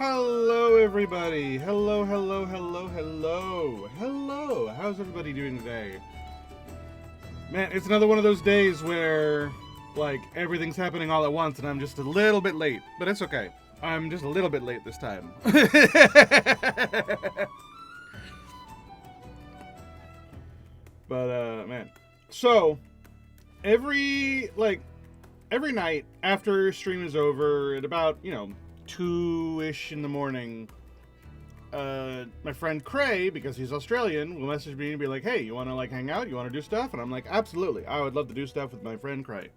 Hello, everybody. Hello, hello, hello, hello. Hello. How's everybody doing today? Man, it's another one of those days where, like, everything's happening all at once and I'm just a little bit late. But it's okay. I'm just a little bit late this time. But, man. So, every night after stream is over at about, 2-ish in the morning, my friend Cray, because he's Australian, will message me and be like, hey, you want to, hang out? You want to do stuff? And I'm like, absolutely. I would love to do stuff with my friend Cray.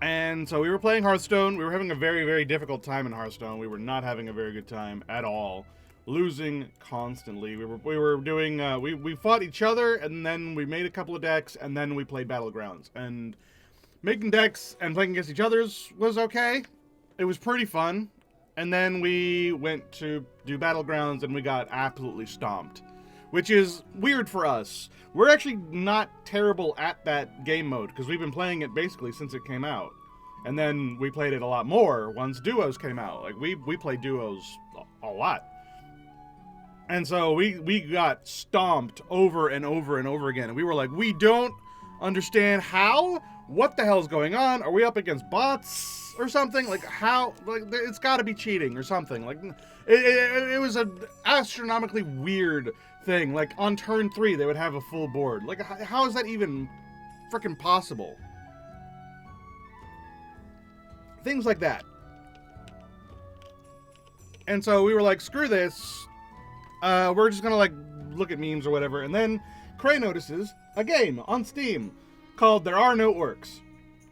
And so we were playing Hearthstone. We were having a very, very difficult time in Hearthstone. We were not having a very good time at all. Losing constantly. We were doing, we fought each other, and then we made a couple of decks, and then we played Battlegrounds. And making decks and playing against each other's was okay. It was pretty fun, and then we went to do Battlegrounds, and we got absolutely stomped, which is weird for us. We're actually not terrible at that game mode, because we've been playing it basically since it came out, and then we played it a lot more once duos came out. Like, we played duos a lot, and so we got stomped over and over and over again, and we were like, we don't understand how? What the hell's going on? Are we up against bots? Or something, like, how, like, it's gotta be cheating or something. Like, it was an astronomically weird thing. Like, on turn 3, they would have a full board. Like, how is that even frickin' possible? Things like that. And so we were like, screw this. We're just gonna, look at memes or whatever. And then Cray notices a game on Steam called There Are No Orcs.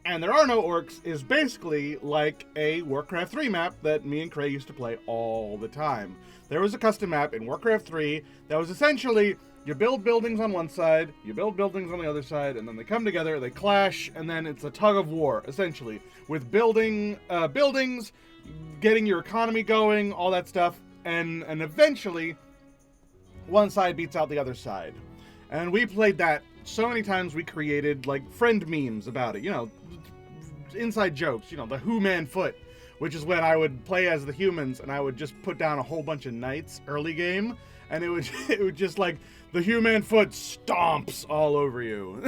And There Are No Orcs is basically like a Warcraft 3 map that me and Cray used to play all the time. There was a custom map in Warcraft 3 that was essentially, you build buildings on one side, you build buildings on the other side, and then they come together, they clash, and then it's a tug of war, essentially, with buildings, getting your economy going, all that stuff, and eventually, one side beats out the other side. And we played that so many times we created, friend memes about it, inside jokes, the Who Man Foot, which is when I would play as the humans and I would just put down a whole bunch of knights early game, and it would just, the Who Man Foot stomps all over you.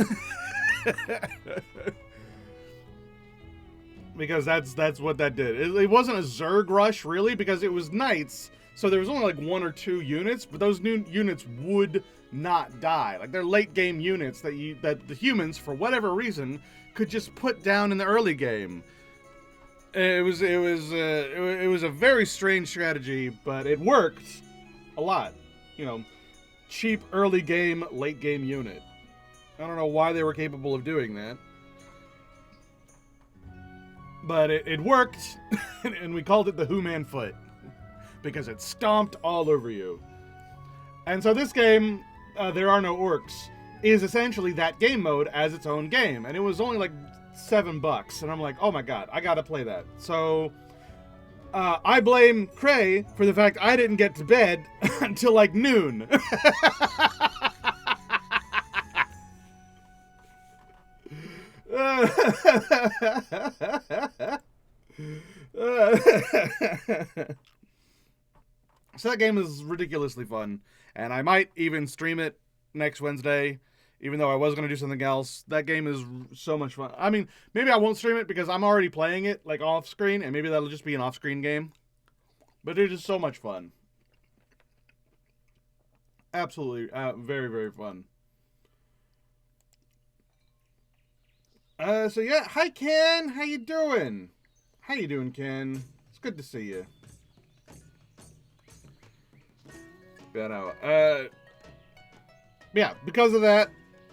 Because that's what that did. It wasn't a Zerg rush, really, because it was knights, so there was only, 1 or 2 units, but those new units would not die. They're late game units that the humans, for whatever reason, could just put down in the early game. It was a very strange strategy, but it worked a lot. Cheap early game, late game unit. I don't know why they were capable of doing that, but it worked, and we called it the Who Man Foot because it stomped all over you. And so this game, There Are No Orcs, is essentially that game mode as its own game, and it was only $7, and I'm like, oh my god, I gotta play that. So I blame Cray for the fact I didn't get to bed until like noon. So that game is ridiculously fun, and I might even stream it next Wednesday, even though I was going to do something else. That game is so much fun. I mean, maybe I won't stream it because I'm already playing it, like, off-screen, and maybe that'll just be an off-screen game. But it is so much fun. Absolutely, very, very fun. So yeah, hi Ken, how you doing? How you doing, Ken? It's good to see you. Yeah, no, yeah, because of that,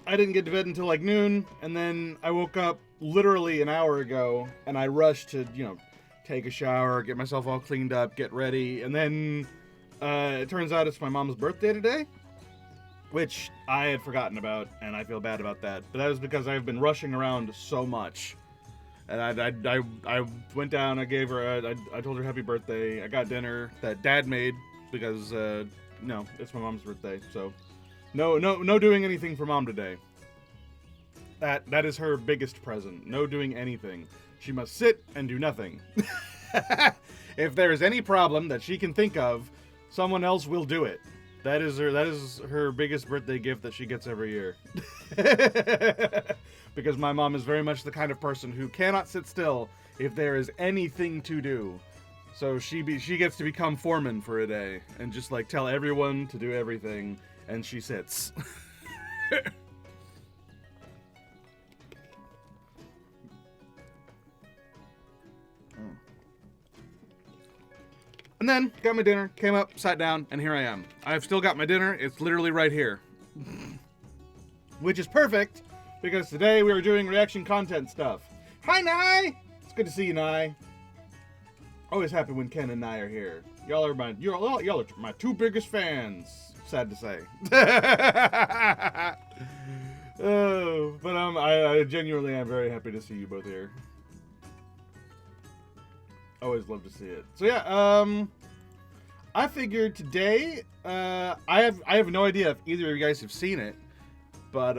I didn't get to bed until like noon, and then I woke up literally an hour ago, and I rushed to, you know, take a shower, get myself all cleaned up, get ready, and then it turns out it's my mom's birthday today, which I had forgotten about, and I feel bad about that. But that was because I've been rushing around so much. And I went down, I gave her, I told her happy birthday, I got dinner that Dad made, because, no, it's my mom's birthday, so no doing anything for Mom today. That is her biggest present. No doing anything. She must sit and do nothing. If there is any problem that she can think of, someone else will do it. That is her biggest birthday gift that she gets every year. Because my mom is very much the kind of person who cannot sit still if there is anything to do. So she gets to become foreman for a day and just like tell everyone to do everything, and she sits. And then got my dinner, came up, sat down, and here I am. I've still got my dinner. It's literally right here. Which is perfect, because today we were doing reaction content stuff. Hi, Nye! It's good to see you, Nye. Always happy when Ken and Nye are here. Y'all are my two biggest fans. Sad to say. Oh, but I genuinely am very happy to see you both here. Always love to see it. So yeah, I figured today, I have no idea if either of you guys have seen it, but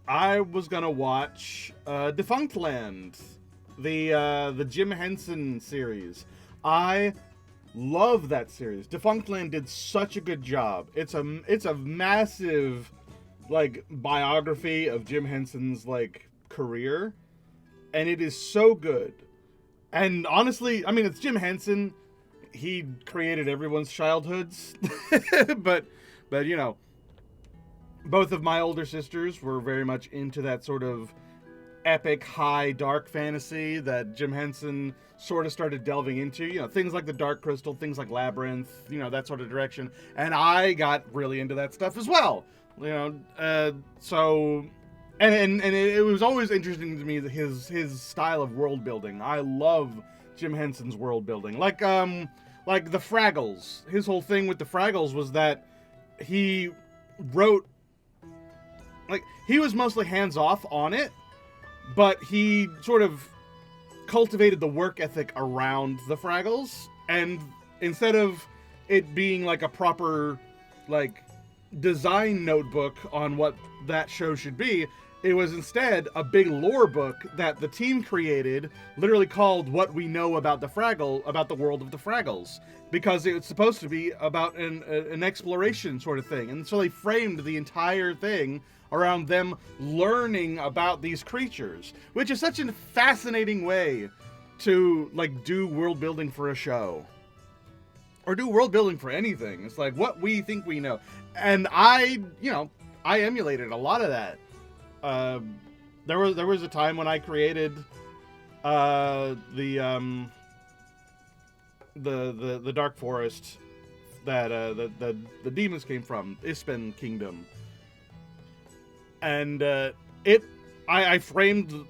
I was gonna watch Defunctlands, the Jim Henson series. I love that series. Defunctland did such a good job. It's a massive like biography of Jim Henson's like career, and it is so good. And honestly, I mean, it's Jim Henson. He created everyone's childhoods. but you know, both of my older sisters were very much into that sort of epic, high, dark fantasy that Jim Henson sort of started delving into. You know, things like The Dark Crystal, things like Labyrinth, you know, that sort of direction. And I got really into that stuff as well. You know, so... And it was always interesting to me that his style of world building. I love Jim Henson's world building. Like the Fraggles. His whole thing with the Fraggles was that he wrote, like, he was mostly hands off on it, but he sort of cultivated the work ethic around the Fraggles, and instead of it being like a proper like design notebook on what that show should be, it was instead a big lore book that the team created, literally called What We Know About the World of the Fraggles, because it was supposed to be about an exploration sort of thing. And so they framed the entire thing around them learning about these creatures, which is such a fascinating way to like do world building for a show. Or do world building for anything. It's like what we think we know. And I emulated a lot of that. There was a time when I created the Dark Forest that the demons came from, Ispen Kingdom, and I framed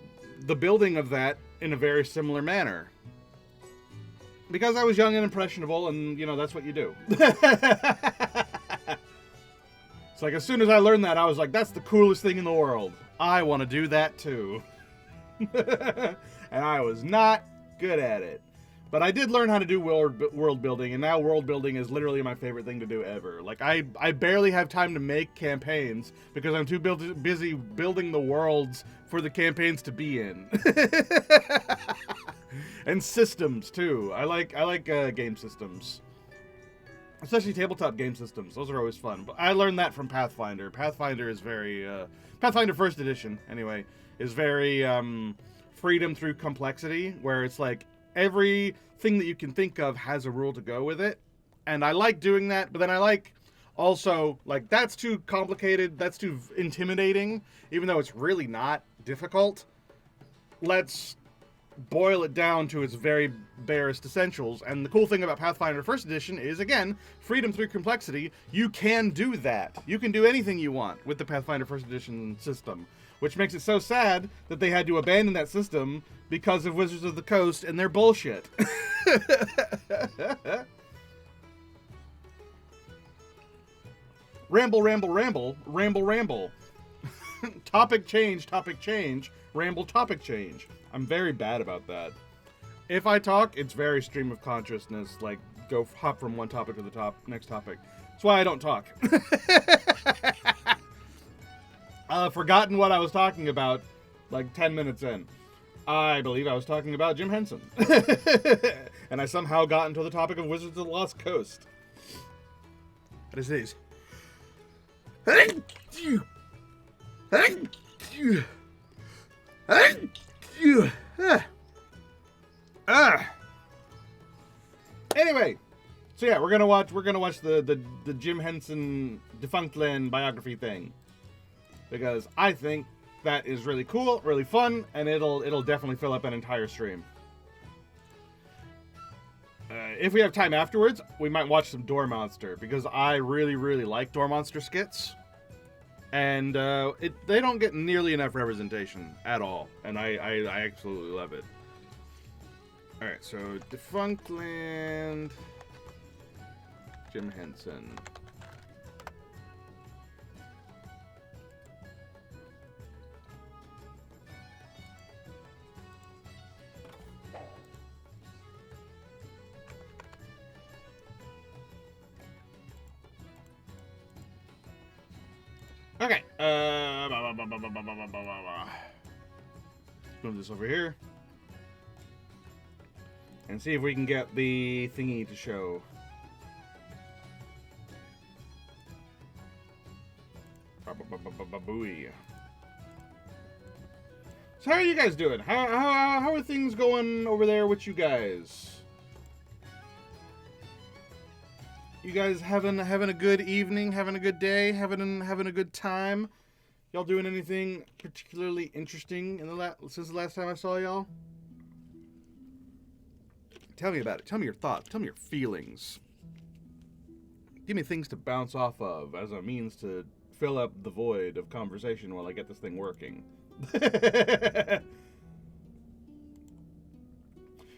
the building of that in a very similar manner because I was young and impressionable, and you know that's what you do. It's like as soon as I learned that, I was like, that's the coolest thing in the world. I want to do that too. And I was not good at it. But I did learn how to do world building, and now world building is literally my favorite thing to do ever. Like, I barely have time to make campaigns because I'm too busy building the worlds for the campaigns to be in. And systems, too. I like game systems. Especially tabletop game systems. Those are always fun. But I learned that from Pathfinder. Pathfinder is very... Pathfinder 1st Edition, anyway, is very freedom through complexity, where it's like everything that you can think of has a rule to go with it. And I like doing that, but then I like also, like, that's too complicated, that's too intimidating, even though it's really not difficult. Let's boil it down to its very barest essentials. And the cool thing about Pathfinder 1st Edition is, again, freedom through complexity. You can do that. You can do anything you want with the Pathfinder 1st Edition system, which makes it so sad that they had to abandon that system because of Wizards of the Coast and their bullshit. Ramble, ramble, ramble, ramble, ramble. Topic change, ramble, topic change. I'm very bad about that. If I talk, it's very stream of consciousness, like go hop from one topic to the next topic. That's why I don't talk. Forgotten what I was talking about like 10 minutes in. I believe I was talking about Jim Henson. And I somehow got into the topic of Wizards of the Lost Coast. What is this? Anyway, so yeah, we're gonna watch the Jim Henson Defunctland biography thing, because I think that is really cool, really fun, and it'll definitely fill up an entire stream. If we have time afterwards, we might watch some Door Monster, because I really, really like Door Monster skits. And they don't get nearly enough representation at all. And I absolutely love it. Alright, so Defunctland, Jim Henson. Okay. Move this over here. And see if we can get the thingy to show. Booey. So how are you guys doing? How are things going over there with you guys? You guys having a good evening, having a good day, having a good time? Y'all doing anything particularly interesting since the last time I saw y'all? Tell me about it. Tell me your thoughts. Tell me your feelings. Give me things to bounce off of as a means to fill up the void of conversation while I get this thing working.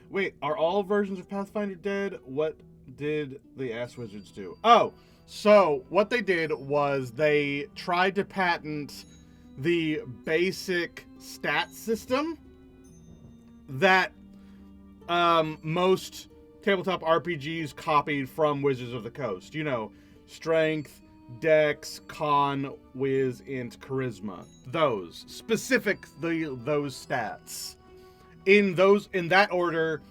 Wait, are all versions of Pathfinder dead? What did the Ass Wizards do? Oh, so what they did was they tried to patent the basic stat system that most tabletop RPGs copied from Wizards of the Coast. You know, strength, dex, con, whiz, int, charisma. Those stats in that order,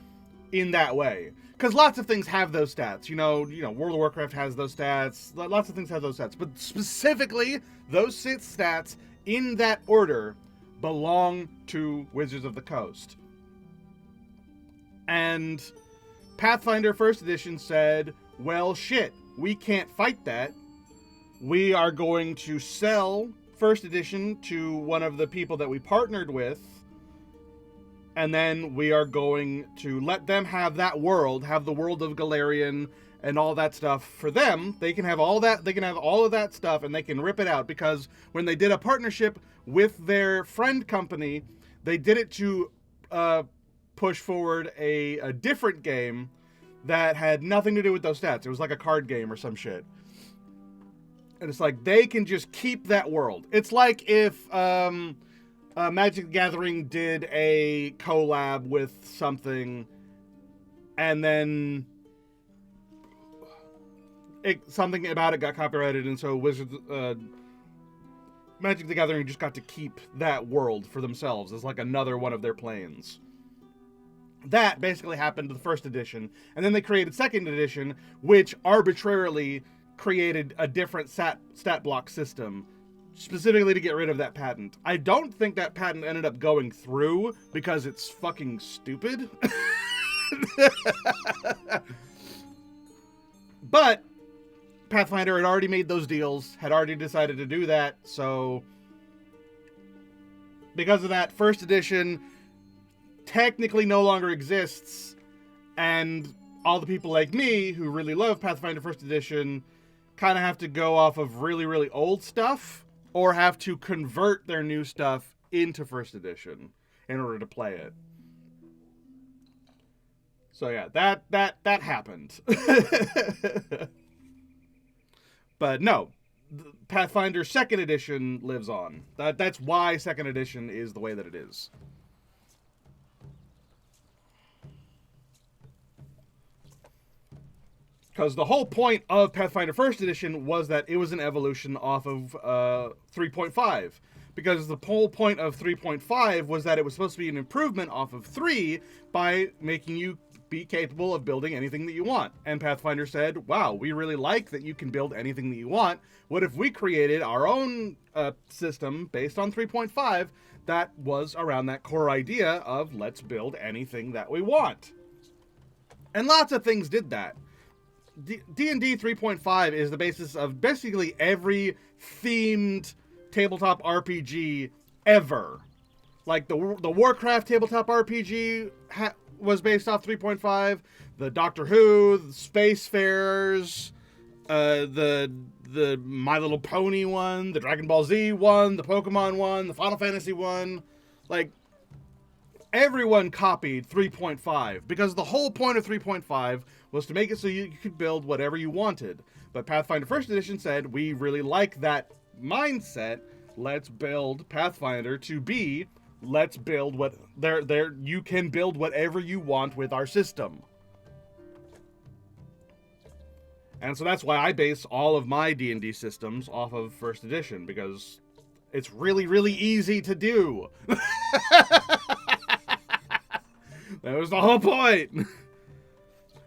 in that way. Because lots of things have those stats. You know, World of Warcraft has those stats. Lots of things have those stats. But specifically, those 6 stats in that order belong to Wizards of the Coast. And Pathfinder 1st Edition said, well, shit, we can't fight that. We are going to sell 1st Edition to one of the people that we partnered with. And then we are going to let them have that world, have the world of Galarian and all that stuff for them. They can have all that. They can have all of that stuff, and they can rip it out, because when they did a partnership with their friend company, they did it to push forward a different game that had nothing to do with those stats. It was like a card game or some shit. And it's like they can just keep that world. It's like if Magic the Gathering did a collab with something, and then something about it got copyrighted, and so Magic the Gathering just got to keep that world for themselves as like another one of their planes. That basically happened to the first edition, and then they created second edition, which arbitrarily created a different stat block system, specifically to get rid of that patent. I don't think that patent ended up going through because it's fucking stupid. But Pathfinder had already made those deals, had already decided to do that, so because of that, first edition technically no longer exists, and all the people like me who really love Pathfinder first edition kind of have to go off of really, really old stuff, or have to convert their new stuff into first edition in order to play it. So yeah, that happened. But no, Pathfinder second edition lives on. That's why second edition is the way that it is. Because the whole point of Pathfinder First Edition was that it was an evolution off of 3.5. Because the whole point of 3.5 was that it was supposed to be an improvement off of 3 by making you be capable of building anything that you want. And Pathfinder said, wow, we really like that you can build anything that you want. What if we created our own system based on 3.5 that was around that core idea of let's build anything that we want? And lots of things did that. D&D 3.5 is the basis of basically every themed tabletop RPG ever. Like the Warcraft tabletop RPG was based off 3.5. The Doctor Who, the Spacefarers, the My Little Pony one, the Dragon Ball Z one, the Pokemon one, the Final Fantasy one. Like, everyone copied 3.5 because the whole point of 3.5 was to make it so you could build whatever you wanted. But Pathfinder First Edition said, we really like that mindset. Let's build Pathfinder to be, let's build what you can build whatever you want with our system. And so that's why I base all of my D&D systems off of First Edition, because it's really, really easy to do. That was the whole point.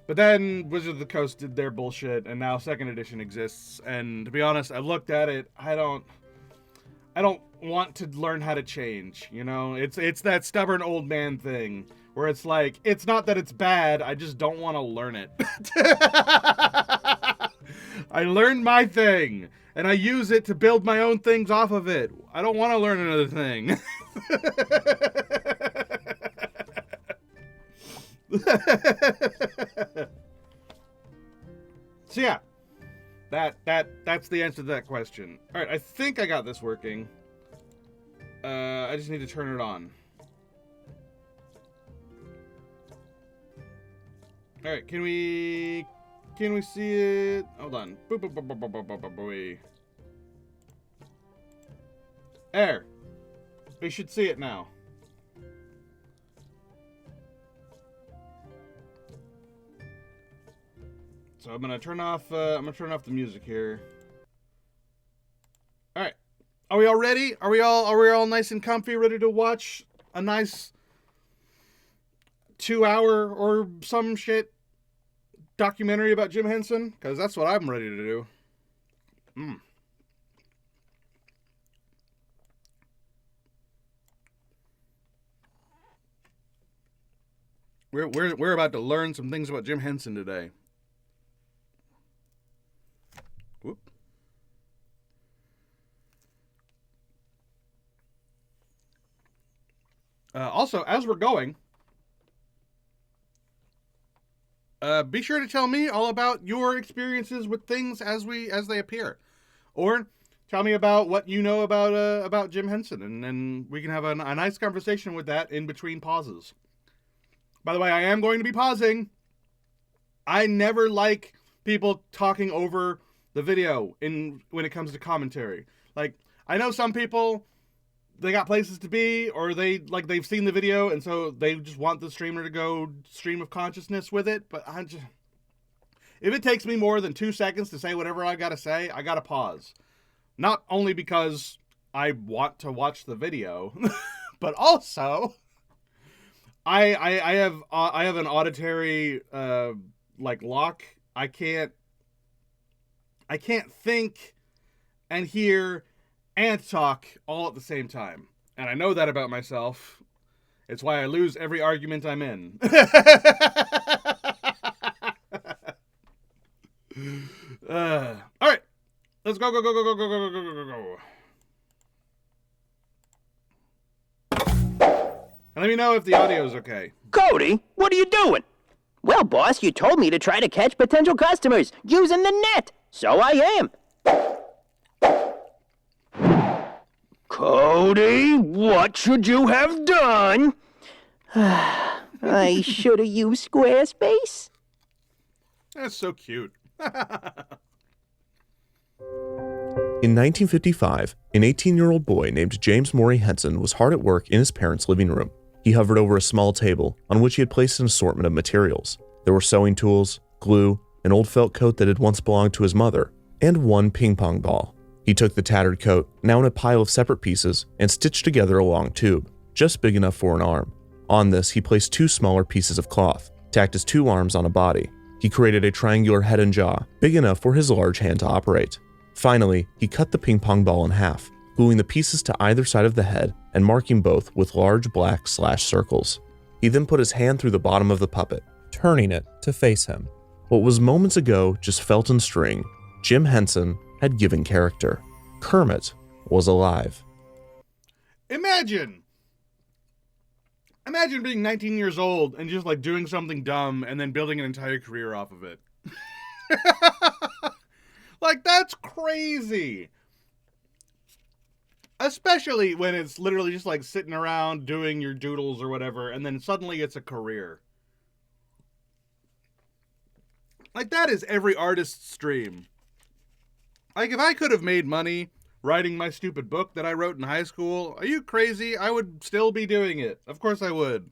But then Wizards of the Coast did their bullshit, and now second edition exists. And to be honest, I looked at it. I don't want to learn how to change. You know, it's that stubborn old man thing where it's like, it's not that it's bad. I just don't want to learn it. I learned my thing, and I use it to build my own things off of it. I don't want to learn another thing. So yeah, that's the answer to that question. All right, I think I got this working. I just need to turn it on. All right, can we see it? Hold on. Boop, boop, boop, boop, boop, boop, boop, boop. There. We should see it now. So I'm gonna turn off the music here. All right, are we all ready? Are we all nice and comfy, ready to watch a nice 2-hour or some shit documentary about Jim Henson? Because that's what I'm ready to do. We're about to learn some things about Jim Henson today. Whoop. Also, as we're going, be sure to tell me all about your experiences with things as they appear, or tell me about what you know about Jim Henson, and we can have a nice conversation with that in between pauses. By the way, I am going to be pausing. I never like people talking over the video when it comes to commentary. Like, I know some people they got places to be, or they've seen the video and so they just want the streamer to go stream of consciousness with it. But if it takes me more than 2 seconds to say whatever I gotta say, I gotta pause. Not only because I want to watch the video, but also I have an auditory lock. I can't think and hear and talk all at the same time. And I know that about myself. It's why I lose every argument I'm in. All right. Let's go. And let me know if the audio is okay. Cody, what are you doing? Well, boss, you told me to try to catch potential customers using the net. So I am. Cody, what should you have done? I should have used Squarespace. That's so cute. In 1955, an 18-year-old boy named James Maury Henson was hard at work in his parents' living room. He hovered over a small table on which he had placed an assortment of materials. There were sewing tools, glue, an old felt coat that had once belonged to his mother, and one ping-pong ball. He took the tattered coat, now in a pile of separate pieces, and stitched together a long tube, just big enough for an arm. On this, he placed 2 smaller pieces of cloth, tacked his 2 arms on a body. He created a triangular head and jaw, big enough for his large hand to operate. Finally, he cut the ping-pong ball in half, gluing the pieces to either side of the head and marking both with large black slash circles. He then put his hand through the bottom of the puppet, turning it to face him. What was moments ago just felt and string, Jim Henson had given character. Kermit was alive. Imagine being 19 years old and just doing something dumb and then building an entire career off of it. That's crazy. Especially when it's literally just sitting around doing your doodles or whatever, and then suddenly it's a career. That is every artist's dream. If I could have made money writing my stupid book that I wrote in high school, are you crazy? I would still be doing it. Of course I would.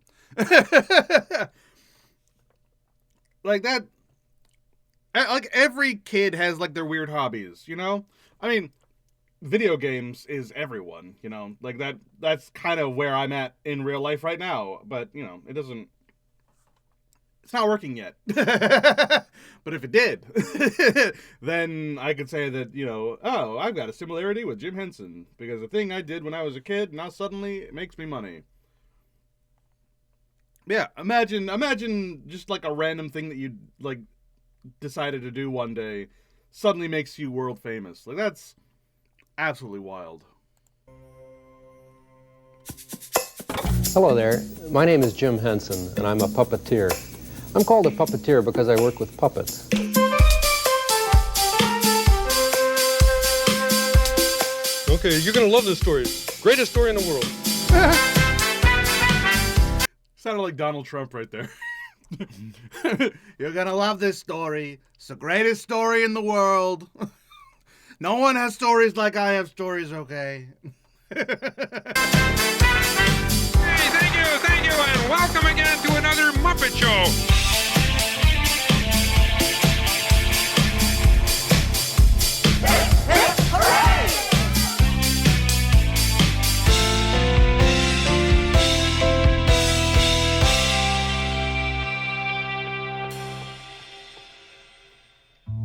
Every kid has their weird hobbies, you know? I mean, video games is everyone, you know? That's kind of where I'm at in real life right now, but, it's not working yet. But if it did, then I could say that, oh, I've got a similarity with Jim Henson, because the thing I did when I was a kid, now suddenly it makes me money. Yeah, imagine just a random thing that you decided to do one day suddenly makes you world famous. That's absolutely wild. Hello there, my name is Jim Henson, and I'm a puppeteer. I'm called a puppeteer because I work with puppets. Okay, you're gonna love this story. Greatest story in the world. Sounded like Donald Trump right there. You're gonna love this story. It's the greatest story in the world. No one has stories like I have stories, okay? Hey, thank you, and welcome again to another Muppet Show.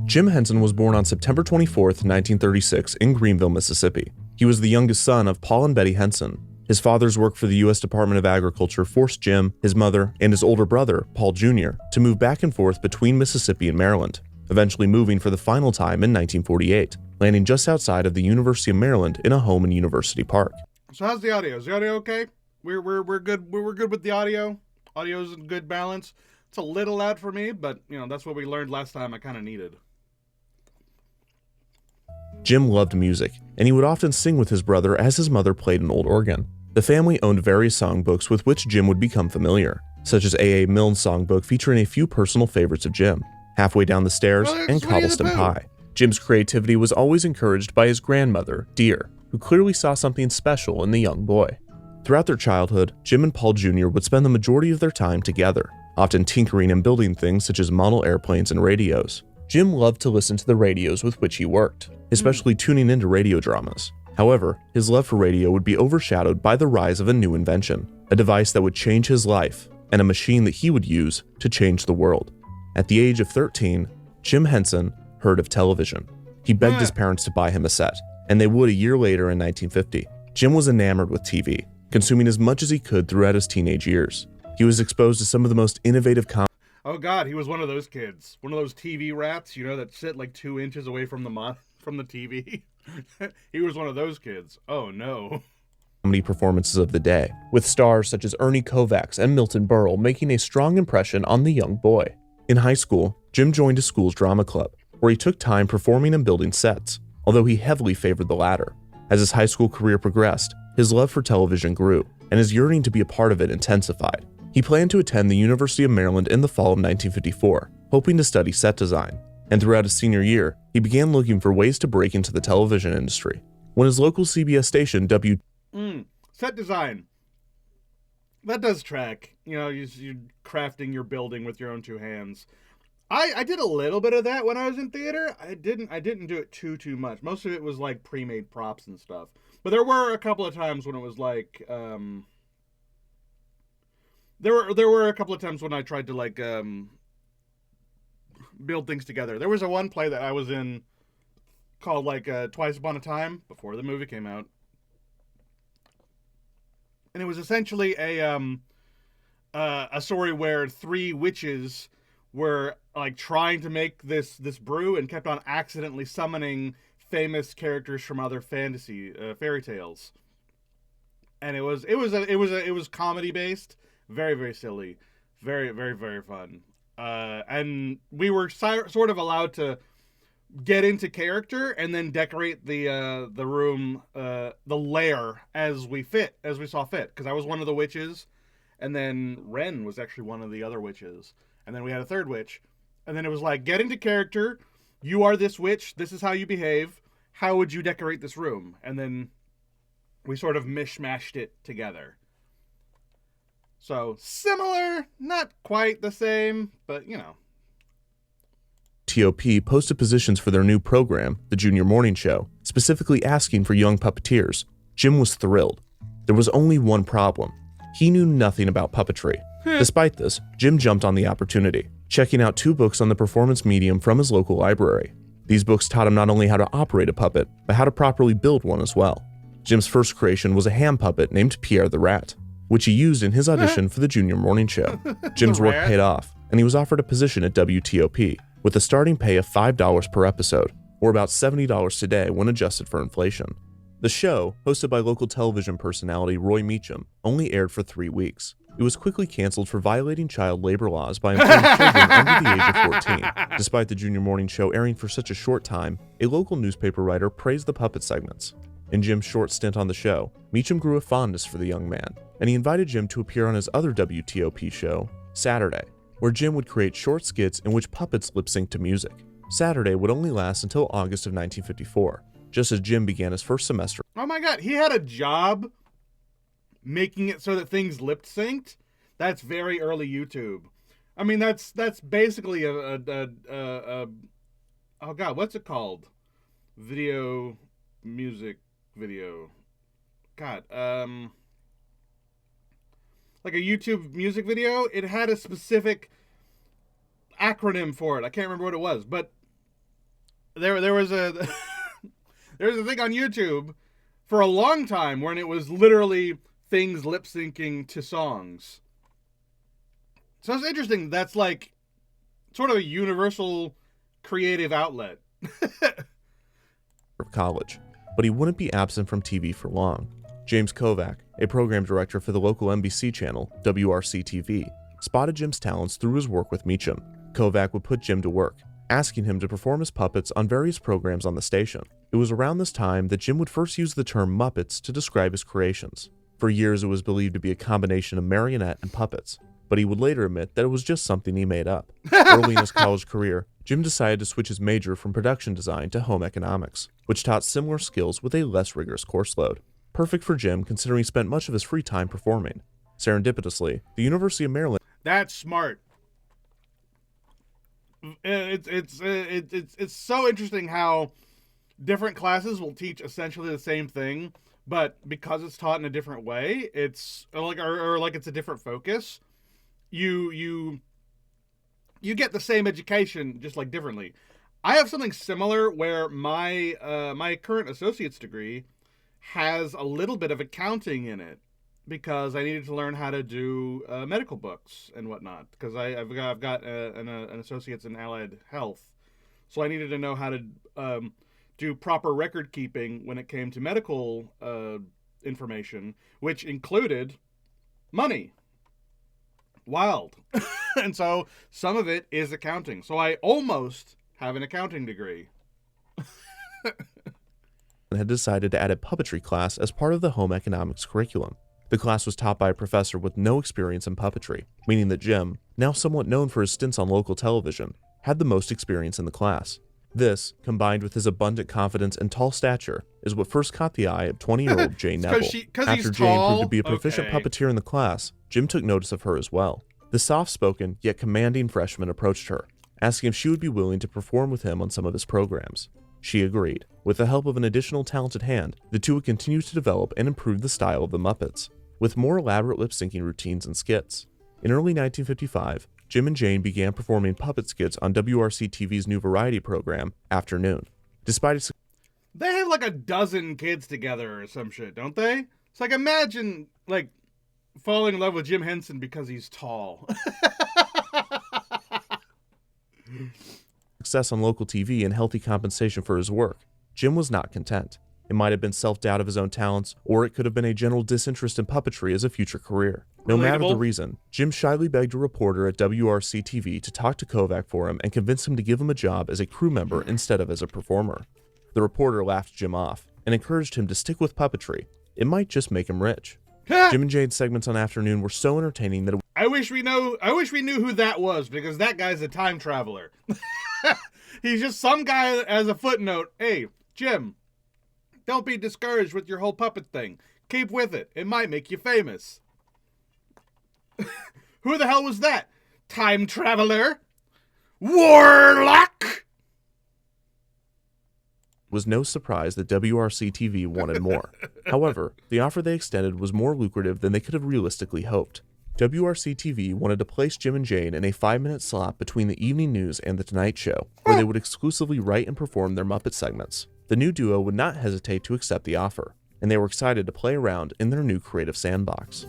Jim Henson was born on September 24, 1936, in Greenville, Mississippi. He was the youngest son of Paul and Betty Henson. His father's work for the U.S. Department of Agriculture forced Jim, his mother, and his older brother, Paul Jr., to move back and forth between Mississippi and Maryland, eventually moving for the final time in 1948, landing just outside of the University of Maryland in a home in University Park. So how's the audio? Is the audio okay? We're good. We're good with the audio. Audio's in good balance. It's a little loud for me, but that's what we learned last time. I kind of needed. Jim loved music, and he would often sing with his brother as his mother played an old organ. The family owned various songbooks with which Jim would become familiar, such as A.A. Milne's songbook featuring a few personal favorites of Jim, Halfway Down the Stairs and Cobblestone Pie. Jim's creativity was always encouraged by his grandmother, Dear. who clearly saw something special in the young boy. Throughout their childhood, Jim and Paul Jr. would spend the majority of their time together, often tinkering and building things such as model airplanes and radios. Jim loved to listen to the radios with which he worked, especially tuning into radio dramas. However, his love for radio would be overshadowed by the rise of a new invention, a device that would change his life, and a machine that he would use to change the world. At the age of 13, Jim Henson heard of television. He begged his parents to buy him a set, and they would a year later in 1950. Jim was enamored with TV, consuming as much as he could throughout his teenage years. He was exposed to some of the most innovative Oh God, he was one of those kids. One of those TV rats, you know, that sit like 2 inches away from the TV. He was one of those kids. Oh no. comedy performances of the day, with stars such as Ernie Kovacs and Milton Berle making a strong impression on the young boy. In high school, Jim joined his school's drama club, where he took time performing and building sets, although he heavily favored the latter. As his high school career progressed, his love for television grew, and his yearning to be a part of it intensified. He planned to attend the University of Maryland in the fall of 1954, hoping to study set design. And throughout his senior year, he began looking for ways to break into the television industry. When his local CBS station, Set design. That does track. You know, you're crafting your building with your own two hands. I did a little bit of that when I was in theater. I didn't do it too much. Most of it was like pre-made props and stuff. But there were a couple of times when it was like there were a couple of times when I tried to like build things together. There was one play that I was in called like Twice Upon a Time before the movie came out. And it was essentially a story where three witches were like trying to make this brew and kept on accidentally summoning famous characters from other fantasy fairy tales. And it was comedy based, very silly, very fun. And we were sort of allowed to get into character and then decorate the room, the lair as we saw fit. Because I was one of the witches, and then Ren was actually one of the other witches, and then we had a third witch, and then it was like, get into character. You are this witch. This is how you behave. How would you decorate this room? And then we sort of mishmashed it together. So similar, not quite the same, but you know. TOP posted positions for their new program, the Junior Morning Show, specifically asking for young puppeteers. Jim was thrilled. There was only one problem. He knew nothing about puppetry. Despite this, Jim jumped on the opportunity, checking out 2 books on the performance medium from his local library. These books taught him not only how to operate a puppet, but how to properly build one as well. Jim's first creation was a ham puppet named Pierre the Rat, which he used in his audition for the Junior Morning Show. Jim's work paid off, and he was offered a position at WTOP, with a starting pay of $5 per episode, or about $70 today when adjusted for inflation. The show, hosted by local television personality Roy Meacham, only aired for 3 weeks. It was quickly canceled for violating child labor laws by employing children under the age of 14. Despite the Junior Morning Show airing for such a short time, a local newspaper writer praised the puppet segments. In Jim's short stint on the show, Meacham grew a fondness for the young man, and he invited Jim to appear on his other WTOP show, Saturday, where Jim would create short skits in which puppets lip-synced to music. Saturday would only last until August of 1954, just as Jim began his first semester. Oh my God, he had a job making it so that things lip-synced? That's very early YouTube. I mean, that's basically oh God, what's it called? Music video. God, like a YouTube music video. It had a specific acronym for it. I can't remember what it was, but there was a there was a thing on YouTube for a long time when it was literally things lip syncing to songs. So it's interesting. That's like sort of a universal creative outlet. Of college, but he wouldn't be absent from TV for long. James Kovac, a program director for the local NBC channel, WRC-TV, spotted Jim's talents through his work with Meacham. Kovac would put Jim to work, asking him to perform as puppets on various programs on the station. It was around this time that Jim would first use the term Muppets to describe his creations. For years, it was believed to be a combination of marionette and puppets, but he would later admit that it was just something he made up. Early in his college career, Jim decided to switch his major from production design to home economics, which taught similar skills with a less rigorous course load. Perfect for Jim considering he spent much of his free time performing. Serendipitously, the University of Maryland. That's smart. It's so interesting how different classes will teach essentially the same thing, but because it's taught in a different way, it's like like it's a different focus. You get the same education just like differently. I have something similar where my my current associate's degree has a little bit of accounting in it because I needed to learn how to do medical books and whatnot because I've got an associate's in allied health, so I needed to know how to do proper record keeping when it came to medical information, which included money. Wild. And so some of it is accounting. So I almost have an accounting degree. Had decided to add a puppetry class as part of the home economics curriculum. The class was taught by a professor with no experience in puppetry, meaning that Jim, now somewhat known for his stints on local television, had the most experience in the class. This, combined with his abundant confidence and tall stature, is what first caught the eye of 20-year-old Jane Neville. After Jane proved to be a proficient puppeteer in the class, Jim took notice of her as well. The soft-spoken, yet commanding freshman approached her, asking if she would be willing to perform with him on some of his programs. She agreed. With the help of an additional talented hand, the two would continue to develop and improve the style of the Muppets, with more elaborate lip-syncing routines and skits. In early 1955, Jim and Jane began performing puppet skits on WRC-TV's new variety program, Afternoon. Despite its They have like a dozen kids together or some shit, don't they? It's like, imagine, like, falling in love with Jim Henson because he's tall. success on local TV and healthy compensation for his work, Jim was not content. It might have been self-doubt of his own talents, or it could have been a general disinterest in puppetry as a future career. No matter the reason, Jim shyly begged a reporter at WRC-TV to talk to Kovac for him and convince him to give him a job as a crew member instead of as a performer. The reporter laughed Jim off and encouraged him to stick with puppetry. It might just make him rich. Jim and Jane's segments on Afternoon were so entertaining that I wish we knew who that was, because that guy's a time traveler. He's just some guy as a footnote. Hey, Jim, don't be discouraged with your whole puppet thing. Keep with it. It might make you famous. Who the hell was that? Time traveler? Warlock? It was no surprise that WRC-TV wanted more. However, the offer they extended was more lucrative than they could have realistically hoped. WRC-TV wanted to place Jim and Jane in a 5-minute slot between the evening news and The Tonight Show, where they would exclusively write and perform their Muppet segments. The new duo would not hesitate to accept the offer, and they were excited to play around in their new creative sandbox.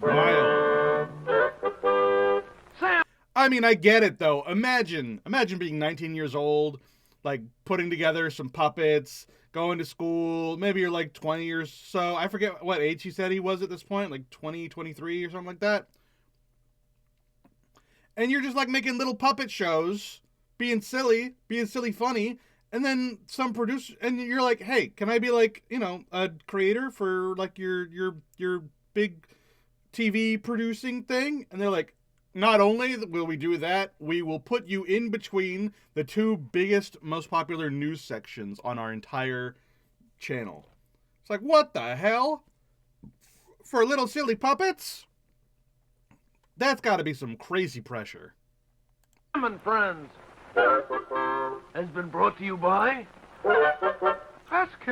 Wild. I mean, I get it, though. Imagine being 19 years old, like, putting together some puppets, going to school. Maybe you're, like, 20 or so. I forget what age he said he was at this point, like 20, 23 or something like that. And you're just, like, making little puppet shows, being silly funny, and then some producer, and you're like, hey, can I be, like, you know, a creator for, like, your big TV producing thing? And they're like, not only will we do that, we will put you in between the two biggest, most popular news sections on our entire channel. It's like, what the hell? For little silly puppets? That's got to be some crazy pressure. And friends has been brought to you by SK.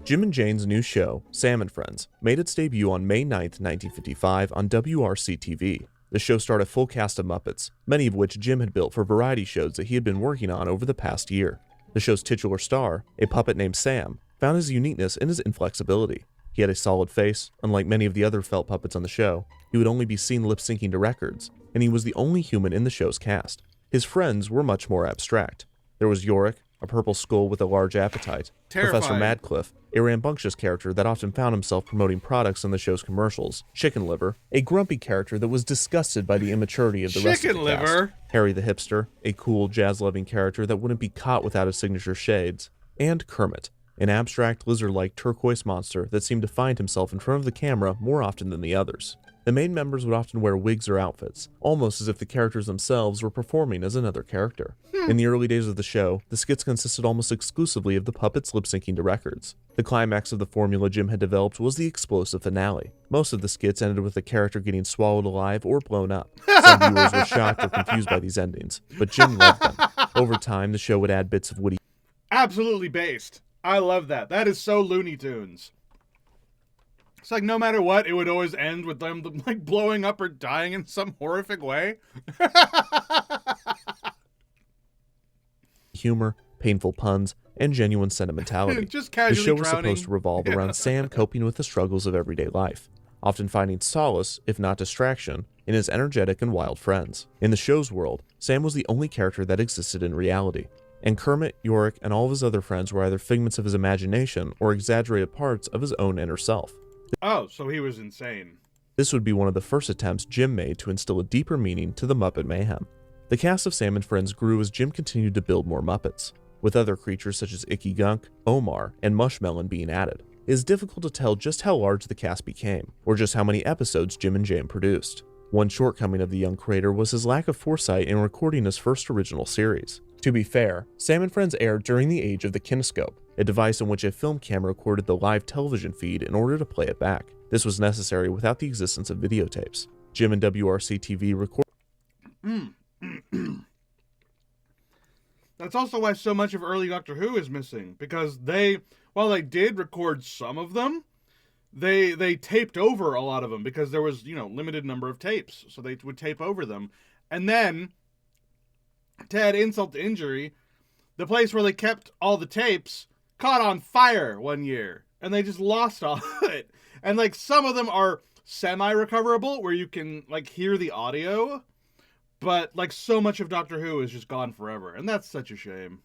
Jim and Jane's new show, Sam and Friends, made its debut on May 9th, 1955 on WRC-TV. The show starred a full cast of Muppets, many of which Jim had built for variety shows that he had been working on over the past year. The show's titular star, a puppet named Sam, found his uniqueness in his inflexibility. He had a solid face. Unlike many of the other felt puppets on the show, he would only be seen lip-syncing to records, and he was the only human in the show's cast. His friends were much more abstract. There was Yorick, a purple skull with a large appetite, Professor Madcliffe, a rambunctious character that often found himself promoting products in the show's commercials, Chicken Liver, a grumpy character that was disgusted by the immaturity of the rest of the cast, Harry the Hipster, a cool, jazz-loving character that wouldn't be caught without his signature shades, and Kermit, an abstract, lizard-like turquoise monster that seemed to find himself in front of the camera more often than the others. The main members would often wear wigs or outfits, almost as if the characters themselves were performing as another character. In the early days of the show, the skits consisted almost exclusively of the puppets lip-syncing to records. The climax of the formula Jim had developed was the explosive finale. Most of the skits ended with the character getting swallowed alive or blown up. Some viewers were shocked or confused by these endings, but Jim loved them. Over time, the show would add bits of witty... Absolutely based. I love that. That is so Looney Tunes. It's like no matter what, it would always end with them like blowing up or dying in some horrific way. humor, painful puns, and genuine sentimentality. Just The casually show was drowning. supposed to revolve around Sam coping with the struggles of everyday life, often finding solace, if not distraction, in his energetic and wild friends. In the show's world, Sam was the only character that existed in reality, and Kermit, Yorick, and all of his other friends were either figments of his imagination or exaggerated parts of his own inner self. Oh, so he was insane. This would be one of the first attempts Jim made to instill a deeper meaning to the Muppet Mayhem. The cast of Sam and Friends grew as Jim continued to build more Muppets, with other creatures such as Icky Gunk, Omar, and Mushmelon being added. It is difficult to tell just how large the cast became, or just how many episodes Jim and Jane produced. One shortcoming of the young creator was his lack of foresight in recording his first original series. To be fair, Sam and Friends aired during the age of the kinescope, a device in which a film camera recorded the live television feed in order to play it back. This was necessary without the existence of videotapes. Jim and WRC-TV recorded... That's also why so much of early Doctor Who is missing, because while they did record some of them, they taped over a lot of them because there was, limited number of tapes, so they would tape over them. And then, to add insult to injury, the place where they kept all the tapes caught on fire one year, and they just lost all of it. And, some of them are semi-recoverable, where you can, hear the audio, but, so much of Doctor Who is just gone forever, and that's such a shame.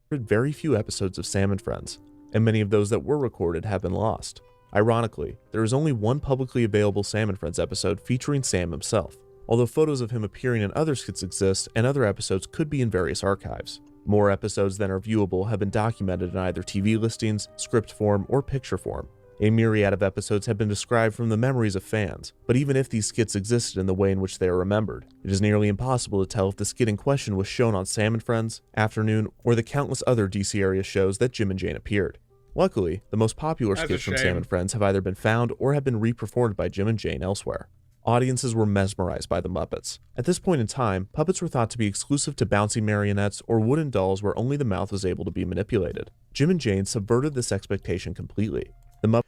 Very few episodes of Sam and Friends, and many of those that were recorded have been lost. Ironically, there is only one publicly available Sam and Friends episode featuring Sam himself, although photos of him appearing in other skits exist and other episodes could be in various archives. More episodes than are viewable have been documented in either TV listings, script form, or picture form. A myriad of episodes have been described from the memories of fans, but even if these skits existed in the way in which they are remembered, it is nearly impossible to tell if the skit in question was shown on Sam and Friends, Afternoon, or the countless other DC area shows that Jim and Jane appeared. Luckily, the most popular That's skits a from shame. Sam and Friends have either been found or have been re-performed by Jim and Jane elsewhere. Audiences were mesmerized by the Muppets. At this point in time, puppets were thought to be exclusive to bouncy marionettes or wooden dolls where only the mouth was able to be manipulated. Jim and Jane subverted this expectation completely. The Muppets...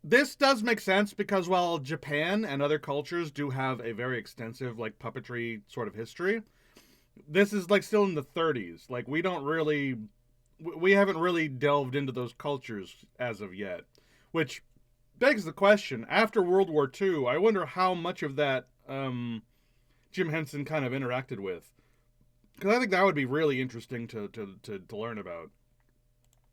This does make sense because while Japan and other cultures do have a very extensive puppetry sort of history, this is still in the 30s. We haven't really delved into those cultures as of yet, which begs the question, after World War II, I wonder how much of that Jim Henson kind of interacted with, because I think that would be really interesting to learn about.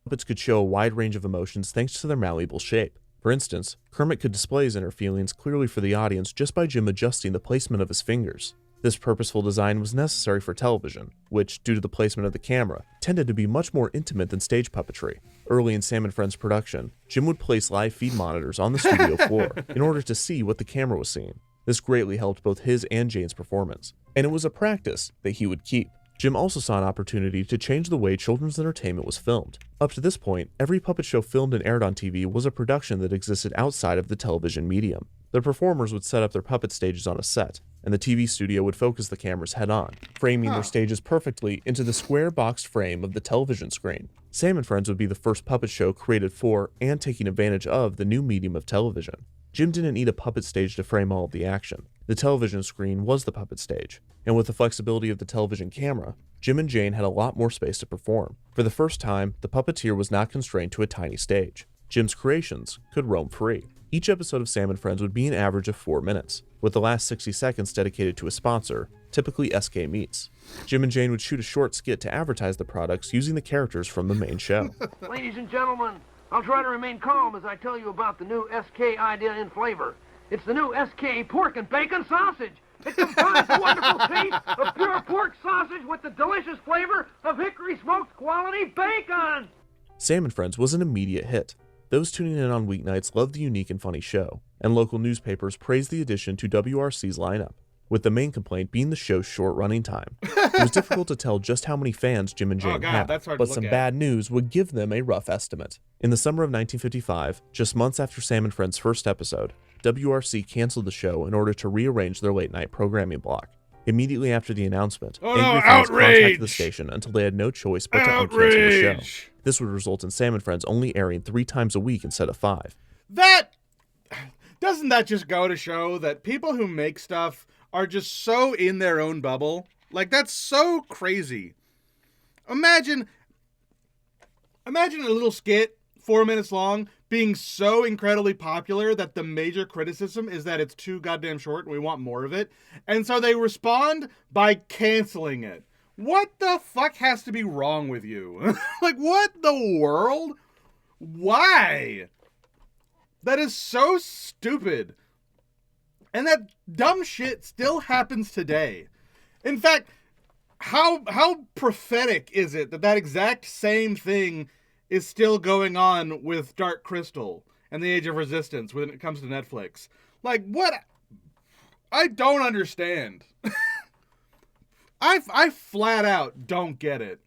Puppets could show a wide range of emotions thanks to their malleable shape. For instance, Kermit could display his inner feelings clearly for the audience just by Jim adjusting the placement of his fingers. This purposeful design was necessary for television, which, due to the placement of the camera, tended to be much more intimate than stage puppetry. Early in Sam and Friends production, Jim would place live feed monitors on the studio floor in order to see what the camera was seeing. This greatly helped both his and Jane's performance, and it was a practice that he would keep. Jim also saw an opportunity to change the way children's entertainment was filmed. Up to this point, every puppet show filmed and aired on TV was a production that existed outside of the television medium. The performers would set up their puppet stages on a set, and the TV studio would focus the cameras head-on, framing their stages perfectly into the square boxed frame of the television screen. Sam and Friends would be the first puppet show created for and taking advantage of the new medium of television. Jim didn't need a puppet stage to frame all of the action. The television screen was the puppet stage, and with the flexibility of the television camera, Jim and Jane had a lot more space to perform. For the first time, the puppeteer was not constrained to a tiny stage. Jim's creations could roam free. Each episode of Sam and Friends would be an average of 4 minutes, with the last 60 seconds dedicated to a sponsor, typically SK Meats. Jim and Jane would shoot a short skit to advertise the products using the characters from the main show. Ladies and gentlemen, I'll try to remain calm as I tell you about the new SK idea in flavor. It's the new SK pork and bacon sausage. It combines the wonderful taste of pure pork sausage with the delicious flavor of hickory smoked quality bacon. Sam and Friends was an immediate hit. Those tuning in on weeknights loved the unique and funny show, and local newspapers praised the addition to WRC's lineup, with the main complaint being the show's short running time. It was difficult to tell just how many fans Jim and Jane had, that's hard to but look some at. bad news would give them a rough estimate. In the summer of 1955, just months after Sam and Friends' first episode, WRC canceled the show in order to rearrange their late-night programming block. Immediately after the announcement, angry fans contacted the station until they had no choice but to uncancel the show. This would result in Sam and Friends only airing 3 times a week instead of 5. Doesn't that just go to show that people who make stuff are just so in their own bubble? Like, that's so crazy. Imagine a little skit, 4 minutes long, being so incredibly popular that the major criticism is that it's too goddamn short and we want more of it. And so they respond by canceling it. What the fuck has to be wrong with you? Like, what the world? Why? That is so stupid. And that dumb shit still happens today. In fact, how prophetic is it that exact same thing is still going on with Dark Crystal and the Age of Resistance when it comes to Netflix? Like, what? I don't understand. I flat out don't get it.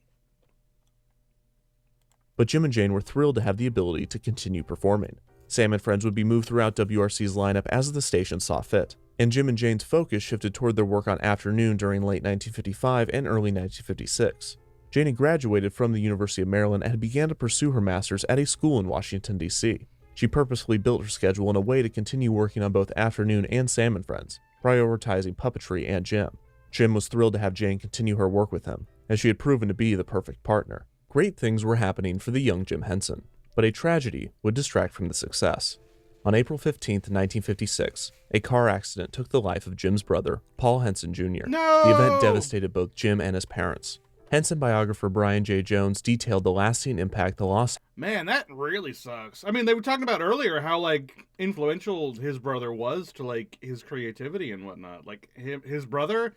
But Jim and Jane were thrilled to have the ability to continue performing. Sam and Friends would be moved throughout WRC's lineup as the station saw fit, and Jim and Jane's focus shifted toward their work on afternoon during late 1955 and early 1956. Jane had graduated from the University of Maryland and had began to pursue her master's at a school in Washington, D.C. She purposefully built her schedule in a way to continue working on both afternoon and Sam and Friends, prioritizing puppetry and Jim. Jim was thrilled to have Jane continue her work with him, as she had proven to be the perfect partner. Great things were happening for the young Jim Henson, but a tragedy would distract from the success. On April 15, 1956, a car accident took the life of Jim's brother, Paul Henson Jr. No! The event devastated both Jim and his parents. Henson biographer Brian J. Jones detailed the lasting impact the loss. Man, that really sucks. I mean, they were talking about earlier how, like, influential his brother was to, like, his creativity and whatnot. Like, his brother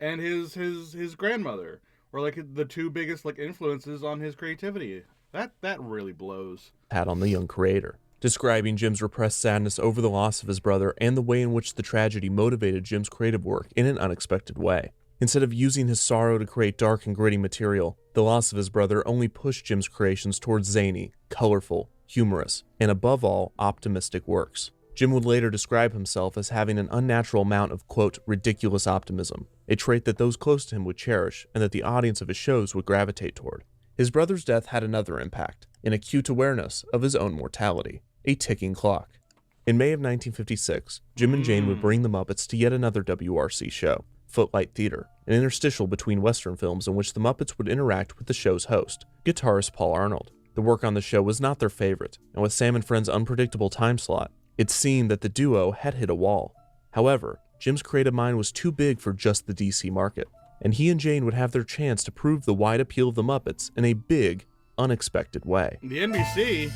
and his grandmother were, like, the two biggest, like, influences on his creativity. That really blows. Had on the young creator, describing Jim's repressed sadness over the loss of his brother and the way in which the tragedy motivated Jim's creative work in an unexpected way. Instead of using his sorrow to create dark and gritty material, the loss of his brother only pushed Jim's creations towards zany, colorful, humorous, and above all, optimistic works. Jim would later describe himself as having an unnatural amount of, quote, ridiculous optimism, a trait that those close to him would cherish and that the audience of his shows would gravitate toward. His brother's death had another impact, an acute awareness of his own mortality, a ticking clock. In May of 1956, Jim and Jane would bring the Muppets to yet another WRC show, Footlight Theater, an interstitial between Western films in which the Muppets would interact with the show's host, guitarist Paul Arnold. The work on the show was not their favorite, and with Sam and Friends' unpredictable time slot, it seemed that the duo had hit a wall. However, Jim's creative mind was too big for just the DC market, and he and Jane would have their chance to prove the wide appeal of the Muppets in a big, unexpected way. The NBC.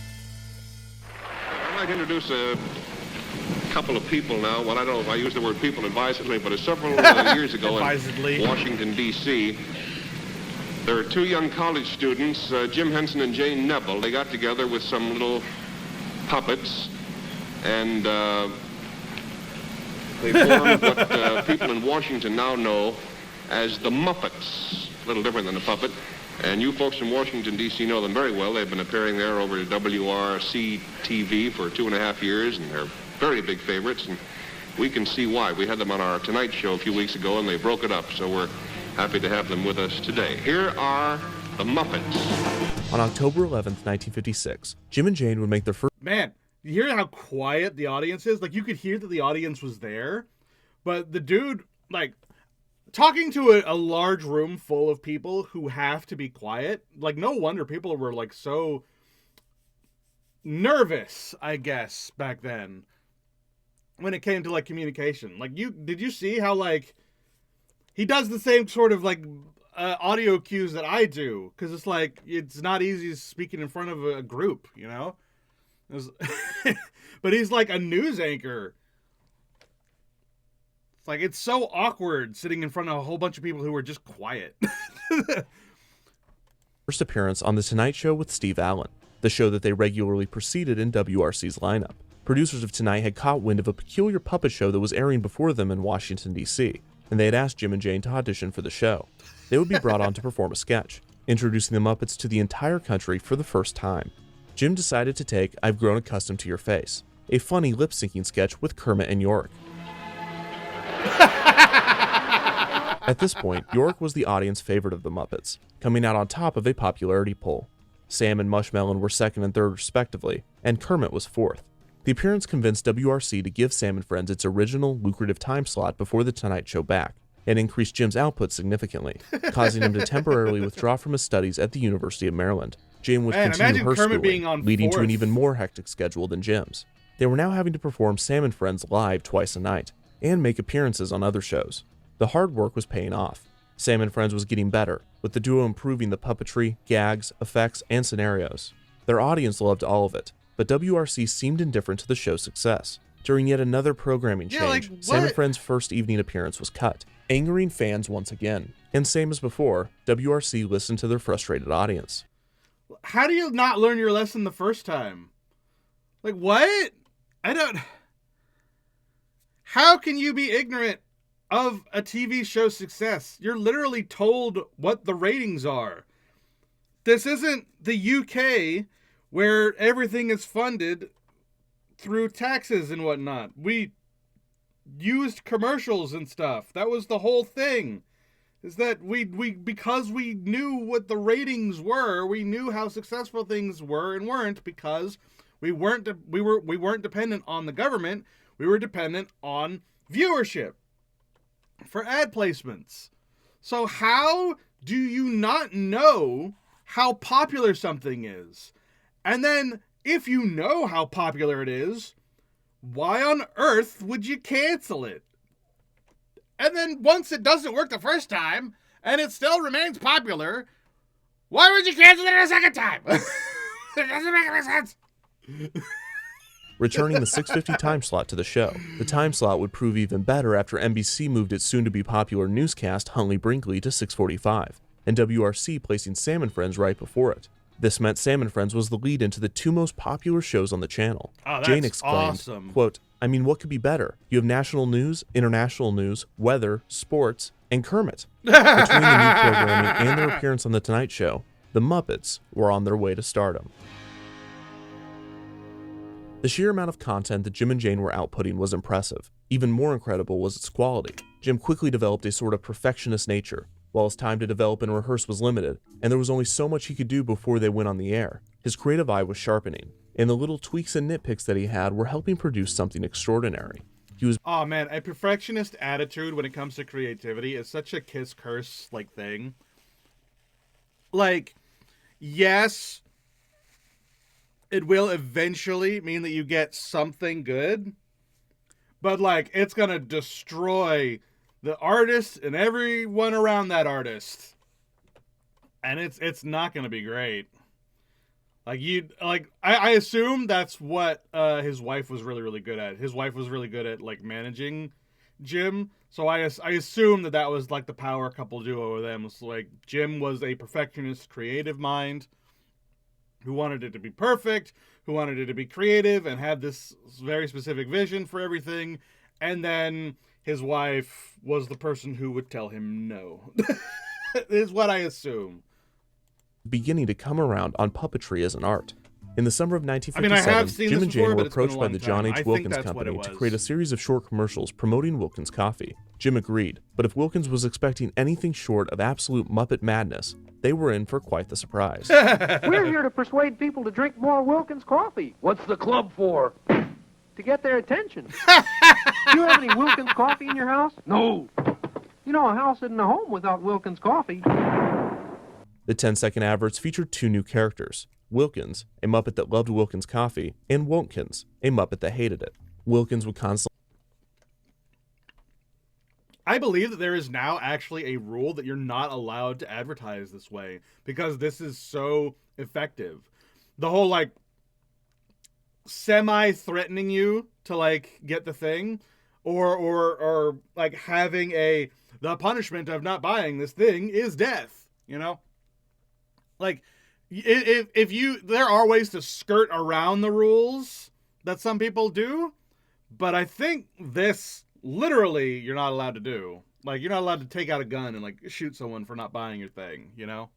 I'd like to introduce a couple of people now. Well, I don't know if I use the word people advisedly, but several years ago in Washington, D.C., there were two young college students, Jim Henson and Jane Neville. They got together with some little puppets, and they formed what people in Washington now know as the Muppets. A little different than a puppet. And you folks in Washington, D.C. know them very well. They've been appearing there over at WRC-TV for 2.5 years, and they're very big favorites, and we can see why. We had them on our Tonight Show a few weeks ago, and they broke it up, so we're happy to have them with us today. Here are the Muppets. On October 11th, 1956, Jim and Jane would make their first... Man, you hear how quiet the audience is? Like, you could hear that the audience was there, but the dude, like, talking to a large room full of people who have to be quiet, like, no wonder people were, like, so nervous, I guess, back then, when it came to, like, communication. Like, did you see how, like, he does the same sort of, like, audio cues that I do, because it's, like, it's not easy speaking in front of a group, you know? But he's, like, a news anchor. It's like, it's so awkward sitting in front of a whole bunch of people who are just quiet. First appearance on The Tonight Show with Steve Allen. the show that they regularly preceded in WRC's lineup. Producers of Tonight had caught wind of a peculiar puppet show that was airing before them in Washington, D.C., and they had asked Jim and Jane to audition for the show. They would be brought on to perform a sketch, introducing the Muppets to the entire country for the first time. Jim decided to take I've Grown Accustomed to Your Face, a funny lip-syncing sketch with Kermit and York. At this point, York was the audience favorite of the Muppets, coming out on top of a popularity poll. Sam and Mushmelon were second and third respectively, and Kermit was fourth. The appearance convinced WRC to give Sam and Friends its original, lucrative time slot before The Tonight Show back, and increased Jim's output significantly, causing him to temporarily withdraw from his studies at the University of Maryland. Jane would continue her schooling, leading to an even more hectic schedule than Jim's. They were now having to perform Sam and Friends live twice a night, and make appearances on other shows. The hard work was paying off. Sam and Friends was getting better, with the duo improving the puppetry, gags, effects, and scenarios. Their audience loved all of it, but WRC seemed indifferent to the show's success. During yet another programming change, Sam and Friends' first evening appearance was cut, angering fans once again. And same as before, WRC listened to their frustrated audience. How do you not learn your lesson the first time? Like, what? How can you be ignorant of a TV show's success? You're literally told what the ratings are. This isn't the UK where everything is funded through taxes and whatnot. We used commercials and stuff. That was the whole thing. Is that we because we knew what the ratings were, we knew how successful things were and weren't, because we weren't dependent on the government. We were dependent on viewership for ad placements. So how do you not know how popular something is? And then, if you know how popular it is, why on earth would you cancel it? And then, once it doesn't work the first time, and it still remains popular, why would you cancel it a second time? It doesn't make any sense. Returning the 6:50 time slot to the show. The time slot would prove even better after NBC moved its soon-to-be-popular newscast Huntley Brinkley to 6:45, and WRC placing Sam and Friends right before it. This meant Sam and Friends was the lead into the two most popular shows on the channel. Oh, that's Jane exclaimed, awesome. quote, I mean, what could be better? You have national news, international news, weather, sports, and Kermit. Between the new programming and their appearance on The Tonight Show, the Muppets were on their way to stardom. The sheer amount of content that Jim and Jane were outputting was impressive. Even more incredible was its quality. Jim quickly developed a sort of perfectionist nature, while his time to develop and rehearse was limited, and there was only so much he could do before they went on the air. His creative eye was sharpening, and the little tweaks and nitpicks that he had were helping produce something extraordinary. He was Oh man, a perfectionist attitude when it comes to creativity is such a kiss-curse like thing. Like, yes, it will eventually mean that you get something good, but like, it's gonna destroy the artist and everyone around that artist. And it's not gonna be great. I assume that's what his wife was really good at. His wife was really good at like managing Jim. So I assume that was like the power couple duo of them. So like Jim was a perfectionist, creative mind who wanted it to be perfect, who wanted it to be creative, and had this very specific vision for everything. And then his wife was the person who would tell him no. Is what I assume. Beginning to come around on puppetry as an art. In the summer of 1957, Jim and Jane were approached by the John H. Wilkins Company to create a series of short commercials promoting Wilkins coffee. Jim agreed, but if Wilkins was expecting anything short of absolute Muppet madness, they were in for quite the surprise. We're here to persuade people to drink more Wilkins coffee. What's the club for? To get their attention. Do you have any Wilkins coffee in your house? No. You know, a house isn't a home without Wilkins coffee. The 10-second adverts featured two new characters, Wilkins, a Muppet that loved Wilkins coffee, and Wontkins, a Muppet that hated it. Wilkins would constantly... I believe that there is now actually a rule that you're not allowed to advertise this way, because this is so effective. The whole, like, semi-threatening you to, like, get the thing, or like, having the punishment of not buying this thing is death, you know? Like, there are ways to skirt around the rules that some people do, but I think this literally you're not allowed to do. Like, you're not allowed to take out a gun and like shoot someone for not buying your thing, you know?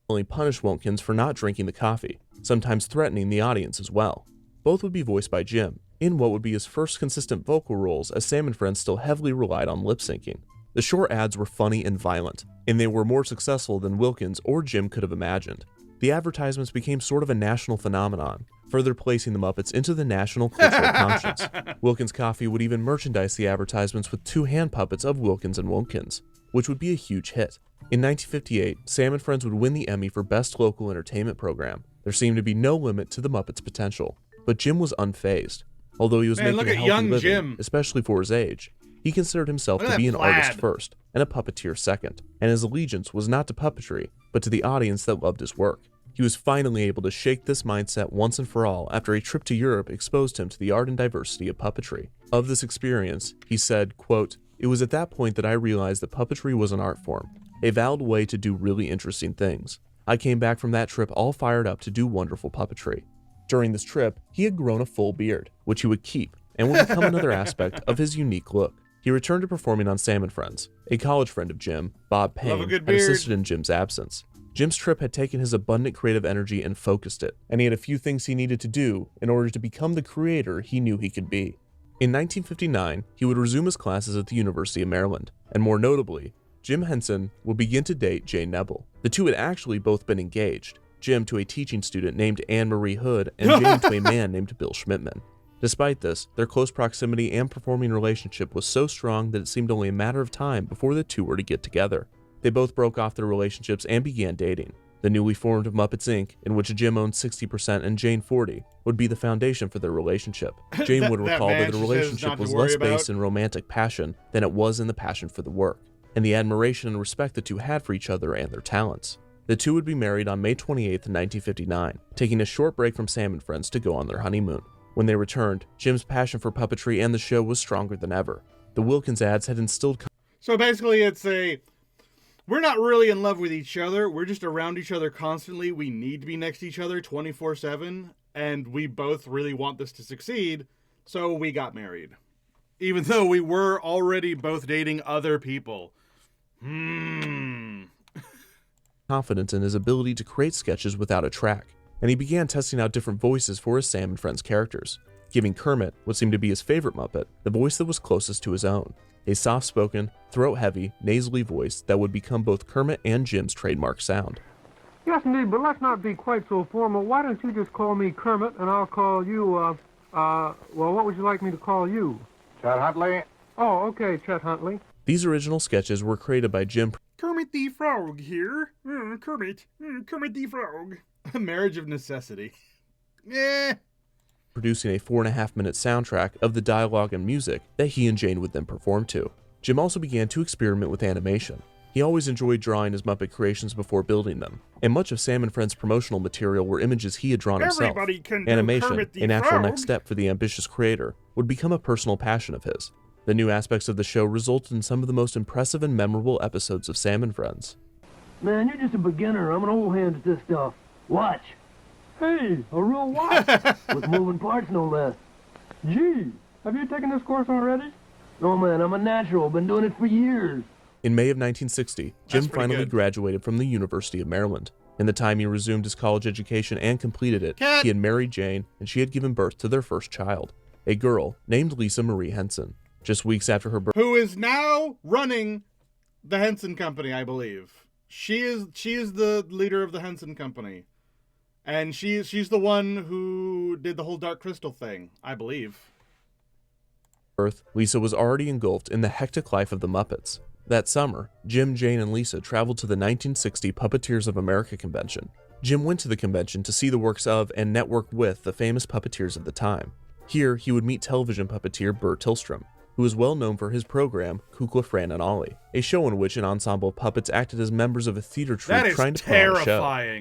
Only punish Wilkins for not drinking the coffee, sometimes threatening the audience as well. Both would be voiced by Jim, in what would be his first consistent vocal roles, as Sam and Friends still heavily relied on lip syncing. The short ads were funny and violent, and they were more successful than Wilkins or Jim could have imagined. The advertisements became sort of a national phenomenon, further placing the Muppets into the national cultural conscience. Wilkins Coffee would even merchandise the advertisements with 2 hand puppets of Wilkins and Wilkins, which would be a huge hit. In 1958, Sam and Friends would win the Emmy for Best Local Entertainment Program. There seemed to be no limit to the Muppets' potential, but Jim was unfazed. Although he was making a healthy living, Jim. especially for his age, he considered himself to be an artist first and a puppeteer second, and his allegiance was not to puppetry, but to the audience that loved his work. He was finally able to shake this mindset once and for all after a trip to Europe exposed him to the art and diversity of puppetry. Of this experience, he said, quote, "It was at that point that I realized that puppetry was an art form, a valid way to do really interesting things. I came back from that trip all fired up to do wonderful puppetry." During this trip, he had grown a full beard, which he would keep, and would become another aspect of his unique look. He returned to performing on Sam and Friends. A college friend of Jim, Bob Payne, had assisted in Jim's absence. Jim's trip had taken his abundant creative energy and focused it, and he had a few things he needed to do in order to become the creator he knew he could be. In 1959, he would resume his classes at the University of Maryland, and more notably, Jim Henson would begin to date Jane Nebel. The two had actually both been engaged, Jim to a teaching student named Anne Marie Hood, and Jane to a man named Bill Schmidtman. Despite this, their close proximity and performing relationship was so strong that it seemed only a matter of time before the two were to get together. They both broke off their relationships and began dating. The newly formed Muppets Inc., in which Jim owned 60% and Jane 40%, would be the foundation for their relationship. Jane would recall that the relationship was less based in romantic passion than it was in the passion for the work, and the admiration and respect the two had for each other and their talents. The two would be married on May 28, 1959, taking a short break from Sam and Friends to go on their honeymoon. When they returned, Jim's passion for puppetry and the show was stronger than ever. The Wilkins ads had instilled... So basically it's we're not really in love with each other, we're just around each other constantly, we need to be next to each other 24/7, and we both really want this to succeed, so we got married. Even though we were already both dating other people. Confidence in his ability to create sketches without a track, and he began testing out different voices for his Sam and Friends characters, giving Kermit, what seemed to be his favorite Muppet, the voice that was closest to his own, a soft-spoken, throat-heavy, nasally voice that would become both Kermit and Jim's trademark sound. Yes, indeed, but let's not be quite so formal. Why don't you just call me Kermit, and I'll call you, well, what would you like me to call you? Chet Huntley. Oh, okay, Chet Huntley. These original sketches were created by Jim. Kermit the Frog here. Kermit the Frog. A marriage of necessity. Producing a 4.5-minute soundtrack of the dialogue and music that he and Jane would then perform to. Jim also began to experiment with animation. He always enjoyed drawing his Muppet creations before building them, and much of Sam and Friends' promotional material were images he had drawn himself. Animation, a natural next step for the ambitious creator, would become a personal passion of his. The new aspects of the show resulted in some of the most impressive and memorable episodes of Sam and Friends. Man, you're just a beginner. I'm an old hand at this stuff. Watch. Hey, a real watch. With moving parts, no less. Gee, have you taken this course already? No, man, I'm a natural. Been doing it for years. In May of 1960, Jim finally graduated from the University of Maryland. In the time he resumed his college education and completed it, he had married Jane, and she had given birth to their first child, a girl named Lisa Marie Henson. Just weeks after her birth, who is now running the Henson Company, I believe. She is the leader of the Henson Company. And she's the one who did the whole Dark Crystal thing, I believe. Lisa was already engulfed in the hectic life of the Muppets. That summer, Jim, Jane, and Lisa traveled to the 1960 Puppeteers of America convention. Jim went to the convention to see the works of and network with the famous puppeteers of the time. Here, he would meet television puppeteer Burr Tillstrom, who was well known for his program, Kukla, Fran, and Ollie, a show in which an ensemble of puppets acted as members of a theater troupe trying to put on a show.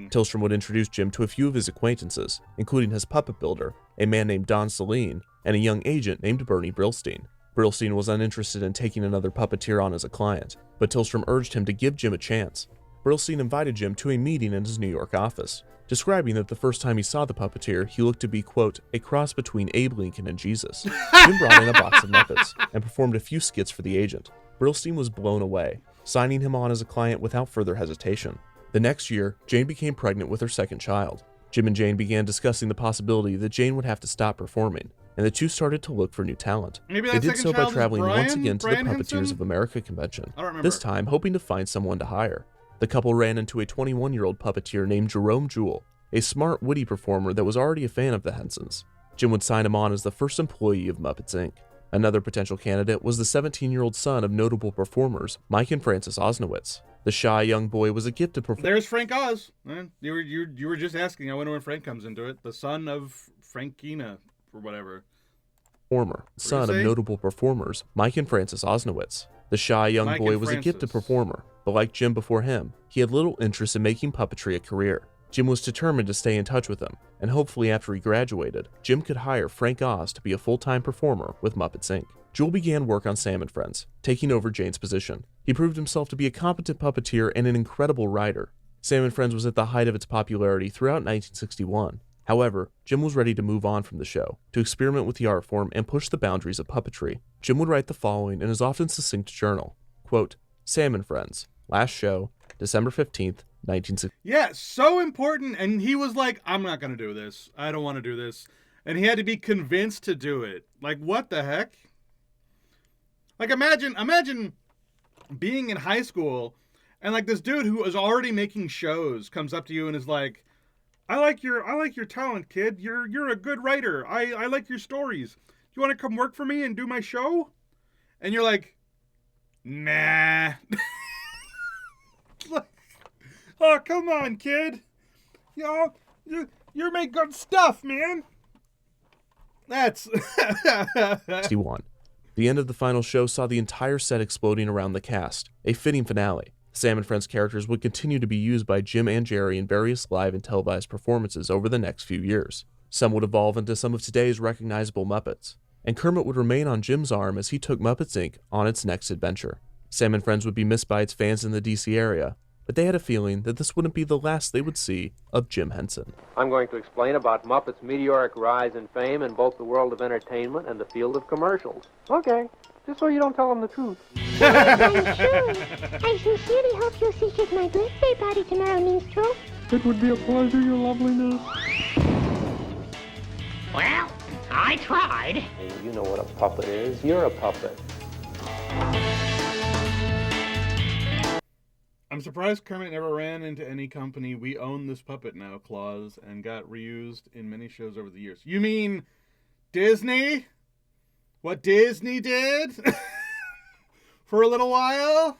Tillstrom would introduce Jim to a few of his acquaintances, including his puppet builder, a man named Don Celine, and a young agent named Bernie Brillstein. Brillstein was uninterested in taking another puppeteer on as a client, but Tillstrom urged him to give Jim a chance. Brillstein invited Jim to a meeting in his New York office, describing that the first time he saw the puppeteer, he looked to be, quote, a cross between Abe Lincoln and Jesus. Jim brought in a box of Muppets and performed a few skits for the agent. Brillstein was blown away, signing him on as a client without further hesitation. The next year, Jane became pregnant with her second child. Jim and Jane began discussing the possibility that Jane would have to stop performing, and the two started to look for new talent. Maybe They that did second so by child is traveling once again to the Brian Puppeteers Henson? of America convention, I don't remember. this time hoping to find someone to hire. The couple ran into a 21-year-old puppeteer named Jerome Jewell, a smart, witty performer that was already a fan of the Hensons. Jim would sign him on as the first employee of Muppets Inc. Another potential candidate was the 17-year-old son of notable performers, Mike and Frances Osnowitz. The shy young boy was a gifted performer. There's Frank Oz. You were just asking. I wonder when Frank comes into it. The son of Frankina or whatever. Son of notable performers, Mike and Frances Osnowitz. The shy young Mike boy and was a gifted Frances. performer, but like Jim before him, he had little interest in making puppetry a career. Jim was determined to stay in touch with him, and hopefully after he graduated, Jim could hire Frank Oz to be a full-time performer with Muppets Inc. Jewel began work on Sam and Friends, taking over Jane's position. He proved himself to be a competent puppeteer and an incredible writer. Sam and Friends was at the height of its popularity throughout 1961. However, Jim was ready to move on from the show, to experiment with the art form and push the boundaries of puppetry. Jim would write the following in his often succinct journal, quote, Sam and Friends, last show, December 15th, 1960. Yeah, so important. And he was like, I'm not going to do this. I don't want to do this. And he had to be convinced to do it. Like, what the heck? Like, imagine being in high school and like this dude who is already making shows comes up to you and is like, I like your talent, kid. You're a good writer. I like your stories. Do you want to come work for me and do my show? And you're like, nah. Like, oh, come on, kid. You make good stuff, man. That's 61. The end of the final show saw the entire set exploding around the cast, a fitting finale. Sam and Friends characters would continue to be used by Jim and Jerry in various live and televised performances over the next few years. Some would evolve into some of today's recognizable Muppets, and Kermit would remain on Jim's arm as he took Muppets Inc. on its next adventure. Sam and Friends would be missed by its fans in the DC area, but they had a feeling that this wouldn't be the last they would see of Jim Henson. I'm going to explain about Muppet's meteoric rise in fame in both the world of entertainment and the field of commercials. Okay, just so you don't tell them the truth. I'm sure. I sincerely hope you'll see at my birthday party tomorrow, Minstrel. It would be a pleasure, your loveliness. Well, I tried. You know what a puppet is. You're a puppet. I'm surprised Kermit never ran into any company "we own this puppet now" clause and got reused in many shows over the years. You mean Disney? What Disney did? For a little while?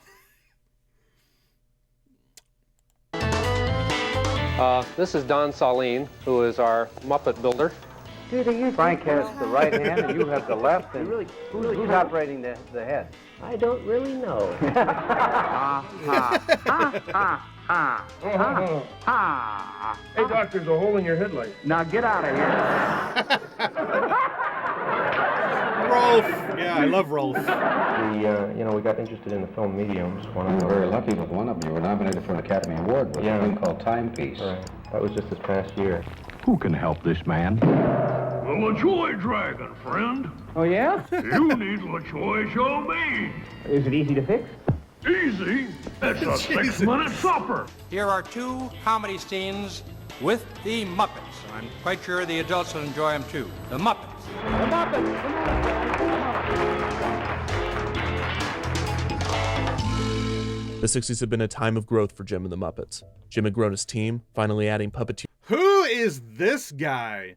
This is Don Saline, who is our Muppet builder. Frank has the right hand and you have the left, and who's operating the head? I don't really know. Hey, Doc, there's a hole in your headlight. Now get out of here. Rolf! Yeah, I love Rolf. We got interested in the film mediums. We were very lucky with one of them. You were nominated for an Academy Award with a thing called Timepiece. Right. That was just this past year. Who can help this man? The LaJoy Dragon, friend. Oh, yeah? You need LaJoy Show Me. Is it easy to fix? Easy. It's a 6-minute supper. Here are 2 comedy scenes with the Muppets. I'm quite sure the adults will enjoy them too. The Muppets. The Muppets. The 60s had been a time of growth for Jim and the Muppets. Jim had grown his team, finally adding puppeteers. Who is this guy?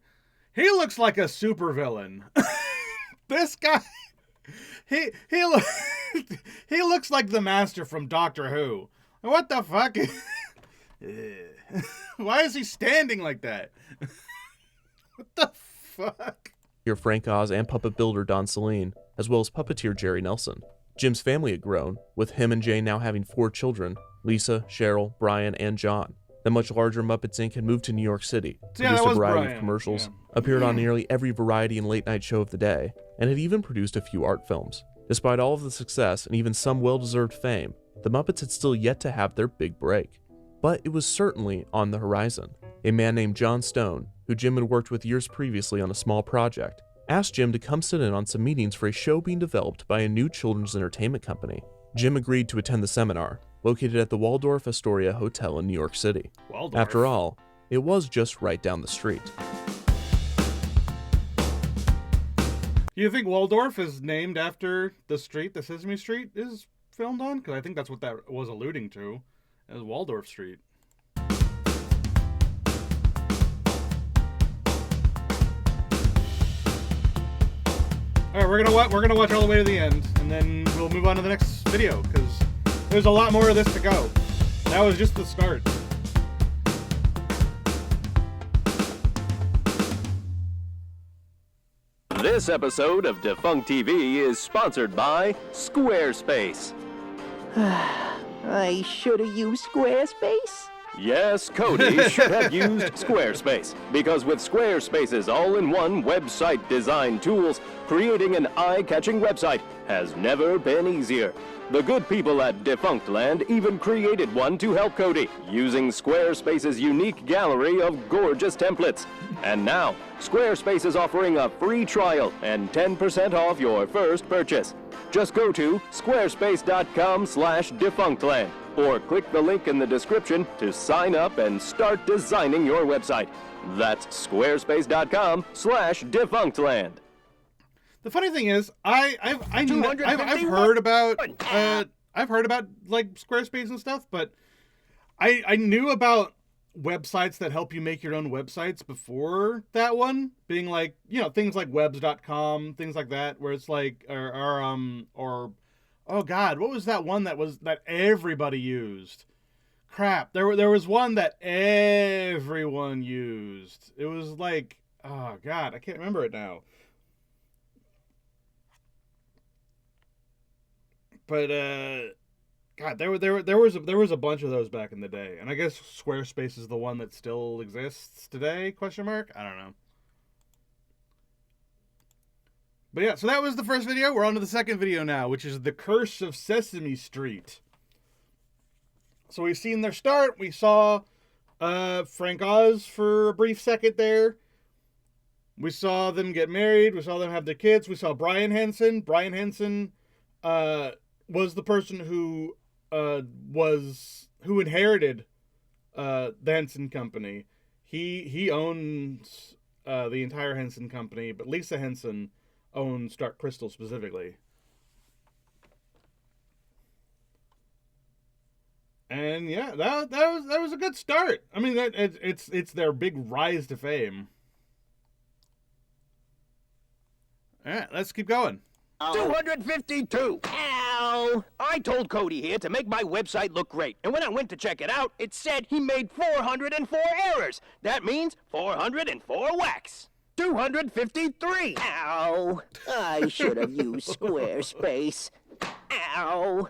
He looks like a supervillain. This guy, he looks like the Master from Doctor Who. What the fuck? Why is he standing like that? What the fuck? Here, Frank Oz and puppet builder Don Saline, as well as puppeteer Jerry Nelson. Jim's family had grown, with him and Jane now having 4 children, Lisa, Cheryl, Brian, and John. The much larger Muppets Inc. had moved to New York City, produced a variety of commercials, appeared on nearly every variety and late-night show of the day, and had even produced a few art films. Despite all of the success and even some well-deserved fame, the Muppets had still yet to have their big break. But it was certainly on the horizon. A man named John Stone, who Jim had worked with years previously on a small project, asked Jim to come sit in on some meetings for a show being developed by a new children's entertainment company. Jim agreed to attend the seminar, located at the Waldorf Astoria Hotel in New York City. Waldorf. After all, it was just right down the street. You think Waldorf is named after the street that Sesame Street is filmed on? Because I think that's what that was alluding to, as Waldorf Street. All right, we're gonna watch all the way to the end, and then we'll move on to the next video because there's a lot more of this to go. That was just the start. This episode of Defunct TV is sponsored by Squarespace. I should have used Squarespace. Yes, Cody should have used Squarespace, because with Squarespace's all-in-one website design tools, creating an eye-catching website has never been easier. The good people at Defunctland even created one to help Cody, using Squarespace's unique gallery of gorgeous templates. And now, Squarespace is offering a free trial and 10% off your first purchase. Just go to squarespace.com/defunctland or click the link in the description to sign up and start designing your website. That's squarespace.com/defunctland. The funny thing is, I've heard about like Squarespace and stuff, but I knew about websites that help you make your own websites before that one, being like, you know, things like webs.com, things like that, where it's like or oh god, what was that one that everybody used? Crap, there was one that everyone used. It was like, oh god, I can't remember it now. But god, there was a bunch of those back in the day, and I guess Squarespace is the one that still exists today? Question mark? I don't know. But yeah, so that was the first video. We're on to the second video now, which is The Curse of Sesame Street. So we've seen their start. We saw Frank Oz for a brief second there. We saw them get married. We saw them have their kids. We saw Brian Henson. Brian Henson was the person who inherited the Henson Company. He owns the entire Henson Company, but Lisa Henson owns Dark Crystal specifically. And yeah, that was a good start. I mean, it's their big rise to fame. All right, let's keep going. 252. Ow! I told Cody here to make my website look great, and when I went to check it out, it said he made 404 errors. That means 404 whacks. 253. Ow! I should have used Squarespace. Ow!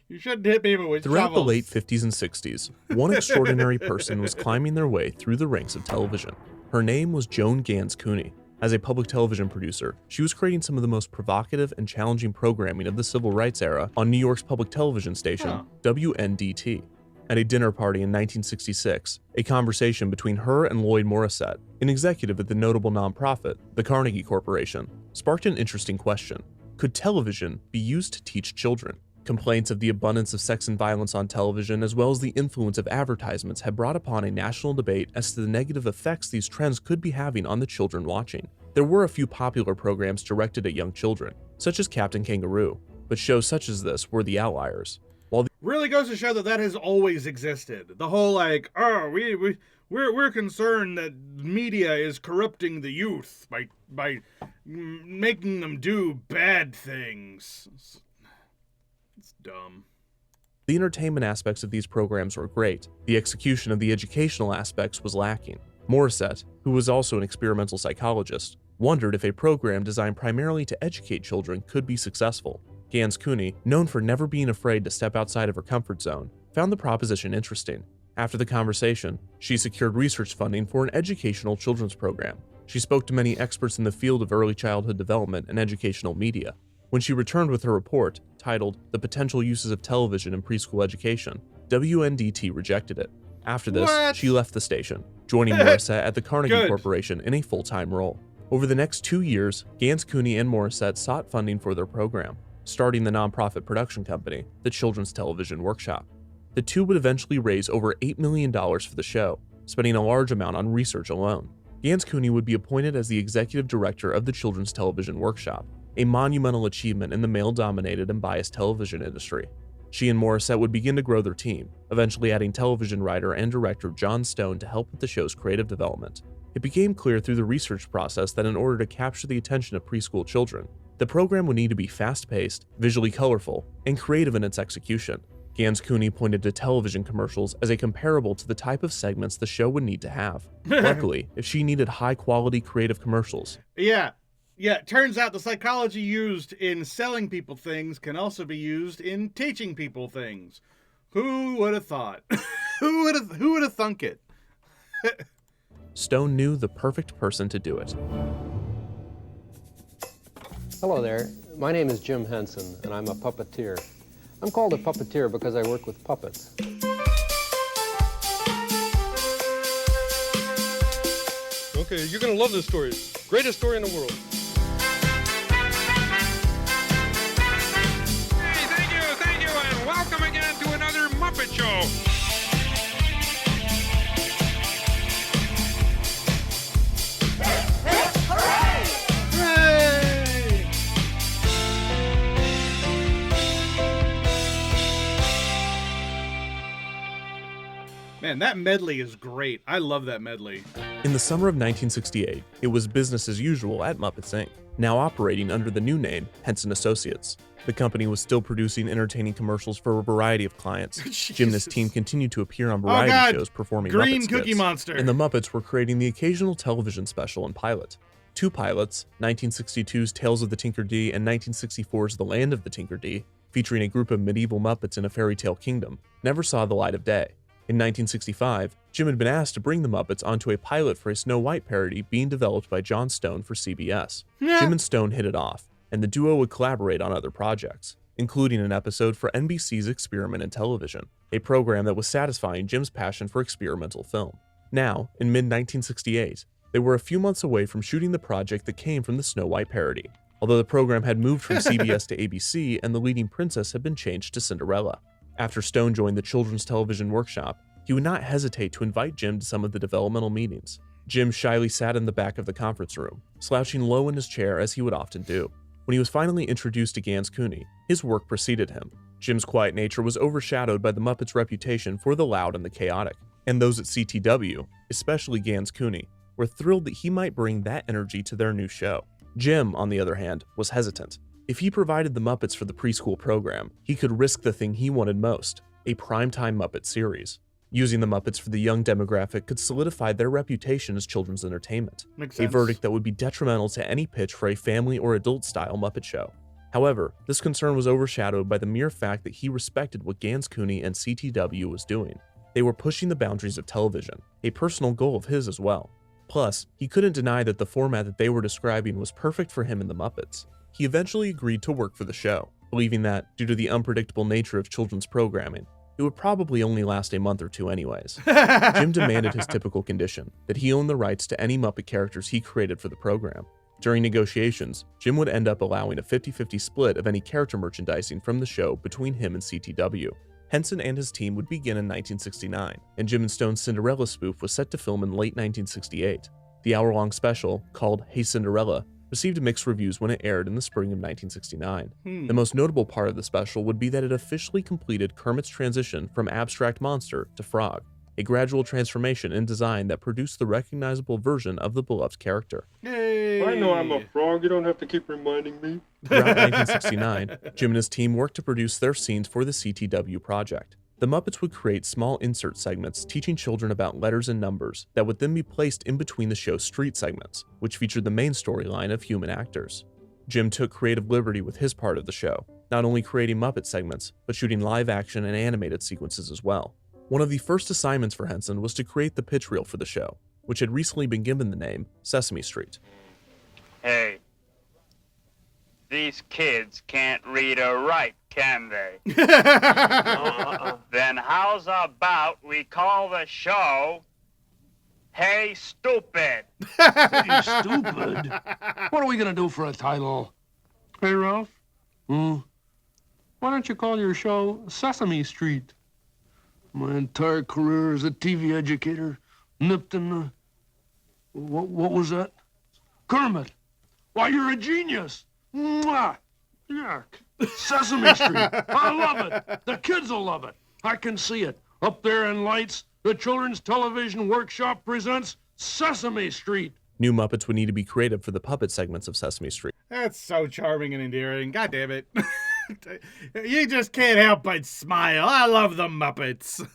You shouldn't hit people with Throughout shovels. the late 50s and 60s, one extraordinary person was climbing their way through the ranks of television. Her name was Joan Gans Cooney. As a public television producer, she was creating some of the most provocative and challenging programming of the civil rights era on New York's public television station, WNDT. At a dinner party in 1966, a conversation between her and Lloyd Morissette, an executive at the notable nonprofit, the Carnegie Corporation, sparked an interesting question. Could television be used to teach children? Complaints of the abundance of sex and violence on television, as well as the influence of advertisements, had brought upon a national debate as to the negative effects these trends could be having on the children watching. There were a few popular programs directed at young children, such as Captain Kangaroo, but shows such as this were the outliers. While really goes to show that has always existed. The whole like, oh, we're concerned that media is corrupting the youth by making them do bad things. It's dumb. The entertainment aspects of these programs were great. The execution of the educational aspects was lacking. Morissette, who was also an experimental psychologist, wondered if a program designed primarily to educate children could be successful. Gans Cooney, known for never being afraid to step outside of her comfort zone, found the proposition interesting. After the conversation, she secured research funding for an educational children's program. She spoke to many experts in the field of early childhood development and educational media. When she returned with her report, titled The Potential Uses of Television in Preschool Education, WNDT rejected it. After this, she left the station, joining Morissette at the Carnegie Corporation in a full-time role. Over the next 2 years, Gans Cooney and Morissette sought funding for their program, starting the nonprofit production company, the Children's Television Workshop. The two would eventually raise over $8 million for the show, spending a large amount on research alone. Gans Cooney would be appointed as the executive director of the Children's Television Workshop, a monumental achievement in the male-dominated and biased television industry. She and Morissette would begin to grow their team, eventually adding television writer and director John Stone to help with the show's creative development. It became clear through the research process that in order to capture the attention of preschool children, the program would need to be fast-paced, visually colorful, and creative in its execution. Gans Cooney pointed to television commercials as a comparable to the type of segments the show would need to have. Luckily, if she needed high-quality creative commercials. Yeah, it turns out the psychology used in selling people things can also be used in teaching people things. Who would have thought? Who would have thunk it? Stone knew the perfect person to do it. Hello there. My name is Jim Henson, and I'm a puppeteer. I'm called a puppeteer because I work with puppets. Okay, you're gonna love this story. Greatest story in the world. Hey, thank you, and welcome again to another Muppet Show. Man, that medley is great. I love that medley. In the summer of 1968, it was business as usual at Muppets Inc., now operating under the new name Henson Associates. The company was still producing entertaining commercials for a variety of clients. Jim and his team continued to appear on variety shows performing Green Muppet Cookie skits, Monster. and the Muppets were creating the occasional television special and pilot. Two pilots, 1962's Tales of the Tinker D and 1964's The Land of the Tinker D, featuring a group of medieval Muppets in a fairy tale kingdom, never saw the light of day. In 1965, Jim had been asked to bring the Muppets onto a pilot for a Snow White parody being developed by John Stone for CBS. Jim and Stone hit it off, and the duo would collaborate on other projects, including an episode for NBC's Experiment in Television, a program that was satisfying Jim's passion for experimental film. Now, in mid-1968, they were a few months away from shooting the project that came from the Snow White parody, although the program had moved from CBS to ABC and the leading princess had been changed to Cinderella. After Stone joined the Children's Television Workshop, he would not hesitate to invite Jim to some of the developmental meetings. Jim shyly sat in the back of the conference room, slouching low in his chair as he would often do. When he was finally introduced to Gans Cooney, his work preceded him. Jim's quiet nature was overshadowed by the Muppets' reputation for the loud and the chaotic, and those at CTW, especially Gans Cooney, were thrilled that he might bring that energy to their new show. Jim, on the other hand, was hesitant. If he provided the Muppets for the preschool program, he could risk the thing he wanted most, a primetime Muppet series. Using the Muppets for the young demographic could solidify their reputation as children's entertainment, a verdict that would be detrimental to any pitch for a family or adult-style Muppet show. However, this concern was overshadowed by the mere fact that he respected what Gans Cooney and CTW was doing. They were pushing the boundaries of television, a personal goal of his as well. Plus, he couldn't deny that the format that they were describing was perfect for him and the Muppets. He eventually agreed to work for the show, believing that, due to the unpredictable nature of children's programming, it would probably only last a month or two anyways. Jim demanded his typical condition, that he own the rights to any Muppet characters he created for the program. During negotiations, Jim would end up allowing a 50-50 split of any character merchandising from the show between him and CTW. Henson and his team would begin in 1969, and Jim and Stone's Cinderella spoof was set to film in late 1968. The hour-long special, called Hey Cinderella, received mixed reviews when it aired in the spring of 1969. The most notable part of the special would be that it officially completed Kermit's transition from abstract monster to frog, a gradual transformation in design that produced the recognizable version of the beloved character. Hey. I know I'm a frog, you don't have to keep reminding me. Throughout 1969, Jim and his team worked to produce their scenes for the CTW project. The Muppets would create small insert segments teaching children about letters and numbers that would then be placed in between the show's street segments, which featured the main storyline of human actors. Jim took creative liberty with his part of the show, not only creating Muppet segments, but shooting live action and animated sequences as well. One of the first assignments for Henson was to create the pitch reel for the show, which had recently been given the name Sesame Street. Hey, the These kids can't read or write, can they? Then how's about we call the show Hey Stupid? Hey, stupid? What are we gonna do for a title? Hey, Ralph. Why don't you call your show Sesame Street? My entire career as a TV educator nipped in the... What was that? Kermit. Why, you're a genius. Mwah. Yuck. Sesame Street. I love it. The kids will love it. I can see it. Up there in lights, the Children's Television Workshop presents Sesame Street. New Muppets would need to be created for the puppet segments of Sesame Street. That's so charming and endearing. God damn it. You just can't help but smile. I love the Muppets.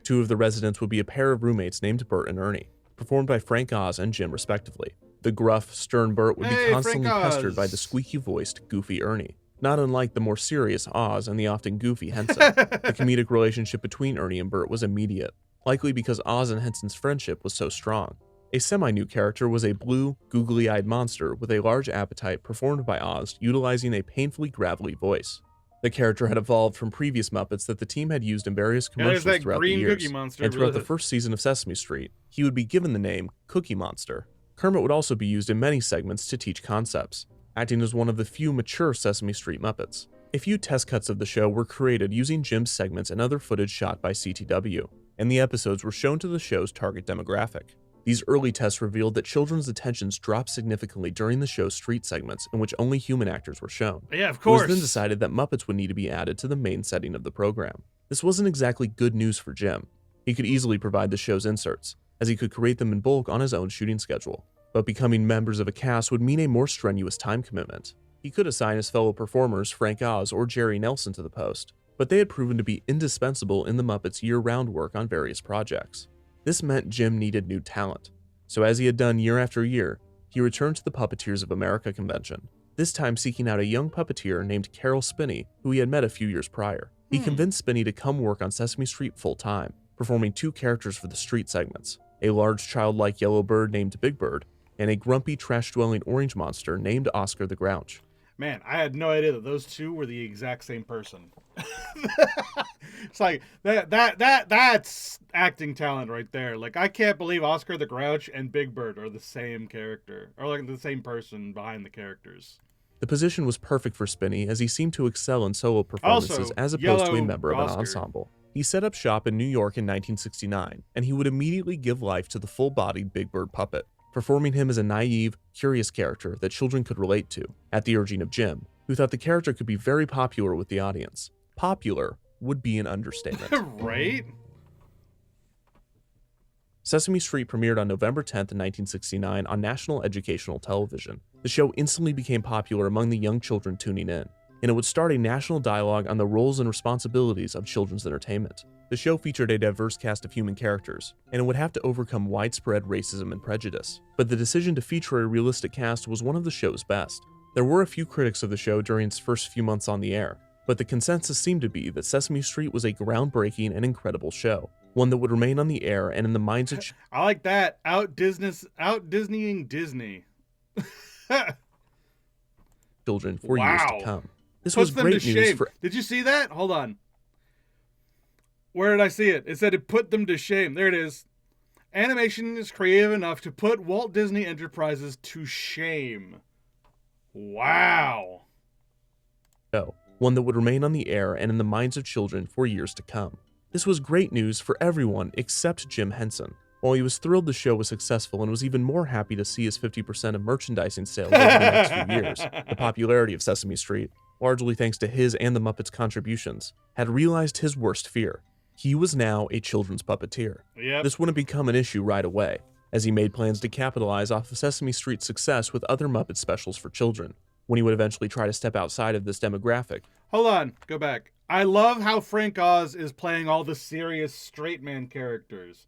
Two of the residents would be a pair of roommates named Bert and Ernie, performed by Frank Oz and Jim respectively. The gruff, stern Bert would be constantly pestered by the squeaky-voiced, goofy Ernie, not unlike the more serious Oz and the often goofy Henson. The comedic relationship between Ernie and Bert was immediate, likely because Oz and Henson's friendship was so strong. A semi-new character was a blue, googly-eyed monster with a large appetite performed by Oz utilizing a painfully gravelly voice. The character had evolved from previous Muppets that the team had used in various commercials throughout the years, and throughout the first season of Sesame Street, he would be given the name Cookie Monster. Kermit would also be used in many segments to teach concepts, acting as one of the few mature Sesame Street Muppets. A few test cuts of the show were created using Jim's segments and other footage shot by CTW, and the episodes were shown to the show's target demographic. These early tests revealed that children's attentions dropped significantly during the show's street segments in which only human actors were shown. Yeah, of course. It was then decided that Muppets would need to be added to the main setting of the program. This wasn't exactly good news for Jim. He could easily provide the show's inserts, as he could create them in bulk on his own shooting schedule. But becoming members of a cast would mean a more strenuous time commitment. He could assign his fellow performers Frank Oz or Jerry Nelson to the post, but they had proven to be indispensable in the Muppets' year-round work on various projects. This meant Jim needed new talent. So as he had done year after year, he returned to the Puppeteers of America convention, this time seeking out a young puppeteer named Carol Spinney, who he had met a few years prior. He convinced Spinney to come work on Sesame Street full-time, performing two characters for the street segments, a large childlike yellow bird named Big Bird, and a grumpy, trash-dwelling orange monster named Oscar the Grouch. Man, I had no idea that those two were the exact same person. It's like that's acting talent right there. Like, I can't believe Oscar the Grouch and Big Bird are the same character, or like the same person behind the characters. The position was perfect for Spinney, as he seemed to excel in solo performances Also, as opposed to a yellow member of an Oscar. ensemble. He set up shop in New York in 1969, and he would immediately give life to the full-bodied Big Bird puppet, performing him as a naive, curious character that children could relate to, at the urging of Jim, who thought the character could be very popular with the audience. Popular would be an understatement. Right? Sesame Street premiered on November 10th, 1969 on National Educational Television. The show instantly became popular among the young children tuning in, and it would start a national dialogue on the roles and responsibilities of children's entertainment. The show featured a diverse cast of human characters, and it would have to overcome widespread racism and prejudice. But the decision to feature a realistic cast was one of the show's best. There were a few critics of the show during its first few months on the air, but the consensus seemed to be that Sesame Street was a groundbreaking and incredible show, one that would remain on the air and in the minds of I like that. Out Disneying Disney. children for years to come. This Puts was them great to news shame. for... Did you see that? Hold on. Where did I see it? It said it put them to shame. There it is. Animation is creative enough to put Walt Disney Enterprises to shame. Wow. One that would remain on the air and in the minds of children for years to come. This was great news for everyone except Jim Henson. While he was thrilled the show was successful and was even more happy to see his 50% of merchandising sales over the next few years, the popularity of Sesame Street, largely thanks to his and the Muppets' contributions, had realized his worst fear. He was now a children's puppeteer. Yep. This wouldn't become an issue right away, as he made plans to capitalize off of Sesame Street's success with other Muppet specials for children, when he would eventually try to step outside of this demographic. Hold on. Go back. I love how Frank Oz is playing all the serious straight man characters.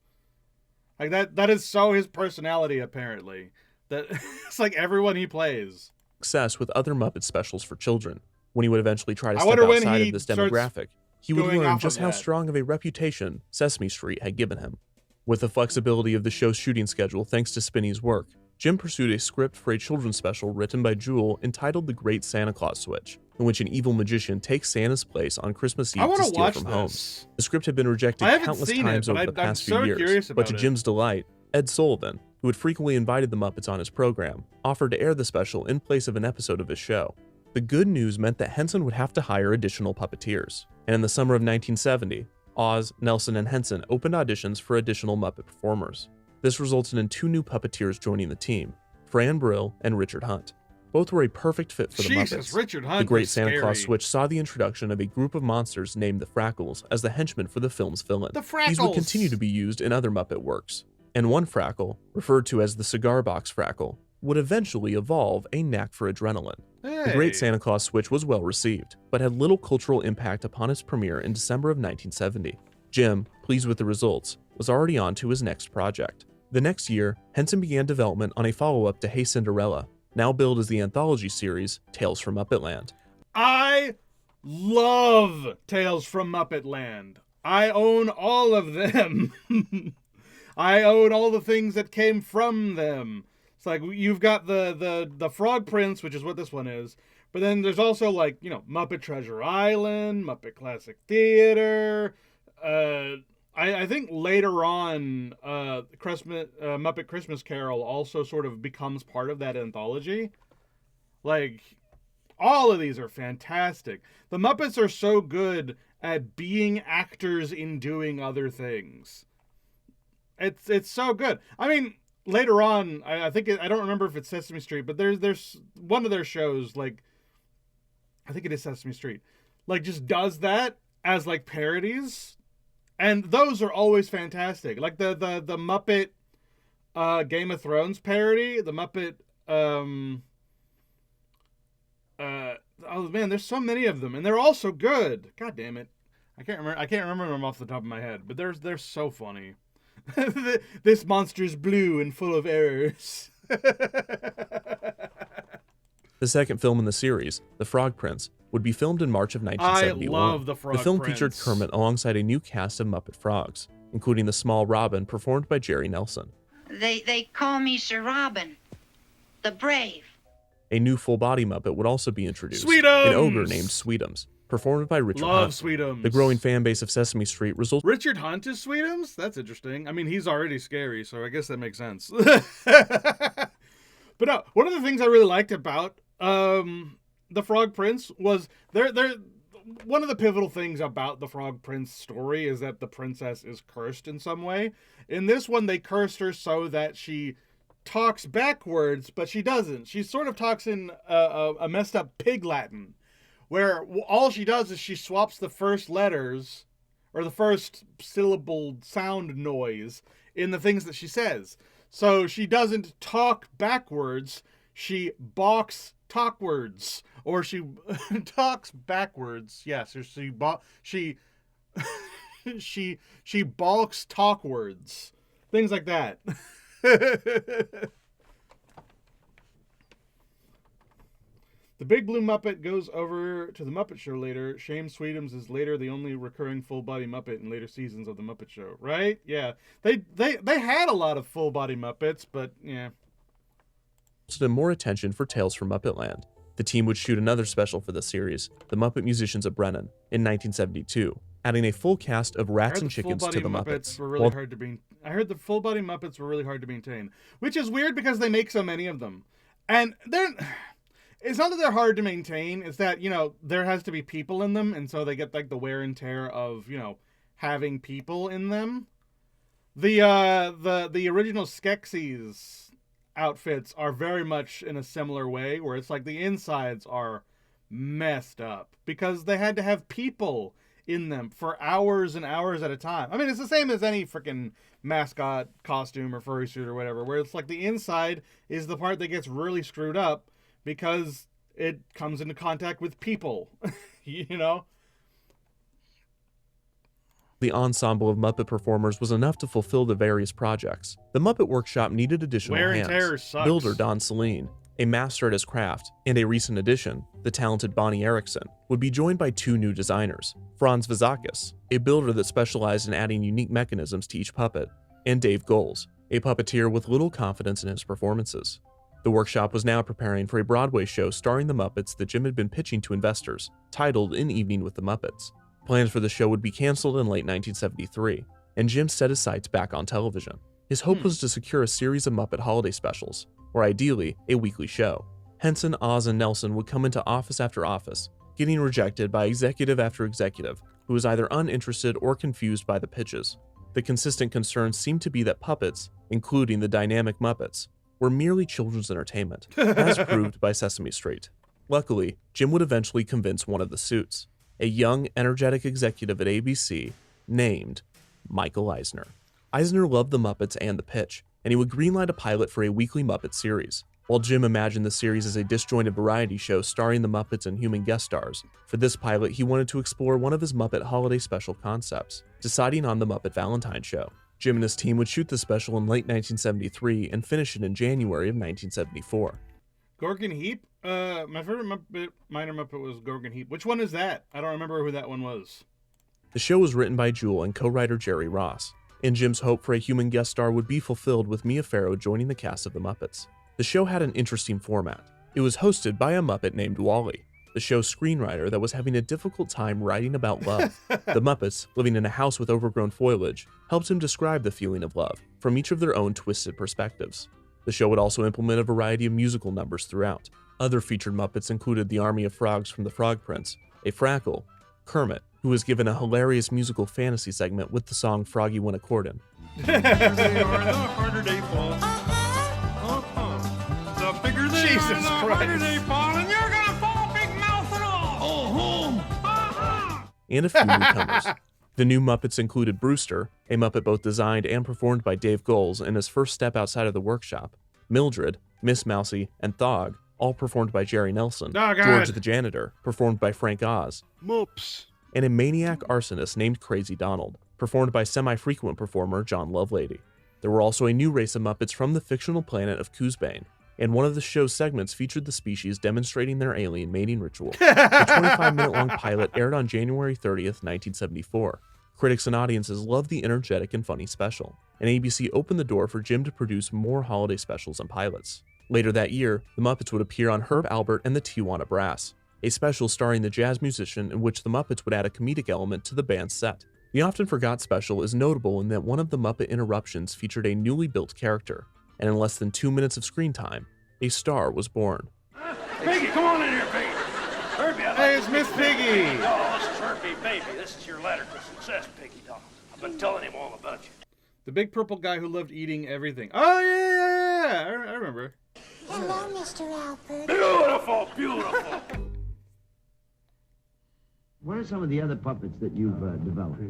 Like, that is so his personality, apparently. That it's like everyone he plays. Success with other Muppet specials for children, when he would eventually try to I step wonder when outside he of this starts demographic. He would going learn off just of how that. strong of a reputation Sesame Street had given him. With the flexibility of the show's shooting schedule thanks to Spinney's work, Jim pursued a script for a children's special written by Jewel entitled The Great Santa Claus Switch, in which an evil magician takes Santa's place on Christmas Eve to steal from homes. The script had been rejected countless times over the past few years, but to Jim's delight, Ed Sullivan, who had frequently invited the Muppets on his program, offered to air the special in place of an episode of his show. The good news meant that Henson would have to hire additional puppeteers, and in the summer of 1970, Oz, Nelson, and Henson opened auditions for additional Muppet performers. This resulted in 2 new puppeteers joining the team, Fran Brill and Richard Hunt. Both were a perfect fit for the Muppets. Richard Hunt the Great was Santa Claus scary. Switch saw the introduction of a group of monsters named the Frackles as the henchmen for the film's villain. The Frackles! These would continue to be used in other Muppet works, and one Frackle, referred to as the Cigar Box Frackle, would eventually evolve a knack for adrenaline. The Great Santa Claus Switch was well received, but had little cultural impact upon its premiere in December of 1970. Jim, pleased with the results, was already on to his next project. The next year, Henson began development on a follow-up to Hey Cinderella, now billed as the anthology series Tales from Muppetland. I love Tales from Muppetland. I own all of them. I own all the things that came from them. It's like you've got the Frog Prince, which is what this one is, but then there's also like, you know, Muppet Treasure Island, Muppet Classic Theater. I think later on, Muppet Christmas Carol also sort of becomes part of that anthology. Like, all of these are fantastic. The Muppets are so good at being actors in doing other things. It's so good. I mean, later on, I think I don't remember if it's Sesame Street, but there's one of their shows, like, I think it is Sesame Street, like, just does that as like parodies. And those are always fantastic. Like the Muppet Game of Thrones parody, the Muppet oh man, there's so many of them, and they're all so good. God damn it. I can't remember them off the top of my head, but they're so funny. This monster's blue and full of errors. The second film in the series, The Frog Prince, would be filmed in March of 1971. I love The Frog The film Prince. featured Kermit alongside a new cast of Muppet frogs, including the small Robin performed by Jerry Nelson. They call me Sir Robin, the Brave. A new full-body Muppet would also be introduced, Sweetums! an ogre named Sweetums, performed by Richard Love Hunt. Sweetums. The growing fan base of Sesame Street resulted. Richard Hunt is Sweetums? That's interesting. I mean, he's already scary, so I guess that makes sense. But no, one of the things I really liked about The Frog Prince was one of the pivotal things about the Frog Prince story is that the princess is cursed in some way. In this one, they cursed her so that she talks backwards, but she doesn't. She sort of talks in a messed up pig Latin, where all she does is she swaps the first letters, or the first syllable sound noise, in the things that she says. So she doesn't talk backwards, she balks talkwards, or she talks backwards. Yes, or she balks talkwards. Things like that. The Big Blue Muppet goes over to the Muppet Show later. Shame Sweetums is later the only recurring full-body Muppet in later seasons of the Muppet Show, right? Yeah. They had a lot of full-body Muppets, but yeah. And more attention for Tales from Muppetland. The team would shoot another special for the series, The Muppet Musicians of Brennan, in 1972, adding a full cast of rats and chickens to the Muppets. Were really hard to I heard the full-body Muppets were really hard to maintain, which is weird because they make so many of them. And it's not that they're hard to maintain, it's that, you know, there has to be people in them, and so they get, like, the wear and tear of, you know, having people in them. The original Skeksis outfits are very much in a similar way, where it's like the insides are messed up because they had to have people in them for hours and hours at a time. I mean, it's the same as any freaking mascot costume or furry suit or whatever, where it's like the inside is the part that gets really screwed up because it comes into contact with people, you know? The ensemble of Muppet performers was enough to fulfill the various projects. The Muppet Workshop needed additional Wear and tear hands. sucks. Builder Don Celine, a master at his craft, and a recent addition, the talented Bonnie Erickson, would be joined by 2 new designers, Franz Vizakis, a builder that specialized in adding unique mechanisms to each puppet, and Dave Goles, a puppeteer with little confidence in his performances. The workshop was now preparing for a Broadway show starring the Muppets that Jim had been pitching to investors, titled An Evening with the Muppets. Plans for the show would be canceled in late 1973, and Jim set his sights back on television. His hope was to secure a series of Muppet holiday specials, or ideally, a weekly show. Henson, Oz, and Nelson would come into office after office, getting rejected by executive after executive, who was either uninterested or confused by the pitches. The consistent concern seemed to be that puppets, including the dynamic Muppets, were merely children's entertainment, as proved by Sesame Street. Luckily, Jim would eventually convince one of the suits, a young, energetic executive at ABC named Michael Eisner. Eisner loved the Muppets and the pitch, and he would greenlight a pilot for a weekly Muppet series. While Jim imagined the series as a disjointed variety show starring the Muppets and human guest stars, for this pilot he wanted to explore one of his Muppet holiday special concepts, deciding on the Muppet Valentine Show. Jim and his team would shoot the special in late 1973 and finish it in January of 1974. Gorgon Heap? My favorite Muppet, minor Muppet was Gorgon Heap. Which one is that? I don't remember who that one was. The show was written by Jewel and co-writer Jerry Ross, and Jim's hope for a human guest star would be fulfilled with Mia Farrow joining the cast of the Muppets. The show had an interesting format. It was hosted by a Muppet named Wally, the show's screenwriter that was having a difficult time writing about love. The Muppets, living in a house with overgrown foliage, helped him describe the feeling of love from each of their own twisted perspectives. The show would also implement a variety of musical numbers throughout. Other featured Muppets included the Army of Frogs from The Frog Prince, a Frackle, Kermit, who was given a hilarious musical fantasy segment with the song Froggy Went A-Courtin'. Jesus Christ. And a few newcomers. The new Muppets included Brewster, a Muppet both designed and performed by Dave Goelz in his first step outside of the workshop, Mildred, Miss Mousy, and Thog, all performed by Jerry Nelson, George the Janitor, performed by Frank Oz, Moops, and a maniac arsonist named Crazy Donald, performed by semi-frequent performer John Lovelady. There were also a new race of Muppets from the fictional planet of Coosbane, and one of the show's segments featured the species demonstrating their alien mating ritual. The 25-minute-long pilot aired on January 30th, 1974. Critics and audiences loved the energetic and funny special, and ABC opened the door for Jim to produce more holiday specials and pilots. Later that year, the Muppets would appear on Herb Albert and the Tijuana Brass, a special starring the jazz musician in which the Muppets would add a comedic element to the band's set. The Often Forgot special is notable in that one of the Muppet interruptions featured a newly built character, and in less than 2 minutes of screen time, a star was born. Piggy, come on in here, Piggy. Herbie, hey, it's Miss Piggy. Oh, this is Herbie, baby. This is your letter to success, Piggy doll. I've been telling him all about you. The big purple guy who loved eating everything. Oh, yeah. I remember. Hello, Mr. Alfred. Beautiful, beautiful. What are some of the other puppets that you've developed?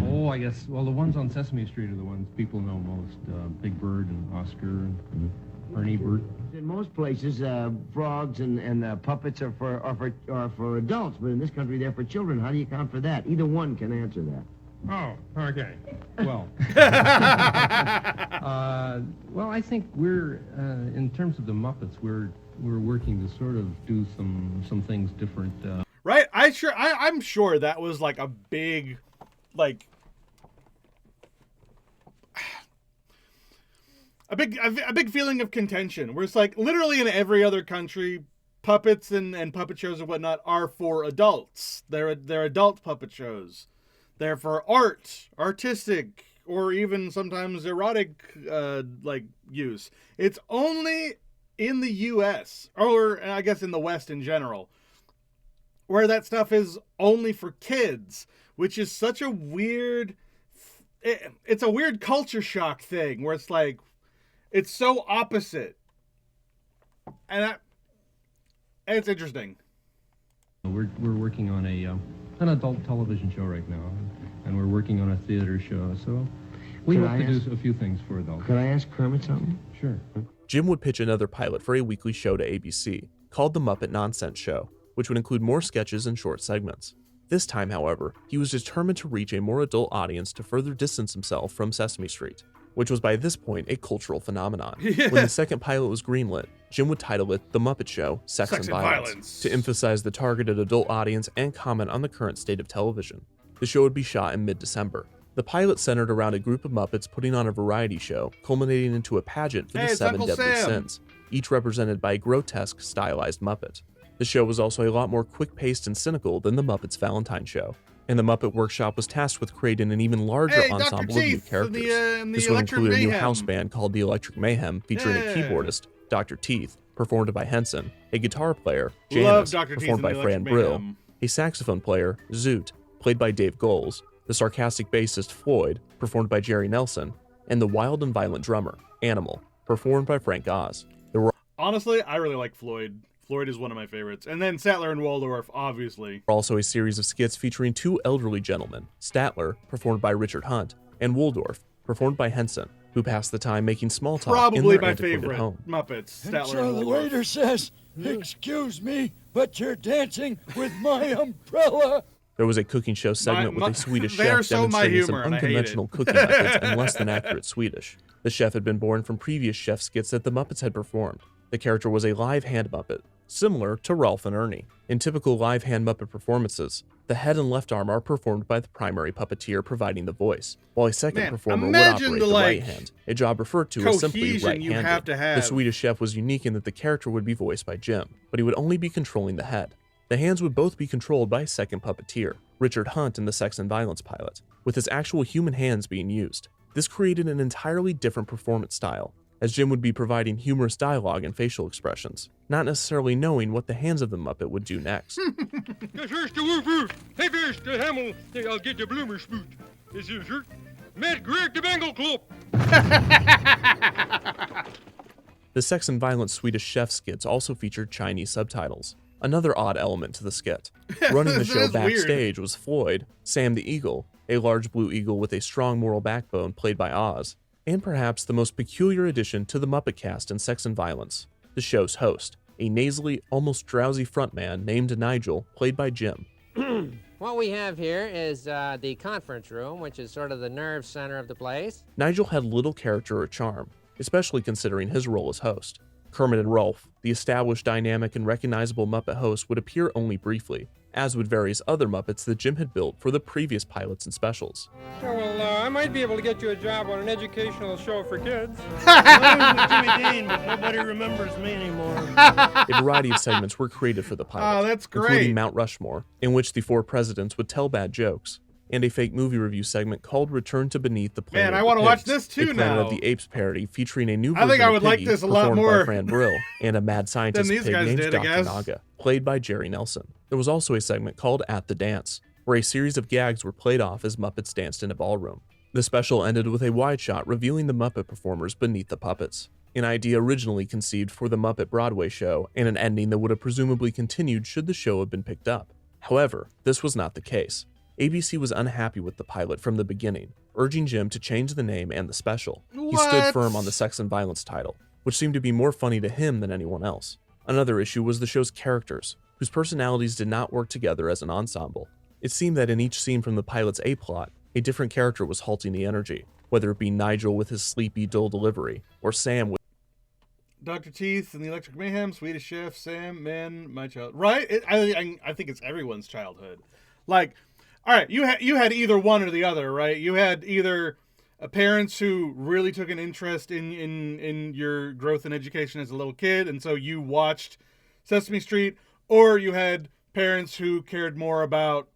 Oh, I guess, well, the ones on Sesame Street are the ones people know most. Big Bird and Oscar and Ernie Bert. In most places, frogs and puppets are for adults, but in this country they're for children. How do you account for that? Either one can answer that. Oh, okay. Well, well, I think we're in terms of the Muppets, we're working to sort of do some things different. Right? I'm sure that was like a big, like. A big feeling of contention, where it's like literally in every other country, puppets and puppet shows and whatnot are for adults. They're adult puppet shows. They're for artistic, or even sometimes erotic, like use. It's only in the U.S. or I guess in the West in general, where that stuff is only for kids, which is such a weird. It's a weird culture shock thing where it's like. It's so opposite. And it's interesting. We're working on an adult television show right now, and we're working on a theater show, so we hope to do a few things for adults. Could I ask Kermit something? Sure. Jim would pitch another pilot for a weekly show to ABC, called The Muppet Nonsense Show, which would include more sketches and short segments. This time, however, he was determined to reach a more adult audience to further distance himself from Sesame Street, which was by this point a cultural phenomenon. Yeah. When the second pilot was greenlit, Jim would title it The Muppet Show, Sex and Violence, to emphasize the targeted adult audience and comment on the current state of television. The show would be shot in mid-December. The pilot centered around a group of Muppets putting on a variety show, culminating into a pageant for the 7 Deadly Sins, each represented by a grotesque, stylized Muppet. The show was also a lot more quick-paced and cynical than the Muppets Valentine show, and the Muppet Workshop was tasked with creating an even larger ensemble of new characters. This would include a new house band called the Electric Mayhem, featuring a keyboardist, Dr. Teeth, performed by Henson, a guitar player, Janice, performed by Fran Brill, a saxophone player, Zoot, played by Dave Goles, the sarcastic bassist Floyd, performed by Jerry Nelson, and the wild and violent drummer, Animal, performed by Frank Oz. Honestly, I really like Floyd. Floyd is one of my favorites. And then Statler and Waldorf, obviously. Also a series of skits featuring two elderly gentlemen, Statler, performed by Richard Hunt, and Waldorf, performed by Henson, who passed the time making small talk Probably in their my antiquated favorite home. Muppets, And Statler so and the Waldorf. waiter says, "Excuse me, but you're dancing with my umbrella." There was a cooking show segment with a Swedish they are chef so my demonstrating some humor, and I hate unconventional it. cooking methods and less than accurate Swedish. The chef had been born from previous chef skits that the Muppets had performed. The character was a live hand Muppet, similar to Ralph and Ernie. In typical live hand Muppet performances, the head and left arm are performed by the primary puppeteer providing the voice, while a second performer would operate the right hand, a job referred to as simply cohesion you have right-handed. to have. The Swedish chef was unique in that the character would be voiced by Jim, but he would only be controlling the head. The hands would both be controlled by a second puppeteer, Richard Hunt in the Sex and Violence pilot, with his actual human hands being used. This created an entirely different performance style, as Jim would be providing humorous dialogue and facial expressions, not necessarily knowing what the hands of the Muppet would do next. Das erste Wurf, hey, first, the Hamel, I'll get the bloomer spoot. This is her. Met Greg the Bengal Club. The Sex and Violence Swedish chef skits also featured Chinese subtitles, another odd element to the skit. Running the show backstage was Floyd, Sam the Eagle, a large blue eagle with a strong moral backbone played by Oz, and perhaps the most peculiar addition to the Muppet cast in Sex and Violence, the show's host, a nasally, almost drowsy frontman named Nigel, played by Jim. What we have here is the conference room, which is sort of the nerve center of the place. Nigel had little character or charm, especially considering his role as host. Kermit and Rolf, the established dynamic and recognizable Muppet hosts, would appear only briefly, as would various other Muppets that Jim had built for the previous pilots and specials. Yeah, well, I might be able to get you a job on an educational show for kids. I was with Jimmy Dean, but nobody remembers me anymore. A variety of segments were created for the pilot, that's great. including Mount Rushmore, in which the four presidents would tell bad jokes, and a fake movie review segment called Return to Beneath the Planet Man, I of want the to watch Pigs, this too a Planet now. of the Apes parody featuring a new I version think I would of like Piggy, this a lot performed more by Fran Brill, and a mad scientist these pig guys named did, I Dr. guess. Naga, played by Jerry Nelson. There was also a segment called At the Dance, where a series of gags were played off as Muppets danced in a ballroom. The special ended with a wide shot revealing the Muppet performers beneath the puppets, an idea originally conceived for the Muppet Broadway show, and an ending that would have presumably continued should the show have been picked up. However, this was not the case. ABC was unhappy with the pilot from the beginning, urging Jim to change the name and the special. He stood firm on the Sex and Violence title, which seemed to be more funny to him than anyone else. Another issue was the show's characters, whose personalities did not work together as an ensemble. It seemed that in each scene from the pilot's A-plot, a different character was halting the energy, whether it be Nigel with his sleepy, dull delivery, or Sam with Dr. Teeth and the Electric Mayhem, Swedish Chef, Sam, Man, My Child. Right? I think it's everyone's childhood. Like, all right, you had either one or the other, right? You had either parents who really took an interest in your growth and education as a little kid, and so you watched Sesame Street, or you had parents who cared more about,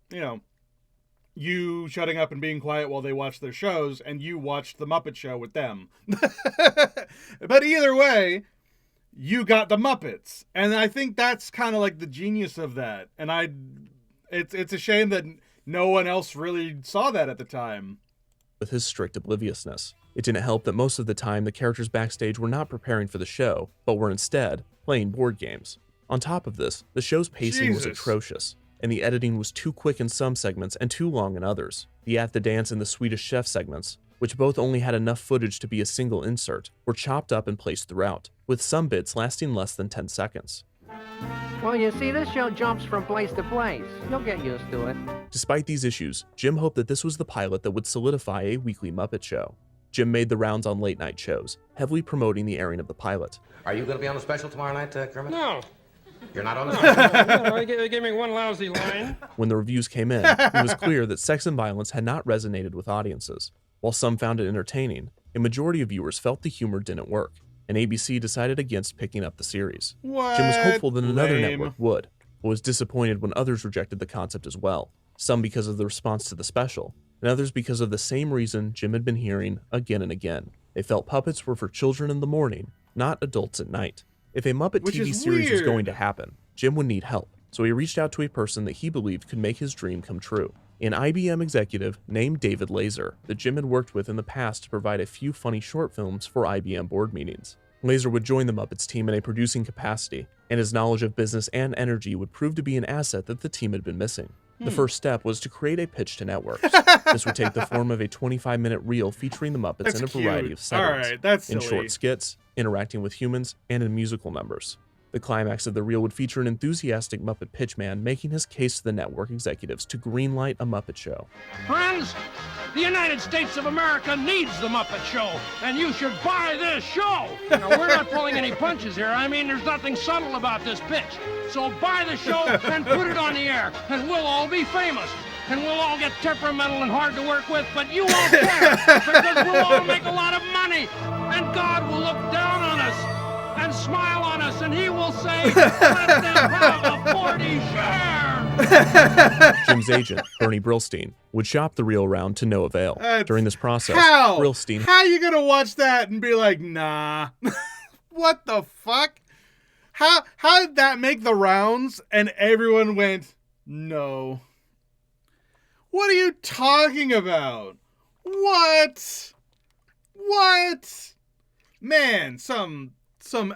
you shutting up and being quiet while they watched their shows, and you watched the Muppet Show with them. But either way, you got the Muppets, and I think that's kind of like the genius of that. And it's a shame that no one else really saw that at the time. With his strict obliviousness, it didn't help that most of the time the characters backstage were not preparing for the show, but were instead playing board games. On top of this, the show's pacing was atrocious, and the editing was too quick in some segments and too long in others. The At the Dance and the Swedish Chef segments, which both only had enough footage to be a single insert, were chopped up and placed throughout, with some bits lasting less than 10 seconds. Well, you see, this show jumps from place to place. You'll get used to it. Despite these issues, Jim hoped that this was the pilot that would solidify a weekly Muppet show. Jim made the rounds on late-night shows, heavily promoting the airing of the pilot. Are you going to be on the special tomorrow night, Kermit? No. You're not on They gave me one lousy line. When the reviews came in, it was clear that sex and violence had not resonated with audiences. While some found it entertaining, a majority of viewers felt the humor didn't work, and ABC decided against picking up the series. What? Jim was hopeful that another Lame. network would, but was disappointed when others rejected the concept as well, some because of the response to the special, and others because of the same reason Jim had been hearing again and again. They felt puppets were for children in the morning, not adults at night. If a Muppet Which TV is series was weird. going to happen, Jim would need help, so he reached out to a person that he believed could make his dream come true. An IBM executive named David Laser that Jim had worked with in the past to provide a few funny short films for IBM board meetings. Laser would join the Muppets team in a producing capacity, and his knowledge of business and energy would prove to be an asset that the team had been missing. The first step was to create a pitch to networks. This would take the form of a 25-minute reel featuring the Muppets That's in a variety cute. of settings, Alright, that's in silly. short skits, interacting with humans, and in musical numbers. The climax of the reel would feature an enthusiastic Muppet pitchman making his case to the network executives to greenlight a Muppet show. Friends, the United States of America needs the Muppet Show, and you should buy this show. Now, we're not pulling any punches here. I mean, there's nothing subtle about this pitch. So buy the show and put it on the air, and we'll all be famous. And we'll all get temperamental and hard to work with, but you won't care, because we'll all make a lot of money. And God will look down on us and smile on us, and he will say, let them have a 40 share. Jim's agent, Bernie Brillstein, would shop the reel around to no avail. During this process, How? Brillstein... How you gonna watch that and be like, nah? What the fuck? How did that make the rounds and everyone went, no? What are you talking about? What? Man, some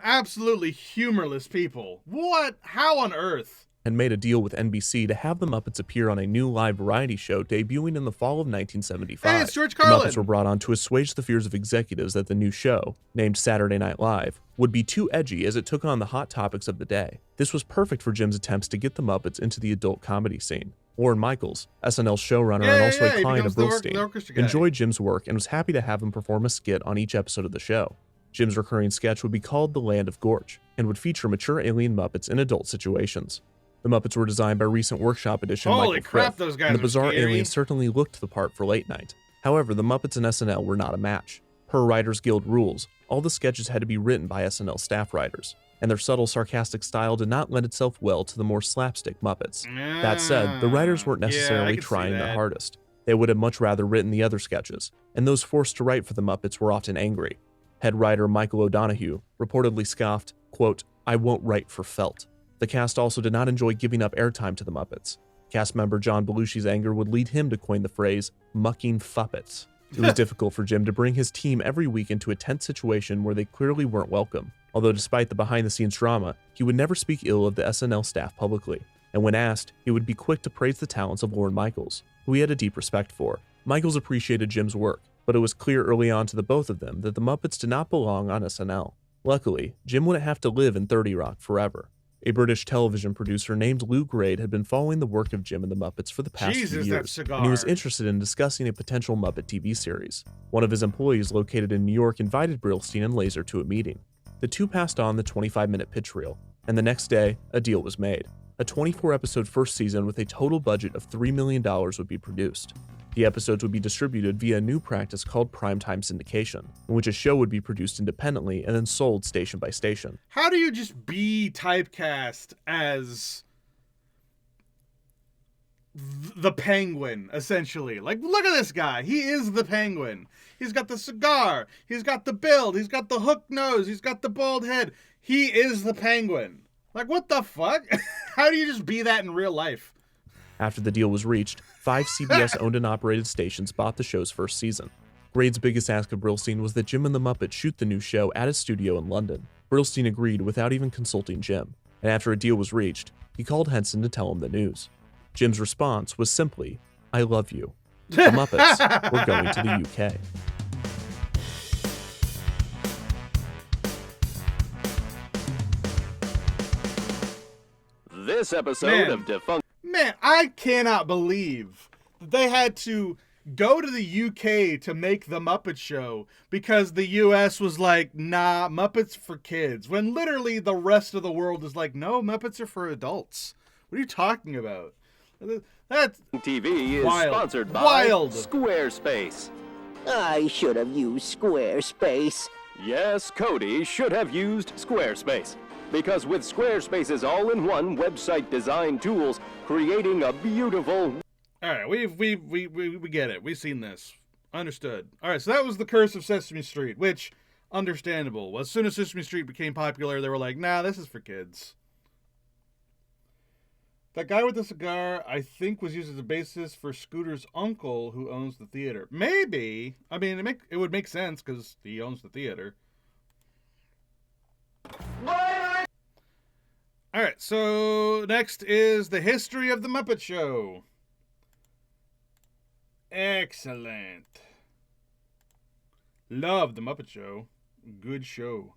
absolutely humorless people. What? How on earth? had made a deal with NBC to have the Muppets appear on a new live variety show debuting in the fall of 1975. Hey, it's George The Carlin. Muppets were brought on to assuage the fears of executives that the new show, named Saturday Night Live, would be too edgy as it took on the hot topics of the day. This was perfect for Jim's attempts to get the Muppets into the adult comedy scene. Warren Michaels, SNL showrunner and also a he client of becomes the Brillstein, orchestra guy. enjoyed Jim's work and was happy to have him perform a skit on each episode of the show. Jim's recurring sketch would be called The Land of Gorge and would feature mature alien Muppets in adult situations. The Muppets were designed by recent Workshop edition Holy Michael crap, Frith, those guys and the are bizarre scary. aliens certainly looked the part for late night. However, the Muppets and SNL were not a match. Per Writers Guild rules, all the sketches had to be written by SNL staff writers, and their subtle, sarcastic style did not lend itself well to the more slapstick Muppets. That said, the writers weren't Yeah, I necessarily could see trying their that. hardest. They would have much rather written the other sketches, and those forced to write for the Muppets were often angry. Head writer Michael O'Donoghue reportedly scoffed, quote, "I won't write for felt." The cast also did not enjoy giving up airtime to the Muppets. Cast member John Belushi's anger would lead him to coin the phrase, mucking fuppets. It was difficult for Jim to bring his team every week into a tense situation where they clearly weren't welcome. Although despite the behind-the-scenes drama, he would never speak ill of the SNL staff publicly, and when asked, he would be quick to praise the talents of Lorne Michaels, who he had a deep respect for. Michaels appreciated Jim's work, but it was clear early on to the both of them that the Muppets did not belong on SNL. Luckily, Jim wouldn't have to live in 30 Rock forever. A British television producer named Lou Grade had been following the work of Jim and the Muppets for the past Jesus, few that years, cigar. and he was interested in discussing a potential Muppet TV series. One of his employees located in New York invited Brillstein and Laser to a meeting. The two passed on the 25-minute pitch reel, and the next day, a deal was made. A 24-episode first season with a total budget of $3 million would be produced. The episodes would be distributed via a new practice called primetime syndication, in which a show would be produced independently and then sold station by station. How do you just be typecast as the Penguin, essentially? Like, look at this guy. He is the Penguin. He's got the cigar. He's got the build. He's got the hooked nose. He's got the bald head. He is the Penguin. Like, what the fuck? How do you just be that in real life? After the deal was reached, 5 CBS-owned and operated stations bought the show's first season. Grade's biggest ask of Brillstein was that Jim and the Muppets shoot the new show at his studio in London. Brillstein agreed without even consulting Jim, and after a deal was reached, he called Henson to tell him the news. Jim's response was simply, "I love you." The Muppets were going to the UK. This episode of Man, I cannot believe that they had to go to the UK to make The Muppet Show because the US was like, nah, Muppets for kids. When literally the rest of the world is like, no, Muppets are for adults. What are you talking about? That's TV is wild. sponsored by Wild. Squarespace. I should have used Squarespace. Yes, Cody should have used Squarespace. Because with Squarespace's all-in-one website design tools, creating a beautiful... All right, we get it. We've seen this. Understood. All right, so that was The Curse of Sesame Street, which, understandable. As soon as Sesame Street became popular, they were like, nah, this is for kids. That guy with the cigar, I think, was used as a basis for Scooter's uncle, who owns the theater. Maybe. I mean, it would make sense, because he owns the theater. Alright, so next is the history of The Muppet Show. Excellent. Love The Muppet Show. Good show.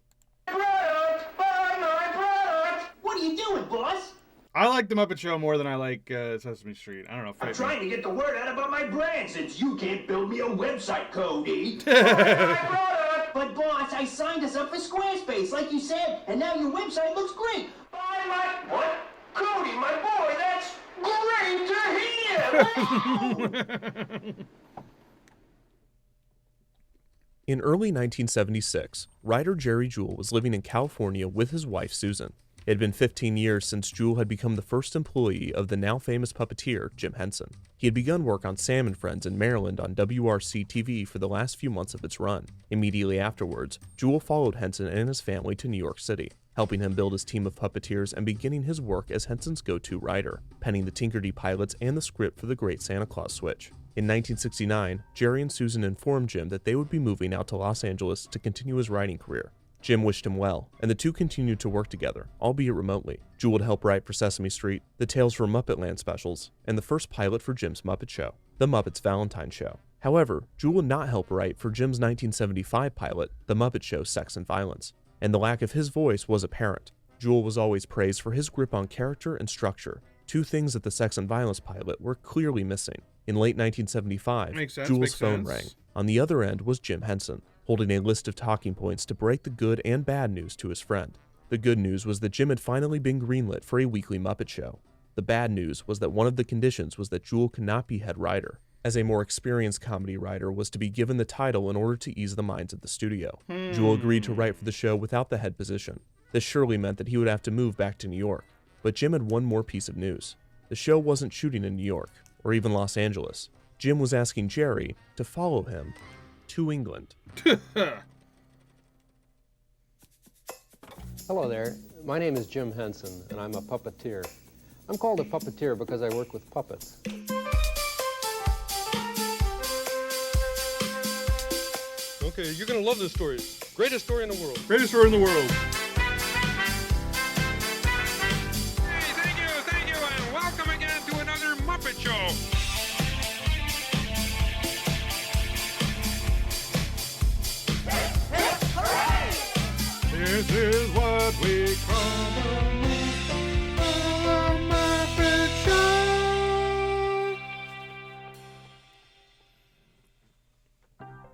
What are you doing, boss? I like The Muppet Show more than I like Sesame Street. I don't know. I'm trying to get the word out about my brand since you can't build me a website, Cody. But boss, I signed us up for Squarespace, like you said, and now your website looks great. What? Cody, my boy, that's great to hear! In early 1976, writer Jerry Jewell was living in California with his wife Susan. It had been 15 years since Jewell had become the first employee of the now famous puppeteer Jim Henson. He had begun work on Sam and Friends in Maryland on WRC-TV for the last few months of its run. Immediately afterwards, Jewell followed Henson and his family to New York City, helping him build his team of puppeteers and beginning his work as Henson's go-to writer, penning the Tinkerdy pilots and the script for The Great Santa Claus Switch. In 1969, Jerry and Susan informed Jim that they would be moving out to Los Angeles to continue his writing career. Jim wished him well, and the two continued to work together, albeit remotely. Jewell would help write for Sesame Street, the Tales from Muppetland specials, and the first pilot for Jim's Muppet Show, The Muppets Valentine Show. However, Jewell would not help write for Jim's 1975 pilot, The Muppet Show Sex and Violence, and the lack of his voice was apparent. Jewell was always praised for his grip on character and structure, two things that the Sex and Violence pilot were clearly missing. In late 1975, Jewell's phone rang. On the other end was Jim Henson, holding a list of talking points to break the good and bad news to his friend. The good news was that Jim had finally been greenlit for a weekly Muppet Show. The bad news was that one of the conditions was that Jewell could not be head writer, as a more experienced comedy writer was to be given the title in order to ease the minds of the studio. Jewell agreed to write for the show without the head position. This surely meant that he would have to move back to New York. But Jim had one more piece of news. The show wasn't shooting in New York, or even Los Angeles. Jim was asking Jerry to follow him to England. Hello there. My name is Jim Henson, and I'm a puppeteer. I'm called a puppeteer because I work with puppets. Okay, you're gonna love this story. Greatest story in the world. Greatest story in the world. Hey, thank you, and welcome again to another Muppet Show. This is what we call the Muppet Show.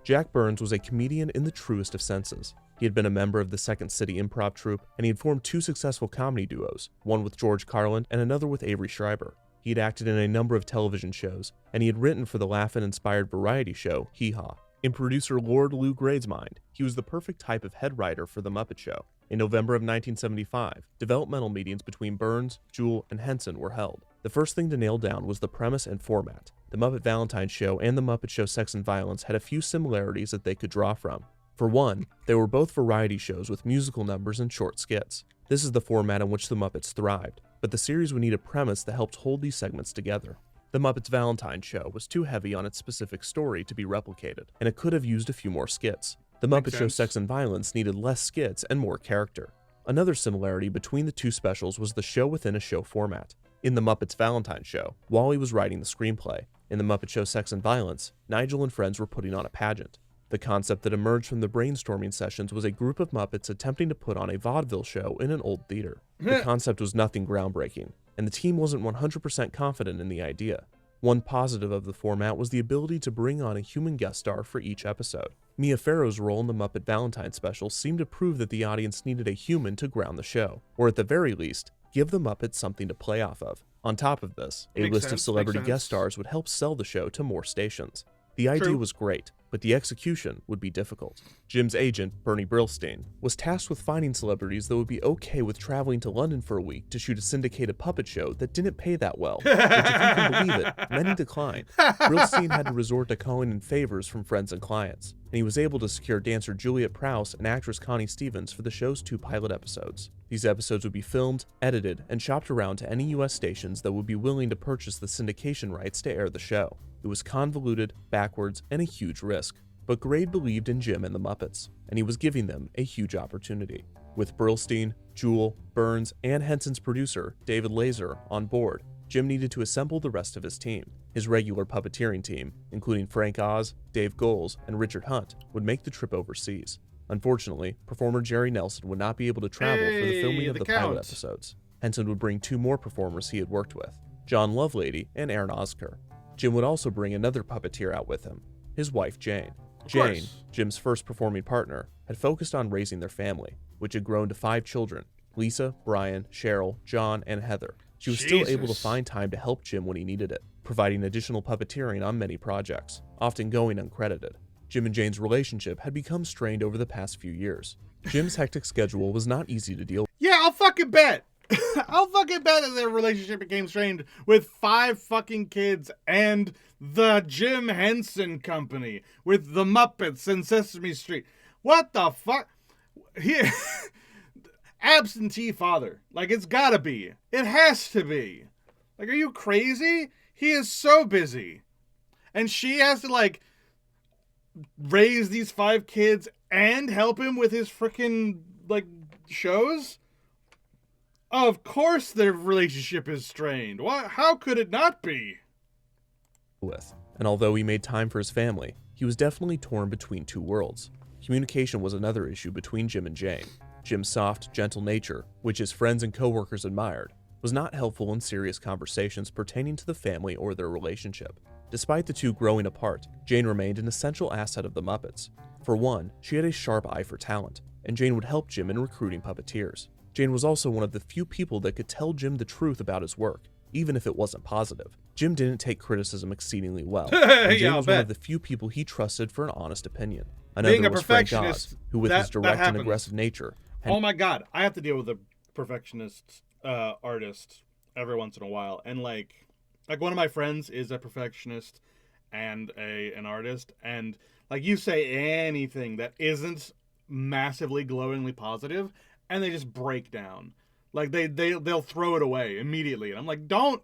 Jack Burns was a comedian in the truest of senses. He had been a member of the Second City Improv Troupe, and he had formed two successful comedy duos, one with George Carlin and another with Avery Schreiber. He had acted in a number of television shows, and he had written for the Laugh-In-inspired variety show Hee Haw. In producer Lord Lou Grade's mind, he was the perfect type of head writer for The Muppet Show. In November of 1975, developmental meetings between Burns, Jewell, and Henson were held. The first thing to nail down was the premise and format. The Muppet Valentine Show and The Muppet Show Sex and Violence had a few similarities that they could draw from. For one, they were both variety shows with musical numbers and short skits. This is the format in which the Muppets thrived, but the series would need a premise that helped hold these segments together. The Muppets Valentine Show was too heavy on its specific story to be replicated, and it could have used a few more skits. The Muppet Show Sex and Violence needed less skits and more character. Another similarity between the two specials was the show within a show format. In The Muppets Valentine Show, Wally was writing the screenplay. In The Muppet Show Sex and Violence, Nigel and friends were putting on a pageant. The concept that emerged from the brainstorming sessions was a group of Muppets attempting to put on a vaudeville show in an old theater. The concept was nothing groundbreaking, and the team wasn't 100% confident in the idea. One positive of the format was the ability to bring on a human guest star for each episode. Mia Farrow's role in the Muppet Valentine special seemed to prove that the audience needed a human to ground the show, or at the very least, give the Muppets something to play off of. On top of this, a list of celebrity guest stars would help sell the show to more stations. The idea was great, but the execution would be difficult. Jim's agent, Bernie Brillstein, was tasked with finding celebrities that would be okay with traveling to London for a week to shoot a syndicated puppet show that didn't pay that well. Which, if you can believe it, many declined. Brillstein had to resort to calling in favors from friends and clients, and he was able to secure dancer Juliet Prowse and actress Connie Stevens for the show's 2 pilot episodes. These episodes would be filmed, edited, and shopped around to any US stations that would be willing to purchase the syndication rights to air the show. It was convoluted, backwards, and a huge risk. But Grade believed in Jim and the Muppets, and he was giving them a huge opportunity. With Brillstein, Jewell, Burns, and Henson's producer, David Laser, on board, Jim needed to assemble the rest of his team. His regular puppeteering team, including Frank Oz, Dave Goelz, and Richard Hunt, would make the trip overseas. Unfortunately, performer Jerry Nelson would not be able to travel for the filming of the pilot episodes. Henson would bring 2 more performers he had worked with, John Lovelady and Aaron Oskar. Jim would also bring another puppeteer out with him, his wife Jane. Jane, Jim's first performing partner, had focused on raising their family, which had grown to 5 children: Lisa, Brian, Cheryl, John, and Heather. She was still able to find time to help Jim when he needed it, providing additional puppeteering on many projects, often going uncredited. Jim and Jane's relationship had become strained over the past few years. Jim's hectic schedule was not easy to deal with. Yeah, I'll fucking bet. I'll fucking bet that their relationship became strained with 5 fucking kids and the Jim Henson Company with the Muppets and Sesame Street. What the fuck? Absentee father. Like, it's gotta be. It has to be. Like, are you crazy? He is so busy. And she has to, like, raise these 5 kids and help him with his freaking, like, shows? Of course their relationship is strained. How could it not be? And although he made time for his family, he was definitely torn between 2 worlds. Communication was another issue between Jim and Jane. Jim's soft, gentle nature, which his friends and coworkers admired, was not helpful in serious conversations pertaining to the family or their relationship. Despite the 2 growing apart, Jane remained an essential asset of the Muppets. For one, she had a sharp eye for talent, and Jane would help Jim in recruiting puppeteers. Jane was also one of the few people that could tell Jim the truth about his work, even if it wasn't positive. Jim didn't take criticism exceedingly well, and Jane was one of the few people he trusted for an honest opinion. Another was Frank Oz, who with his direct and aggressive nature... Oh my god, I have to deal with a perfectionist artist every once in a while, and like one of my friends is a perfectionist and an artist, and like you say anything that isn't massively glowingly positive, and they just break down. Like they'll throw it away immediately, and I'm like, don't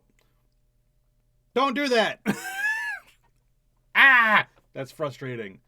do that. That's frustrating.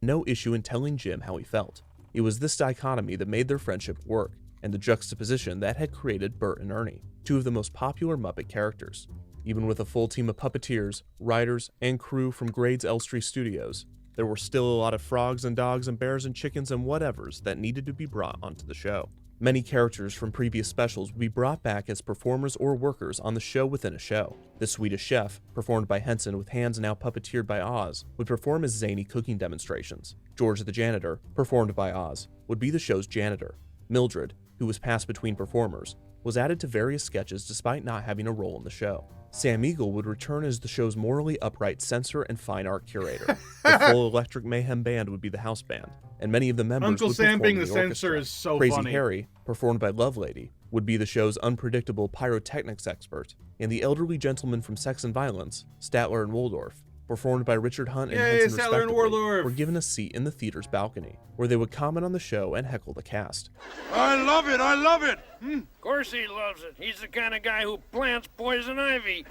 No issue in telling Jim how he felt. It was this dichotomy that made their friendship work, and the juxtaposition that had created Bert and Ernie, 2 of the most popular Muppet characters. Even with a full team of puppeteers, writers, and crew from Grade's Elstree Studios, there were still a lot of frogs and dogs and bears and chickens and whatevers that needed to be brought onto the show. Many characters from previous specials would be brought back as performers or workers on the show within a show. The Swedish chef, performed by Henson with hands now puppeteered by Oz, would perform as zany cooking demonstrations. George the janitor, performed by Oz, would be the show's janitor. Mildred, who was passed between performers, was added to various sketches despite not having a role in the show. Sam Eagle would return as the show's morally upright censor and fine art curator. The full Electric Mayhem Band would be the house band, and many of the members Uncle would Sam perform being in the censor orchestra. is so Crazy funny. Harry, performed by Lovelady, would be the show's unpredictable pyrotechnics expert, and the elderly gentleman from Sex and Violence, Statler and Waldorf, performed by Richard Hunt and Henson respectively, were given a seat in the theater's balcony, where they would comment on the show and heckle the cast. I love it! I love it! Of course he loves it. He's the kind of guy who plants poison ivy.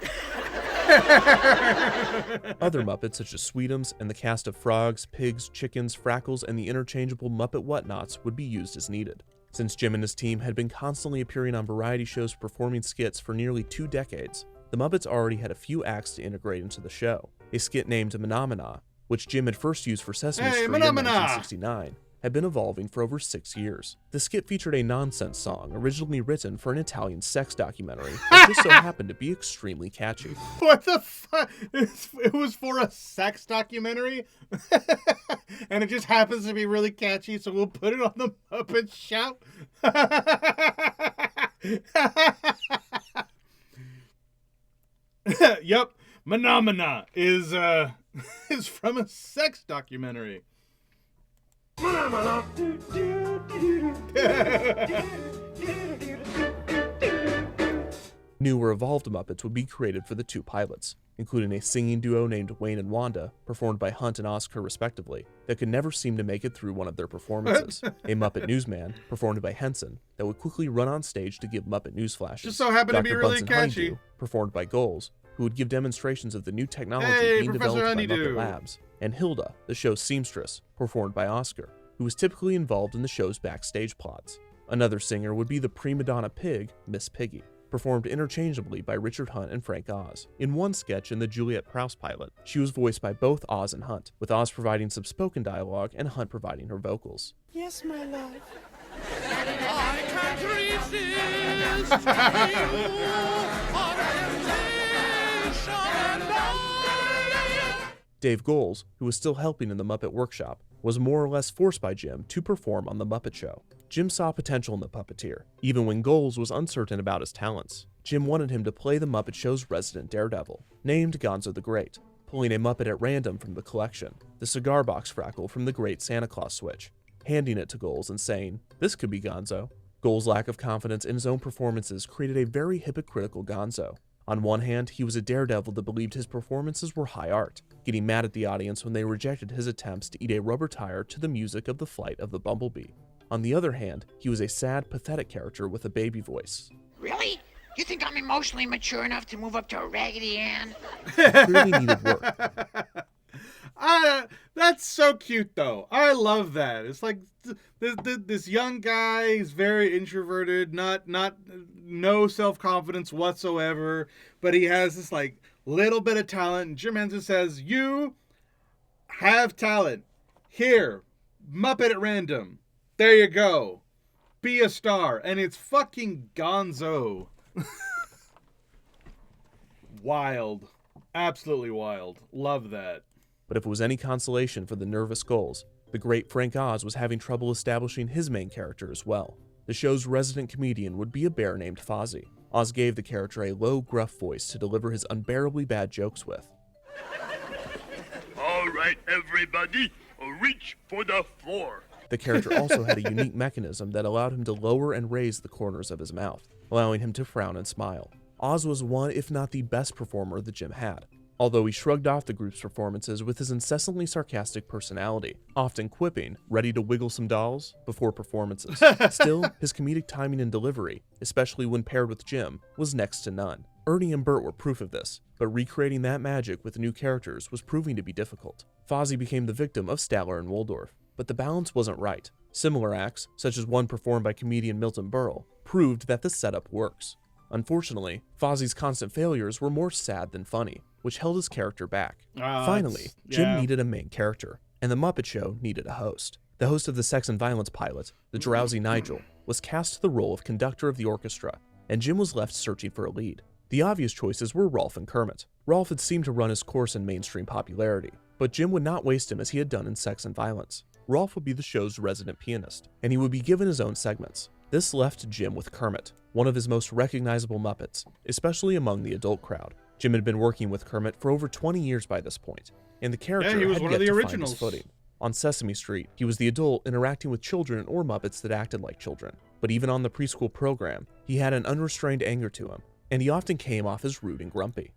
Other Muppets such as Sweetums and the cast of Frogs, Pigs, Chickens, Frackles, and the interchangeable Muppet Whatnots would be used as needed. Since Jim and his team had been constantly appearing on variety shows performing skits for nearly 2 decades, the Muppets already had a few acts to integrate into the show. A skit named Menomina, which Jim had first used for Sesame Street in 1969, had been evolving for over 6 years. The skit featured a nonsense song originally written for an Italian sex documentary that just so happened to be extremely catchy. What the fuck? It was for a sex documentary? And it just happens to be really catchy, so we'll put it on the Muppet Show? Yep, Phenomena is from a sex documentary. New or evolved Muppets would be created for the 2 pilots, including a singing duo named Wayne and Wanda, performed by Hunt and Oscar respectively, that could never seem to make it through one of their performances, a Muppet newsman, performed by Henson, that would quickly run on stage to give Muppet news flashes, Just so happened to be really Bunsen catchy. Honeydew, performed by Goals, who would give demonstrations of the new technology being Professor developed by Honeydew. Muppet Labs, and Hilda, the show's seamstress, performed by Oscar, who was typically involved in the show's backstage plots. Another singer would be the prima donna pig, Miss Piggy, performed interchangeably by Richard Hunt and Frank Oz. In one sketch in the Juliet Prowse pilot, she was voiced by both Oz and Hunt, with Oz providing some spoken dialogue and Hunt providing her vocals. Yes, my love. I can't resist Dave Goles, who was still helping in the Muppet Workshop, was more or less forced by Jim to perform on The Muppet Show. Jim saw potential in the puppeteer, even when Goles was uncertain about his talents. Jim wanted him to play the Muppet Show's resident daredevil, named Gonzo the Great, pulling a Muppet at random from the collection, the cigar box Frackle from the Great Santa Claus Switch, handing it to Goles and saying, "This could be Gonzo." Goles' lack of confidence in his own performances created a very hypocritical Gonzo. On one hand, he was a daredevil that believed his performances were high art, getting mad at the audience when they rejected his attempts to eat a rubber tire to the music of The Flight of the Bumblebee. On the other hand, he was a sad, pathetic character with a baby voice. Really? You think I'm emotionally mature enough to move up to a Raggedy Ann? Clearly needed work. That's so cute, though. I love that. It's like this young guy is very introverted, no self-confidence whatsoever, but he has this like little bit of talent. And Jim Henson says, "You have talent. Here, Muppet at random. There you go. Be a star." And it's fucking Gonzo. Wild. Absolutely wild. Love that. But if it was any consolation for the nervous Goles, the great Frank Oz was having trouble establishing his main character as well. The show's resident comedian would be a bear named Fozzie. Oz gave the character a low, gruff voice to deliver his unbearably bad jokes with. All right, everybody, reach for the floor. The character also had a unique mechanism that allowed him to lower and raise the corners of his mouth, allowing him to frown and smile. Oz was one, if not the best performer that Jim had, although he shrugged off the group's performances with his incessantly sarcastic personality, often quipping, "Ready to wiggle some dolls?" before performances. Still, his comedic timing and delivery, especially when paired with Jim, was next to none. Ernie and Bert were proof of this, but recreating that magic with new characters was proving to be difficult. Fozzie became the victim of Statler and Waldorf, but the balance wasn't right. Similar acts, such as one performed by comedian Milton Berle, proved that the setup works. Unfortunately, Fozzie's constant failures were more sad than funny, which held his character back. Finally, Jim needed a main character, and the Muppet Show needed a host. The host of the Sex and Violence pilot, the drowsy Nigel, was cast to the role of conductor of the orchestra, and Jim was left searching for a lead. The obvious choices were Rolf and Kermit. Rolf had seemed to run his course in mainstream popularity, but Jim would not waste him as he had done in Sex and Violence. Rolf would be the show's resident pianist, and he would be given his own segments. This left Jim with Kermit, one of his most recognizable Muppets, especially among the adult crowd. Jim had been working with Kermit for over 20 years by this point, and the character he was had one yet of the to find originals. his footing. On Sesame Street, he was the adult interacting with children or Muppets that acted like children, but even on the preschool program, he had an unrestrained anger to him, and he often came off as rude and grumpy.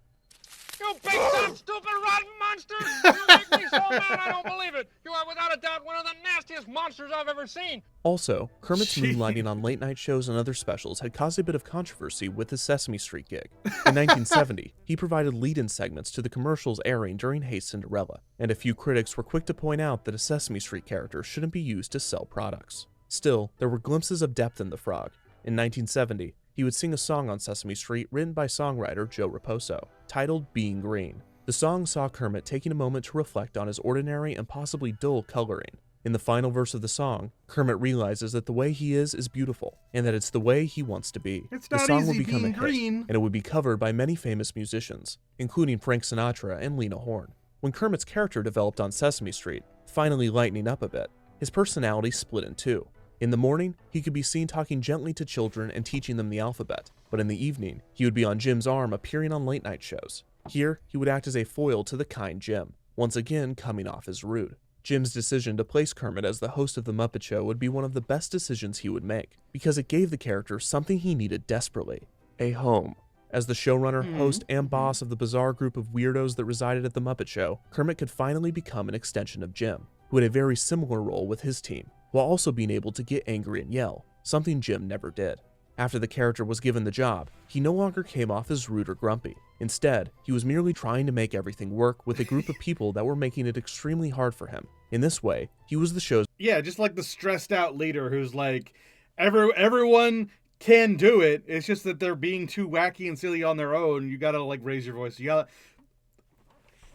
You big, dumb, stupid, rotten monster! You make me so mad I don't believe it! You are without a doubt one of the nastiest monsters I've ever seen! Also, Kermit's moonlighting on late-night shows and other specials had caused a bit of controversy with his Sesame Street gig. In 1970, he provided lead-in segments to the commercials airing during Hey Cinderella, and a few critics were quick to point out that a Sesame Street character shouldn't be used to sell products. Still, there were glimpses of depth in the frog. In 1970, he would sing a song on Sesame Street written by songwriter Joe Raposo, titled Being Green. The song saw Kermit taking a moment to reflect on his ordinary and possibly dull coloring. In the final verse of the song, Kermit realizes that the way he is beautiful, and that it's the way he wants to be. It's The not song easy would become a being hit, green. and it would be covered by many famous musicians, including Frank Sinatra and Lena Horne. When Kermit's character developed on Sesame Street, finally lightening up a bit, his personality split in two. In the morning, he could be seen talking gently to children and teaching them the alphabet, but in the evening, he would be on Jim's arm appearing on late-night shows. Here, he would act as a foil to the kind Jim, once again coming off as rude. Jim's decision to place Kermit as the host of The Muppet Show would be one of the best decisions he would make, because it gave the character something he needed desperately: a home. As the showrunner, host, and boss of the bizarre group of weirdos that resided at The Muppet Show, Kermit could finally become an extension of Jim, who had a very similar role with his team, while also being able to get angry and yell, something Jim never did. After the character was given the job, he no longer came off as rude or grumpy. Instead, he was merely trying to make everything work with a group of people that were making it extremely hard for him. In this way, he was the show's just like the stressed out leader who's like, everyone can do it. It's just that they're being too wacky and silly on their own. You gotta like raise your voice. You gotta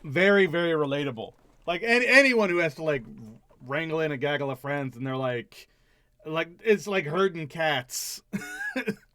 very, very relatable. Like anyone who has to like wrangle in a gaggle of friends and they're like it's like herding cats.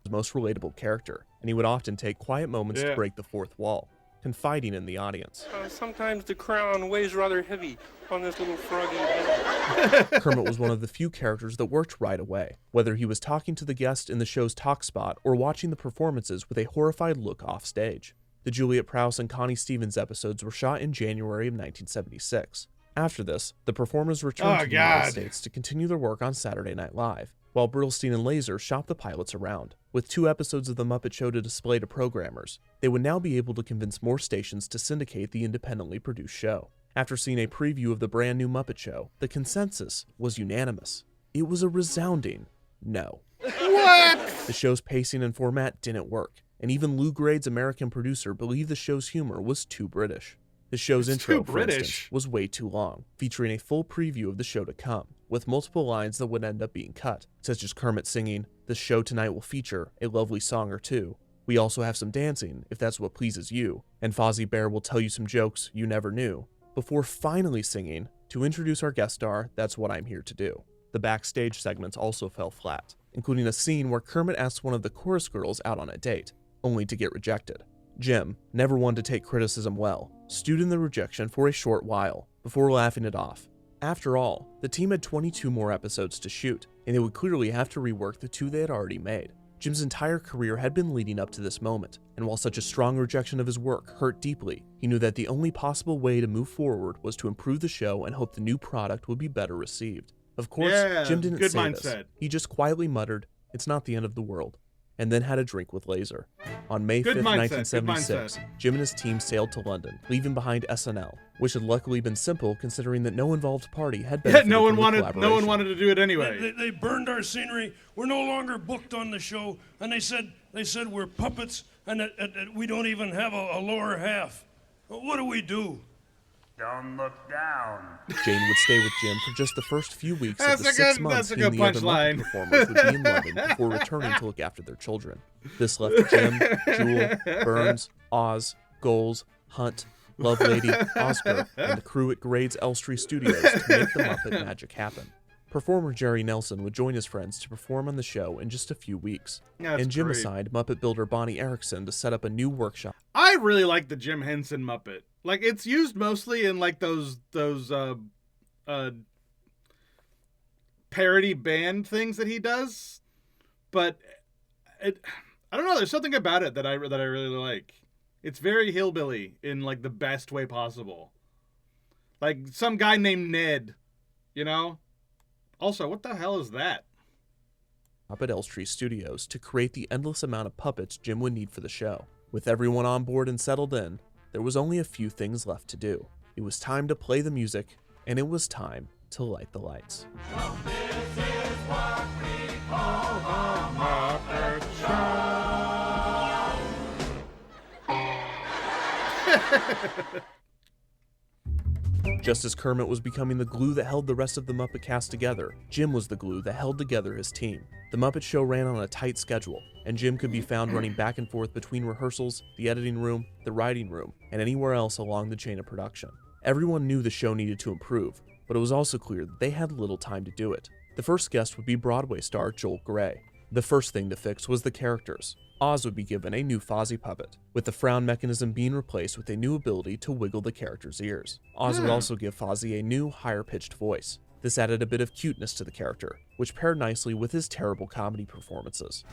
most relatable character, and he would often take quiet moments to break the fourth wall, confiding in the audience. Sometimes the crown weighs rather heavy on this little froggy head. Kermit was one of the few characters that worked right away, whether he was talking to the guest in the show's talk spot or watching the performances with a horrified look off stage. The Juliet Prowse and Connie Stevens episodes were shot in January of 1976. After this, the performers returned to the United States to continue their work on Saturday Night Live, while Brillstein and Laser shopped the pilots around. With 2 episodes of The Muppet Show to display to programmers, they would now be able to convince more stations to syndicate the independently produced show. After seeing a preview of the brand new Muppet Show, the consensus was unanimous. It was a resounding no. What? The show's pacing and format didn't work, and even Lou Grade's American producer believed the show's humor was too British. The show's intro, for instance, was way too long, featuring a full preview of the show to come, with multiple lines that would end up being cut, such as Kermit singing, "The show tonight will feature a lovely song or two. We also have some dancing, if that's what pleases you, and Fozzie Bear will tell you some jokes you never knew," before finally singing, "To introduce our guest star, that's what I'm here to do." The backstage segments also fell flat, including a scene where Kermit asks one of the chorus girls out on a date, only to get rejected. Jim, never one to take criticism well, stewed in the rejection for a short while, before laughing it off. After all, the team had 22 more episodes to shoot, and they would clearly have to rework the 2 they had already made. Jim's entire career had been leading up to this moment, and while such a strong rejection of his work hurt deeply, he knew that the only possible way to move forward was to improve the show and hope the new product would be better received. Of course, Jim didn't say this. He just quietly muttered, "It's not the end of the world," and then had a drink with Laser. On May 5th, 1976, Jim and his team sailed to London, leaving behind SNL, which had luckily been simple considering that no involved party had benefited no one from the collaboration. No one wanted to do it anyway. They burned our scenery. We're no longer booked on the show, and they said we're puppets, and that we don't even have a lower half. What do we do? Don't look down. Jane would stay with Jim for just the first few weeks of the That's 6 months he and the other Muppet performers would be in London before returning to look after their children. This left Jim, Jewel, Burns, Oz, Goals, Hunt, Lovelady, Oscar, and the crew at Grade's Elstree Studios to make the Muppet magic happen. Performer Jerry Nelson would join his friends to perform on the show in just a few weeks, and Jim assigned Muppet builder Bonnie Erickson to set up a new workshop. I really like the Jim Henson Muppet. Like, it's used mostly in like those parody band things that he does, but I don't know. There's something about it that I really like. It's very hillbilly in like the best way possible. Like some guy named Ned, you know. Also, what the hell is that? Up at Elstree Studios to create the endless amount of puppets Jim would need for the show. With everyone on board and settled in, there was only a few things left to do. It was time to play the music, and it was time to light the lights. This is what we call the Muppet Show. Just as Kermit was becoming the glue that held the rest of the Muppet cast together, Jim was the glue that held together his team. The Muppet Show ran on a tight schedule, and Jim could be found running back and forth between rehearsals, the editing room, the writing room, and anywhere else along the chain of production. Everyone knew the show needed to improve, but it was also clear that they had little time to do it. The first guest would be Broadway star Joel Grey. The first thing to fix was the characters. Oz would be given a new Fozzie puppet, with the frown mechanism being replaced with a new ability to wiggle the character's ears. Oz would also give Fozzie a new, higher-pitched voice. This added a bit of cuteness to the character, which paired nicely with his terrible comedy performances.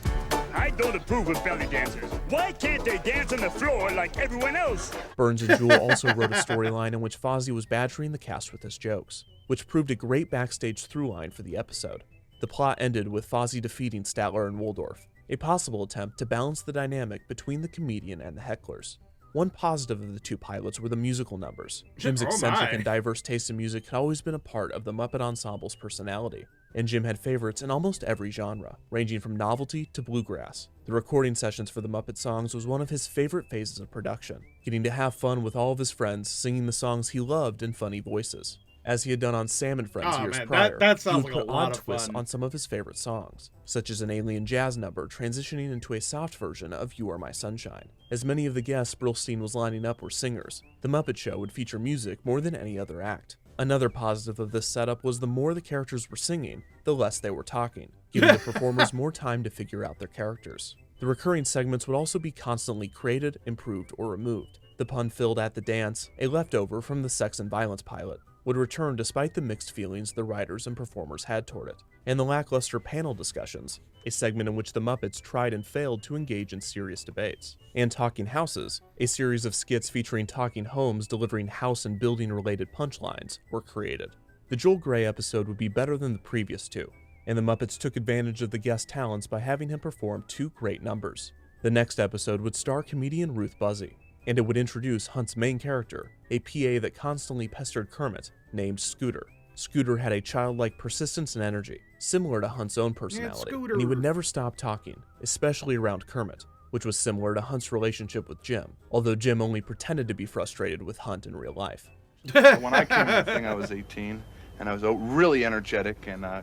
I don't approve of belly dancers. Why can't they dance on the floor like everyone else? Burns and Jewell also wrote a storyline in which Fozzie was badgering the cast with his jokes, which proved a great backstage throughline for the episode. The plot ended with Fozzie defeating Statler and Waldorf, a possible attempt to balance the dynamic between the comedian and the hecklers. One positive of the two pilots were the musical numbers. Jim's eccentric and diverse taste in music had always been a part of the Muppet Ensemble's personality, and Jim had favorites in almost every genre, ranging from novelty to bluegrass. The recording sessions for the Muppet songs was one of his favorite phases of production, getting to have fun with all of his friends singing the songs he loved in funny voices. As he had done on Sam and Friends years prior, that he sounds would like put a lot odd of twists fun. on some of his favorite songs, such as an alien jazz number transitioning into a soft version of You Are My Sunshine. As many of the guests Brillstein was lining up were singers, the Muppet Show would feature music more than any other act. Another positive of this setup was the more the characters were singing, the less they were talking, giving the performers more time to figure out their characters. The recurring segments would also be constantly created, improved, or removed. The pun-filled At the Dance, a leftover from the Sex and Violence pilot, would return despite the mixed feelings the writers and performers had toward it. And the lackluster Panel Discussions, a segment in which the Muppets tried and failed to engage in serious debates. And Talking Houses, a series of skits featuring talking homes delivering house and building-related punchlines, were created. The Joel Grey episode would be better than the previous two, and the Muppets took advantage of the guest talents by having him perform two great numbers. The next episode would star comedian Ruth Buzzy, and it would introduce Hunt's main character, a PA that constantly pestered Kermit, named Scooter. Scooter had a childlike persistence and energy, similar to Hunt's own personality, and he would never stop talking, especially around Kermit, which was similar to Hunt's relationship with Jim, although Jim only pretended to be frustrated with Hunt in real life. When I came to the thing, I was 18, and I was really energetic, and, I'd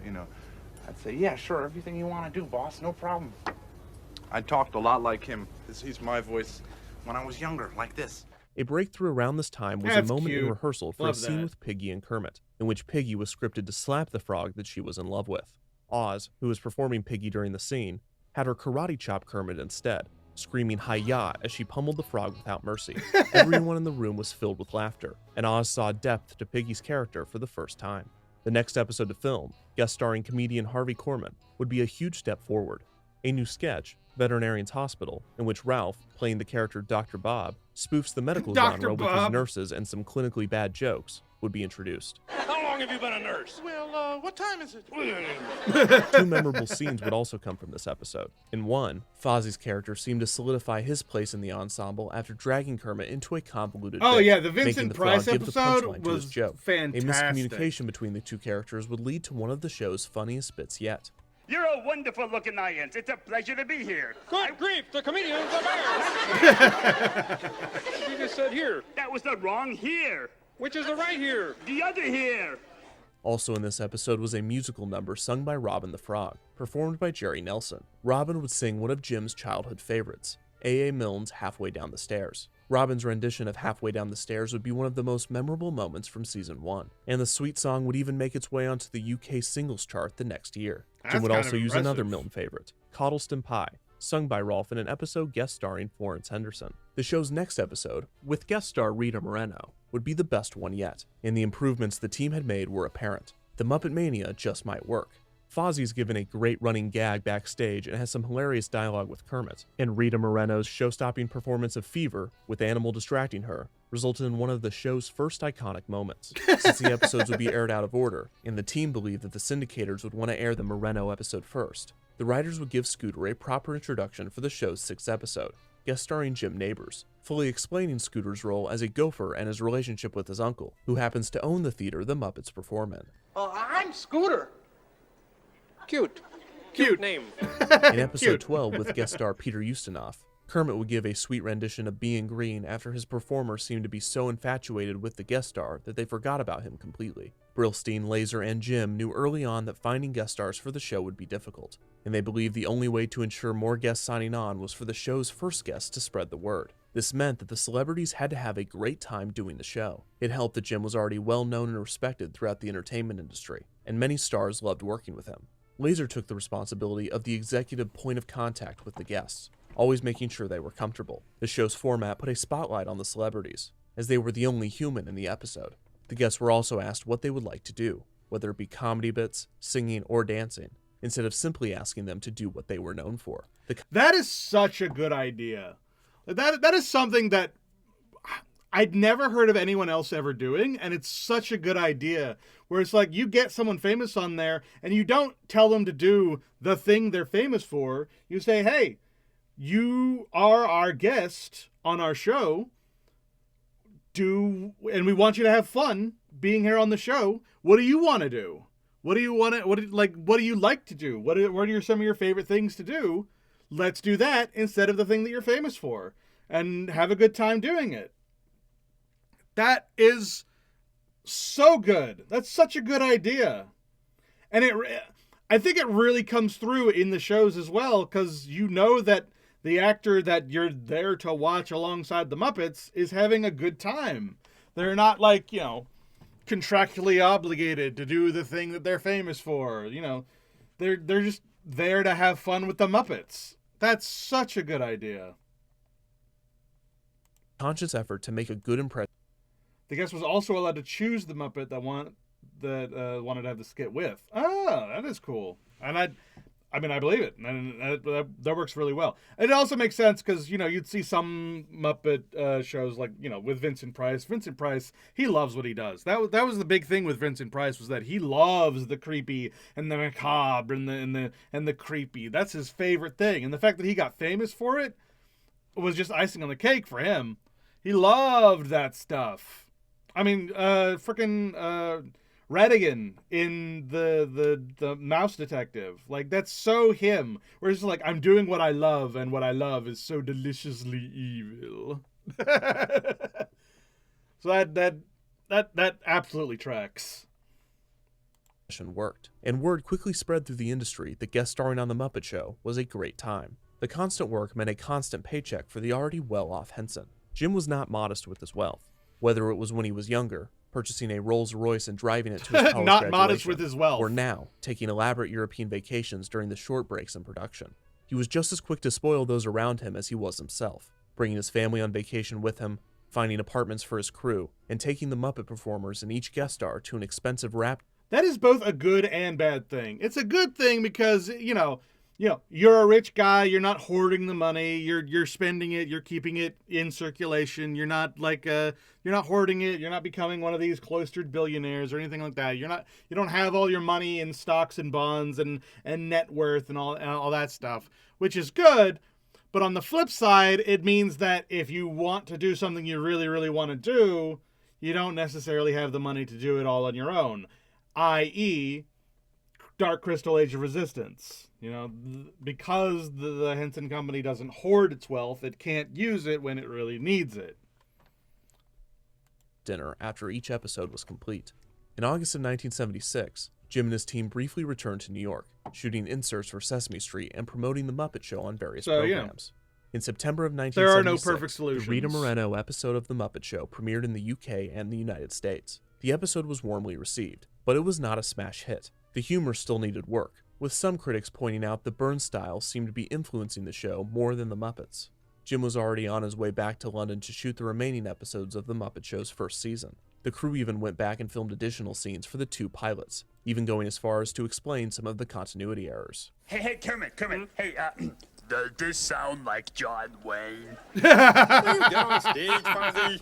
say, yeah, sure, everything you want to do, boss, no problem. I talked a lot like him. He's my voice when I was younger, like this. A breakthrough around this time was a moment in rehearsal for a scene with Piggy and Kermit, in which Piggy was scripted to slap the frog that she was in love with. Oz, who was performing Piggy during the scene, had her karate chop Kermit instead, screaming hi-ya as she pummeled the frog without mercy. Everyone in the room was filled with laughter, and Oz saw depth to Piggy's character for the first time. The next episode to film, guest starring comedian Harvey Korman, would be a huge step forward. A new sketch, Veterinarian's Hospital, in which Ralph, playing the character Dr. Bob, spoofs the medical genre with his nurses and some clinically bad jokes, would be introduced. How long have you been a nurse? Well, what time is it? Two memorable scenes would also come from this episode. In one, Fozzie's character seemed to solidify his place in the ensemble after dragging Kermit into a convoluted bit, yeah, the Vincent making the Price frog give the episode punchline to his was joke. fantastic. A miscommunication between the two characters would lead to one of the show's funniest bits yet. You're a wonderful looking audience. It's a pleasure to be here. Good grief, the comedian's a bear. You just said here. That was the wrong here. Which is the right here? The other here. Also in this episode was a musical number sung by Robin the Frog, performed by Jerry Nelson. Robin would sing one of Jim's childhood favorites, A.A. Milne's Halfway Down the Stairs. Robin's rendition of Halfway Down the Stairs would be one of the most memorable moments from season 1, and the sweet song would even make its way onto the UK singles chart the next year. Jim would also use another Milne favorite, Coddleston Pie, sung by Rolf in an episode guest starring Florence Henderson. The show's next episode, with guest star Rita Moreno, would be the best one yet, and the improvements the team had made were apparent. The Muppet Mania just might work. Fozzie's given a great running gag backstage and has some hilarious dialogue with Kermit, and Rita Moreno's show-stopping performance of Fever, with Animal distracting her, resulted in one of the show's first iconic moments. Since the episodes would be aired out of order, and the team believed that the syndicators would want to air the Moreno episode first, the writers would give Scooter a proper introduction for the show's 6th episode, guest starring Jim Neighbors, fully explaining Scooter's role as a gopher and his relationship with his uncle, who happens to own the theater the Muppets perform in. I'm Scooter. Cute name. In episode 12, with guest star Peter Ustinov, Kermit would give a sweet rendition of Being Green after his performer seemed to be so infatuated with the guest star that they forgot about him completely. Brillstein, Laser, and Jim knew early on that finding guest stars for the show would be difficult, and they believed the only way to ensure more guests signing on was for the show's first guest to spread the word. This meant that the celebrities had to have a great time doing the show. It helped that Jim was already well known and respected throughout the entertainment industry, and many stars loved working with him. Laser took the responsibility of the executive point of contact with the guests, always making sure they were comfortable. The show's format put a spotlight on the celebrities, as they were the only human in the episode. The guests were also asked what they would like to do, whether it be comedy bits, singing, or dancing, instead of simply asking them to do what they were known for. That is such a good idea. That is something that I'd never heard of anyone else ever doing, and it's such a good idea, where it's like you get someone famous on there, and you don't tell them to do the thing they're famous for. You say, hey, you are our guest on our show, and we want you to have fun being here on the show. What do you want to do? What do you like to do? What are some of your favorite things to do? Let's do that instead of the thing that you're famous for, and have a good time doing it. That is so good. That's such a good idea. And I think it really comes through in the shows as well, because you know that the actor that you're there to watch alongside the Muppets is having a good time. They're not contractually obligated to do the thing that they're famous for. They're just there to have fun with the Muppets. That's such a good idea. Conscious effort to make a good impression. The guest was also allowed to choose the Muppet that wanted to have the skit with. Ah, that is cool. And I believe it. And that works really well. And it also makes sense because, you'd see some Muppet shows like, with Vincent Price. Vincent Price, he loves what he does. That was the big thing with Vincent Price, was that he loves the creepy and the macabre and the creepy. That's his favorite thing. And the fact that he got famous for it was just icing on the cake for him. He loved that stuff. Ratigan in the Mouse Detective. That's so him. Where it's like, I'm doing what I love, and what I love is so deliciously evil. So that absolutely tracks. Worked, and word quickly spread through the industry that guest starring on The Muppet Show was a great time. The constant work meant a constant paycheck for the already well-off Henson. Jim was not modest with his wealth, whether it was when he was younger, purchasing a Rolls-Royce and driving it to his college not modest with his wealth, or now taking elaborate European vacations during the short breaks in production. He was just as quick to spoil those around him as he was himself, bringing his family on vacation with him, finding apartments for his crew, and taking the Muppet performers and each guest star to an expensive rap. That is both a good and bad thing. It's a good thing because, you're a rich guy, you're not hoarding the money, you're spending it, you're keeping it in circulation, you're not you're not hoarding it, you're not becoming one of these cloistered billionaires or anything like that. You don't have all your money in stocks and bonds and net worth and all that stuff, which is good. But on the flip side, it means that if you want to do something you really, really want to do, you don't necessarily have the money to do it all on your own, i.e., Dark Crystal Age of Resistance. Because the Henson Company doesn't hoard its wealth, it can't use it when it really needs it. Dinner after each episode was complete. In August of 1976, Jim and his team briefly returned to New York, shooting inserts for Sesame Street and promoting The Muppet Show on various programs. In September of 1976, there are no perfect solutions. The Rita Moreno episode of The Muppet Show premiered in the UK and the United States. The episode was warmly received, but it was not a smash hit. The humor still needed work, with some critics pointing out that Burns' style seemed to be influencing the show more than the Muppets. Jim was already on his way back to London to shoot the remaining episodes of The Muppet Show's first season. The crew even went back and filmed additional scenes for the 2 pilots, even going as far as to explain some of the continuity errors. Hey, Kermit. Hey, does this sound like John Wayne? Get on stage, Fozzie.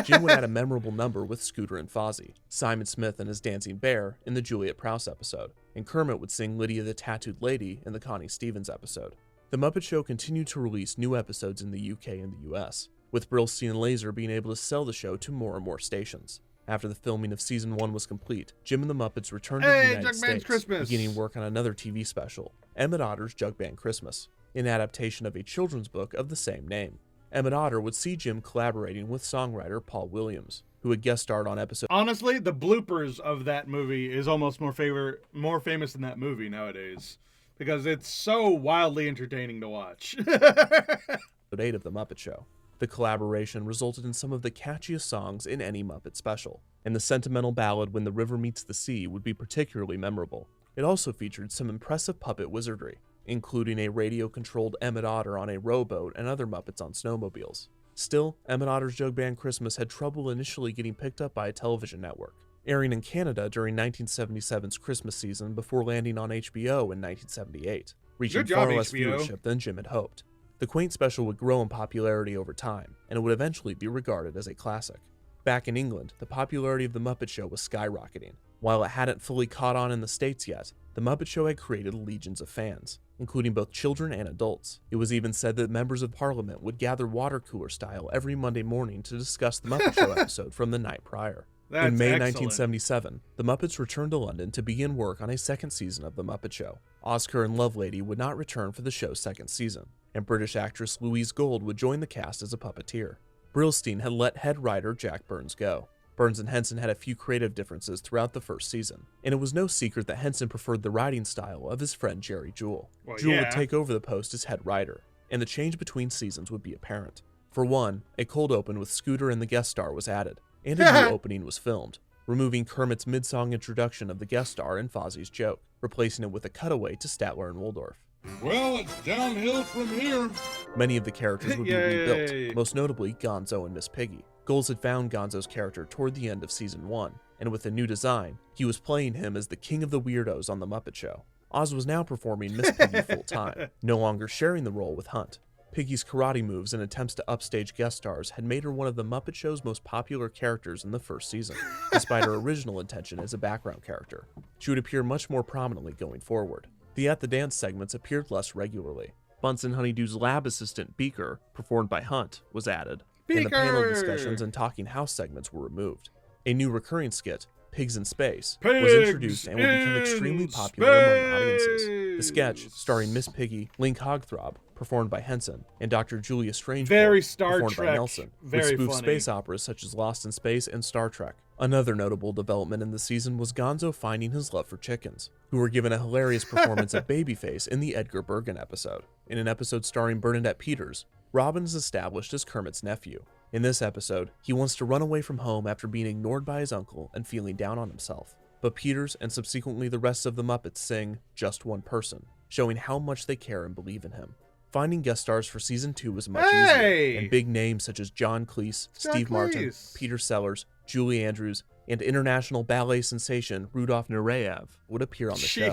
Jim would add a memorable number with Scooter and Fozzie, Simon Smith and his dancing bear in the Juliet Prowse episode, and Kermit would sing Lydia the Tattooed Lady in the Connie Stevens episode. The Muppet Show continued to release new episodes in the UK and the US, with Brillstein and Laser being able to sell the show to more and more stations. After the filming of Season 1 was complete, Jim and the Muppets returned to the United States, beginning work on another TV special, Emmett Otter's Jug Band Christmas, an adaptation of a children's book of the same name. Emmett Otter would see Jim collaborating with songwriter Paul Williams, who had guest starred on episode. Honestly, the bloopers of that movie is almost more famous than that movie nowadays, because it's so wildly entertaining to watch. Episode 8 of The Muppet Show. The collaboration resulted in some of the catchiest songs in any Muppet special, and the sentimental ballad When the River Meets the Sea would be particularly memorable. It also featured some impressive puppet wizardry, including a radio-controlled Emmett Otter on a rowboat and other Muppets on snowmobiles. Still, Emmett Otter's Jug Band Christmas had trouble initially getting picked up by a television network, airing in Canada during 1977's Christmas season before landing on HBO in 1978, reaching far less viewership than Jim had hoped. The quaint special would grow in popularity over time, and it would eventually be regarded as a classic. Back in England, the popularity of The Muppet Show was skyrocketing. While it hadn't fully caught on in the States yet, The Muppet Show had created legions of fans, including both children and adults. It was even said that members of Parliament would gather water cooler style every Monday morning to discuss The Muppet Show episode from the night prior. In May 1977, the Muppets returned to London to begin work on a second season of The Muppet Show. Oscar and Lovelady would not return for the show's second season, and British actress Louise Gold would join the cast as a puppeteer. Brillstein had let head writer Jack Burns go. Burns and Henson had a few creative differences throughout the first season, and it was no secret that Henson preferred the writing style of his friend Jerry Jewell. Jewell would take over the post as head writer, and the change between seasons would be apparent. For one, a cold open with Scooter and the guest star was added, and a new opening was filmed, removing Kermit's mid-song introduction of the guest star and Fozzie's joke, replacing it with a cutaway to Statler and Waldorf. Well, it's downhill from here. Many of the characters would be rebuilt, most notably Gonzo and Miss Piggy. Goals had found Gonzo's character toward the end of season 1, and with a new design, he was playing him as the king of the weirdos on The Muppet Show. Oz was now performing Miss Piggy full-time, no longer sharing the role with Hunt. Piggy's karate moves and attempts to upstage guest stars had made her one of The Muppet Show's most popular characters in the first season, despite her original intention as a background character. She would appear much more prominently going forward. The At the Dance segments appeared less regularly. Bunsen Honeydew's lab assistant Beaker, performed by Hunt, was added, and the panel discussions and talking house segments were removed. A new recurring skit, Pigs in Space, was introduced and would become extremely popular among audiences. The sketch, starring Miss Piggy, Link Hogthrob, performed by Henson, and Dr. Julia Strangeborn, performed by Nelson, would spoof space operas such as Lost in Space and Star Trek. Another notable development in the season was Gonzo finding his love for chickens, who were given a hilarious performance of Babyface in the Edgar Bergen episode. In an episode starring Bernadette Peters, Robin is established as Kermit's nephew. In this episode, he wants to run away from home after being ignored by his uncle and feeling down on himself. But Peters and subsequently the rest of the Muppets sing Just One Person, showing how much they care and believe in him. Finding guest stars for season 2 was much easier, and big names such as John Cleese, Steve Martin, Peter Sellers, Julie Andrews, and international ballet sensation Rudolf Nureyev would appear on the show.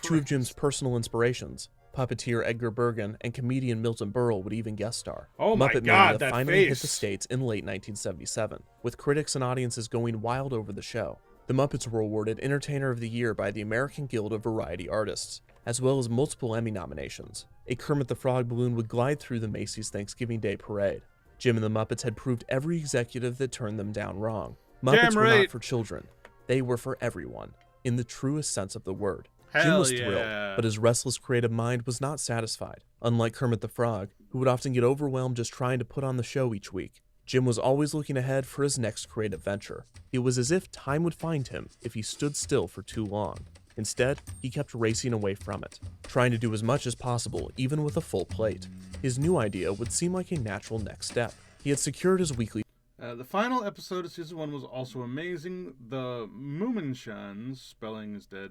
Two of Jim's personal inspirations, puppeteer Edgar Bergen and comedian Milton Berle, would even guest star. Oh my Muppet God, Mania that finally face. hit the States in late 1977, with critics and audiences going wild over the show. The Muppets were awarded Entertainer of the Year by the American Guild of Variety Artists, as well as multiple Emmy nominations. A Kermit the Frog balloon would glide through the Macy's Thanksgiving Day Parade. Jim and the Muppets had proved every executive that turned them down wrong. Muppets were not for children. They were for everyone, in the truest sense of the word. Jim was thrilled, but his restless creative mind was not satisfied. Unlike Kermit the Frog, who would often get overwhelmed just trying to put on the show each week, Jim was always looking ahead for his next creative venture. It was as if time would find him if he stood still for too long. Instead, he kept racing away from it, trying to do as much as possible, even with a full plate. His new idea would seem like a natural next step. He had secured his weekly... The final episode of season 1 was also amazing. The Moominshans, spelling is dead,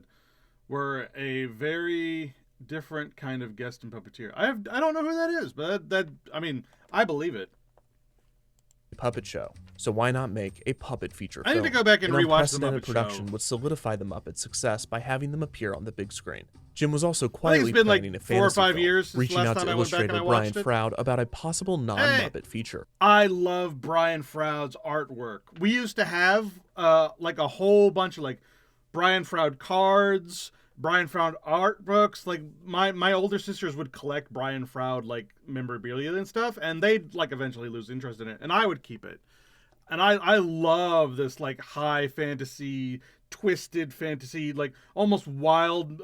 were a very different kind of guest and puppeteer. I don't know who that is, but I believe it. Puppet show, so why not make a puppet feature film? I need to go back and rewatch the Muppet production Show. would solidify the Muppets' success by having them appear on the big screen. Jim was also quietly been planning like a 4 or fantasy 5 film, years since reaching last out time to I went back and illustrator I Brian watched it. Froud about a possible non-Muppet feature. I love Brian Froud's artwork. We used to have like a whole bunch of like Brian Froud cards, Brian Froud art books. Like my older sisters would collect Brian Froud like memorabilia and stuff, and they'd like eventually lose interest in it, and I would keep it. And I love this like high fantasy, twisted fantasy, like almost wild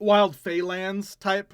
Feylands type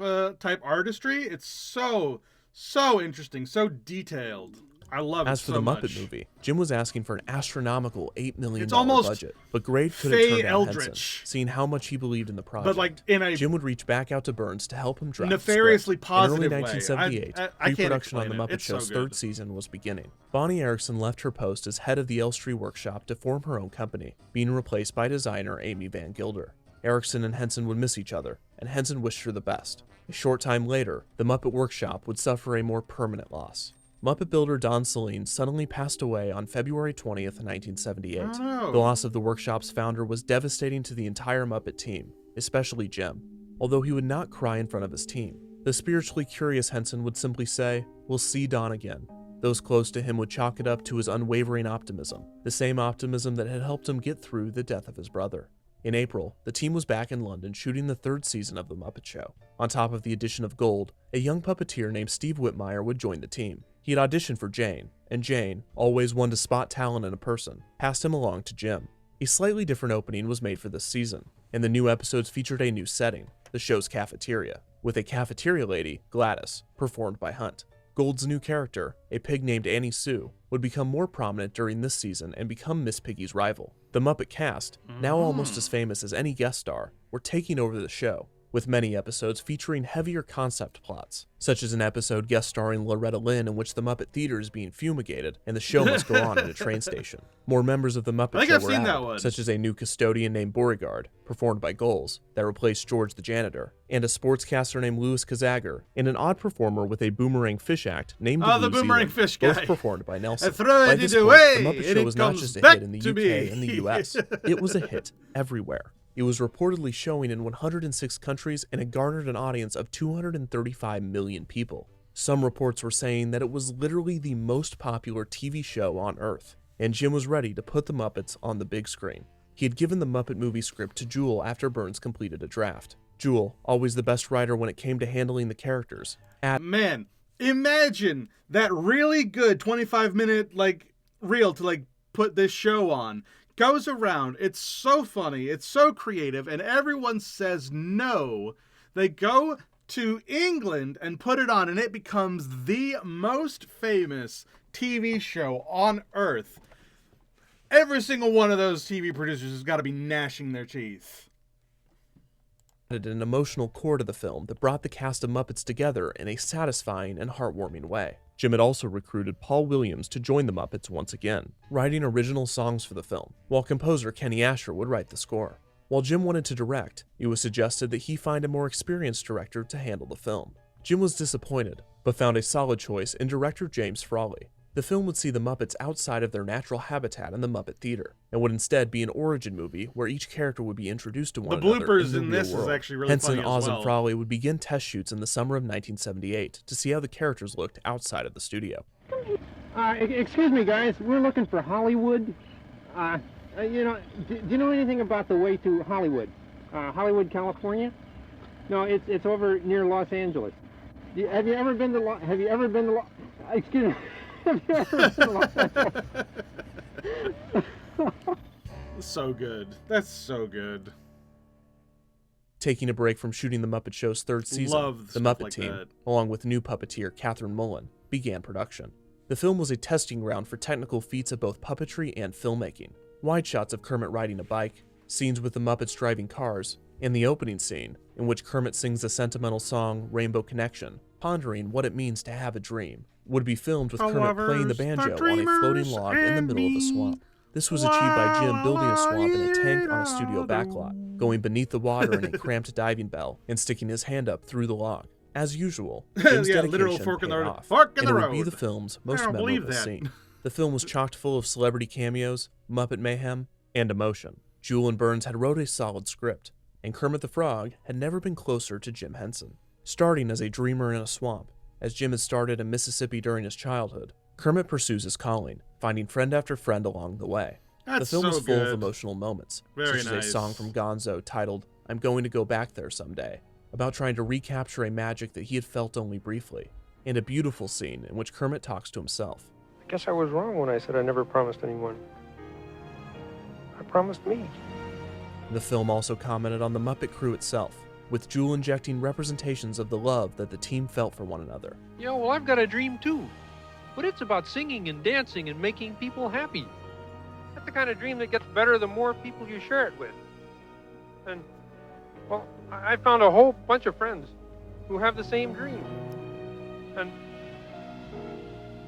artistry. It's so interesting, so detailed. I love it As for so the Muppet much. movie, Jim was asking for an astronomical $8 million It's almost budget, but Grade couldn't Faye turn down Eldritch. Henson, seeing how much he believed in the project. But, like, in a Jim would reach back out to Burns to help him draft nefariously the script. positive In early way. 1978, I can't pre-production on explain The it. Muppet It's so Show's good. third season was beginning. Bonnie Erickson left her post as head of the Elstree Workshop to form her own company, being replaced by designer Amy Van Gilder. Erickson and Henson would miss each other, and Henson wished her the best. A short time later, the Muppet Workshop would suffer a more permanent loss. Muppet builder Don Saleen suddenly passed away on February 20th, 1978. Oh, no. The loss of the workshop's founder was devastating to the entire Muppet team, especially Jim. Although he would not cry in front of his team, the spiritually curious Henson would simply say, "We'll see Don again." Those close to him would chalk it up to his unwavering optimism, the same optimism that had helped him get through the death of his brother. In April, the team was back in London shooting the third season of The Muppet Show. On top of the addition of Gold, a young puppeteer named Steve Whitmire would join the team. He had auditioned for Jane, and Jane, always one to spot talent in a person, passed him along to Jim. A slightly different opening was made for this season, and the new episodes featured a new setting, the show's cafeteria, with a cafeteria lady, Gladys, performed by Hunt. Gold's new character, a pig named Annie Sue, would become more prominent during this season and become Miss Piggy's rival. The Muppet cast, now almost as famous as any guest star, were taking over the show, with many episodes featuring heavier concept plots, such as an episode guest starring Loretta Lynn in which the Muppet Theater is being fumigated and the show must go on at a train station. More members of the Muppet I think Show I've were seen that added, one. such as a new custodian named Beauregard, performed by Goals, that replaced George the janitor, and a sportscaster named Louis Kazager, and an odd performer with a boomerang fish act named Oh, the Blue boomerang Zealand, fish both guy. performed by Nelson. I throw By it this away, point, the Muppet and Show it was not comes just a back hit in the to UK me. and the US, it was a hit everywhere. It was reportedly showing in 106 countries and it garnered an audience of 235 million people. Some reports were saying that it was literally the most popular TV show on Earth, and Jim was ready to put the Muppets on the big screen. He had given the Muppet movie script to Jewel after Burns completed a draft. Jewel, always the best writer when it came to handling the characters, Man, imagine that really good 25-minute reel to put this show on. Goes around, it's so funny, it's so creative, and everyone says no. They go to England and put it on, and it becomes the most famous TV show on Earth. Every single one of those TV producers has got to be gnashing their teeth. added an emotional core to the film that brought the cast of Muppets together in a satisfying and heartwarming way. Jim had also recruited Paul Williams to join the Muppets once again, writing original songs for the film, while composer Kenny Asher would write the score. While Jim wanted to direct, it was suggested that he find a more experienced director to handle the film. Jim was disappointed, but found a solid choice in director James Frawley. The film would see the Muppets outside of their natural habitat in the Muppet Theater, and would instead be an origin movie where each character would be introduced to one another. The bloopers in in the this real world. is actually really Henson, funny as Oz, well. and Frawley would begin test shoots in the summer of 1978 to see how the characters looked outside of the studio. Excuse me, guys. We're looking for Hollywood. Do you know anything about the way to Hollywood? Hollywood, California? No, it's over near Los Angeles. Have you ever been to excuse me. Have you ever been to Los Angeles? So good. That's so good. Taking a break from shooting the Muppet Show's third season, Love the stuff Muppet like team, that. along with new puppeteer Catherine Mullen, began production. The film was a testing ground for technical feats of both puppetry and filmmaking. Wide shots of Kermit riding a bike, scenes with the Muppets driving cars, and the opening scene, in which Kermit sings the sentimental song Rainbow Connection, pondering what it means to have a dream, would be filmed with Kermit playing the banjo on a floating log in the middle of the swamp. This was achieved by Jim building a swamp in a tank on a studio backlot, going beneath the water in a cramped diving bell, and sticking his hand up through the log. As usual, Jim's Yeah, literal dedication fork in paid the off, fork in and the it would be road. the film's I most don't believe memorable that. scene. The film was chock full of celebrity cameos, Muppet mayhem, and emotion. Jewel and Burns had wrote a solid script, and Kermit the Frog had never been closer to Jim Henson. Starting as a dreamer in a swamp, as Jim had started in Mississippi during his childhood, Kermit pursues his calling, finding friend after friend along the way. The That's film so was full of good. emotional moments, Very such as nice. a song from Gonzo titled I'm Going to Go Back There Someday, about trying to recapture a magic that he had felt only briefly, and a beautiful scene in which Kermit talks to himself. I guess I was wrong when I said I never promised anyone. I promised me. The film also commented on the Muppet crew itself, with Jewel injecting representations of the love that the team felt for one another. Yeah, well, I've got a dream too. but it's about singing and dancing and making people happy. That's the kind of dream that gets better the more people you share it with. And, well, I found a whole bunch of friends who have the same dream. And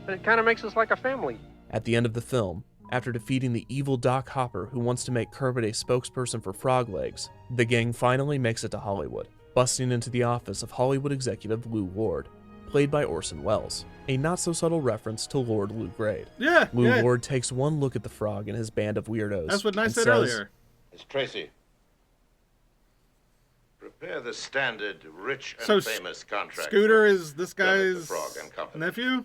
it kind of makes us like a family. At the end of the film, after defeating the evil Doc Hopper who wants to make Kermit a spokesperson for Frog Legs, the gang finally makes it to Hollywood, busting into the office of Hollywood executive Lou Lord, played by Orson Welles, a not-so-subtle reference to Lord Lou Grade. Yeah, Lou Lord takes one look at the frog and his band of weirdos. That's what I said says, earlier. It's Tracy. Prepare the standard rich and So famous contract. Scooter is this Kermit the guy's Frog and Company. nephew?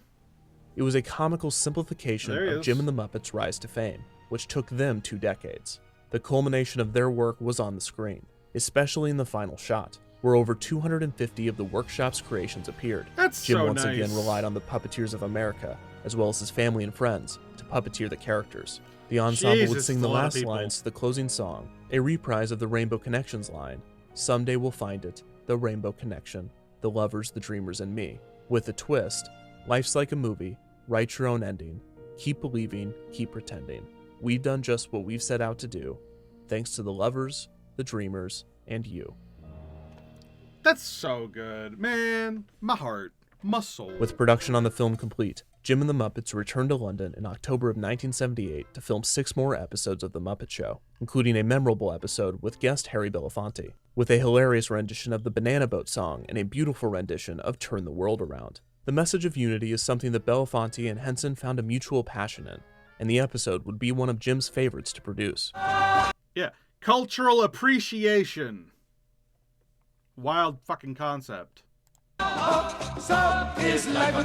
It was a comical simplification There he of is. Jim and the Muppets' rise to fame, which took them 2 decades. The culmination of their work was on the screen, especially in the final shot, where over 250 of the workshop's creations appeared. That's Jim so once nice. again relied on the puppeteers of America, as well as his family and friends, to puppeteer the characters. The ensemble would Jesus, sing it's the a lot of last people. lines to the closing song, a reprise of the Rainbow Connections line, "Someday we'll find it, the Rainbow Connection, the lovers, the dreamers, and me," with a twist, "Life's like a movie, write your own ending, keep believing, keep pretending. We've done just what we've set out to do, thanks to the lovers, the dreamers, and you." That's so good. Man, my heart, my soul. With production on the film complete, Jim and the Muppets returned to London in October of 1978 to film 6 more episodes of The Muppet Show, including a memorable episode with guest Harry Belafonte, with a hilarious rendition of the Banana Boat song and a beautiful rendition of Turn the World Around. The message of unity is something that Belafonte and Henson found a mutual passion in, and the episode would be one of Jim's favorites to produce. Yeah, cultural appreciation. Wild fucking concept. So is life,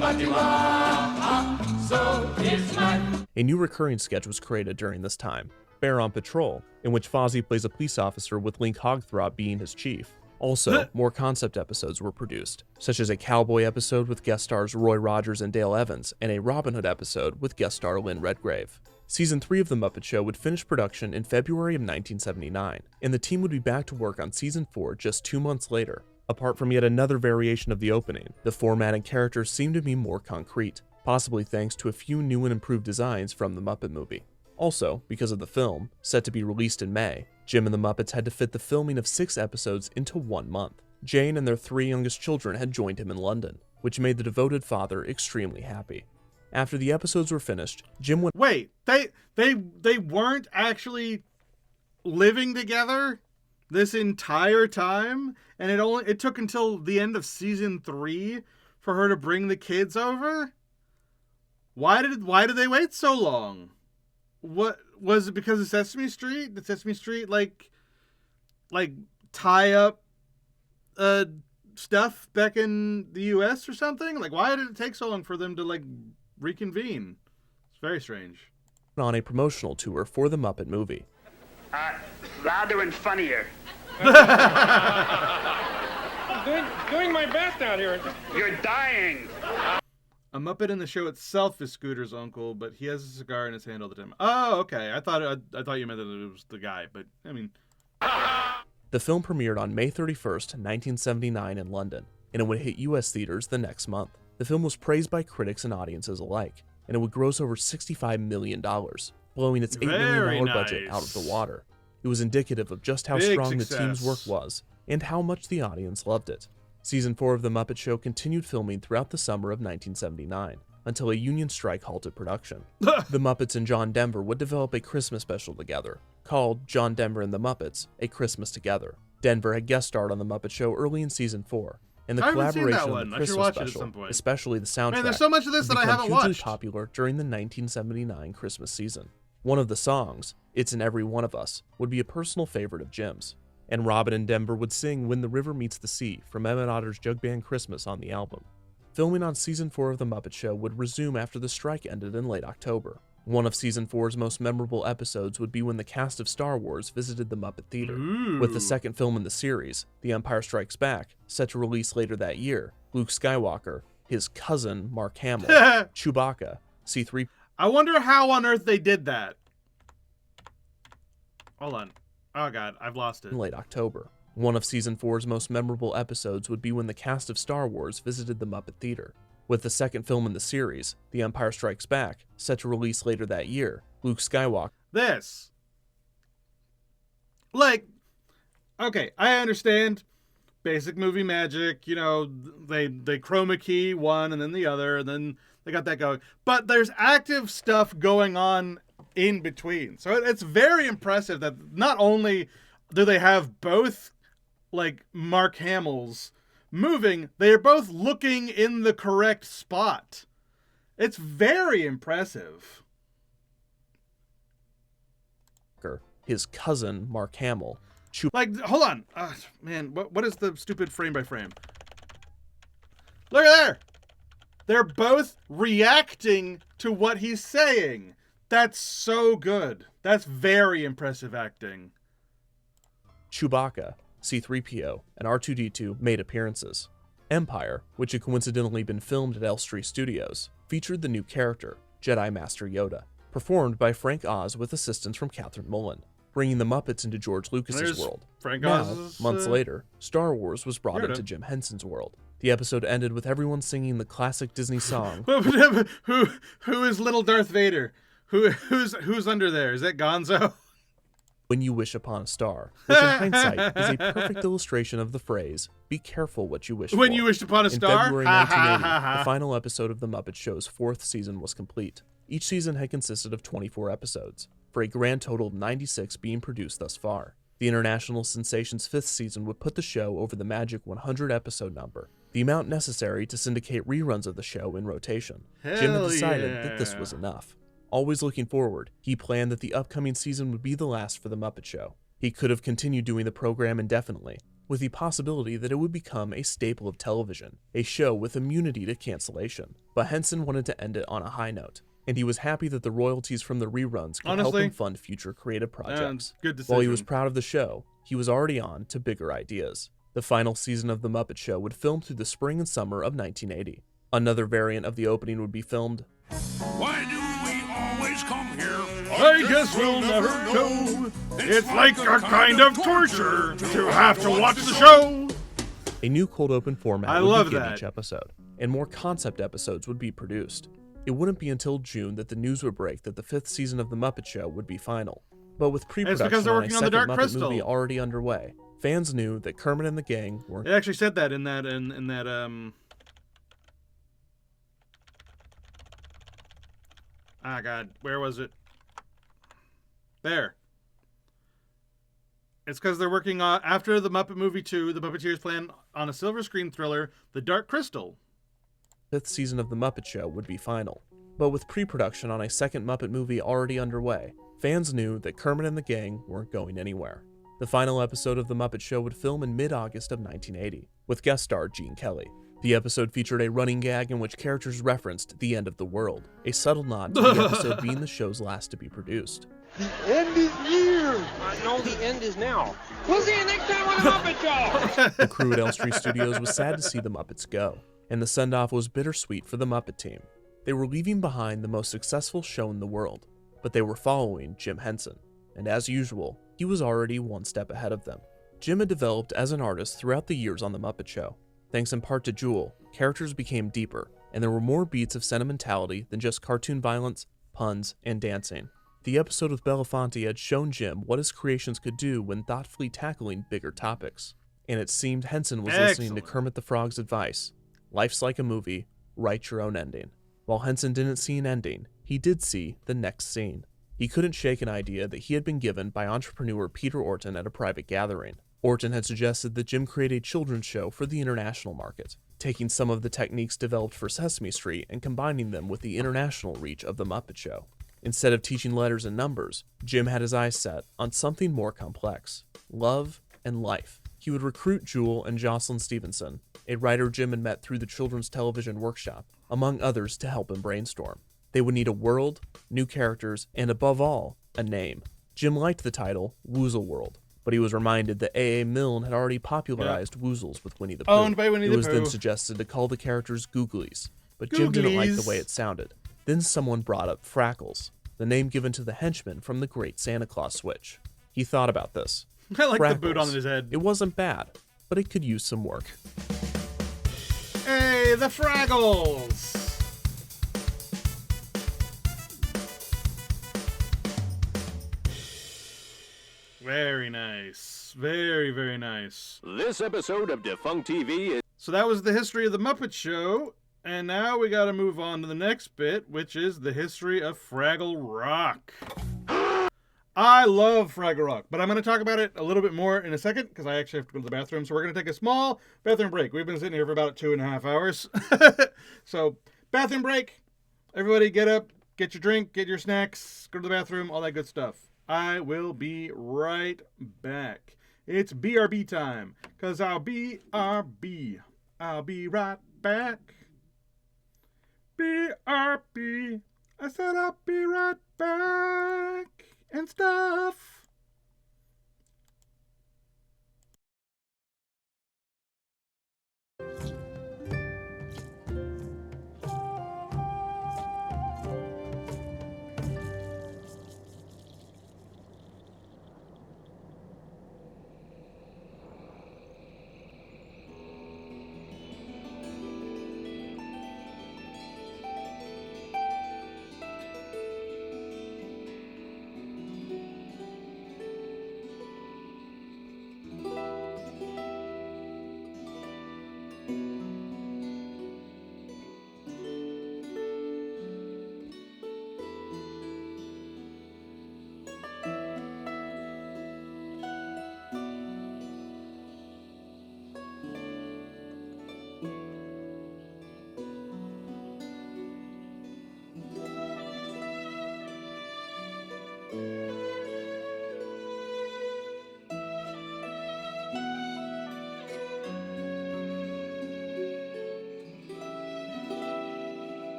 so is life. A new recurring sketch was created during this time, Bear on Patrol, in which Fozzie plays a police officer with Link Hogthrob being his chief. Also, more concept episodes were produced, such as a cowboy episode with guest stars Roy Rogers and Dale Evans, and a Robin Hood episode with guest star Lynn Redgrave. Season 3 of The Muppet Show would finish production in February of 1979, and the team would be back to work on Season 4 just 2 months later. Apart from yet another variation of the opening, the format and characters seemed to be more concrete, possibly thanks to a few new and improved designs from the Muppet movie. Also, because of the film, set to be released in May, Jim and the Muppets had to fit the filming of 6 episodes into 1 month. Jane and their 3 youngest children had joined him in London, which made the devoted father extremely happy. After the episodes were finished, Jim went— Wait, they weren't actually living together this entire time, and it took until the end of season 3 for her to bring the kids over? Why did they wait so long? What was it, because of Sesame Street? Did Sesame Street like tie up stuff back in the US or something? Like, why did it take so long for them to like reconvene? It's very strange. on a promotional tour for the Muppet movie. Louder and funnier. doing my best out here. You're dying. A Muppet in the show itself is Scooter's uncle, but he has a cigar in his hand all the time. Oh, okay. I thought you meant that it was the guy, but I mean. The film premiered on May 31st, 1979 in London, and it would hit US theaters the next month. The film was praised by critics and audiences alike, and it would gross over $65 million, blowing its $8 million budget out of the water. It was indicative of just how strong the team's work was, and how much the audience loved it. Season 4 of The Muppet Show continued filming throughout the summer of 1979, until a union strike halted production. The Muppets and John Denver would develop a Christmas special together, called John Denver and the Muppets, A Christmas Together. Denver had guest starred on The Muppet Show early in Season 4, and the collaboration of the Christmas special, especially the soundtrack, Man, there's so much of this that I haven't hugely watched. popular during the 1979 Christmas season. One of the songs, It's in Every One of Us, would be a personal favorite of Jim's, and Robin and Denver would sing When the River Meets the Sea from Emmett Otter's Jug Band Christmas on the album. Filming on Season 4 of The Muppet Show would resume after the strike ended in late October. One of Season 4's most memorable episodes would be when the cast of Star Wars visited the Muppet Theater. With the second film in the series, The Empire Strikes Back, set to release later that year, Luke Skywalker, his cousin Mark Hamill, Chewbacca, C-3... I wonder how on earth they did that. Hold on. Oh god, I've lost it. In late October. One of Season 4's most memorable episodes would be when the cast of Star Wars visited the Muppet Theater. With the second film in the series, The Empire Strikes Back, set to release later that year, Luke Skywalker. This. Like, okay, I understand basic movie magic, you know, they chroma key one and then the other, and then they got that going. But there's active stuff going on in between. So it's very impressive that not only do they have both, like, Mark Hamills moving, they are both looking in the correct spot. It's very impressive. His cousin, Mark Hamill. Like, hold on. Man, what is the stupid frame by frame? Look at there. They're both reacting to what he's saying. That's so good. That's very impressive acting. Chewbacca, C-3PO, and R2-D2 made appearances. Empire, which had coincidentally been filmed at Elstree Studios, featured the new character, Jedi Master Yoda, performed by Frank Oz with assistance from Catherine Mullen, bringing the Muppets into George Lucas's world. Frank now, Oz's, months later, Star Wars was brought Yoda. into Jim Henson's world. The episode ended with everyone singing the classic Disney song. Who is little Darth Vader? Who's under there? Is that Gonzo? When You Wish Upon a Star, which in hindsight is a perfect illustration of the phrase, be careful what you wish for. When you wished upon a star? In February 1980, the final episode of The Muppet Show's 4th season was complete. Each season had consisted of 24 episodes, for a grand total of 96 being produced thus far. The international sensation's 5th season would put the show over the magic 100 episode number, the amount necessary to syndicate reruns of the show in rotation. Jim had decided that this was enough. Always looking forward, he planned that the upcoming season would be the last for The Muppet Show. He could have continued doing the program indefinitely, with the possibility that it would become a staple of television, a show with immunity to cancellation. But Henson wanted to end it on a high note, and he was happy that the royalties from the reruns could help him fund future creative projects. Good decision. While he was proud of the show, he was already on to bigger ideas. The final season of The Muppet Show would film through the spring and summer of 1980. Another variant of the opening would be filmed. Why do we always come here? I guess we'll never know. It's like a kind of torture to have to watch the show. A new cold open format would begin each episode, and more concept episodes would be produced. It wouldn't be until June that the news would break that the 5th season of The Muppet Show would be final. But with pre-production on a second Muppet movie already underway, fans knew that Kermit and the gang weren't... It actually said that in that Ah, God, where was it? There. It's because they're working on, after the Muppet Movie 2, the Puppeteers plan on a silver screen thriller, The Dark Crystal. 5th season of The Muppet Show would be final. But with pre-production on a second Muppet movie already underway, fans knew that Kermit and the gang weren't going anywhere. The final episode of The Muppet Show would film in mid-August of 1980, with guest star Gene Kelly. The episode featured a running gag in which characters referenced the end of the world, a subtle nod to the episode being the show's last to be produced. The end is near. No, the end is now. We'll see you next time on The Muppet Show. The crew at Elstree Studios was sad to see the Muppets go, and the send-off was bittersweet for the Muppet team. They were leaving behind the most successful show in the world, but they were following Jim Henson, and as usual, he was already one step ahead of them. Jim had developed as an artist throughout the years on The Muppet Show. Thanks in part to Jewel, characters became deeper, and there were more beats of sentimentality than just cartoon violence, puns, and dancing. The episode with Belafonte had shown Jim what his creations could do when thoughtfully tackling bigger topics, and it seemed Henson was listening to Kermit the Frog's advice: life's like a movie, write your own ending. While Henson didn't see an ending, he did see the next scene. He couldn't shake an idea that he had been given by entrepreneur Peter Orton at a private gathering. Orton had suggested that Jim create a children's show for the international market, taking some of the techniques developed for Sesame Street and combining them with the international reach of The Muppet Show. Instead of teaching letters and numbers, Jim had his eyes set on something more complex: love and life. He would recruit Jewel and Jocelyn Stevenson, a writer Jim had met through the Children's Television Workshop, among others, to help him brainstorm. They would need a world, new characters, and above all, a name. Jim liked the title Woozle World, but he was reminded that A.A. Milne had already popularized Woozles with Winnie the Pooh. Owned by Winnie the Pooh. It was then suggested to call the characters Googlies, but Jim didn't like the way it sounded. Then someone brought up Frackles, the name given to the henchman from the Great Santa Claus Switch. He thought about this. I like the boot on his head. It wasn't bad, but it could use some work. Hey, the Fraggles! Very nice. Very, very nice. This episode of Defunct TV is... So that was the history of the Muppet Show, and now we gotta move on to the next bit, which is the history of Fraggle Rock. I love Fraggle Rock, but I'm going to talk about it a little bit more in a second, because I actually have to go to the bathroom, so we're going to take a small bathroom break. We've been sitting here for about 2.5 hours. So, bathroom break. Everybody get up, get your drink, get your snacks, go to the bathroom, all that good stuff. I will be right back. It's BRB time, because I'll be RB. I'll be right back. BRB. I said I'll be right back. And stuff.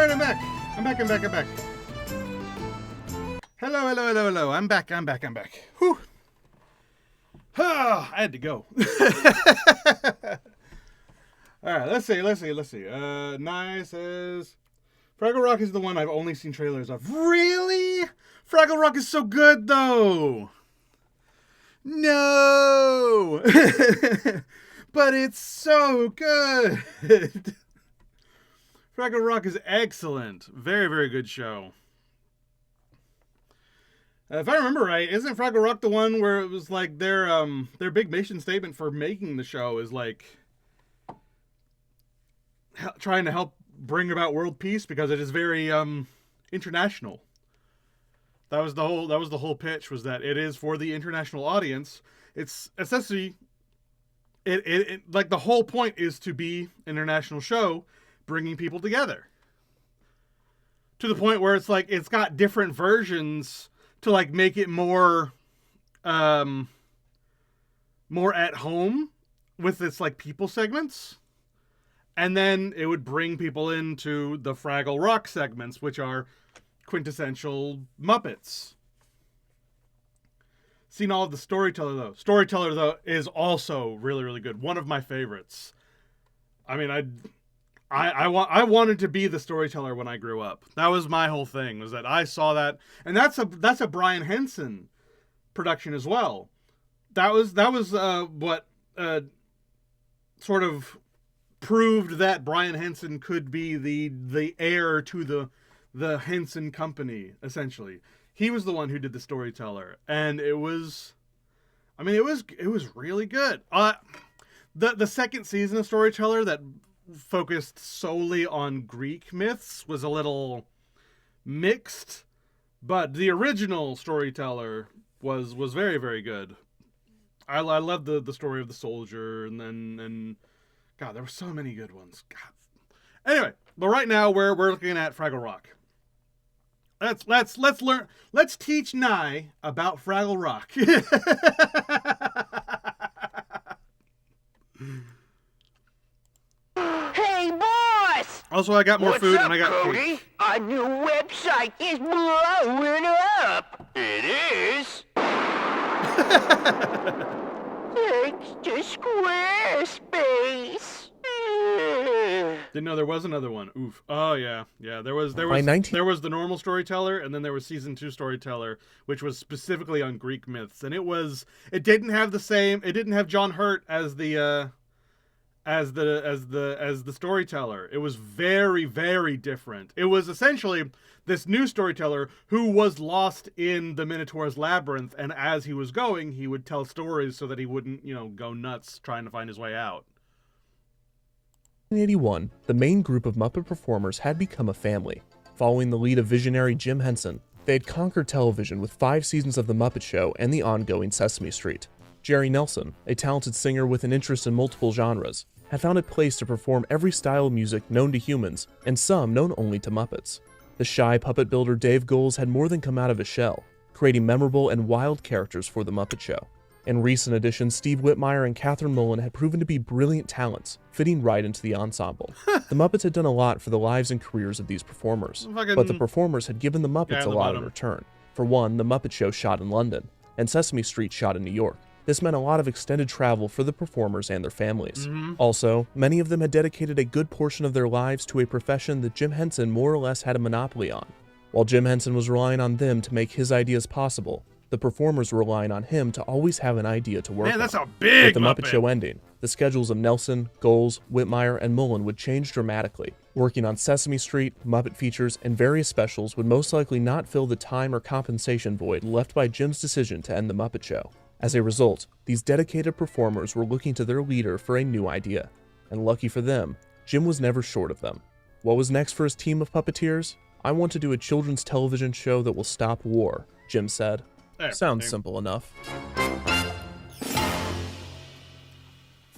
right, I'm back. I'm back. Hello. I'm back. Whew. I had to go. All right, let's see. Nye says, Fraggle Rock is the one I've only seen trailers of. Really? Fraggle Rock is so good, though. No. But it's so good. Fraggle Rock is excellent. Very, very good show. If I remember right, isn't Fraggle Rock the one where it was like their big mission statement for making the show is like trying to help bring about world peace because it is very international. That was the whole pitch, was that it is for the international audience. It's essentially it like the whole point is to be an international show bringing people together. To the point where it's like it's got different versions to like make it more at home with its like people segments. And then it would bring people into the Fraggle Rock segments, which are quintessential Muppets. Seen all of the Storyteller, though. Storyteller, though, is also really, really good. One of my favorites. I mean, I wanted to be the Storyteller when I grew up. That was my whole thing, was that I saw that. And that's a Brian Henson production as well. That was what sort of proved that Brian Henson could be the heir to the Henson Company, essentially. He was the one who did the Storyteller, and it was really good. The second season of Storyteller that focused solely on Greek myths was a little mixed, but the original Storyteller was very, very good. I loved the story of the soldier, and God, there were so many good ones. God. Anyway, but right now we're looking at Fraggle Rock. Let's learn. Let's teach Nye about Fraggle Rock. Hey, boss! Also, I got more What's food up, and I got Cody? cake. Our new website is blowing up. It is. Thanks to Squarespace. Didn't know there was another one. Oof. Oh yeah. There was the normal Storyteller, and then there was season 2 Storyteller, which was specifically on Greek myths, and it didn't have John Hurt as the Storyteller. It was very, very different. It was essentially this new Storyteller who was lost in the Minotaur's labyrinth, and as he was going, he would tell stories so that he wouldn't, go nuts trying to find his way out. In 1981, the main group of Muppet performers had become a family. Following the lead of visionary Jim Henson, they had conquered television with 5 seasons of The Muppet Show and the ongoing Sesame Street. Jerry Nelson, a talented singer with an interest in multiple genres, had found a place to perform every style of music known to humans, and some known only to Muppets. The shy puppet builder Dave Goelz had more than come out of his shell, creating memorable and wild characters for The Muppet Show. In recent editions, Steve Whitmire and Catherine Mullen had proven to be brilliant talents, fitting right into the ensemble. The Muppets had done a lot for the lives and careers of these performers, but the performers had given the Muppets a lot in return. For one, The Muppet Show shot in London, and Sesame Street shot in New York. This meant a lot of extended travel for the performers and their families. Also, many of them had dedicated a good portion of their lives to a profession that Jim Henson more or less had a monopoly on. While Jim Henson was relying on them to make his ideas possible, the performers were relying on him to always have an idea to work on. Man, that's a big With the Muppet Show ending, the schedules of Nelson, Goelz, Whitmire, and Mullen would change dramatically. Working on Sesame Street, Muppet features, and various specials would most likely not fill the time or compensation void left by Jim's decision to end the Muppet Show. As a result, these dedicated performers were looking to their leader for a new idea. And lucky for them, Jim was never short of them. What was next for his team of puppeteers? "I want to do a children's television show that will stop war," Jim said. Sounds simple enough.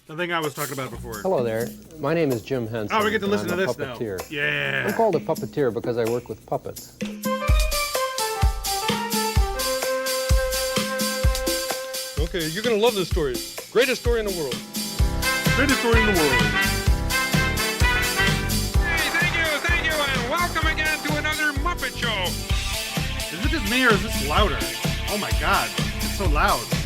The thing I was talking about before. Hello there. My name is Jim Henson. Oh, we get to listen to I'm a this now. puppeteer. Yeah. I'm called a puppeteer because I work with puppets. Okay, you're gonna love this story. Greatest story in the world. Greatest story in the world. Hey, thank you, and welcome me or is this louder? Oh my god, it's so loud. It's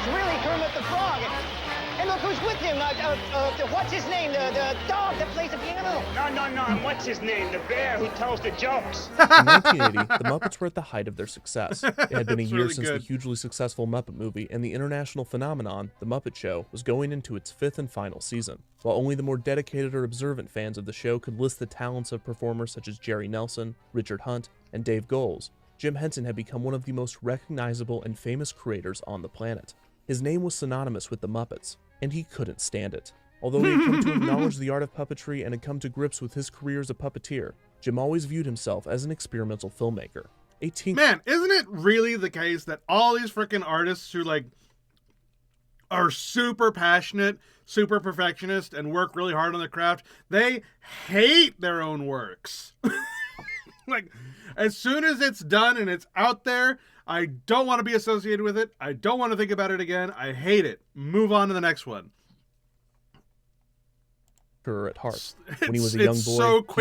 really Kermit the Frog. And look who's with him. What's his name? The dog that plays the piano? No. And what's his name? The bear who tells the jokes. In 1980, the Muppets were at the height of their success. It had been a year really since good. the hugely successful Muppet movie, and the international phenomenon, The Muppet Show, was going into its 5th and final season. While only the more dedicated or observant fans of the show could list the talents of performers such as Jerry Nelson, Richard Hunt, and Dave Goelz, Jim Henson had become one of the most recognizable and famous creators on the planet. His name was synonymous with the Muppets, and he couldn't stand it. Although he had come to acknowledge the art of puppetry and had come to grips with his career as a puppeteer, Jim always viewed himself as an experimental filmmaker. Man, isn't it really the case that all these freaking artists who like are super passionate, super perfectionist, and work really hard on their craft, they hate their own works. Like, as soon as it's done and it's out there, I don't want to be associated with it. I don't want to think about it again. I hate it. Move on to the next one. At heart. When he was a young boy, so he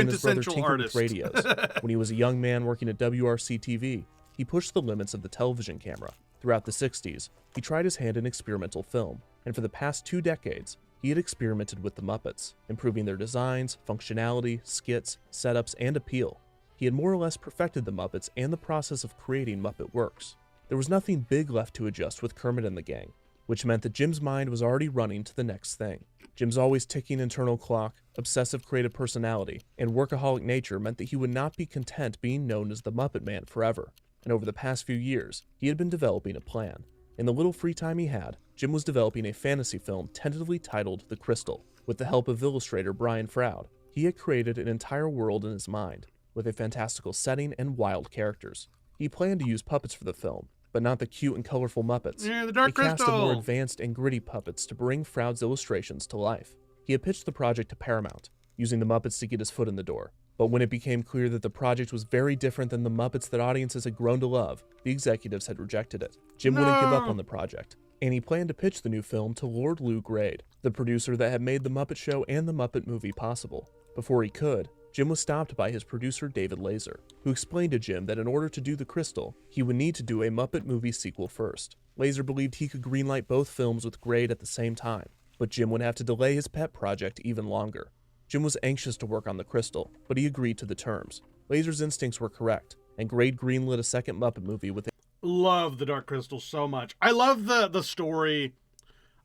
and his brother quintessential tinkered artist. with radios. When he was a young man working at WRC-TV, he pushed the limits of the television camera. Throughout the 60s, he tried his hand in experimental film, and for the past 2 decades, he had experimented with the Muppets, improving their designs, functionality, skits, setups, and appeal. He had more or less perfected the Muppets and the process of creating Muppet Works. There was nothing big left to adjust with Kermit and the gang, which meant that Jim's mind was already running to the next thing. Jim's always ticking internal clock, obsessive creative personality, and workaholic nature meant that he would not be content being known as the Muppet Man forever. And over the past few years, he had been developing a plan. In the little free time he had, Jim was developing a fantasy film tentatively titled The Crystal. With the help of illustrator Brian Froud, he had created an entire world in his mind, with a fantastical setting and wild characters. He planned to use puppets for the film, but not the cute and colorful Muppets. Yeah, the Dark a cast of more Crystal. advanced and gritty puppets to bring Froud's illustrations to life. He had pitched the project to Paramount, using the Muppets to get his foot in the door. But when it became clear that the project was very different than the Muppets that audiences had grown to love, the executives had rejected it. Jim wouldn't give up on the project, and he planned to pitch the new film to Lord Lou Grade, the producer that had made The Muppet Show and The Muppet Movie possible. Before he could, Jim was stopped by his producer David Laser, who explained to Jim that in order to do The Crystal, he would need to do a Muppet movie sequel first. Laser believed he could greenlight both films with Grade at the same time, but Jim would have to delay his pet project even longer. Jim was anxious to work on The Crystal, but he agreed to the terms. Laser's instincts were correct, and Grade greenlit a second Muppet movie with Love the Dark Crystal so much. I love the story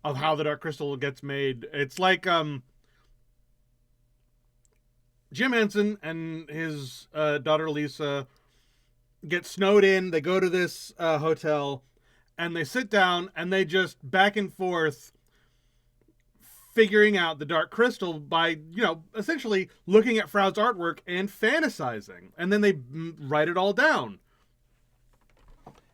of how the Dark Crystal gets made. It's like Jim Henson and his daughter Lisa get snowed in. They go to this hotel, and they sit down, and they just back and forth figuring out the Dark Crystal by, essentially looking at Froud's artwork and fantasizing. And then they write it all down.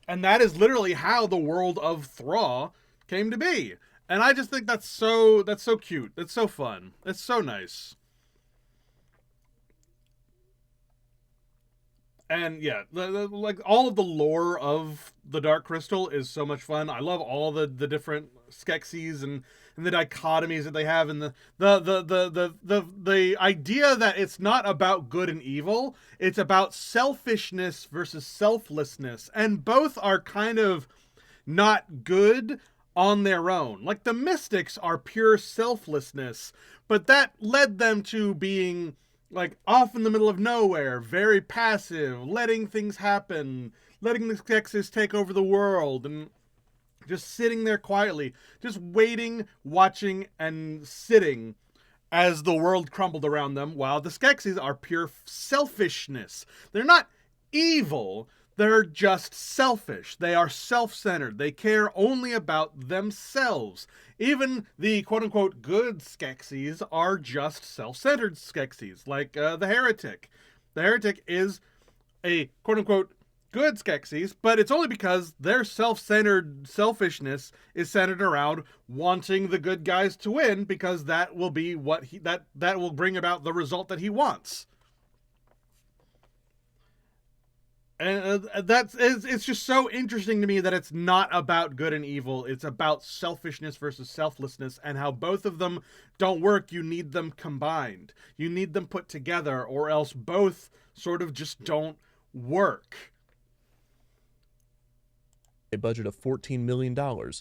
And that is literally how the world of Thraw came to be. And I just think that's so cute. It's so fun. It's so nice. And yeah, like all of the lore of the Dark Crystal is so much fun. I love all the different Skeksis and the dichotomies that they have, and the idea that it's not about good and evil, it's about selfishness versus selflessness, and both are kind of not good on their own. Like the Mystics are pure selflessness, but that led them to being like off in the middle of nowhere, very passive, letting things happen, letting the Skeksis take over the world, and just sitting there quietly, just waiting, watching, and sitting as the world crumbled around them, while the Skeksis are pure selfishness. They're not evil, they're just selfish. They are self-centered. They care only about themselves. Even the quote-unquote good Skeksis are just self-centered Skeksis, like the Heretic. The Heretic is a quote-unquote good Skeksis, but it's only because their self-centered selfishness is centered around wanting the good guys to win, because that will be what that will bring about the result that he wants. And it's just so interesting to me that it's not about good and evil. It's about selfishness versus selflessness, and how both of them don't work. You need them combined. You need them put together, or else both sort of just don't work. A budget of $14 million,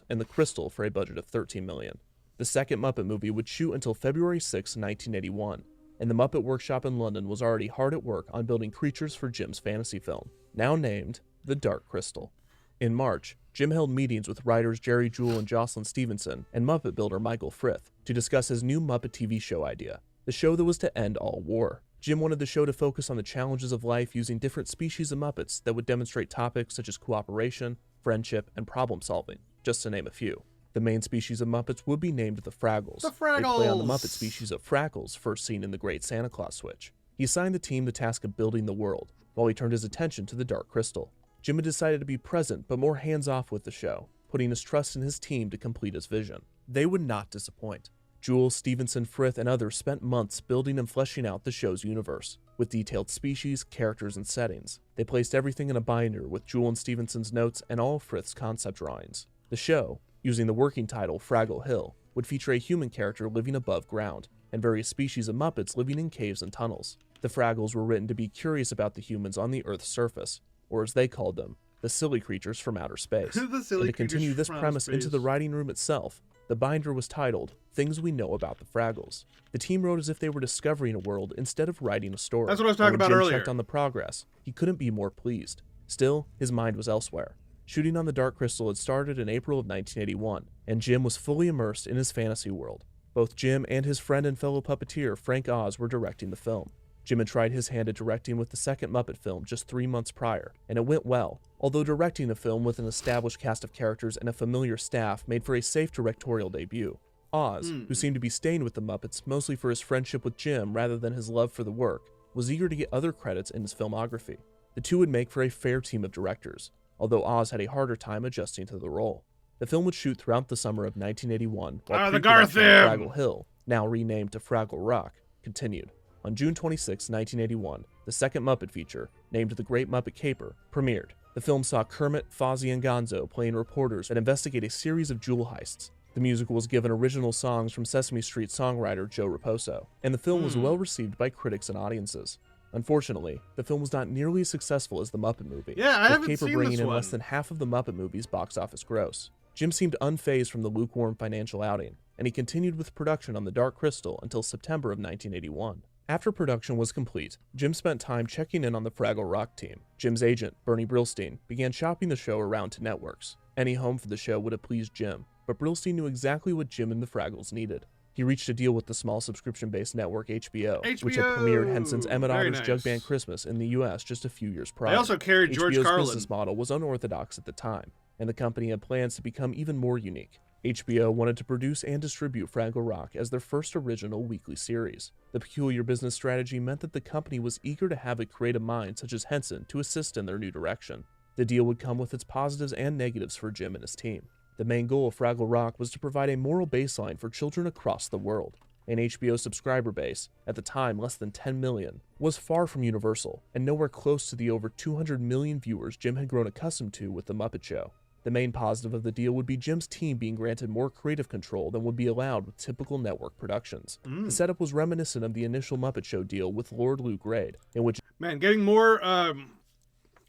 and The Crystal for a budget of $13 million. The second Muppet movie would shoot until February 6, 1981, and the Muppet Workshop in London was already hard at work on building creatures for Jim's fantasy film, now named The Dark Crystal. In March, Jim held meetings with writers Jerry Jewell and Jocelyn Stevenson and Muppet builder Michael Frith to discuss his new Muppet TV show idea, the show that was to end all war. Jim wanted the show to focus on the challenges of life using different species of Muppets that would demonstrate topics such as cooperation, friendship, and problem solving, just to name a few. The main species of Muppets would be named the Fraggles. The Fraggles! They play on the Muppet species of Fraggles first seen in The Great Santa Claus Switch. He assigned the team the task of building the world, while he turned his attention to the Dark Crystal. Jim had decided to be present but more hands-off with the show, putting his trust in his team to complete his vision. They would not disappoint. Jewell, Stevenson, Frith, and others spent months building and fleshing out the show's universe, with detailed species, characters, and settings. They placed everything in a binder with Jewell and Stevenson's notes and all of Frith's concept drawings. The show, using the working title Fraggle Hill, would feature a human character living above ground, and various species of Muppets living in caves and tunnels. The Fraggles were written to be curious about the humans on the Earth's surface, or as they called them, the silly creatures from outer space. And to continue this premise into the writing room itself, the binder was titled Things We Know About the Fraggles. The team wrote as if they were discovering a world instead of writing a story. That's what I was talking about Jim earlier. Checked on the progress, he couldn't be more pleased. Still, his mind was elsewhere. Shooting on the Dark Crystal had started in April of 1981, and Jim was fully immersed in his fantasy world. Both Jim and his friend and fellow puppeteer Frank Oz were directing the film. Jim had tried his hand at directing with the second Muppet film just 3 months prior, and it went well, although directing a film with an established cast of characters and a familiar staff made for a safe directorial debut. Oz, who seemed to be staying with the Muppets mostly for his friendship with Jim rather than his love for the work, was eager to get other credits in his filmography. The two would make for a fair team of directors, although Oz had a harder time adjusting to the role. The film would shoot throughout the summer of 1981, while pre-production of Fraggle Hill, now renamed to Fraggle Rock, continued. On June 26, 1981, the second Muppet feature, named The Great Muppet Caper, premiered. The film saw Kermit, Fozzie, and Gonzo playing reporters that investigate a series of jewel heists. The musical was given original songs from Sesame Street songwriter Joe Raposo, and the film was well received by critics and audiences. Unfortunately, the film was not nearly as successful as the Muppet movie, Yeah, I haven't with Caper seen bringing this in one. less than half of the Muppet movie's box office gross. Jim seemed unfazed from the lukewarm financial outing, and he continued with production on The Dark Crystal until September of 1981. After production was complete, Jim spent time checking in on the Fraggle Rock team. Jim's agent, Bernie Brillstein, began shopping the show around to networks. Any home for the show would have pleased Jim, but Brillstein knew exactly what Jim and the Fraggles needed. He reached a deal with the small subscription-based network HBO, which had premiered Henson's Emmett Very Otter's nice. Jug Band Christmas in the US just a few years prior. also carried George HBO's Carlin. business model was unorthodox at the time, and the company had plans to become even more unique. HBO wanted to produce and distribute Fraggle Rock as their first original weekly series. The peculiar business strategy meant that the company was eager to have a creative mind such as Henson to assist in their new direction. The deal would come with its positives and negatives for Jim and his team. The main goal of Fraggle Rock was to provide a moral baseline for children across the world. An HBO subscriber base, at the time less than 10 million, was far from universal, and nowhere close to the over 200 million viewers Jim had grown accustomed to with The Muppet Show. The main positive of the deal would be Jim's team being granted more creative control than would be allowed with typical network productions. The setup was reminiscent of the initial Muppet Show deal with Lord Luke Reid, in which Man, getting more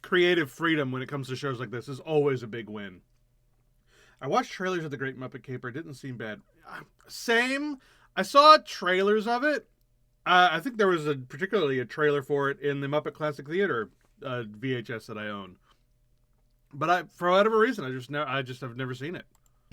creative freedom when it comes to shows like this is always a big win. I watched trailers of The Great Muppet Caper. It didn't seem bad. Same. I saw trailers of it. I think there was particularly a trailer for it in the Muppet Classic Theater VHS that I own. But for whatever reason, I just have never seen it.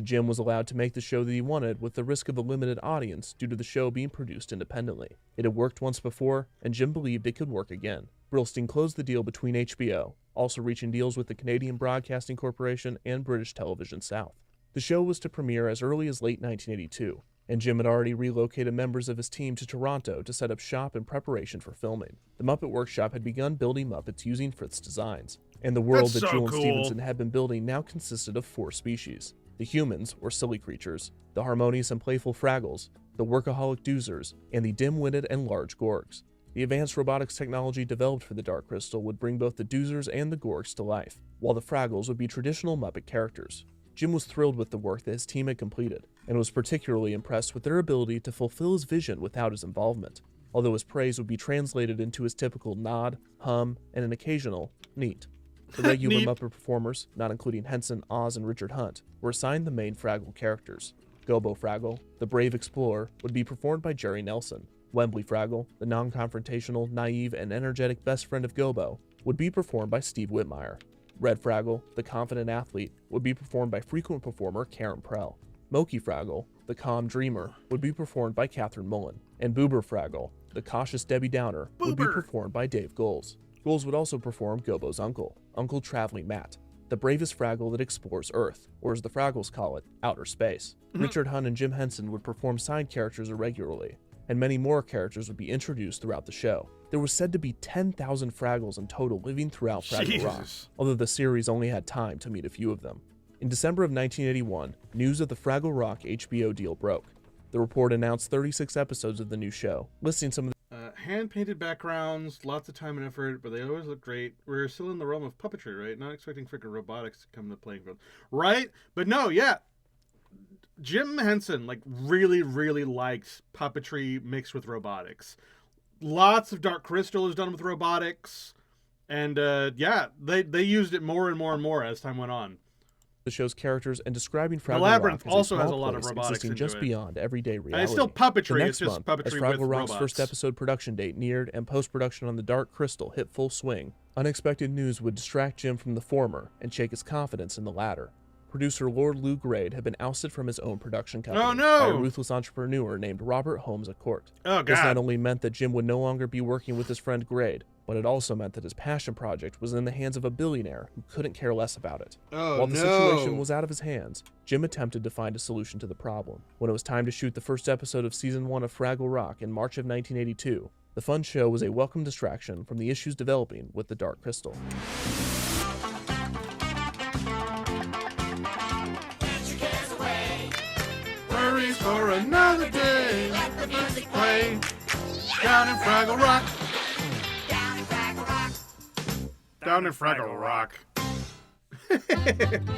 Jim was allowed to make the show that he wanted with the risk of a limited audience due to the show being produced independently. It had worked once before, and Jim believed it could work again. Brillstein closed the deal between HBO, also reaching deals with the Canadian Broadcasting Corporation and British Television South. The show was to premiere as early as late 1982, and Jim had already relocated members of his team to Toronto to set up shop in preparation for filming. The Muppet Workshop had begun building Muppets using Frith's designs, and the world That's that so Jewell and cool. Stevenson had been building now consisted of 4 species: the humans, or silly creatures, the harmonious and playful Fraggles, the workaholic Doozers, and the dim-witted and large Gorgs. The advanced robotics technology developed for the Dark Crystal would bring both the Doozers and the Gorgs to life, while the Fraggles would be traditional Muppet characters. Jim was thrilled with the work that his team had completed, and was particularly impressed with their ability to fulfill his vision without his involvement, although his praise would be translated into his typical nod, hum, and an occasional neat. The regular Muppet performers, not including Henson, Oz, and Richard Hunt, were assigned the main Fraggle characters. Gobo Fraggle, the brave explorer, would be performed by Jerry Nelson. Wembley Fraggle, the non-confrontational, naive, and energetic best friend of Gobo, would be performed by Steve Whitmire. Red Fraggle, the confident athlete, would be performed by frequent performer Karen Prell. Moki Fraggle, the calm dreamer, would be performed by Catherine Mullen. And Boober Fraggle, the cautious Debbie Downer, would be performed by Dave Goelz. Goelz would also perform Gobo's uncle, Uncle Traveling Matt, the bravest Fraggle that explores Earth, or as the Fraggles call it, outer space. Richard Hunt and Jim Henson would perform side characters irregularly, and many more characters would be introduced throughout the show. There was said to be 10,000 Fraggles in total living throughout Fraggle Rock, although the series only had time to meet a few of them. In December of 1981, news of the Fraggle Rock HBO deal broke. The report announced 36 episodes of the new show, listing some of the hand-painted backgrounds, lots of time and effort, but they always look great. We're still in the realm of puppetry, right? Not expecting freaking robotics to come to the playing field. Right? But no, yeah. Jim Henson, really, really likes puppetry mixed with robotics. Lots of Dark Crystal is done with robotics. And, yeah, they used it more and more and more as time went on. The show's characters and describing Fraggle Labyrinth Rock also as has a lot of place robotics existing into just it. beyond everyday reality. And it's still puppetry, The next it's just month, puppetry as Fraggle with Rock's robots. first episode production date neared and post-production on the Dark Crystal hit full swing, unexpected news would distract Jim from the former and shake his confidence in the latter. Producer Lord Lou Grade had been ousted from his own production company by a ruthless entrepreneur named Robert Holmes à Court. This not only meant that Jim would no longer be working with his friend Grade, but it also meant that his passion project was in the hands of a billionaire who couldn't care less about it. While the situation was out of his hands, Jim attempted to find a solution to the problem. When it was time to shoot the first episode of Season 1 of Fraggle Rock in March of 1982, the fun show was a welcome distraction from the issues developing with the Dark Crystal. Worries for another day. Let the music play. Down in Fraggle Rock. Down in Fraggle Rock.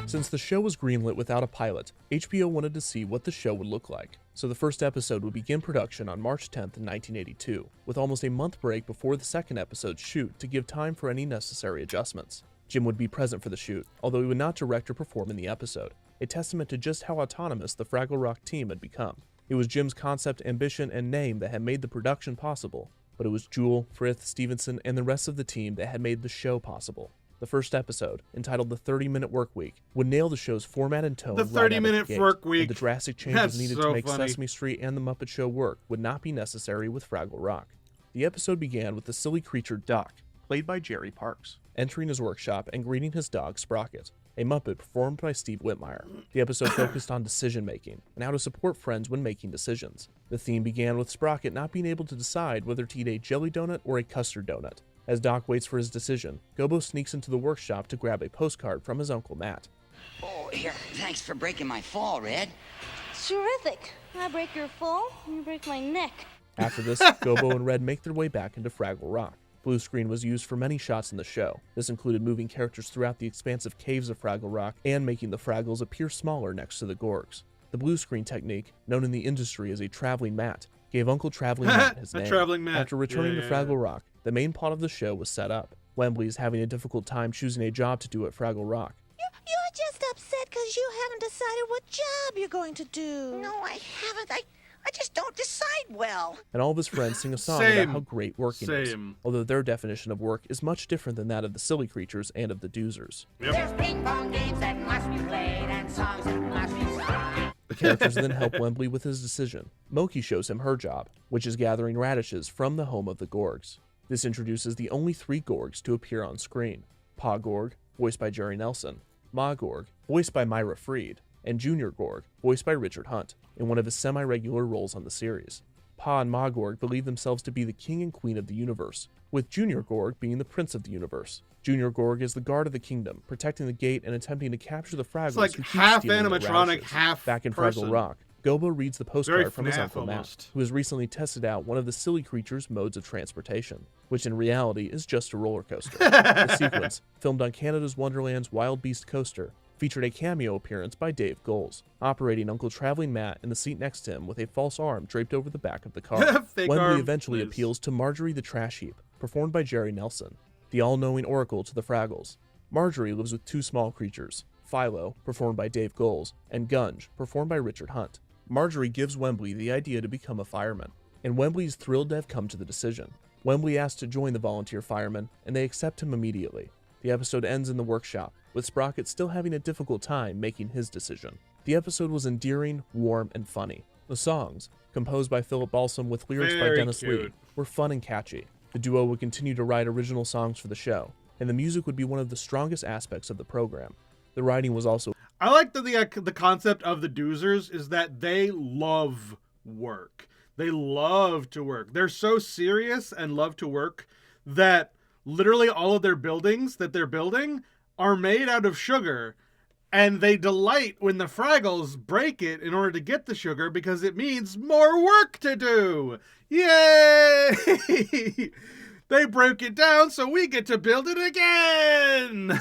Since the show was greenlit without a pilot, HBO wanted to see what the show would look like, so the first episode would begin production on March 10th, 1982, with almost a month break before the second episode's shoot to give time for any necessary adjustments. Jim would be present for the shoot, although he would not direct or perform in the episode, a testament to just how autonomous the Fraggle Rock team had become. It was Jim's concept, ambition, and name that had made the production possible, but it was Jewel, Frith, Stevenson, and the rest of the team that had made the show possible. The first episode, entitled The 30-Minute Workweek, would nail the show's format and tone. The 30-minute workweek. And the drastic changes needed to make Sesame Street and The Muppet Show work would not be necessary with Fraggle Rock. The episode began with the silly creature Doc, played by Jerry Parks, entering his workshop and greeting his dog Sprocket, a Muppet performed by Steve Whitmire. The episode focused on decision-making and how to support friends when making decisions. The theme began with Sprocket not being able to decide whether to eat a jelly donut or a custard donut. As Doc waits for his decision, Gobo sneaks into the workshop to grab a postcard from his Uncle Matt. Oh, here, thanks for breaking my fall, Red. Terrific. I break your fall, you break my neck. After this, Gobo and Red make their way back into Fraggle Rock. Blue screen was used for many shots in the show. This included moving characters throughout the expansive caves of Fraggle Rock and making the Fraggles appear smaller next to the Gorgs. The blue screen technique, known in the industry as a traveling mat, gave Uncle Traveling Matt his name. Traveling Matt. After returning to Fraggle Rock, the main plot of the show was set up. Wembley is having a difficult time choosing a job to do at Fraggle Rock. You're just upset because you haven't decided what job you're going to do. No, I haven't. I just don't decide well. And all of his friends sing a song about how great working is, although their definition of work is much different than that of the silly creatures and of the Doozers. There's ping pong games that must be played and songs that must be sung. The characters then help Wembley with his decision. Moki shows him her job, which is gathering radishes from the home of the Gorgs. This introduces the only 3 Gorgs to appear on screen: Pa Gorg, voiced by Jerry Nelson, Ma Gorg, voiced by Myra Freed, and Junior Gorg, voiced by Richard Hunt, in one of his semi-regular roles on the series. Pa and Ma Gorg believe themselves to be the king and queen of the universe, with Junior Gorg being the prince of the universe. Junior Gorg is the guard of the kingdom, protecting the gate and attempting to capture the Fraggles it's like who keep half stealing their animatronic, radishes. half Back in person. Fraggle Rock, Gobo reads the postcard Very from his FNAF Uncle Matt, almost. who has recently tested out one of the silly creature's modes of transportation, which in reality is just a roller coaster. The sequence, filmed on Canada's Wonderland's Wild Beast Coaster, featured a cameo appearance by Dave Goles, operating Uncle Traveling Matt in the seat next to him with a false arm draped over the back of the car. Fake Wembley arm, eventually please. appeals to Marjorie the Trash Heap, performed by Jerry Nelson, the all-knowing oracle to the Fraggles. Marjorie lives with two small creatures, Philo, performed by Dave Goles, and Gunge, performed by Richard Hunt. Marjorie gives Wembley the idea to become a fireman, and Wembley is thrilled to have come to the decision. Wembley asks to join the volunteer firemen, and they accept him immediately. The episode ends in the workshop, with Sprocket still having a difficult time making his decision. The episode was endearing, warm, and funny. The songs, composed by Philip Balsam with lyrics by Very Dennis Lee, cute. were fun and catchy. The duo would continue to write original songs for the show, and the music would be one of the strongest aspects of the program. The writing was also... I like that the concept of the Doozers is that they love work. They love to work. They're so serious and love to work that literally all of their buildings that they're building are made out of sugar, and they delight when the Fraggles break it in order to get the sugar because it means more work to do. Yay! They broke it down so we get to build it again.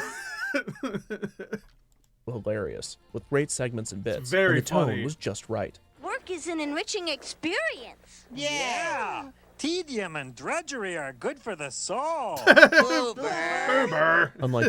hilarious, with great segments and bits, very and the tone funny. was just right. Work is an enriching experience. Yeah. Tedium and drudgery are good for the soul. Unlike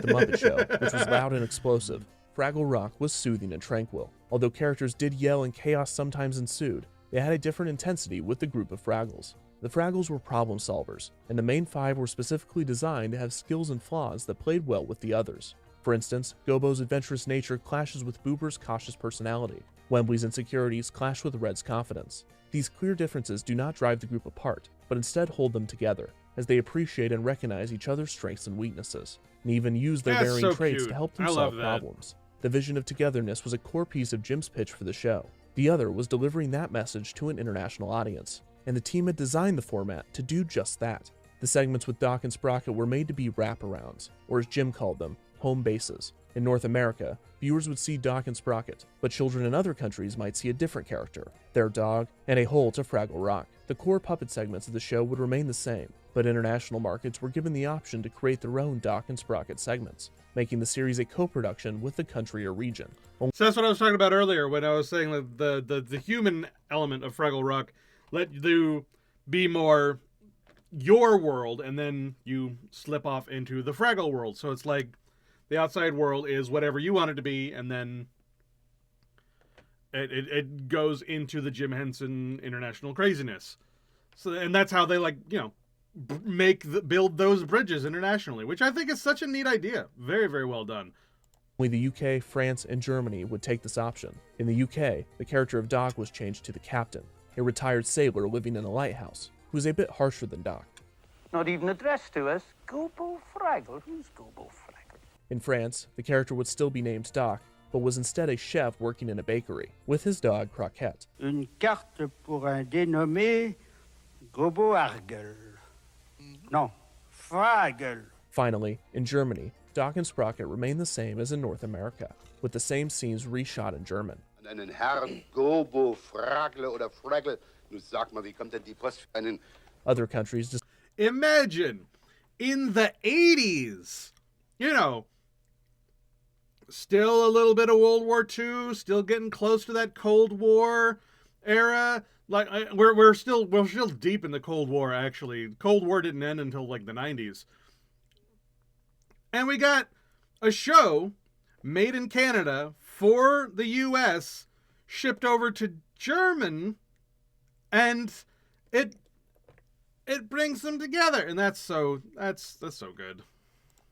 The Muppet Show, which was loud and explosive, Fraggle Rock was soothing and tranquil. Although characters did yell and chaos sometimes ensued, they had a different intensity with the group of Fraggles. The Fraggles were problem solvers, and the main five were specifically designed to have skills and flaws that played well with the others. For instance, Gobo's adventurous nature clashes with Boober's cautious personality. Wembley's insecurities clash with Red's confidence. These clear differences do not drive the group apart, but instead hold them together, as they appreciate and recognize each other's strengths and weaknesses, and even use their That's varying so traits cute. to help them I solve love that. problems. The vision of togetherness was a core piece of Jim's pitch for the show. The other was delivering that message to an international audience, and the team had designed the format to do just that. The segments with Doc and Sprocket were made to be wraparounds, or as Jim called them, home bases. In North America, viewers would see Doc and Sprocket, but children in other countries might see a different character, their dog, and a hole to Fraggle Rock. The core puppet segments of the show would remain the same, but international markets were given the option to create their own Doc and Sprocket segments, making the series a co-production with the country or region. So that's what I was talking about earlier when I was saying that the human element of Fraggle Rock let you be more your world, and then you slip off into the Fraggle world. So it's like the outside world is whatever you want it to be, and then it goes into the Jim Henson international craziness. So, and that's how they build those bridges internationally, which I think is such a neat idea. Very, very well done. Only the UK, France, and Germany would take this option. In the UK, the character of Doc was changed to the Captain, a retired sailor living in a lighthouse, who is a bit harsher than Doc. Not even addressed to us. Gobo Fraggle. Who's Gobo Fraggle? In France, the character would still be named Doc, but was instead a chef working in a bakery, with his dog Croquette. Une carte pour un dénommé Gobo Argel. No, Fraggle. Finally, in Germany, Doc and Sprocket remain the same as in North America, with the same scenes reshot in German. Einen Herrn Gobo Fraggle oder Fraggle. Nu sag mal, wie kommt denn die Post einen... Other countries just... Imagine, in the 80s, still a little bit of World War II, still getting close to that Cold War era. Like we're still deep in the Cold War. Actually, Cold War didn't end until like the 90s, and we got a show made in Canada for the U.S. shipped over to German, and it brings them together, and that's so good.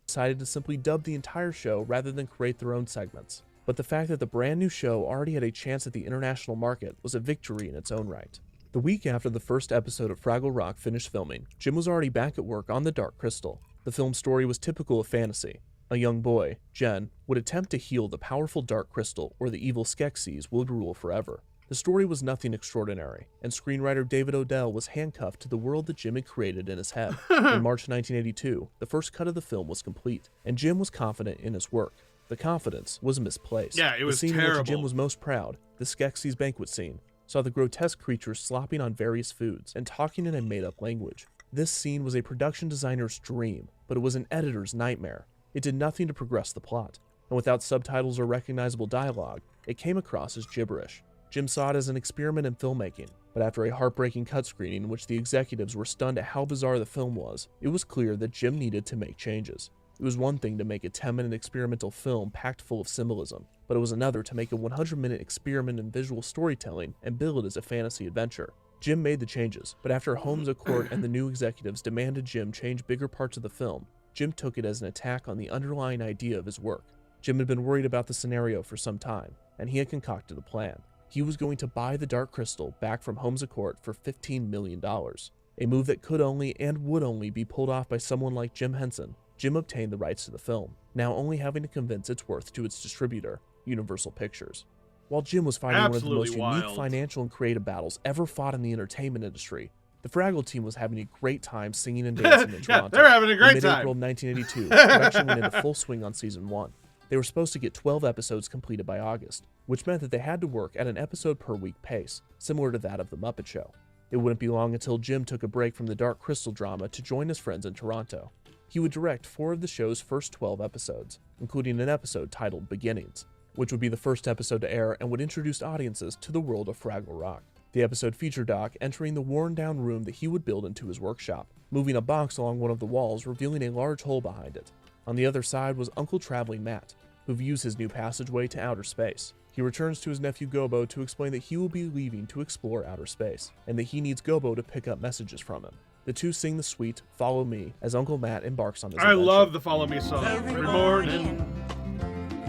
Decided to simply dub the entire show rather than create their own segments. But the fact that the brand new show already had a chance at the international market was a victory in its own right. The week after the first episode of Fraggle Rock finished filming, Jim was already back at work on the Dark Crystal. The film's story was typical of fantasy. A young boy, Jen, would attempt to heal the powerful Dark Crystal, or the evil Skeksis would rule forever. The story was nothing extraordinary, and screenwriter David Odell was handcuffed to the world that Jim had created in his head. In March 1982, the first cut of the film was complete, and Jim was confident in his work. The confidence was misplaced. Yeah, it was The scene in terrible. which Jim was most proud, the Skeksis banquet scene, saw the grotesque creatures slopping on various foods and talking in a made-up language. This scene was a production designer's dream, but it was an editor's nightmare. It did nothing to progress the plot, and without subtitles or recognizable dialogue, it came across as gibberish. Jim saw it as an experiment in filmmaking, but after a heartbreaking cut screening in which the executives were stunned at how bizarre the film was, it was clear that Jim needed to make changes. It was one thing to make a 10-minute experimental film packed full of symbolism, but it was another to make a 100-minute experiment in visual storytelling and bill it as a fantasy adventure. Jim made the changes, but after Holmes à Court and the new executives demanded Jim change bigger parts of the film, Jim took it as an attack on the underlying idea of his work. Jim had been worried about the scenario for some time, and he had concocted a plan. He was going to buy the Dark Crystal back from Holmes à Court for $15 million, a move that could only and would only be pulled off by someone like Jim Henson. Jim obtained the rights to the film, now only having to convince its worth to its distributor, Universal Pictures. While Jim was fighting one of the most unique financial and creative battles ever fought in the entertainment industry, the Fraggle team was having a great time singing and dancing in Toronto. They're having a great in time. mid-April of 1982, production went into full swing on season 1. They were supposed to get 12 episodes completed by August, which meant that they had to work at an episode per week pace, similar to that of The Muppet Show. It wouldn't be long until Jim took a break from the Dark Crystal drama to join his friends in Toronto. He would direct 4 of the show's first 12 episodes, including an episode titled Beginnings, which would be the first episode to air and would introduce audiences to the world of Fraggle Rock. The episode featured Doc entering the worn-down room that he would build into his workshop, moving a box along one of the walls, revealing a large hole behind it. On the other side was Uncle Traveling Matt, who views his new passageway to outer space. He returns to his nephew Gobo to explain that he will be leaving to explore outer space, and that he needs Gobo to pick up messages from him. The two sing the sweet Follow Me as Uncle Matt embarks on his adventure. I love the Follow Me song. Every morning,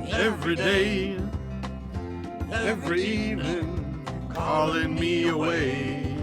every day, every evening, calling me away.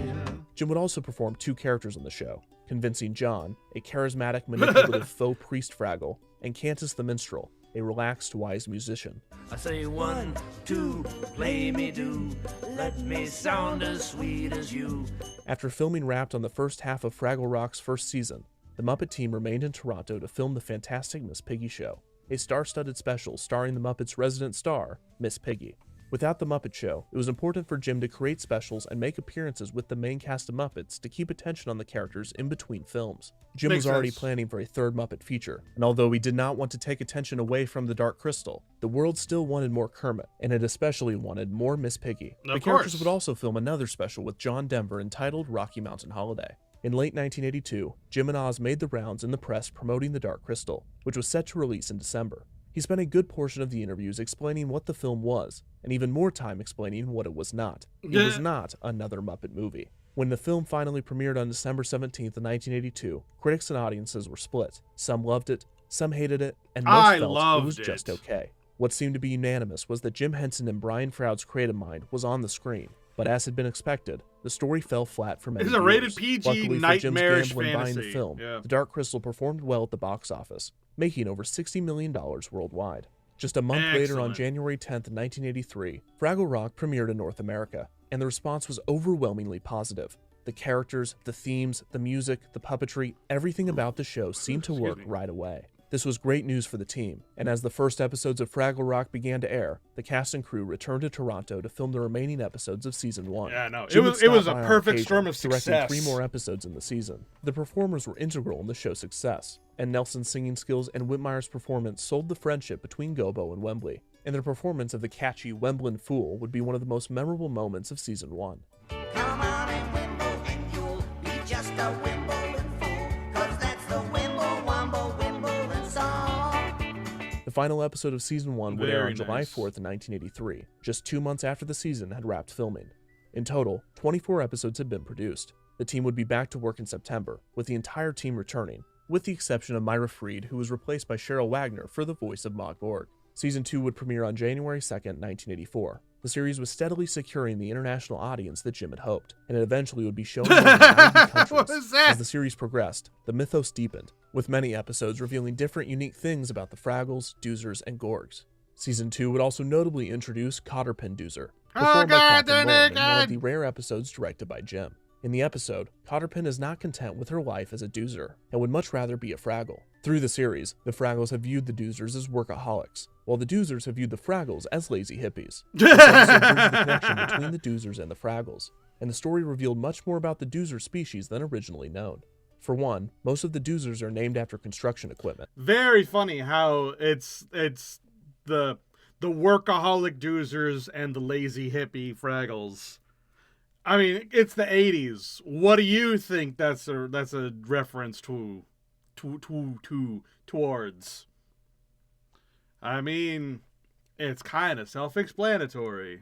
Jim would also perform 2 characters on the show, convincing John, a charismatic, manipulative faux priest Fraggle, and Cantus the Minstrel, a relaxed, wise musician. I say 1, 2, play me do, let me sound as sweet as you. After filming wrapped on the first half of Fraggle Rock's first season, the Muppet team remained in Toronto to film the Fantastic Miss Piggy Show, a star-studded special starring the Muppets' resident star, Miss Piggy. Without the Muppet Show, it was important for Jim to create specials and make appearances with the main cast of Muppets to keep attention on the characters in between films. Jim was already planning for a 3rd Muppet feature, and although he did not want to take attention away from the Dark Crystal, the world still wanted more Kermit, and it especially wanted more Miss Piggy. The characters would also film another special with John Denver entitled Rocky Mountain Holiday. In late 1982, Jim and Oz made the rounds in the press promoting the Dark Crystal, which was set to release in December. He spent a good portion of the interviews explaining what the film was, and even more time explaining what it was not. It was not another Muppet movie. When the film finally premiered on December 17th of 1982, critics and audiences were split. Some loved it, some hated it, and most felt it was just okay. What seemed to be unanimous was that Jim Henson and Brian Froud's creative mind was on the screen, but as had been expected, the story fell flat for many viewers. It's a rated PG Luckily nightmarish for Jim's gambling fantasy. buying the film, Yeah. The Dark Crystal performed well at the box office, making over $60 million worldwide. Just a month later, on January 10th, 1983, Fraggle Rock premiered in North America, and the response was overwhelmingly positive. The characters, the themes, the music, the puppetry, everything about the show seemed to work right away. This was great news for the team, and as the first episodes of Fraggle Rock began to air, the cast and crew returned to Toronto to film the remaining episodes of Season 1. Yeah, no, Jim it was a by on perfect occasion, storm of directing success. 3 more episodes in the season. The performers were integral in the show's success, and Nelson's singing skills and Whitmire's performance sold the friendship between Gobo and Wembley, and their performance of the catchy Wemblin Fool would be one of the most memorable moments of Season 1. Come on and Wimble and you'll be just a Wimbledon fool, 'cause that's the Wimble Womble Wimbledon song. The final episode of Season 1 would air Very on July nice. 4th, 1983, just 2 months after the season had wrapped filming. In total, 24 episodes had been produced. The team would be back to work in September, with the entire team returning, with the exception of Myra Freed, who was replaced by Cheryl Wagner for the voice of Maude Borg. Season 2 would premiere on January 2nd, 1984. The series was steadily securing the international audience that Jim had hoped, and it eventually would be shown in more than 90 countries. What was that? As the series progressed, the mythos deepened, with many episodes revealing different unique things about the Fraggles, Doozers, and Gorgs. Season 2 would also notably introduce Cotterpin Doozer, performed by Captain Norm in one of the rare episodes directed by Jim. In the episode, Cotterpin is not content with her life as a doozer and would much rather be a Fraggle. Through the series, the Fraggles have viewed the doozers as workaholics, while the doozers have viewed the Fraggles as lazy hippies. This episode bridged the connection between the doozers and the Fraggles, and the story revealed much more about the doozer species than originally known. For one, most of the doozers are named after construction equipment. Very funny how it's the workaholic doozers and the lazy hippie Fraggles. I mean, it's the 80s. What do you think that's a reference towards? I mean, it's kind of self-explanatory.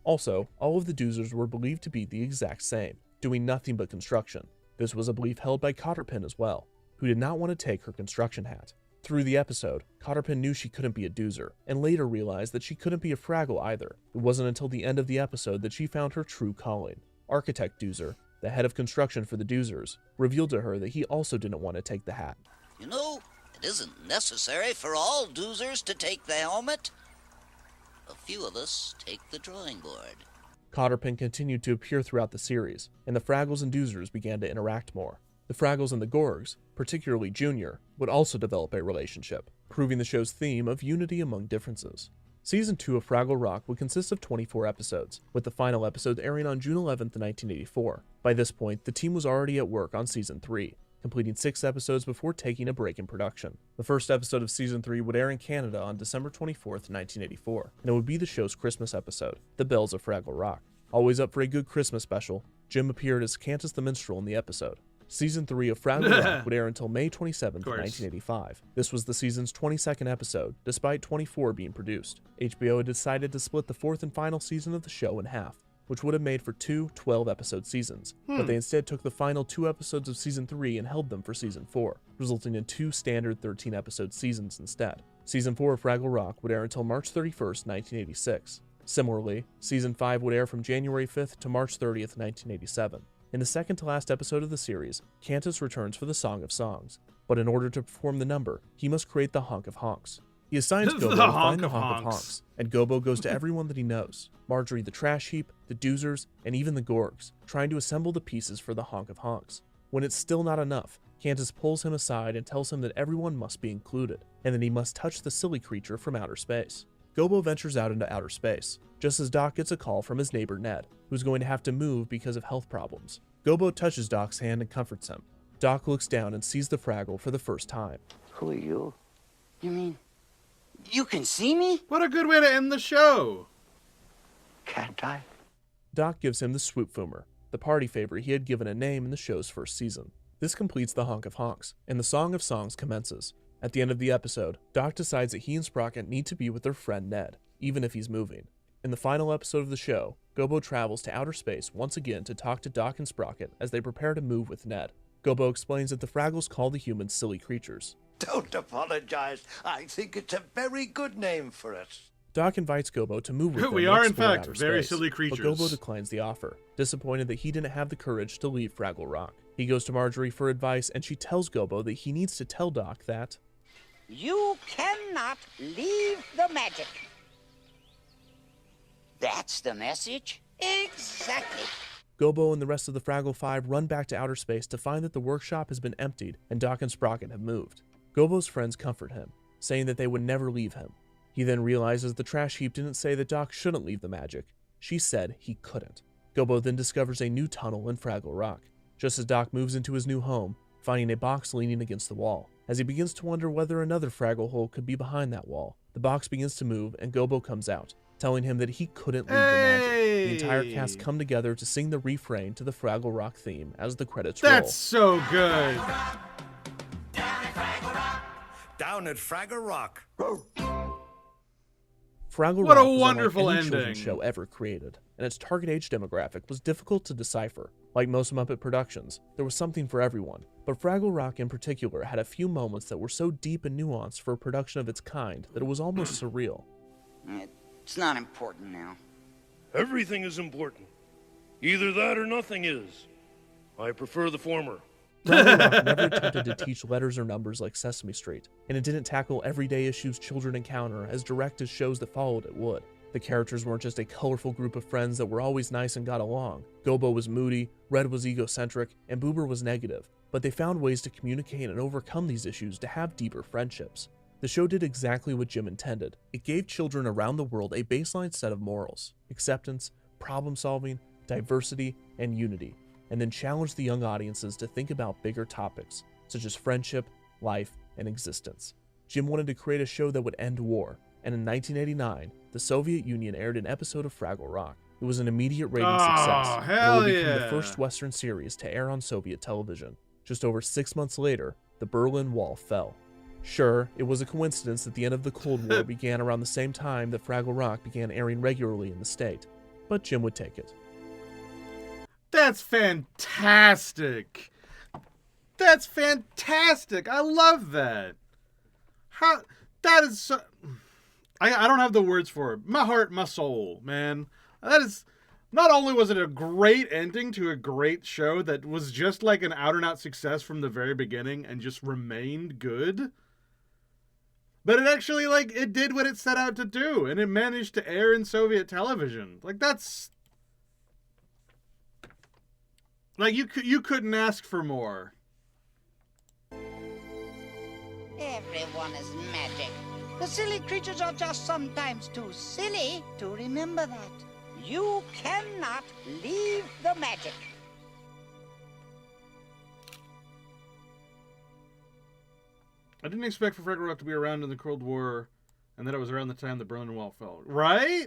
Also, all of the doozers were believed to be the exact same, doing nothing but construction. This was a belief held by Cotterpin as well, who did not want to take her construction hat. Through the episode, Cotterpin knew she couldn't be a doozer, and later realized that she couldn't be a Fraggle either. It wasn't until the end of the episode that she found her true calling. Architect Doozer, the head of construction for the doozers, revealed to her that he also didn't want to take the hat. You know, it isn't necessary for all doozers to take the helmet. A few of us take the drawing board. Cotterpin continued to appear throughout the series, and the Fraggles and doozers began to interact more. The Fraggles and the Gorgs, particularly Junior, would also develop a relationship, proving the show's theme of unity among differences. Season 2 of Fraggle Rock would consist of 24 episodes, with the final episode airing on June 11th, 1984. By this point, the team was already at work on Season 3, completing 6 episodes before taking a break in production. The first episode of Season 3 would air in Canada on December 24th, 1984, and it would be the show's Christmas episode, The Bells of Fraggle Rock. Always up for a good Christmas special, Jim appeared as Cantus the Minstrel in the episode. Season 3 of Fraggle Rock would air until May 27th, 1985. This was the season's 22nd episode, despite 24 being produced. HBO had decided to split the 4th and final season of the show in half, which would have made for 2 12-episode seasons, but they instead took the final 2 episodes of Season 3 and held them for Season 4, resulting in 2 standard 13-episode seasons instead. Season 4 of Fraggle Rock would air until March 31st, 1986. Similarly, Season 5 would air from January 5th to March 30th, 1987. In the second to last episode of the series, Cantus returns for the Song of Songs, but in order to perform the number, he must create the Honk of Honks. He assigns Gobo to find the Honk of Honks, and Gobo goes to everyone that he knows, Marjorie the Trash Heap, the Doozers, and even the Gorgs, trying to assemble the pieces for the Honk of Honks. When it's still not enough, Cantus pulls him aside and tells him that everyone must be included, and that he must touch the silly creature from outer space. Gobo ventures out into outer space, just as Doc gets a call from his neighbor Ned, who's going to have to move because of health problems. Gobo touches Doc's hand and comforts him. Doc looks down and sees the Fraggle for the first time. Who are you? You mean you can see me? What a good way to end the show! Can't I? Doc gives him the Swoopfoomer, the party favor he had given a name in the show's first season. This completes the Honk of Honks, and the Song of Songs commences. At the end of the episode, Doc decides that he and Sprocket need to be with their friend Ned, even if he's moving. In the final episode of the show, Gobo travels to outer space once again to talk to Doc and Sprocket as they prepare to move with Ned. Gobo explains that the Fraggles call the humans silly creatures. Don't apologize. I think it's a very good name for us. Doc invites Gobo to move with them. We are, in fact, very silly creatures. But Gobo declines the offer, disappointed that he didn't have the courage to leave Fraggle Rock. He goes to Marjorie for advice, and she tells Gobo that he needs to tell Doc that you cannot leave the magic. That's the message? Exactly. Gobo and the rest of the Fraggle Five run back to outer space to find that the workshop has been emptied and Doc and Sprocket have moved. Gobo's friends comfort him, saying that they would never leave him. He then realizes the trash heap didn't say that Doc shouldn't leave the magic. She said he couldn't. Gobo then discovers a new tunnel in Fraggle Rock, just as Doc moves into his new home, finding a box leaning against the wall. As he begins to wonder whether another Fraggle hole could be behind that wall, the box begins to move and Gobo comes out, telling him that he couldn't leave the magic. The entire cast come together to sing the refrain to the Fraggle Rock theme as the credits roll. That's so good. Down at Fraggle Rock. Fraggle What Rock a was wonderful unlike any children's ending. show ever created, and its target age demographic was difficult to decipher. Like most Muppet productions, there was something for everyone, but Fraggle Rock in particular had a few moments that were so deep and nuanced for a production of its kind that it was almost surreal. It's not important now. Everything is important. Either that or nothing is. I prefer the former. Fraggle Rock never attempted to teach letters or numbers like Sesame Street, and it didn't tackle everyday issues children encounter as direct as shows that followed it would. The characters weren't just a colorful group of friends that were always nice and got along. Gobo was moody, Red was egocentric, and Boober was negative, but they found ways to communicate and overcome these issues to have deeper friendships. The show did exactly what Jim intended. It gave children around the world a baseline set of morals, acceptance, problem solving, diversity, and unity, and then challenged the young audiences to think about bigger topics, such as friendship, life, and existence. Jim wanted to create a show that would end war, and in 1989, the Soviet Union aired an episode of Fraggle Rock. It was an immediate rating success, and it would become the first Western series to air on Soviet television. Just over 6 months later, the Berlin Wall fell. Sure, it was a coincidence that the end of the Cold War began around the same time that Fraggle Rock began airing regularly in the state, but Jim would take it. That's fantastic. That's fantastic. I love that. That is so... I don't have the words for it. My heart, my soul, man. That is... Not only was it a great ending to a great show that was just like an out-and-out success from the very beginning and just remained good, but it actually, like, it did what it set out to do, and it managed to air in Soviet television. Like, that's... Like, you couldn't ask for more. Everyone is magic. The silly creatures are just sometimes too silly to remember that. You cannot leave the magic. I didn't expect for Fraggle Rock to be around in the Cold War, and that it was around the time the Berlin Wall fell. Right?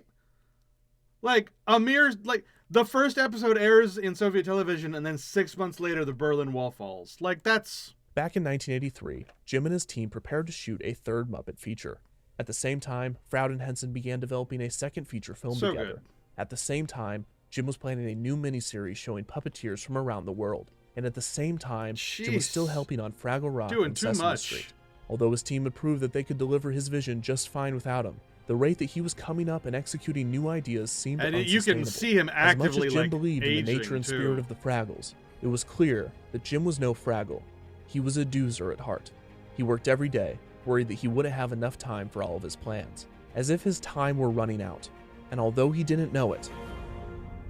Like, the first episode airs in Soviet television, and then 6 months later, the Berlin Wall falls. Like, that's... Back in 1983, Jim and his team prepared to shoot a third Muppet feature. At the same time, Froud and Henson began developing a second feature film together. Good. At the same time, Jim was planning a new miniseries showing puppeteers from around the world. And at the same time, Jim was still helping on Fraggle Rock and Sesame Street. Although his team had proved that they could deliver his vision just fine without him, the rate that he was coming up and executing new ideas seemed unsustainable. You can see him actively, as much as Jim like, believed in the nature and spirit of the Fraggles, it was clear that Jim was no Fraggle. He was a doozer at heart. He worked every day, worried that he wouldn't have enough time for all of his plans, as if his time were running out. And although he didn't know it,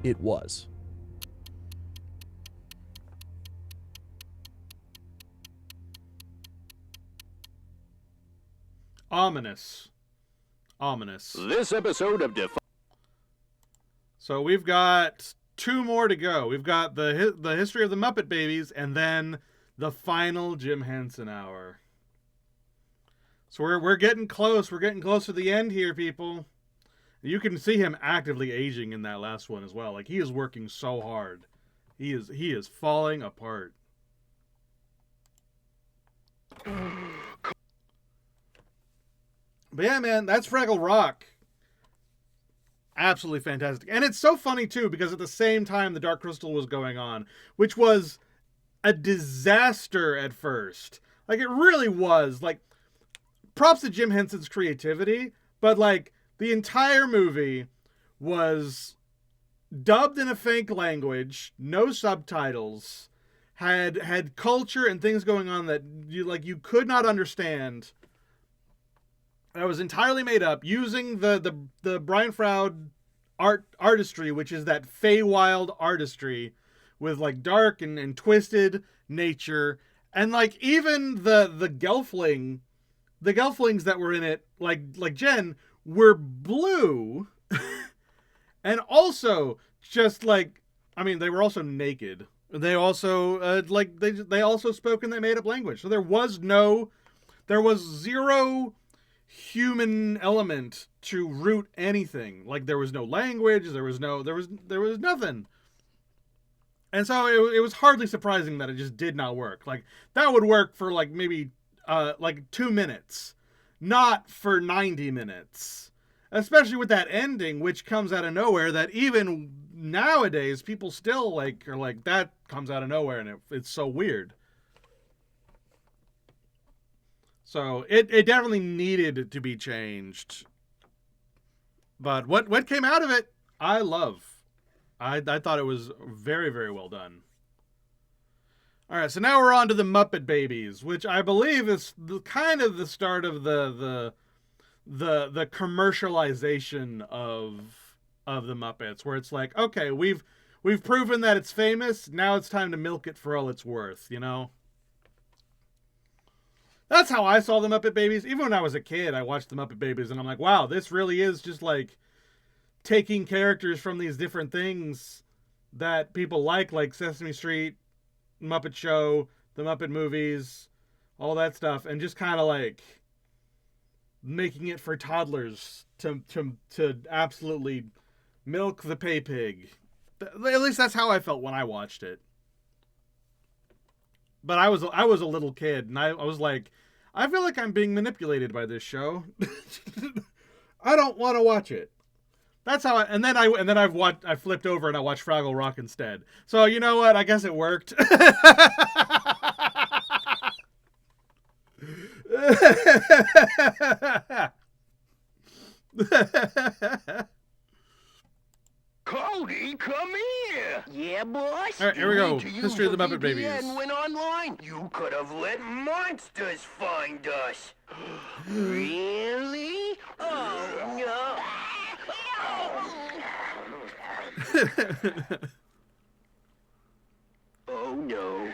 it was. Ominous. Ominous. This episode of So we've got 2 more to go. We've got the history of the Muppet Babies, and then the final Jim Henson hour. So we're getting close. We're getting close to the end here, people. You can see him actively aging in that last one as well. Like, he is working so hard. He is falling apart. But yeah, man, that's Fraggle Rock. Absolutely fantastic. And it's so funny, too, because at the same time the Dark Crystal was going on, which was a disaster at first. Like, it really was. Like, props to Jim Henson's creativity, but, like, the entire movie was dubbed in a fake language, no subtitles, had culture and things going on that you could not understand. That was entirely made up using the Brian Froud artistry, which is that Feywild artistry with, like, dark and twisted nature, and, like, even the Gelflings that were in it, like Jen, were blue, and also just, like, I mean, they were also naked. They also they also spoke in that made up language. So there was zero human element to root anything. Like, there was no language, there was nothing. And so it was hardly surprising that it just did not work. Like, that would work for, like, maybe 2 minutes, not for 90 minutes. Especially with that ending, which comes out of nowhere, that even nowadays people still are like, that comes out of nowhere, and it's so weird. So it definitely needed to be changed. But what came out of it, I love. I thought it was very, very well done. All right, so now we're on to the Muppet Babies, which I believe is kind of the start of the the commercialization of the Muppets, where it's like, okay, we've proven that it's famous, now it's time to milk it for all it's worth, you know? That's how I saw the Muppet Babies. Even when I was a kid, I watched the Muppet Babies, and I'm like, wow, this really is just like taking characters from these different things that people like Sesame Street, Muppet Show, the Muppet movies, all that stuff, and just kind of like making it for toddlers to absolutely milk the pay pig. At least that's how I felt when I watched it. But I was a little kid, and I was like, I feel like I'm being manipulated by this show. I don't want to watch it. That's how. I flipped over and I watched Fraggle Rock instead. So you know what? I guess it worked. Cody, come here. Yeah, boss? All right, here we go. History of the Muppet Babies. And went online. You could have let monsters find us. Really? Oh, no. Oh, no.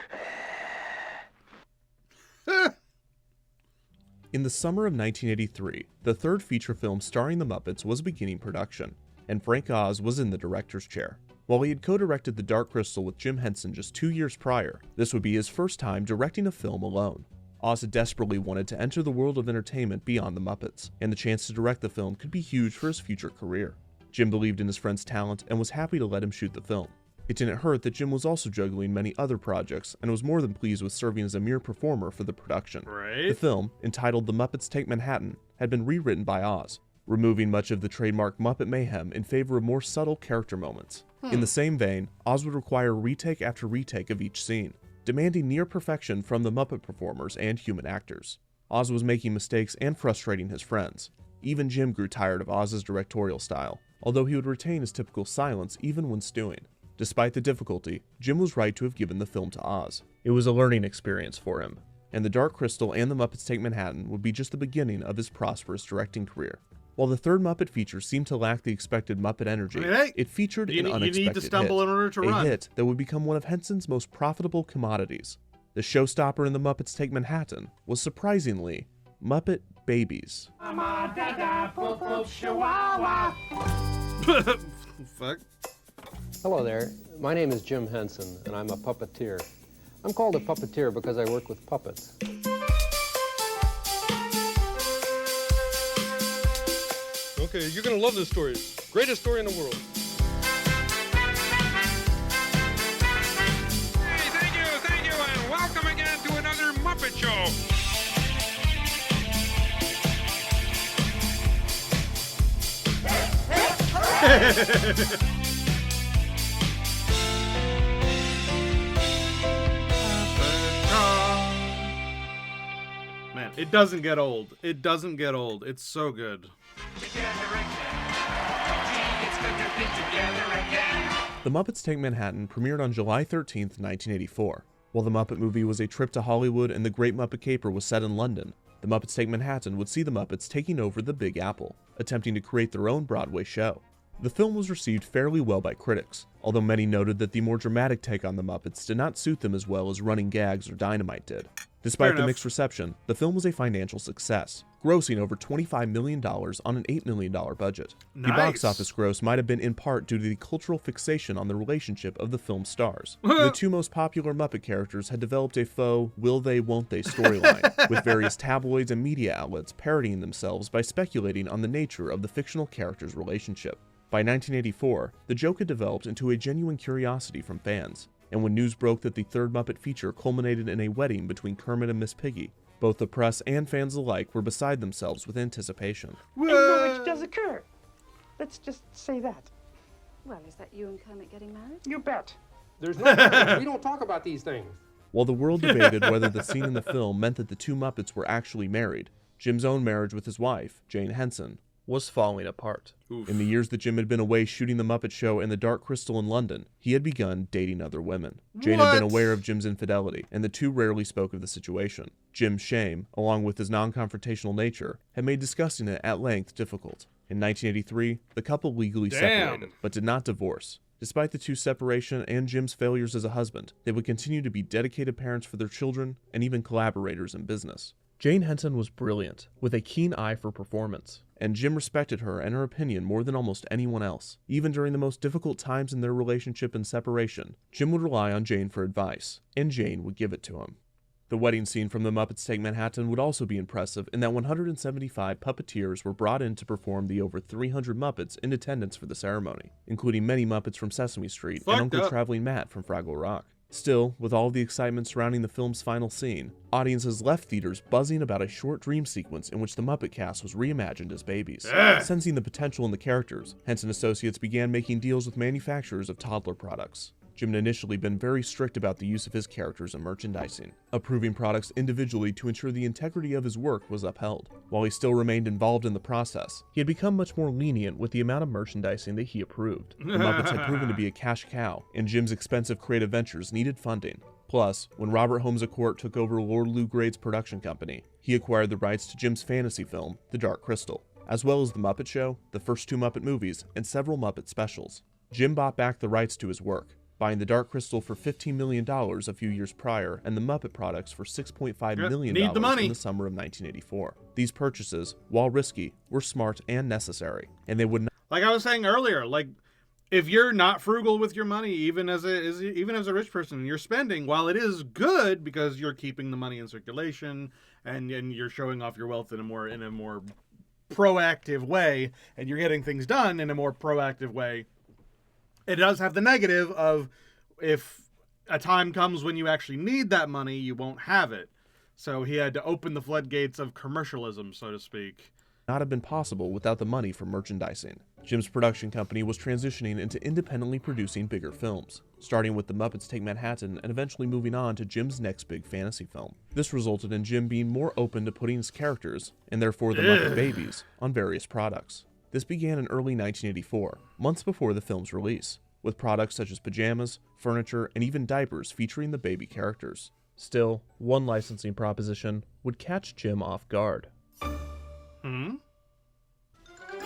In the summer of 1983, the third feature film starring the Muppets was beginning production, and Frank Oz was in the director's chair. While he had co-directed The Dark Crystal with Jim Henson just 2 years prior, this would be his first time directing a film alone. Oz desperately wanted to enter the world of entertainment beyond the Muppets, and the chance to direct the film could be huge for his future career. Jim believed in his friend's talent and was happy to let him shoot the film. It didn't hurt that Jim was also juggling many other projects and was more than pleased with serving as a mere performer for the production. Right. The film, entitled The Muppets Take Manhattan, had been rewritten by Oz, removing much of the trademark Muppet mayhem in favor of more subtle character moments. In the same vein, Oz would require retake after retake of each scene, demanding near perfection from the Muppet performers and human actors. Oz was making mistakes and frustrating his friends. Even Jim grew tired of Oz's directorial style, although he would retain his typical silence even when stewing. Despite the difficulty, Jim was right to have given the film to Oz. It was a learning experience for him, and The Dark Crystal and The Muppets Take Manhattan would be just the beginning of his prosperous directing career. While the third Muppet feature seemed to lack the expected Muppet energy, it featured an unexpected you need to stumble hit, in order to a run. hit that would become one of Henson's most profitable commodities. The showstopper in The Muppets Take Manhattan was surprisingly Muppet Babies. Fuck. Hello there. My name is Jim Henson, and I'm a puppeteer. I'm called a puppeteer because I work with puppets. Okay, you're gonna love this story. Greatest story in the world. Hey, thank you, and welcome again to another Muppet Show. Man, it doesn't get old. It doesn't get old. It's so good. The Muppets Take Manhattan premiered on July 13th, 1984. While the Muppet movie was a trip to Hollywood and the Great Muppet Caper was set in London, the Muppets Take Manhattan would see the Muppets taking over the Big Apple, attempting to create their own Broadway show. The film was received fairly well by critics, although many noted that the more dramatic take on the Muppets did not suit them as well as Running Gags or Dynamite did. Despite the mixed reception, the film was a financial success, grossing over $25 million on an $8 million budget. Nice. The box office gross might have been in part due to the cultural fixation on the relationship of the film's stars. The two most popular Muppet characters had developed a faux will they won't they storyline, with various tabloids and media outlets parodying themselves by speculating on the nature of the fictional characters' relationship. By 1984, the joke had developed into a genuine curiosity from fans, and when news broke that the third Muppet feature culminated in a wedding between Kermit and Miss Piggy, both the press and fans alike were beside themselves with anticipation. And marriage does occur. Let's just say that. Well, is that you and Kermit getting married? You bet. There's no marriage. We don't talk about these things. While the world debated whether the scene in the film meant that the two Muppets were actually married, Jim's own marriage with his wife, Jane Henson, was falling apart. Oof. In the years that Jim had been away shooting The Muppet Show and The Dark Crystal in London, he had begun dating other women. Jane had been aware of Jim's infidelity, and the two rarely spoke of the situation. Jim's shame, along with his non-confrontational nature, had made discussing it at length difficult. In 1983, the couple legally separated, but did not divorce. Despite the two separation and Jim's failures as a husband, they would continue to be dedicated parents for their children and even collaborators in business. Jane Henson was brilliant, with a keen eye for performance, and Jim respected her and her opinion more than almost anyone else. Even during the most difficult times in their relationship and separation, Jim would rely on Jane for advice, and Jane would give it to him. The wedding scene from The Muppets Take Manhattan would also be impressive in that 175 puppeteers were brought in to perform the over 300 Muppets in attendance for the ceremony, including many Muppets from Sesame Street and Uncle Traveling Matt from Fraggle Rock. Still, with all the excitement surrounding the film's final scene, audiences left theaters buzzing about a short dream sequence in which the Muppet cast was reimagined as babies. Sensing the potential in the characters, Henson Associates began making deals with manufacturers of toddler products. Jim had initially been very strict about the use of his characters in merchandising, approving products individually to ensure the integrity of his work was upheld. While he still remained involved in the process, he had become much more lenient with the amount of merchandising that he approved. The Muppets had proven to be a cash cow, and Jim's expensive creative ventures needed funding. Plus, when Robert Holmes à Court took over Lord Lou Grade's production company, he acquired the rights to Jim's fantasy film, The Dark Crystal, as well as The Muppet Show, the first two Muppet movies, and several Muppet specials. Jim bought back the rights to his work, buying The Dark Crystal for $15 million a few years prior and the Muppet products for $6.5 million in the summer of 1984. These purchases, while risky, were smart and necessary, and they would not... Like I was saying earlier, like, if you're not frugal with your money, even as a rich person, and you're spending, while it is good because you're keeping the money in circulation and you're showing off your wealth in a more proactive way, and you're getting things done in a more proactive way, it does have the negative of if a time comes when you actually need that money, you won't have it. So he had to open the floodgates of commercialism, so to speak. Not have been possible without the money from merchandising. Jim's production company was transitioning into independently producing bigger films, starting with The Muppets Take Manhattan and eventually moving on to Jim's next big fantasy film. This resulted in Jim being more open to putting his characters, and therefore the Muppet Babies, on various products. This began in early 1984, months before the film's release, with products such as pajamas, furniture, and even diapers featuring the baby characters. Still, one licensing proposition would catch Jim off guard.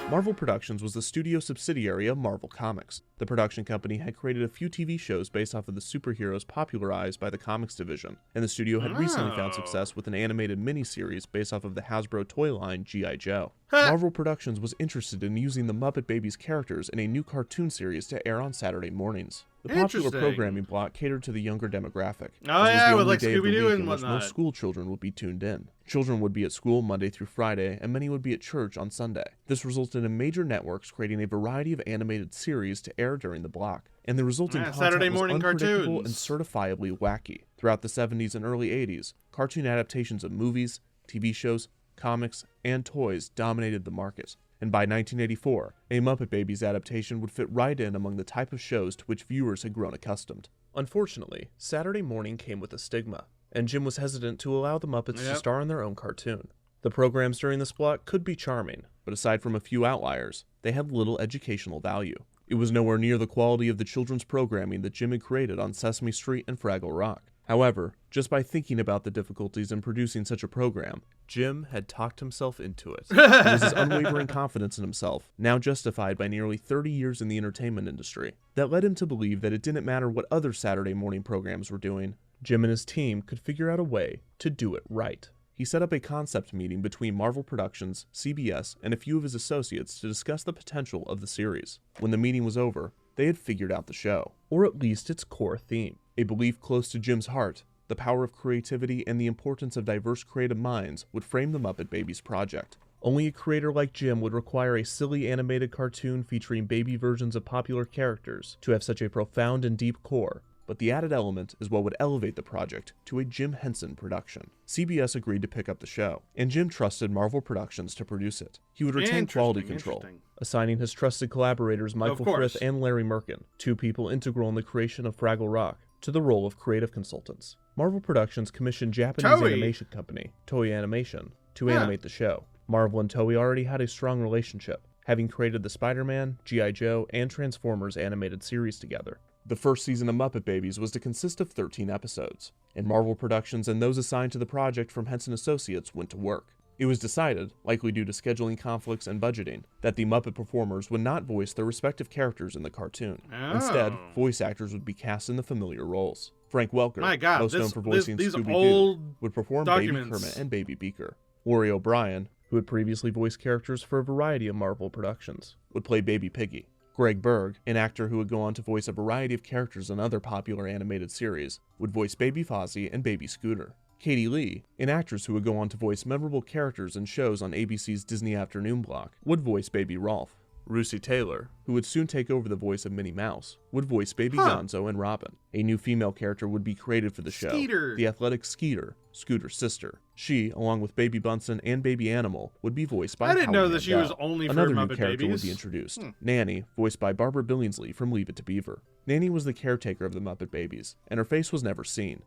Marvel Productions was the studio subsidiary of Marvel Comics. The production company had created a few TV shows based off of the superheroes popularized by the comics division, and the studio had recently found success with an animated miniseries based off of the Hasbro toy line G.I. Joe. Marvel Productions was interested in using the Muppet Babies characters in a new cartoon series to air on Saturday mornings. The popular programming block catered to the younger demographic. Oh yeah, with like Scooby-Doo and whatnot. Most school children would be tuned in. Children would be at school Monday through Friday, and many would be at church on Sunday. This resulted in major networks creating a variety of animated series to air during the block, and the resulting content Saturday was morning unpredictable cartoons. and certifiably wacky. Throughout the 70s and early 80s, cartoon adaptations of movies, TV shows, comics, and toys dominated the market. And by 1984, a Muppet Babies adaptation would fit right in among the type of shows to which viewers had grown accustomed. Unfortunately, Saturday morning came with a stigma, and Jim was hesitant to allow the Muppets to star in their own cartoon. The programs during this block could be charming, but aside from a few outliers, they had little educational value. It was nowhere near the quality of the children's programming that Jim had created on Sesame Street and Fraggle Rock. However, just by thinking about the difficulties in producing such a program, Jim had talked himself into it. It was his unwavering confidence in himself, now justified by nearly 30 years in the entertainment industry, that led him to believe that it didn't matter what other Saturday morning programs were doing. Jim and his team could figure out a way to do it right. He set up a concept meeting between Marvel Productions, CBS, and a few of his associates to discuss the potential of the series. When the meeting was over, they had figured out the show, or at least its core theme. A belief close to Jim's heart, the power of creativity and the importance of diverse creative minds would frame the Muppet Babies project. Only a creator like Jim would require a silly animated cartoon featuring baby versions of popular characters to have such a profound and deep core, but the added element is what would elevate the project to a Jim Henson production. CBS agreed to pick up the show, and Jim trusted Marvel Productions to produce it. He would retain quality control, assigning his trusted collaborators Michael Frith and Larry Merkin, two people integral in the creation of Fraggle Rock, to the role of creative consultants. Marvel Productions commissioned Japanese animation company, Toei Animation, to animate the show. Marvel and Toei already had a strong relationship, having created the Spider-Man, G.I. Joe, and Transformers animated series together. The first season of Muppet Babies was to consist of 13 episodes, and Marvel Productions and those assigned to the project from Henson Associates went to work. It was decided, likely due to scheduling conflicts and budgeting, that the Muppet performers would not voice their respective characters in the cartoon. Oh. Instead, voice actors would be cast in the familiar roles. Frank Welker, My God, most known for voicing these Scooby-Doo, old would perform documents. Baby Kermit and Baby Beaker. Laurie O'Brien, who had previously voiced characters for a variety of Marvel productions, would play Baby Piggy. Greg Berg, an actor who would go on to voice a variety of characters in other popular animated series, would voice Baby Fozzie and Baby Scooter. Katie Lee, an actress who would go on to voice memorable characters in shows on ABC's Disney Afternoon block, would voice Baby Rolf. Russi Taylor, who would soon take over the voice of Minnie Mouse, would voice Baby Gonzo and Robin. A new female character would be created for the show, Skeeter. the athletic Skeeter, Scooter's sister. She, along with Baby Bunsen and Baby Animal, would be voiced by I didn't know Howie that she Mandel. was only for Another new Muppet character Babies. would be introduced, Nanny, voiced by Barbara Billingsley from Leave It to Beaver. Nanny was the caretaker of the Muppet Babies, and her face was never seen.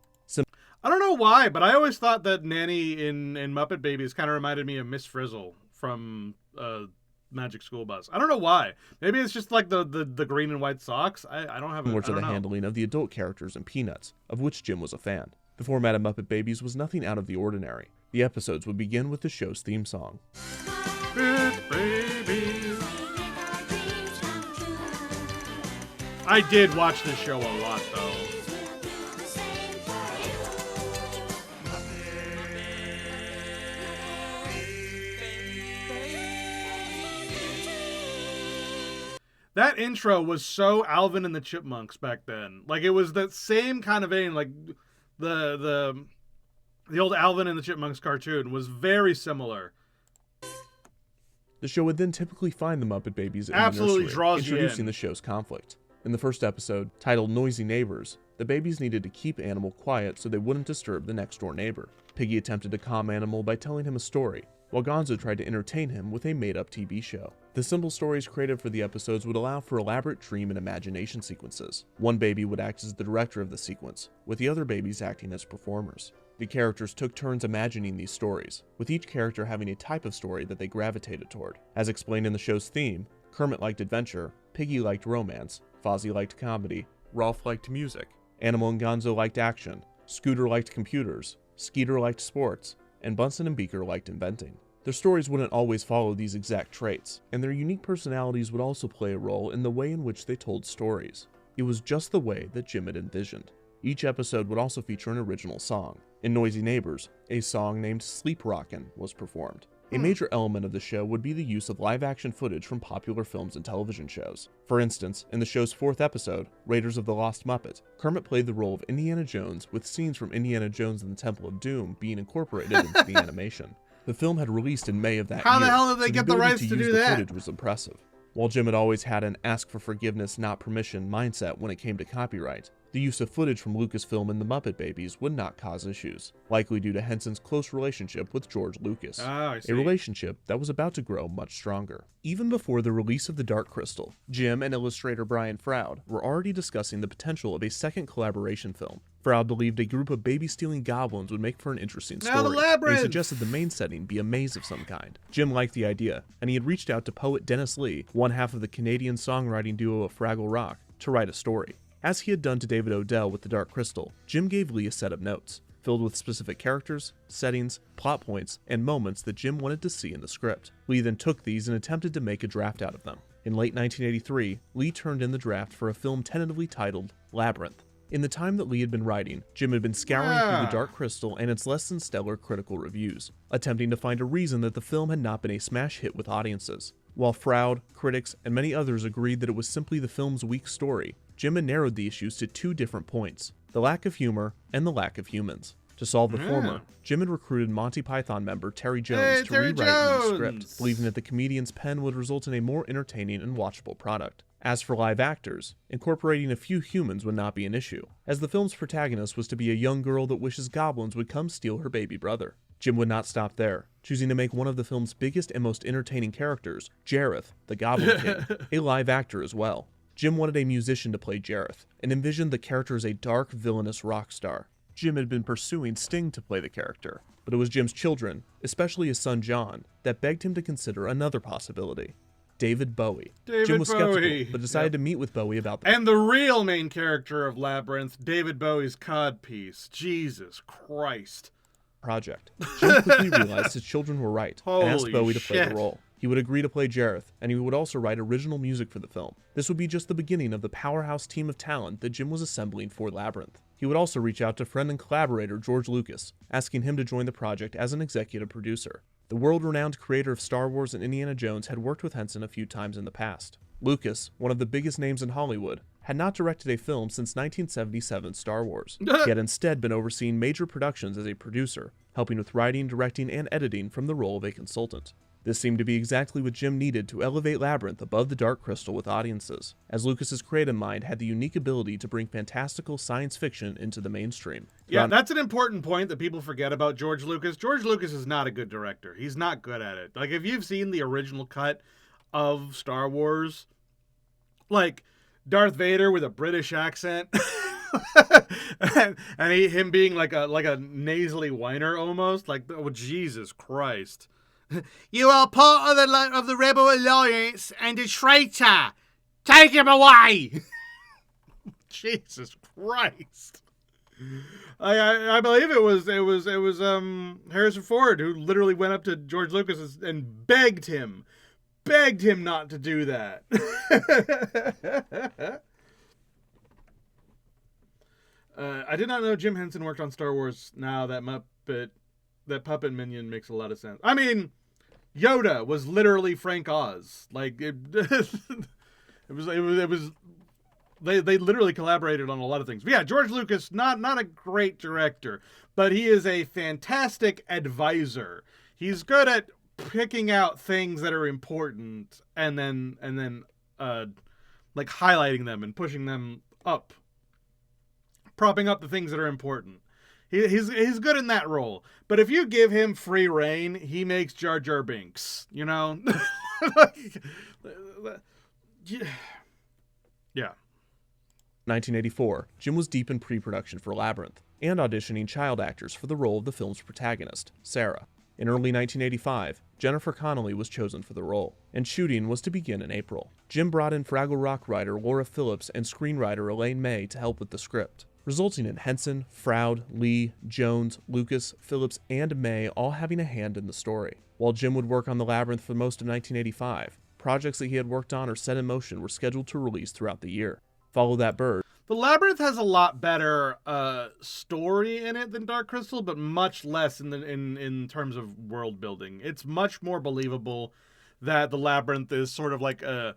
I don't know why, but I always thought that Nanny in Muppet Babies kind of reminded me of Miss Frizzle from Magic School Bus. I don't know why. Maybe it's just like the green and white socks. I don't have. Similar I to don't the know. handling of the adult characters in Peanuts, of which Jim was a fan. The format of Muppet Babies was nothing out of the ordinary. The episodes would begin with the show's theme song. I did watch this show a lot, though. That intro was so Alvin and the Chipmunks back then. Like, it was that same kind of vein. Like, the old Alvin and the Chipmunks cartoon was very similar. The show would then typically find the Muppet Babies in Absolutely the nursery, draws you introducing in. the show's conflict. In the first episode, titled Noisy Neighbors, the babies needed to keep Animal quiet so they wouldn't disturb the next-door neighbor. Piggy attempted to calm Animal by telling him a story, while Gonzo tried to entertain him with a made-up TV show. The simple stories created for the episodes would allow for elaborate dream and imagination sequences. One baby would act as the director of the sequence, with the other babies acting as performers. The characters took turns imagining these stories, with each character having a type of story that they gravitated toward. As explained in the show's theme, Kermit liked adventure, Piggy liked romance, Fozzie liked comedy, Rolf liked music, Animal and Gonzo liked action, Scooter liked computers, Skeeter liked sports, and Bunsen and Beaker liked inventing. Their stories wouldn't always follow these exact traits, and their unique personalities would also play a role in the way in which they told stories. It was just the way that Jim had envisioned. Each episode would also feature an original song. In Noisy Neighbors, a song named Sleep Rockin' was performed. A major element of the show would be the use of live-action footage from popular films and television shows. For instance, in the show's fourth episode, Raiders of the Lost Muppet, Kermit played the role of Indiana Jones, with scenes from Indiana Jones and the Temple of Doom being incorporated into the animation. The film had released in May of that year. How the hell did they so get the ability rights to use do the that? footage was impressive. While Jim had always had an ask for forgiveness, not permission mindset when it came to copyright, the use of footage from Lucasfilm and the Muppet Babies would not cause issues, likely due to Henson's close relationship with George Lucas, I see. a relationship that was about to grow much stronger. Even before the release of The Dark Crystal, Jim and illustrator Brian Froud were already discussing the potential of a second collaboration film. Froud believed a group of baby-stealing goblins would make for an interesting Now the story, and labyrinth! he suggested the main setting be a maze of some kind. Jim liked the idea, and he had reached out to poet Dennis Lee, one half of the Canadian songwriting duo of Fraggle Rock, to write a story. As he had done to David Odell with The Dark Crystal, Jim gave Lee a set of notes, filled with specific characters, settings, plot points, and moments that Jim wanted to see in the script. Lee then took these and attempted to make a draft out of them. In late 1983, Lee turned in the draft for a film tentatively titled Labyrinth. In the time that Lee had been writing, Jim had been scouring through The Dark Crystal and its less than stellar critical reviews, attempting to find a reason that the film had not been a smash hit with audiences. While Froud, critics, and many others agreed that it was simply the film's weak story, Jim had narrowed the issues to two different points: the lack of humor and the lack of humans. To solve the former, Jim had recruited Monty Python member Terry Jones to rewrite Lee's script, believing that the comedian's pen would result in a more entertaining and watchable product. As for live actors, incorporating a few humans would not be an issue, as the film's protagonist was to be a young girl that wishes goblins would come steal her baby brother. Jim would not stop there, choosing to make one of the film's biggest and most entertaining characters, Jareth, the Goblin King, a live actor as well. Jim wanted a musician to play Jareth, and envisioned the character as a dark, villainous rock star. Jim had been pursuing Sting to play the character, but but it was Jim's children, especially his son John, that begged him to consider another possibility. David Bowie. Jim was skeptical, but decided to meet with Bowie about And the real main character of Labyrinth, David Bowie's codpiece. Jesus Christ. Project. Jim quickly realized his children were right and asked Holy Bowie to play shit. the role. He would agree to play Jareth, and he would also write original music for the film. This would be just the beginning of the powerhouse team of talent that Jim was assembling for Labyrinth. He would also reach out to friend and collaborator George Lucas, asking him to join the project as an executive producer. The world-renowned creator of Star Wars and Indiana Jones had worked with Henson a few times in the past. Lucas, one of the biggest names in Hollywood, had not directed a film since 1977's Star Wars. He had instead been overseeing major productions as a producer, helping with writing, directing, and editing from the role of a consultant. This seemed to be exactly what Jim needed to elevate Labyrinth above the Dark Crystal with audiences, as Lucas's creative mind had the unique ability to bring fantastical science fiction into the mainstream. Yeah, that's an important point that people forget about George Lucas. George Lucas is not a good director. He's not good at it. Like, if you've seen the original cut of Star Wars, like Darth Vader with a British accent, and him being like a nasally whiner almost, like, oh Jesus Christ. You are part of the Rebel Alliance and a traitor. Take him away. Jesus Christ. I believe it was Harrison Ford who literally went up to George Lucas and begged him not to do that. I did not know Jim Henson worked on Star Wars. Now that puppet minion makes a lot of sense. I mean, Yoda was literally Frank Oz. Like it was. They literally collaborated on a lot of things. But yeah, George Lucas, not a great director, but he is a fantastic advisor. He's good at picking out things that are important and then like highlighting them and pushing them up, propping up the things that are important. He's good in that role. But if you give him free reign, he makes Jar Jar Binks, you know? Yeah. 1984, Jim was deep in pre-production for Labyrinth, and auditioning child actors for the role of the film's protagonist, Sarah. In early 1985, Jennifer Connelly was chosen for the role, and shooting was to begin in April. Jim brought in Fraggle Rock writer Laura Phillips and screenwriter Elaine May to help with the script, resulting in Henson, Froud, Lee, Jones, Lucas, Phillips, and May all having a hand in the story. While Jim would work on The Labyrinth for most of 1985, projects that he had worked on or set in motion were scheduled to release throughout the year. Follow That Bird. The Labyrinth has a lot better story in it than Dark Crystal, but much less in terms of world building. It's much more believable that the Labyrinth is sort of like a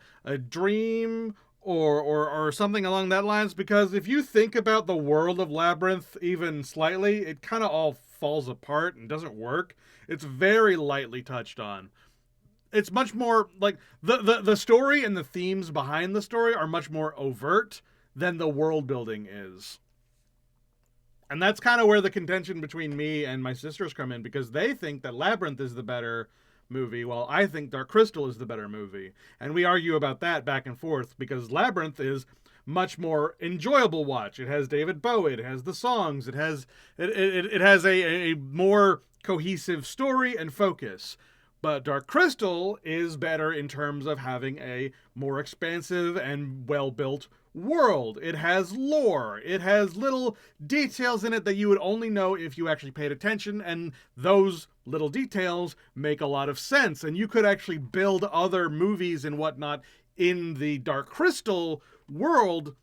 dream or something along that lines, because if you think about the world of Labyrinth even slightly, it kind of all falls apart and doesn't work. It's very lightly touched on. It's much more like the story and the themes behind the story are much more overt than the world building is. And that's kind of where the contention between me and my sisters come in, because they think that Labyrinth is the better movie, while I think Dark Crystal is the better movie. And we argue about that back and forth, because Labyrinth is much more enjoyable watch. It has David Bowie, it has the songs, it has a more cohesive story and focus. But Dark Crystal is better in terms of having a more expansive and well-built world. It has lore. It has little details in it that you would only know if you actually paid attention, and those little details make a lot of sense. And you could actually build other movies and whatnot in the Dark Crystal world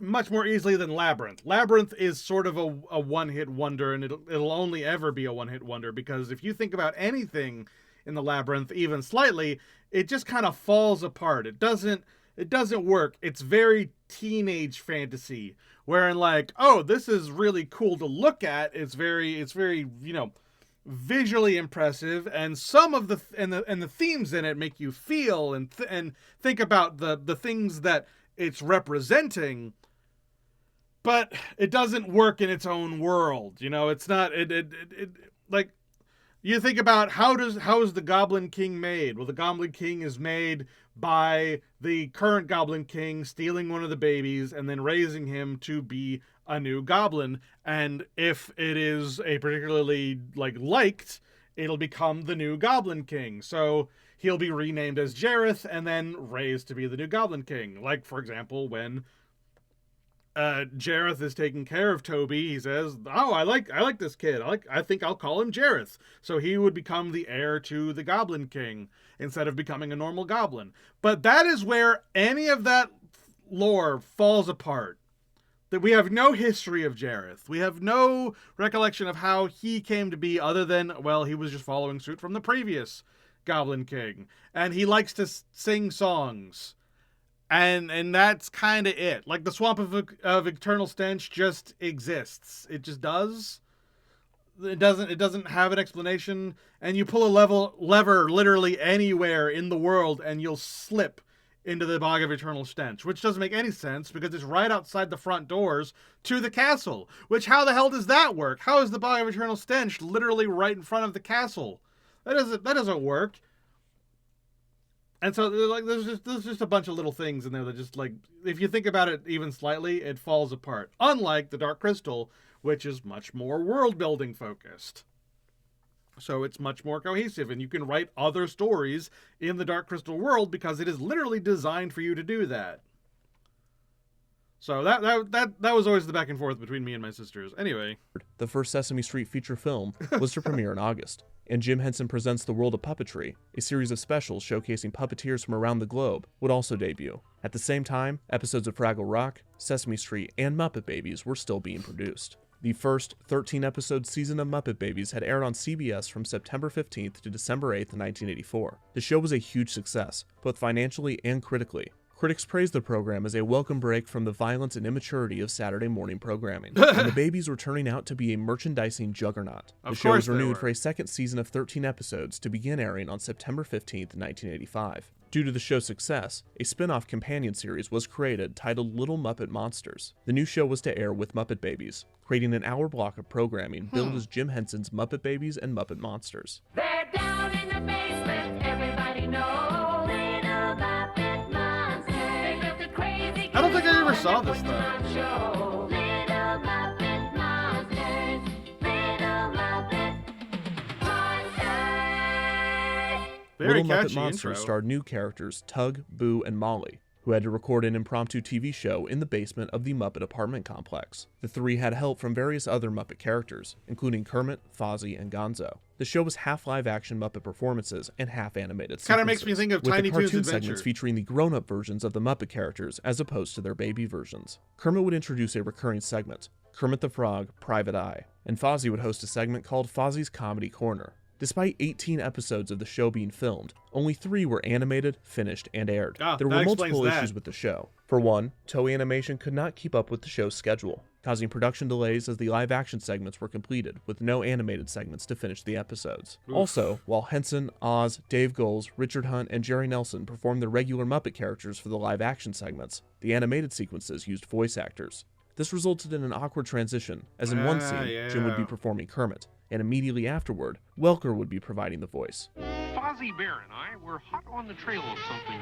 much more easily than Labyrinth. Labyrinth is sort of a one-hit wonder, and it'll only ever be a one-hit wonder, because if you think about anything in the Labyrinth even slightly, it just kind of falls apart. It doesn't work. It's very teenage fantasy, wherein like, oh, this is really cool to look at. It's very, you know, visually impressive, and some of the themes in it make you feel and think about the things that it's representing. But it doesn't work in its own world. You know, it's not, like, You think about how is the Goblin King made? Well, the Goblin King is made by the current Goblin King stealing one of the babies and then raising him to be a new goblin. And if it is a particularly liked, it'll become the new Goblin King. So he'll be renamed as Jareth and then raised to be the new Goblin King. Like, for example, when Jareth is taking care of Toby, he says, "Oh, I like this kid. I think I'll call him Jareth." So he would become the heir to the Goblin King instead of becoming a normal goblin. But that is where any of that lore falls apart. That we have no history of Jareth. We have no recollection of how he came to be other than, well, he was just following suit from the previous Goblin King. And he likes to sing songs. And that's kind of it. Like, the Swamp of Eternal Stench just exists. It just does. It doesn't have an explanation. And you pull a lever literally anywhere in the world and you'll slip into the Bog of Eternal Stench, which doesn't make any sense because it's right outside the front doors to the castle. Which, how the hell does that work? How is the Bog of Eternal Stench literally right in front of the castle? That doesn't work. And so, there's just a bunch of little things in there that just, if you think about it even slightly, it falls apart. Unlike the Dark Crystal, which is much more world-building focused. So it's much more cohesive, and you can write other stories in the Dark Crystal world because it is literally designed for you to do that. So that was always the back and forth between me and my sisters. Anyway. The first Sesame Street feature film was to premiere in August, and Jim Henson Presents the World of Puppetry, a series of specials showcasing puppeteers from around the globe, would also debut. At the same time, episodes of Fraggle Rock, Sesame Street, and Muppet Babies were still being produced. The first 13-episode season of Muppet Babies had aired on CBS from September 15th to December 8th, 1984. The show was a huge success, both financially and critically. Critics praised the program as a welcome break from the violence and immaturity of Saturday morning programming, and the babies were turning out to be a merchandising juggernaut. The show was renewed for a second season of 13 episodes to begin airing on September 15th, 1985. Due to the show's success, a spin-off companion series was created titled Little Muppet Monsters. The new show was to air with Muppet Babies, creating an hour block of programming billed as Jim Henson's Muppet Babies and Muppet Monsters. They're down in the basement, everybody knows. Little Muppet Monsters. They built a crazy I don't think I ever saw this, though. show. Little Muppet Monsters. Little Muppet Monsters. Very Little Muppet catchy Monsters intro. starred new characters Tug, Boo, and Molly, who had to record an impromptu TV show in the basement of the Muppet apartment complex. The three had help from various other Muppet characters, including Kermit, Fozzie, and Gonzo. The show was half live-action Muppet performances and half animated sequences. Kind of makes me think of with Tiny the cartoon Toons segments Adventure. featuring the grown-up versions of the Muppet characters as opposed to their baby versions. Kermit would introduce a recurring segment, Kermit the Frog, Private Eye, and Fozzie would host a segment called Fozzie's Comedy Corner. Despite 18 episodes of the show being filmed, only 3 were animated, finished, and aired. There were multiple issues with the show. For one, Toei Animation could not keep up with the show's schedule, causing production delays as the live-action segments were completed, with no animated segments to finish the episodes. Oof. Also, while Henson, Oz, Dave Goelz, Richard Hunt, and Jerry Nelson performed the regular Muppet characters for the live-action segments, the animated sequences used voice actors. This resulted in an awkward transition, as in one scene, Jim would be performing Kermit, and immediately afterward, Welker would be providing the voice. Fozzie Bear and I were hot on the trail of something.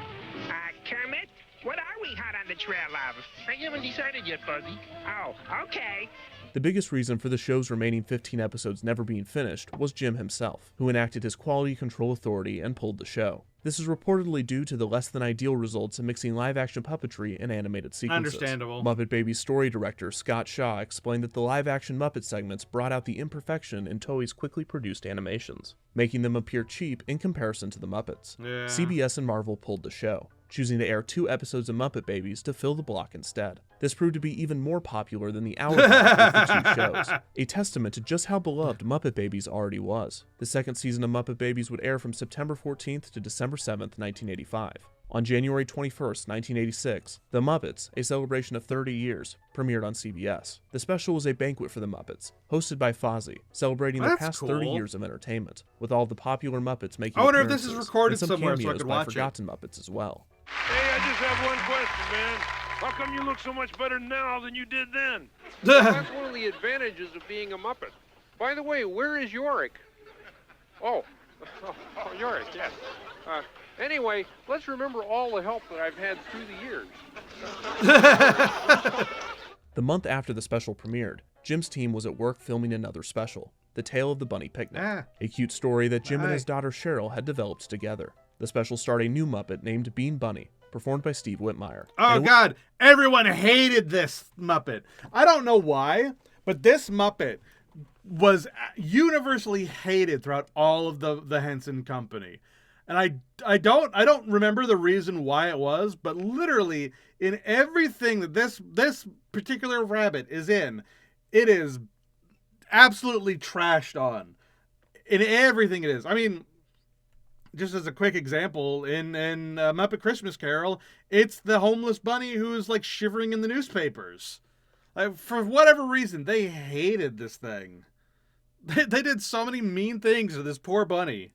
Kermit, what are we hot on the trail of? I haven't decided yet, Fuzzy. Oh, okay. The biggest reason for the show's remaining 15 episodes never being finished was Jim himself, who enacted his quality control authority and pulled the show. This is reportedly due to the less-than-ideal results in mixing live-action puppetry and animated sequences. Understandable. Muppet Babies story director Scott Shaw explained that the live-action Muppet segments brought out the imperfection in Toei's quickly produced animations, making them appear cheap in comparison to the Muppets. Yeah. CBS and Marvel pulled the show, choosing to air 2 episodes of Muppet Babies to fill the block instead. This proved to be even more popular than the hour block of the 2 shows, a testament to just how beloved Muppet Babies already was. The second season of Muppet Babies would air from September 14th to December 7th, 1985. On January 21st, 1986, The Muppets, a celebration of 30 years, premiered on CBS. The special was a banquet for the Muppets, hosted by Fozzie, celebrating the past 30 years of entertainment, with all the popular Muppets making I wonder if this is appearances, recorded and some somewhere so I cameos could by watch it. forgotten Muppets as well. Hey, I just have one question, man. How come you look so much better now than you did then? Well, that's one of the advantages of being a Muppet. By the way, where is Yorick? Oh, yours, yes. Anyway, let's remember all the help that I've had through the years. The month after the special premiered, Jim's team was at work filming another special, The Tale of the Bunny Picnic, a cute story that Jim and his daughter Cheryl had developed together. The special starred a new Muppet named Bean Bunny, performed by Steve Whitmire. Oh God, everyone hated this Muppet. I don't know why, but this Muppet was universally hated throughout all of the Henson company. And I don't remember the reason why it was, but literally in everything that this particular rabbit is in, it is absolutely trashed on. In everything it is. I mean, just as a quick example, in Muppet Christmas Carol, it's the homeless bunny who's like shivering in the newspapers. For whatever reason, they hated this thing. They did so many mean things to this poor bunny.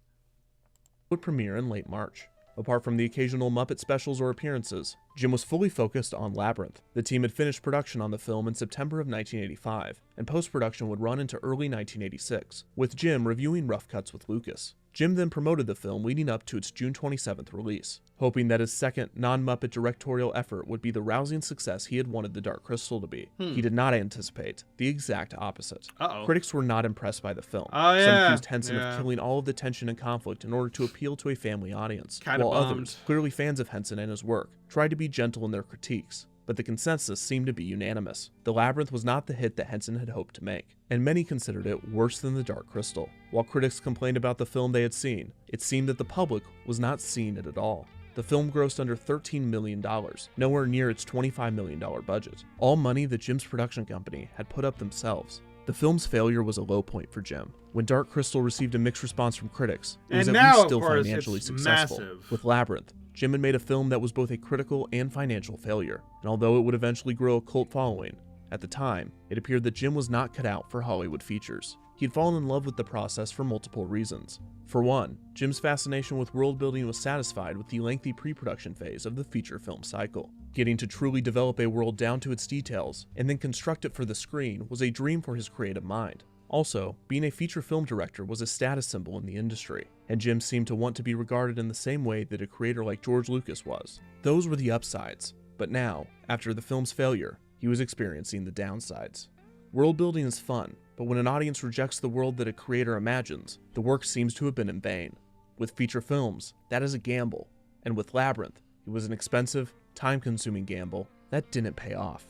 Would premiere in late March. Apart from the occasional Muppet specials or appearances, Jim was fully focused on Labyrinth. The team had finished production on the film in September of 1985, and post-production would run into early 1986, with Jim reviewing rough cuts with Lucas. Jim then promoted the film leading up to its June 27th release, hoping that his second non-Muppet directorial effort would be the rousing success he had wanted The Dark Crystal to be. He did not anticipate the exact opposite. Critics were not impressed by the film. Some accused Henson of killing all of the tension and conflict in order to appeal to a family audience, while others, clearly fans of Henson and his work, tried to be gentle in their critiques. But the consensus seemed to be unanimous. The Labyrinth was not the hit that Henson had hoped to make, and many considered it worse than The Dark Crystal. While critics complained about the film they had seen, it seemed that the public was not seeing it at all. The film grossed under $13 million, nowhere near its $25 million budget, all money that Jim's production company had put up themselves. The film's failure was a low point for Jim. When Dark Crystal received a mixed response from critics, it was at least still financially successful. With Labyrinth, Jim had made a film that was both a critical and financial failure, and although it would eventually grow a cult following, at the time, it appeared that Jim was not cut out for Hollywood features. He had fallen in love with the process for multiple reasons. For one, Jim's fascination with world building was satisfied with the lengthy pre-production phase of the feature film cycle. Getting to truly develop a world down to its details, and then construct it for the screen, was a dream for his creative mind. Also, being a feature film director was a status symbol in the industry, and Jim seemed to want to be regarded in the same way that a creator like George Lucas was. Those were the upsides, but now, after the film's failure, he was experiencing the downsides. World building is fun, but when an audience rejects the world that a creator imagines, the work seems to have been in vain. With feature films, that is a gamble, and with Labyrinth, it was an expensive, time-consuming gamble that didn't pay off.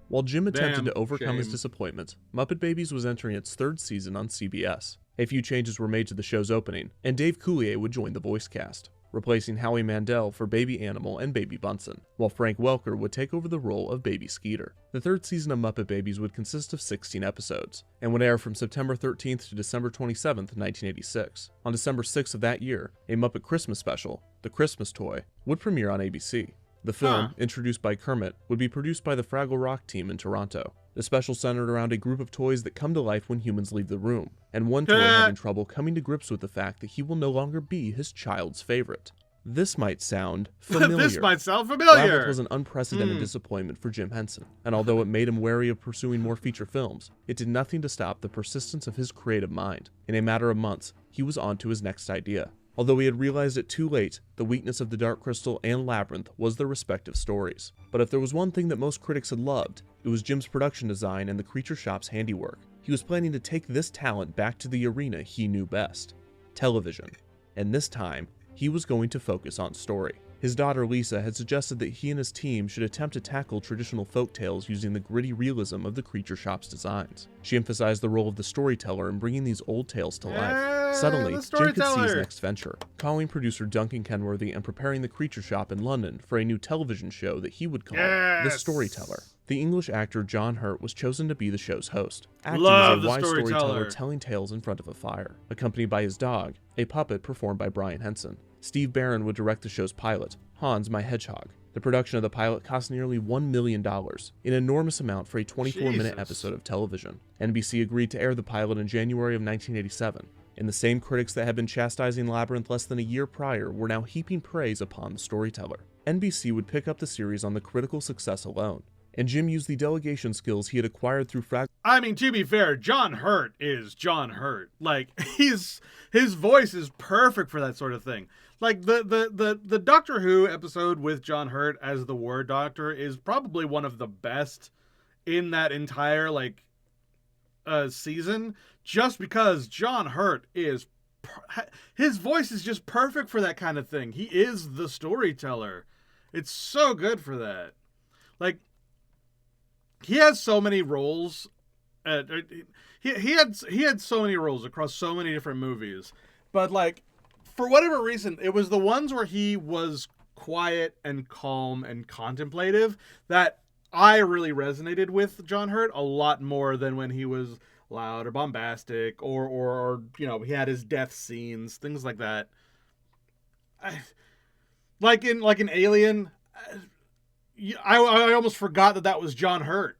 While Jim attempted to overcome his disappointment, Muppet Babies was entering its third season on CBS. A few changes were made to the show's opening, and Dave Coulier would join the voice cast, replacing Howie Mandel for Baby Animal and Baby Bunsen, while Frank Welker would take over the role of Baby Skeeter. The third season of Muppet Babies would consist of 16 episodes, and would air from September 13th to December 27th, 1986. On December 6th of that year, a Muppet Christmas special, The Christmas Toy, would premiere on ABC. The film, introduced by Kermit, would be produced by the Fraggle Rock team in Toronto. The special centered around a group of toys that come to life when humans leave the room, and one toy having trouble coming to grips with the fact that he will no longer be his child's favorite. This might sound familiar. This might sound familiar. Labyrinth was an unprecedented disappointment for Jim Henson, and although it made him wary of pursuing more feature films, it did nothing to stop the persistence of his creative mind. In a matter of months, he was on to his next idea. Although he had realized it too late, the weakness of The Dark Crystal and Labyrinth was their respective stories. But if there was one thing that most critics had loved, it was Jim's production design and the Creature Shop's handiwork. He was planning to take this talent back to the arena he knew best, television. And this time, he was going to focus on story. His daughter Lisa had suggested that he and his team should attempt to tackle traditional folktales using the gritty realism of the Creature Shop's designs. She emphasized the role of the storyteller in bringing these old tales to life. Suddenly, Jim could see his next venture, calling producer Duncan Kenworthy and preparing the Creature Shop in London for a new television show that he would call The Storyteller. The English actor John Hurt was chosen to be the show's host, acting as a wise storyteller telling tales in front of a fire, accompanied by his dog, a puppet performed by Brian Henson. Steve Barron would direct the show's pilot, Hans My Hedgehog. The production of the pilot cost nearly $1 million, an enormous amount for a 24-minute episode of television. NBC agreed to air the pilot in January of 1987, and the same critics that had been chastising Labyrinth less than a year prior were now heaping praise upon the storyteller. NBC would pick up the series on the critical success alone, and Jim used the delegation skills he had acquired through I mean, to be fair, John Hurt is John Hurt. Like, his voice is perfect for that sort of thing. Like, the Doctor Who episode with John Hurt as the War Doctor is probably one of the best in that entire, like, season, just because John Hurt is... his voice is just perfect for that kind of thing. He is the storyteller. It's so good for that. Like, he has so many roles... he had so many roles across so many different movies, but like for whatever reason, it was the ones where he was quiet and calm and contemplative that I really resonated with John Hurt a lot more than when he was loud or bombastic or you know, he had his death scenes, things like that. Like in Alien, I almost forgot that was John Hurt.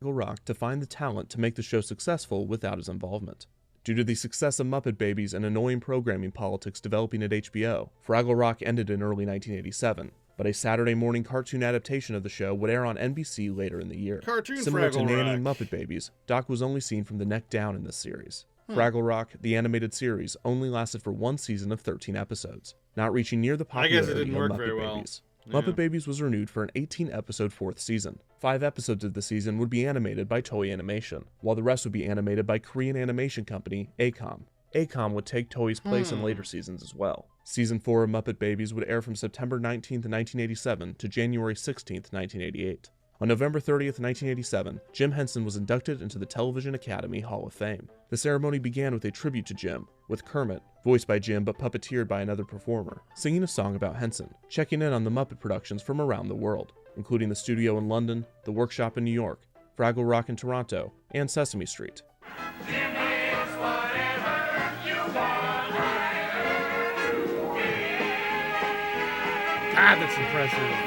Rock to find the talent to make the show successful without his involvement. Due to the success of Muppet Babies and annoying programming politics developing at HBO, Fraggle Rock ended in early 1987, but a Saturday morning cartoon adaptation of the show would air on NBC later in the year. Similar to Nanny and Muppet Babies, Doc was only seen from the neck down in this series. Fraggle Rock, the animated series, only lasted for one season of 13 episodes, not reaching near the popularity of Muppet Babies. Muppet Babies was renewed for an 18-episode fourth season. 5 episodes of the season would be animated by Toei Animation, while the rest would be animated by Korean animation company ACOM. ACOM would take Toei's place in later seasons as well. Season 4 of Muppet Babies would air from September 19th, 1987 to January 16th, 1988. On November 30th, 1987, Jim Henson was inducted into the Television Academy Hall of Fame. The ceremony began with a tribute to Jim, with Kermit, voiced by Jim but puppeteered by another performer, singing a song about Henson, checking in on the Muppet productions from around the world, including the studio in London, the workshop in New York, Fraggle Rock in Toronto, and Sesame Street. God, that's impressive.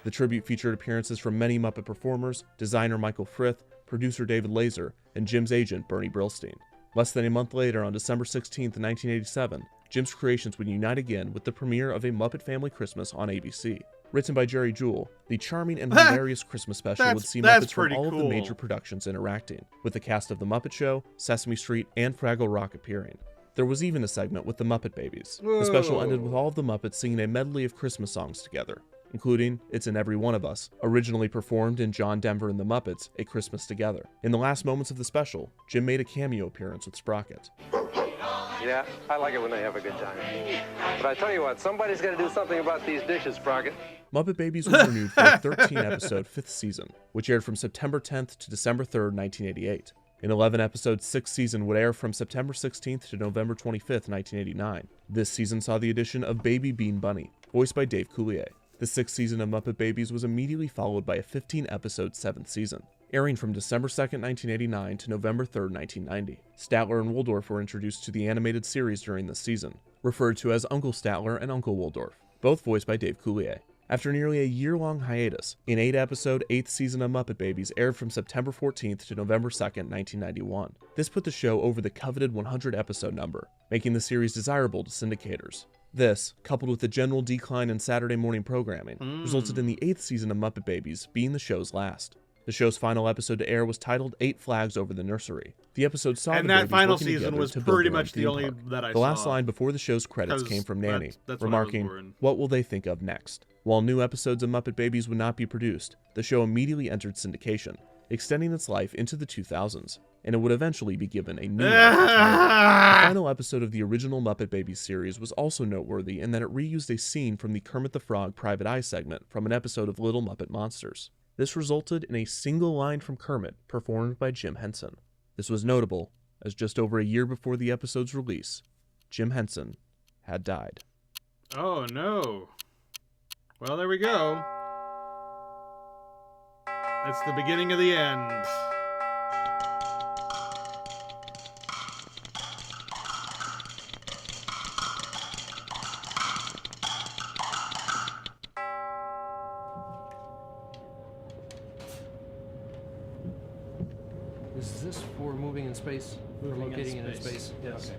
The tribute featured appearances from many Muppet performers, designer Michael Frith, producer David Laser, and Jim's agent Bernie Brillstein. Less than a month later, on December 16, 1987, Jim's creations would unite again with the premiere of A Muppet Family Christmas on ABC. Written by Jerry Jewell, the charming and hilarious Christmas special would see Muppets from all of the major productions interacting, with the cast of The Muppet Show, Sesame Street, and Fraggle Rock appearing. There was even a segment with the Muppet Babies. The special ended with all of the Muppets singing a medley of Christmas songs together, including It's in Every One of Us, originally performed in John Denver and the Muppets, A Christmas Together. In the last moments of the special, Jim made a cameo appearance with Sprocket. Yeah, I like it when they have a good time. But I tell you what, somebody's got to do something about these dishes, Sprocket. Muppet Babies was renewed for a 13-episode fifth season, which aired from September 10th to December 3rd, 1988. An 11-episode sixth season would air from September 16th to November 25th, 1989. This season saw the addition of Baby Bean Bunny, voiced by Dave Coulier. The sixth season of Muppet Babies was immediately followed by a 15-episode seventh season, airing from December 2nd, 1989 to November 3rd, 1990. Statler and Waldorf were introduced to the animated series during this season, referred to as Uncle Statler and Uncle Waldorf, both voiced by Dave Coulier. After nearly a year-long hiatus, an 8-episode 8th season of Muppet Babies aired from September 14th to November 2nd, 1991. This put the show over the coveted 100-episode number, making the series desirable to syndicators. This, coupled with the general decline in Saturday morning programming, resulted in the 8th season of Muppet Babies being the show's last. The show's final episode to air was titled 8 Flags Over the Nursery. The episode saw and the that babies final working season together was to pretty build their much own the only theme park. that I The last saw. line before the show's credits came from Nanny, that's what I was remarking, boring. "What will they think of next?" While new episodes of Muppet Babies would not be produced, the show immediately entered syndication, extending its life into the 2000s, and it would eventually be given a new life entirely. The final episode of the original Muppet Babies series was also noteworthy in that it reused a scene from the Kermit the Frog Private Eye segment from an episode of Little Muppet Monsters. This resulted in a single line from Kermit performed by Jim Henson. This was notable, as just over a year before the episode's release, Jim Henson had died. Oh no. Well, there we go. It's the beginning of the end. Is this for moving in space? Or locating in space? Yes.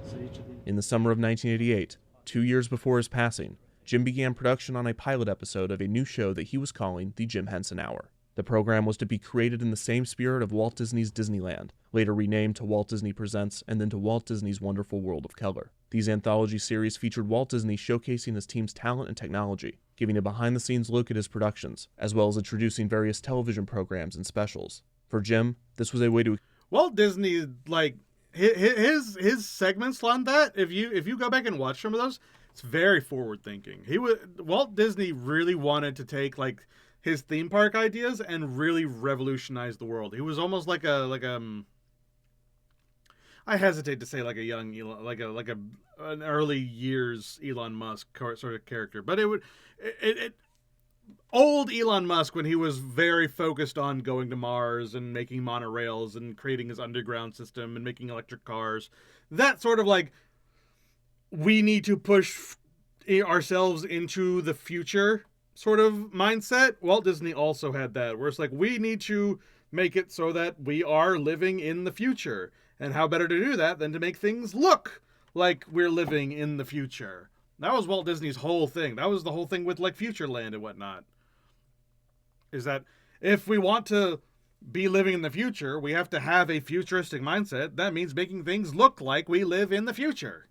In the summer of 1988, 2 years before his passing, Jim began production on a pilot episode of a new show that he was calling the Jim Henson Hour. The program was to be created in the same spirit of Walt Disney's Disneyland, later renamed to Walt Disney Presents and then to Walt Disney's Wonderful World of Color. These anthology series featured Walt Disney showcasing his team's talent and technology, giving a behind-the-scenes look at his productions, as well as introducing various television programs and specials. For Jim, this was a way to... Walt Disney, like, his segments on that, if you go back and watch some of those, it's very forward-thinking. Walt Disney really wanted to take, like, his theme park ideas and really revolutionize the world. He was almost like I hesitate to say like a young Elon, like an early years Elon Musk sort of character, but old Elon Musk when he was very focused on going to Mars and making monorails and creating his underground system and making electric cars. That sort of like, we need to push ourselves into the future sort of mindset. Walt Disney also had that, where it's like, we need to make it so that we are living in the future. And how better to do that than to make things look like we're living in the future. That was Walt Disney's whole thing. That was the whole thing with like Futureland and whatnot. Is that if we want to be living in the future, we have to have a futuristic mindset. That means making things look like we live in the future.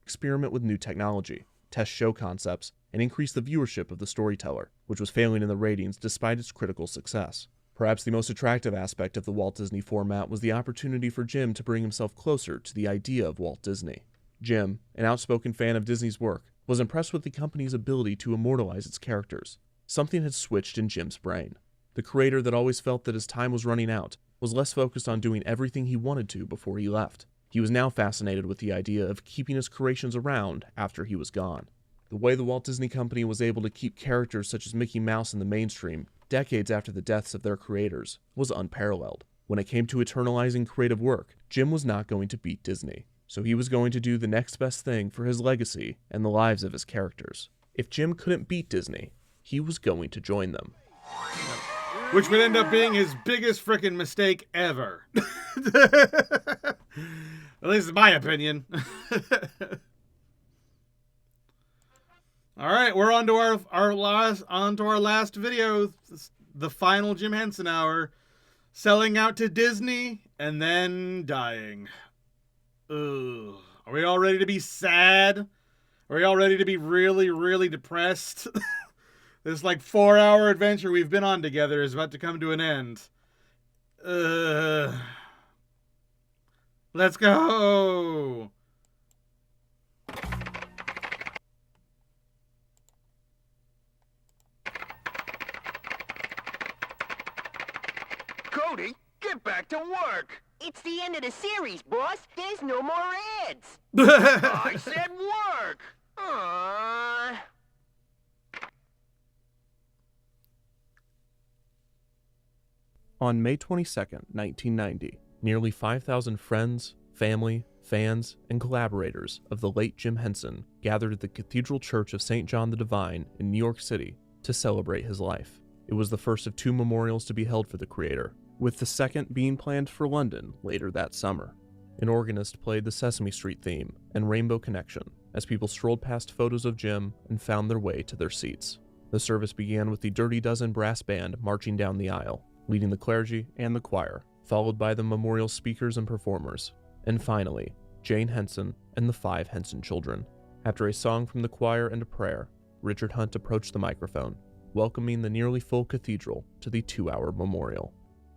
Experiment with new technology, test show concepts, and increase the viewership of the storyteller, which was failing in the ratings despite its critical success. Perhaps the most attractive aspect of the Walt Disney format was the opportunity for Jim to bring himself closer to the idea of Walt Disney. Jim, an outspoken fan of Disney's work, was impressed with the company's ability to immortalize its characters. Something had switched in Jim's brain. The creator that always felt that his time was running out was less focused on doing everything he wanted to before he left. He was now fascinated with the idea of keeping his creations around after he was gone. The way the Walt Disney Company was able to keep characters such as Mickey Mouse in the mainstream decades after the deaths of their creators was unparalleled. When it came to eternalizing creative work, Jim was not going to beat Disney, so he was going to do the next best thing for his legacy and the lives of his characters. If Jim couldn't beat Disney, he was going to join them. Which would end up being his biggest frickin' mistake ever. At least in my opinion. All right, we're on to our last video, the final Jim Henson Hour, selling out to Disney and then dying. Ugh. Are we all ready to be sad? Are we all ready to be really, really depressed? This like 4-hour adventure we've been on together is about to come to an end. Let's go. Cody, get back to work! It's the end of the series, boss. There's no more ads. I said work! Aww. On May 22nd, 1990, nearly 5,000 friends, family, fans, and collaborators of the late Jim Henson gathered at the Cathedral Church of St. John the Divine in New York City to celebrate his life. It was the first of 2 memorials to be held for the creator, with the second being planned for London later that summer. An organist played the Sesame Street theme and Rainbow Connection as people strolled past photos of Jim and found their way to their seats. The service began with the Dirty Dozen brass band marching down the aisle, leading the clergy and the choir, followed by the memorial speakers and performers, and finally, Jane Henson and the 5 Henson children. After a song from the choir and a prayer, Richard Hunt approached the microphone, welcoming the nearly full cathedral to the 2-hour memorial.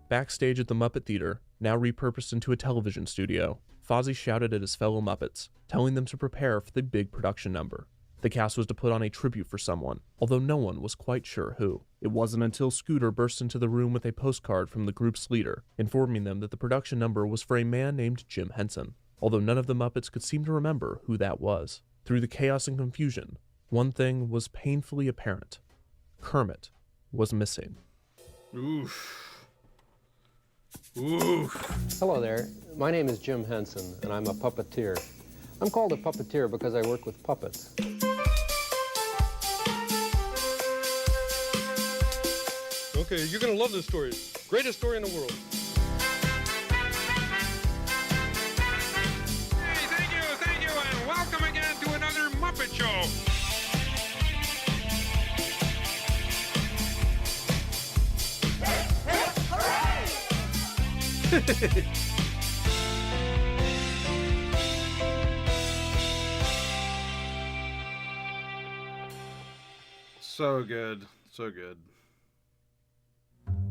Backstage at the Muppet Theater, now repurposed into a television studio, Fozzie shouted at his fellow Muppets, telling them to prepare for the big production number. The cast was to put on a tribute for someone, although no one was quite sure who. It wasn't until Scooter burst into the room with a postcard from the group's leader, informing them that the production number was for a man named Jim Henson, although none of the Muppets could seem to remember who that was. Through the chaos and confusion, one thing was painfully apparent. Kermit was missing. Oof. Oof. Hello there. My name is Jim Henson, and I'm a puppeteer. I'm called a puppeteer because I work with puppets. Okay, you're gonna love this story. Greatest story in the world. Hey, thank you, and welcome again to Muppet Show. So good. So good.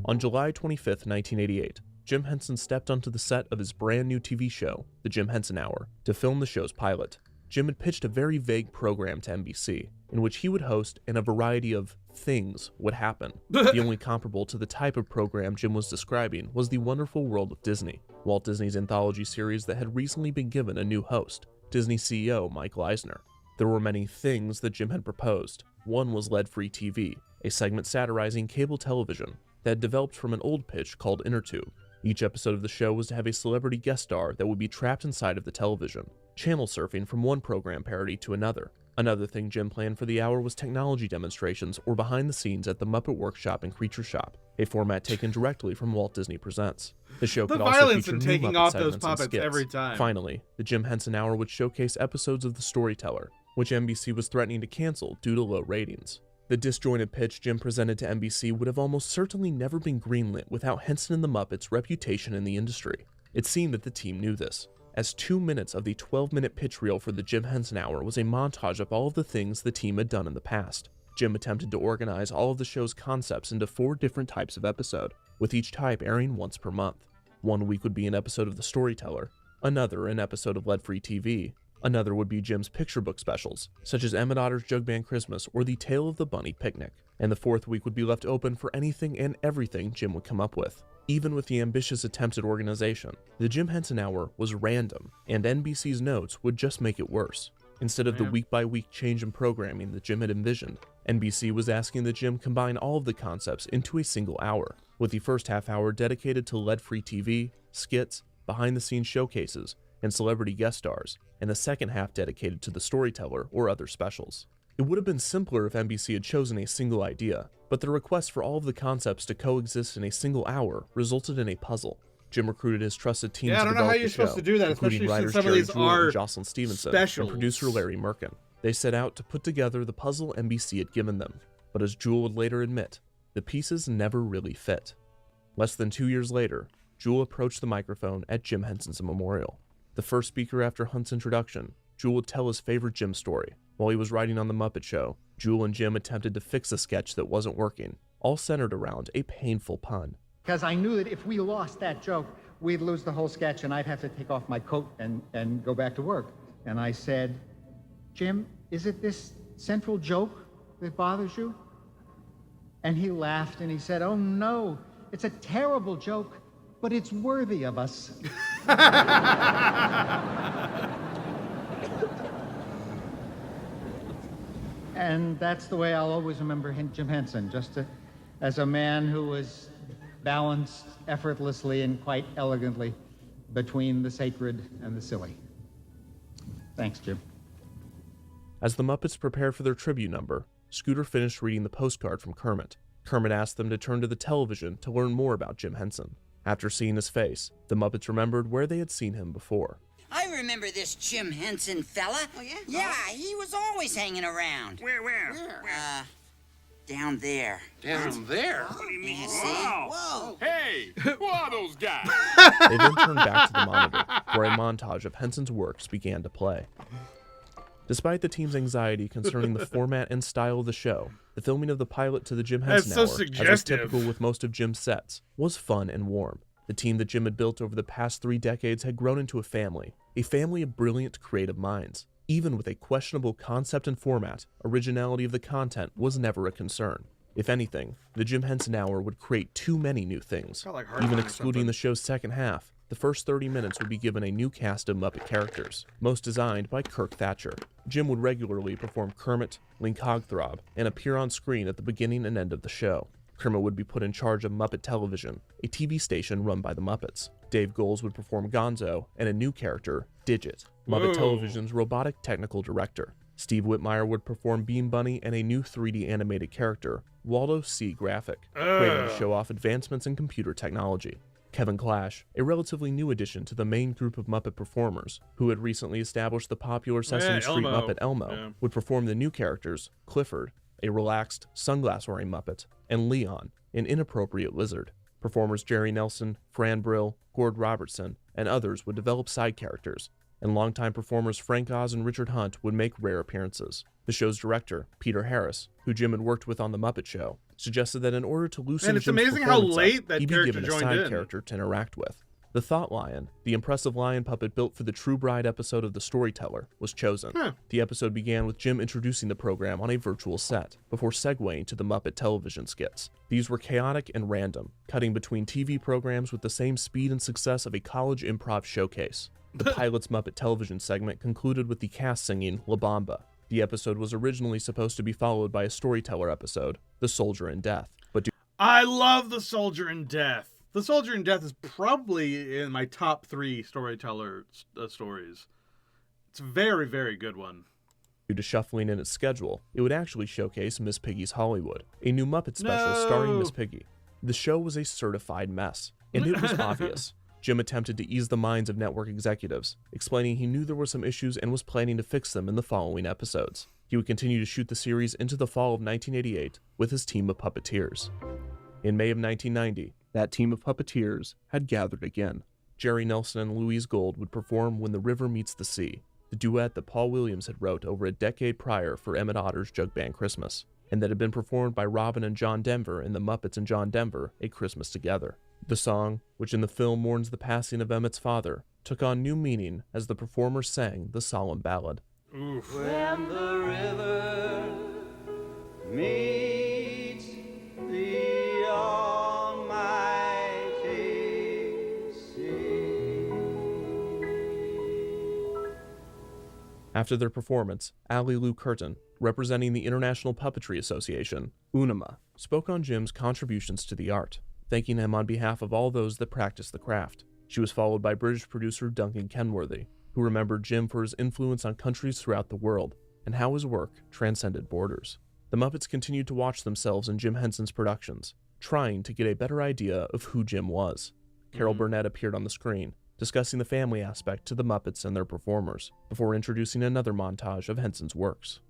On July 25th, 1988, Jim Henson stepped onto the set of his brand new TV show, The Jim Henson Hour, to film the show's pilot. Jim had pitched a very vague program to NBC, in which he would host and a variety of things would happen. The only comparable to the type of program Jim was describing was The Wonderful World of Disney, Walt Disney's anthology series that had recently been given a new host, Disney CEO Michael Eisner. There were many things that Jim had proposed. One was lead-free TV, a segment satirizing cable television that had developed from an old pitch called Innertube. Each episode of the show was to have a celebrity guest star that would be trapped inside of the television, channel surfing from one program parody to another. Another thing Jim planned for the hour was technology demonstrations or behind the scenes at the Muppet Workshop and Creature Shop, a format taken directly from Walt Disney Presents. The show could also violence feature in new taking Muppet off those segments and puppets skits. every time. Finally, the Jim Henson Hour would showcase episodes of The Storyteller, which NBC was threatening to cancel due to low ratings. The disjointed pitch Jim presented to NBC would have almost certainly never been greenlit without Henson and the Muppets' reputation in the industry. It seemed that the team knew this, as 2 minutes of the 12-minute pitch reel for the Jim Henson Hour was a montage of all of the things the team had done in the past. Jim attempted to organize all of the show's concepts into 4 different types of episode, with each type airing once per month. One week would be an episode of The Storyteller, another an episode of Lead-Free TV, another would be Jim's picture book specials, such as Emmett Otter's Jug Band Christmas or The Tale of the Bunny Picnic, and the 4th week would be left open for anything and everything Jim would come up with. Even with the ambitious attempts at organization, the Jim Henson Hour was random, and NBC's notes would just make it worse. Instead of the week-by-week change in programming that Jim had envisioned, NBC was asking that Jim combine all of the concepts into a single hour, with the first half hour dedicated to lead-free TV, skits, behind-the-scenes showcases, and celebrity guest stars, and the second half dedicated to The Storyteller or other specials. It would have been simpler if NBC had chosen a single idea, but the request for all of the concepts to coexist in a single hour resulted in a puzzle. Jim recruited his trusted team to develop the show, I don't know how you're supposed to do that, including especially writers since some of Jerry these Jewell are and Jocelyn Stevenson specials. and producer Larry Merkin. They set out to put together the puzzle NBC had given them, but as Jewell would later admit, the pieces never really fit. Less than 2 years later, Jewell approached the microphone at Jim Henson's memorial. The first speaker after Hunt's introduction, Jewell would tell his favorite Jim story. While he was writing on The Muppet Show, Jewell and Jim attempted to fix a sketch that wasn't working, all centered around a painful pun. Because I knew that if we lost that joke, we'd lose the whole sketch and I'd have to take off my coat and go back to work. And I said, Jim, is it this central joke that bothers you? And he laughed and he said, oh no, it's a terrible joke, but it's worthy of us. And that's the way I'll always remember Jim Henson, as a man who was balanced effortlessly and quite elegantly between the sacred and the silly. Thanks, Jim. As the Muppets prepared for their tribute number, Scooter finished reading the postcard from Kermit. Kermit asked them to turn to the television to learn more about Jim Henson. After seeing his face, the Muppets remembered where they had seen him before. I remember this Jim Henson fella. Oh, yeah? Yeah, he was always hanging around. Where? Down there. Down there? What do you mean? Yeah, see? Whoa. Hey, who are those guys? They then turned back to the monitor, where a montage of Henson's works began to play. Despite the team's anxiety concerning the format and style of the show, the filming of the pilot to the Jim Henson Hour, as was typical with most of Jim's sets, was fun and warm. The team that Jim had built over the past 3 decades had grown into a family of brilliant creative minds. Even with a questionable concept and format, originality of the content was never a concern. If anything, the Jim Henson Hour would create too many new things. Even excluding the show's second half, the first 30 minutes would be given a new cast of Muppet characters, most designed by Kirk Thatcher. Jim would regularly perform Kermit, Link Hogthrob, and appear on screen at the beginning and end of the show. Kermit would be put in charge of Muppet Television, a TV station run by the Muppets. Dave Goelz would perform Gonzo, and a new character, Digit, Muppet Television's robotic technical director. Steve Whitmire would perform Bean Bunny and a new 3D animated character, Waldo C. Graphic, created to show off advancements in computer technology. Kevin Clash, a relatively new addition to the main group of Muppet performers, who had recently established the popular Sesame Street Elmo. Muppet Elmo, Yeah. would perform the new characters Clifford, a relaxed, sunglass-wearing Muppet, and Leon, an inappropriate lizard. Performers Jerry Nelson, Fran Brill, Gord Robertson, and others would develop side characters, and longtime performers Frank Oz and Richard Hunt would make rare appearances. The show's director, Peter Harris, who Jim had worked with on The Muppet Show, suggested that in order to loosen And it's Jim's amazing how performance late up, that he be character given a joined side in. character to interact with. The Thought Lion, the impressive lion puppet built for the True Bride episode of The Storyteller, was chosen. The episode began with Jim introducing the program on a virtual set, before segueing to the Muppet television skits. These were chaotic and random, cutting between TV programs with the same speed and success of a college improv showcase. The pilot's Muppet television segment concluded with the cast singing La Bamba. The episode was originally supposed to be followed by a Storyteller episode, The Soldier in Death, but I love The Soldier in Death. The Soldier in Death is probably in my top 3 Storyteller stories. It's a very, very good one. due to shuffling in its schedule, it would actually showcase Miss Piggy's Hollywood, a new Muppet special starring Miss Piggy. The show was a certified mess, and it was obvious. Jim attempted to ease the minds of network executives, explaining he knew there were some issues and was planning to fix them in the following episodes. He would continue to shoot the series into the fall of 1988 with his team of puppeteers. In May of 1990, that team of puppeteers had gathered again. Jerry Nelson and Louise Gold would perform When the River Meets the Sea, the duet that Paul Williams had wrote over a decade prior for Emmett Otter's Jug Band Christmas, and that had been performed by Robin and John Denver in The Muppets and John Denver, A Christmas Together. The song, which in the film mourns the passing of Emmett's father, took on new meaning as the performers sang the solemn ballad. Oof. When the river meets the almighty sea. After their performance, Allie Lou Curtin, representing the International Puppetry Association, UNIMA, spoke on Jim's contributions to the art, thanking him on behalf of all those that practice the craft. She was followed by British producer Duncan Kenworthy, who remembered Jim for his influence on countries throughout the world, and how his work transcended borders. The Muppets continued to watch themselves in Jim Henson's productions, trying to get a better idea of who Jim was. Carol Burnett appeared on the screen, discussing the family aspect to the Muppets and their performers, before introducing another montage of Henson's works.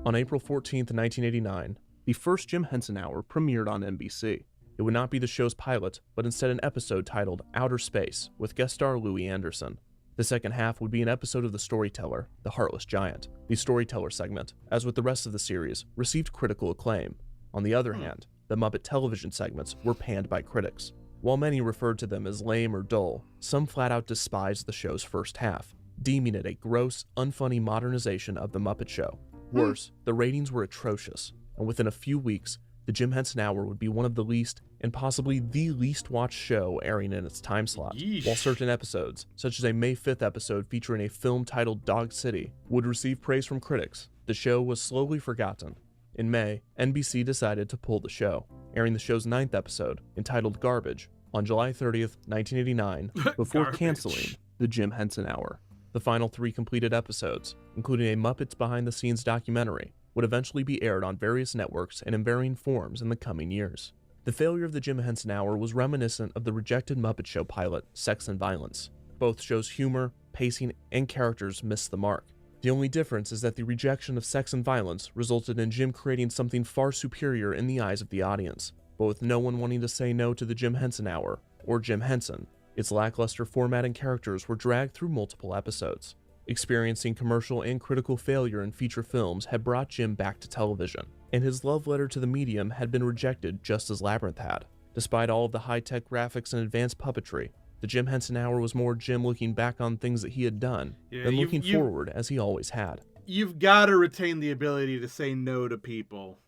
On April 14, 1989, the first Jim Henson Hour premiered on NBC. It would not be the show's pilot, but instead an episode titled Outer Space, with guest star Louis Anderson. The second half would be an episode of The Storyteller, The Heartless Giant. The Storyteller segment, as with the rest of the series, received critical acclaim. On the other hand, the Muppet television segments were panned by critics. While many referred to them as lame or dull, some flat out despised the show's first half, deeming it a gross, unfunny modernization of The Muppet Show. Worse, the ratings were atrocious, and within a few weeks, the Jim Henson Hour would be one of the least, and possibly the least watched show airing in its time slot. While certain episodes, such as a May 5th episode featuring a film titled Dog City, would receive praise from critics, the show was slowly forgotten. In May, NBC decided to pull the show, airing the show's 9th episode, entitled Garbage, on July 30th, 1989, before canceling the Jim Henson Hour. The final 3 completed episodes, including a Muppets behind-the-scenes documentary, would eventually be aired on various networks and in varying forms in the coming years. The failure of the Jim Henson Hour was reminiscent of the rejected Muppet Show pilot, Sex and Violence. Both shows' humor, pacing, and characters missed the mark. The only difference is that the rejection of Sex and Violence resulted in Jim creating something far superior in the eyes of the audience, but with no one wanting to say no to the Jim Henson Hour, or Jim Henson. Its lackluster format and characters were dragged through multiple episodes. Experiencing commercial and critical failure in feature films had brought Jim back to television, and his love letter to the medium had been rejected just as Labyrinth had. Despite all of the high-tech graphics and advanced puppetry, the Jim Henson Hour was more Jim looking back on things that he had done than looking forward as he always had. You've got to retain the ability to say no to people.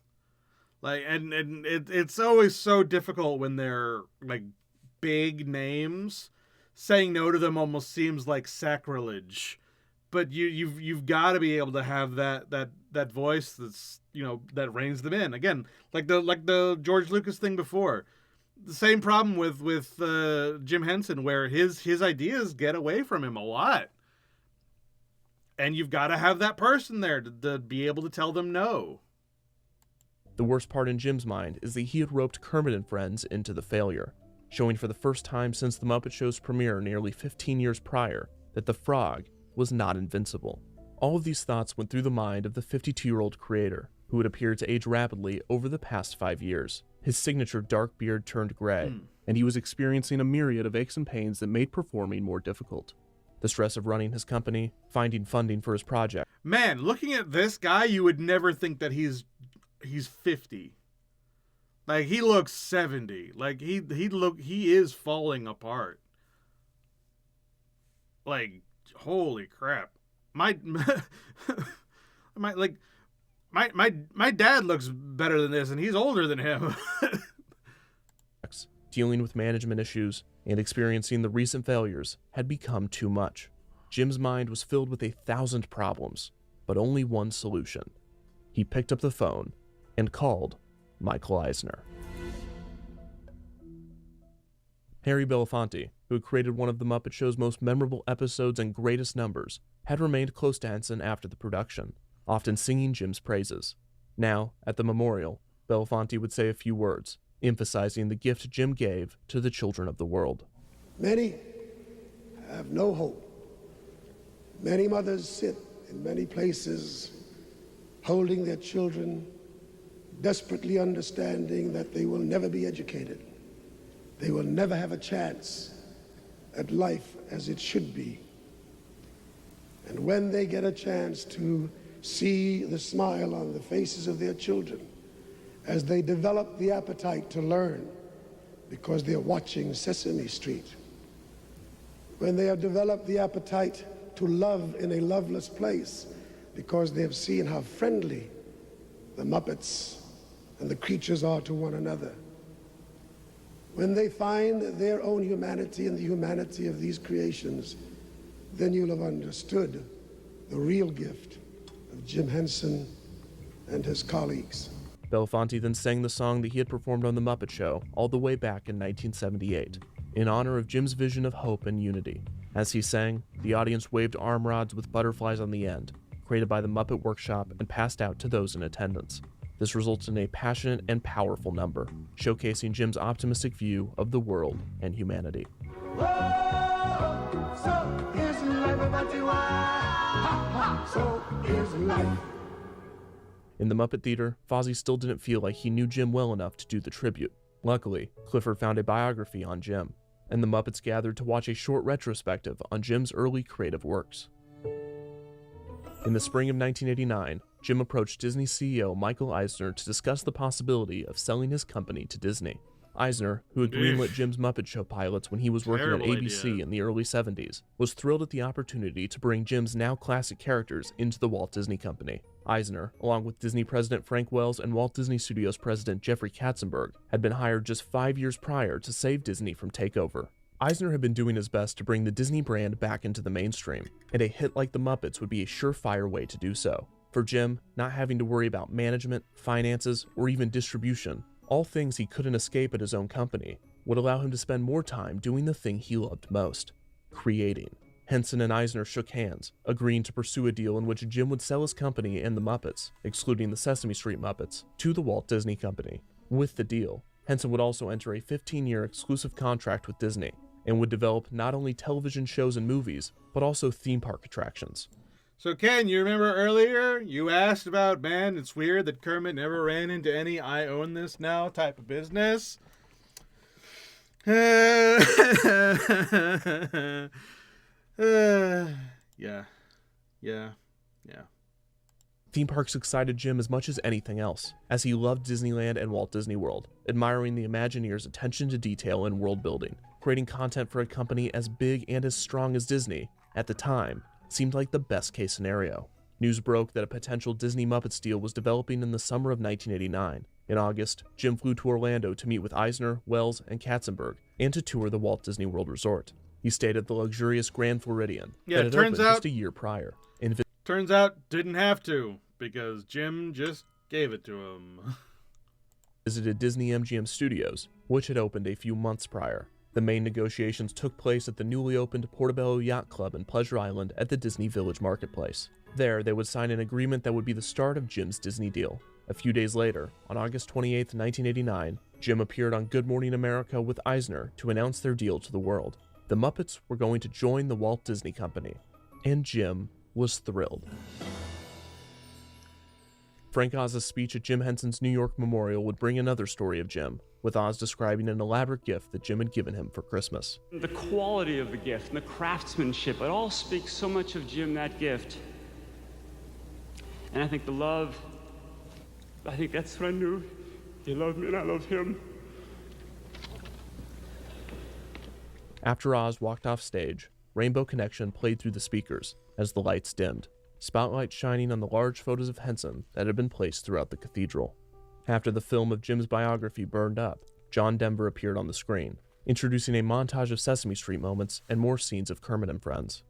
It's always so difficult when they're like big names. Saying no to them almost seems like sacrilege. But you've got to be able to have that voice that's, that reins them in. Again, like the George Lucas thing before. The same problem with Jim Henson, where his ideas get away from him a lot. And you've got to have that person there to be able to tell them no. The worst part in Jim's mind is that he had roped Kermit and Friends into the failure. showing for the first time since The Muppet Show's premiere nearly 15 years prior that the frog was not invincible. All of these thoughts went through the mind of the 52-year-old creator, who had appeared to age rapidly over the past 5 years. His signature dark beard turned gray, and he was experiencing a myriad of aches and pains that made performing more difficult. The stress of running his company, finding funding for his project. Man, looking at this guy, you would never think that he's 50. Like, he looks 70. Like, he is falling apart. Like, holy crap. My dad looks better than this, and he's older than him. Dealing with management issues and experiencing the recent failures had become too much. Jim's mind was filled with 1,000 problems, but only one solution. He picked up the phone and called Michael Eisner. Harry Belafonte, who had created one of The Muppet Show's most memorable episodes and greatest numbers, had remained close to Henson after the production, often singing Jim's praises. Now, at the memorial, Belafonte would say a few words, emphasizing the gift Jim gave to the children of the world. Many have no hope. Many mothers sit in many places holding their children, desperately understanding that they will never be educated. They will never have a chance at life as it should be. And when they get a chance to see the smile on the faces of their children as they develop the appetite to learn because they're watching Sesame Street, when they have developed the appetite to love in a loveless place because they have seen how friendly the Muppets and the creatures are to one another, when they find their own humanity in the humanity of these creations, then you'll have understood the real gift of Jim Henson and his colleagues. Belafonte then sang the song that he had performed on The Muppet Show all the way back in 1978, in honor of Jim's vision of hope and unity. As he sang, the audience waved arm rods with butterflies on the end, created by the Muppet Workshop and passed out to those in attendance. This results in a passionate and powerful number, showcasing Jim's optimistic view of the world and humanity. So is life, so is life. In the Muppet Theater, Fozzie still didn't feel like he knew Jim well enough to do the tribute. Luckily, Clifford found a biography on Jim, and the Muppets gathered to watch a short retrospective on Jim's early creative works. In the spring of 1989, Jim approached Disney CEO Michael Eisner to discuss the possibility of selling his company to Disney. Eisner, who had greenlit Jim's Muppet Show pilots when he was working at ABC in the early 70s, was thrilled at the opportunity to bring Jim's now classic characters into the Walt Disney Company. Eisner, along with Disney President Frank Wells and Walt Disney Studios President Jeffrey Katzenberg, had been hired just 5 years prior to save Disney from takeover. Eisner had been doing his best to bring the Disney brand back into the mainstream, and a hit like The Muppets would be a surefire way to do so. For Jim, not having to worry about management, finances, or even distribution, all things he couldn't escape at his own company, would allow him to spend more time doing the thing he loved most, creating. Henson and Eisner shook hands, agreeing to pursue a deal in which Jim would sell his company and the Muppets, excluding the Sesame Street Muppets, to the Walt Disney Company. With the deal, Henson would also enter a 15-year exclusive contract with Disney, and would develop not only television shows and movies, but also theme park attractions. So Ken, you remember earlier you asked about, man, it's weird that Kermit never ran into any I own this now type of business. Yeah. Theme parks excited Jim as much as anything else, as he loved Disneyland and Walt Disney World, admiring the Imagineers' attention to detail and world building. Creating content for a company as big and as strong as Disney, at the time, seemed like the best case scenario. News broke that a potential Disney Muppets deal was developing in the summer of 1989. In August, Jim flew to Orlando to meet with Eisner, Wells, and Katzenberg, and to tour the Walt Disney World Resort. He stayed at the luxurious Grand Floridian that had opened just a year prior. Turns out didn't have to, because Jim just gave it to him. Visited Disney MGM Studios, which had opened a few months prior. The main negotiations took place at the newly opened Portobello Yacht Club in Pleasure Island at the Disney Village Marketplace. There, they would sign an agreement that would be the start of Jim's Disney deal. A few days later, on August 28, 1989, Jim appeared on Good Morning America with Eisner to announce their deal to the world. The Muppets were going to join the Walt Disney Company, and Jim was thrilled. Frank Oz's speech at Jim Henson's New York memorial would bring another story of Jim, with Oz describing an elaborate gift that Jim had given him for Christmas. The quality of the gift and the craftsmanship, it all speaks so much of Jim, that gift. And I think the love, I think that's what I knew. He loved me and I loved him. After Oz walked off stage, Rainbow Connection played through the speakers as the lights dimmed, spotlight shining on the large photos of Henson that had been placed throughout the cathedral. After the film of Jim's biography burned up, John Denver appeared on the screen, introducing a montage of Sesame Street moments and more scenes of Kermit and Friends.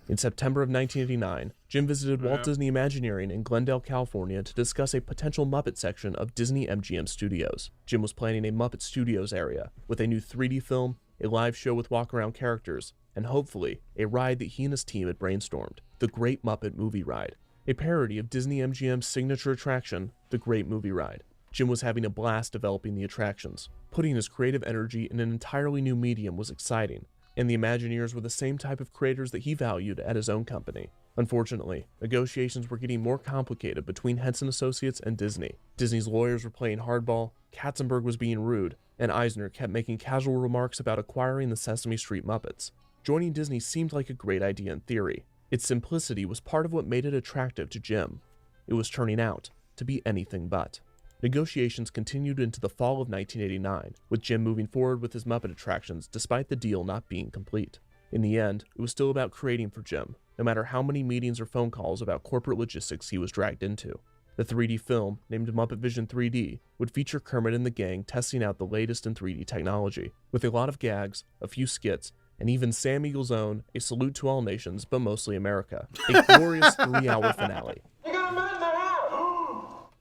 In September of 1989, Jim visited Walt Disney Imagineering in Glendale, California to discuss a potential Muppet section of Disney MGM Studios. Jim was planning a Muppet Studios area with a new 3D film, a live show with walk-around characters, and hopefully a ride that he and his team had brainstormed, the Great Muppet Movie Ride, a parody of Disney MGM's signature attraction, the Great Movie Ride. Jim was having a blast developing the attractions. Putting his creative energy in an entirely new medium was exciting, and the Imagineers were the same type of creators that he valued at his own company. Unfortunately, negotiations were getting more complicated between Henson Associates and Disney. Disney's lawyers were playing hardball, Katzenberg was being rude, and Eisner kept making casual remarks about acquiring the Sesame Street Muppets. Joining Disney seemed like a great idea in theory. Its simplicity was part of what made it attractive to Jim. It was turning out to be anything but. Negotiations continued into the fall of 1989, with Jim moving forward with his Muppet attractions despite the deal not being complete. In the end, it was still about creating for Jim, no matter how many meetings or phone calls about corporate logistics he was dragged into. The 3D film, named Muppet Vision 3D, would feature Kermit and the gang testing out the latest in 3D technology, with a lot of gags, a few skits, and even Sam Eagle's own A Salute to All Nations, but mostly America, a glorious 3-hour finale.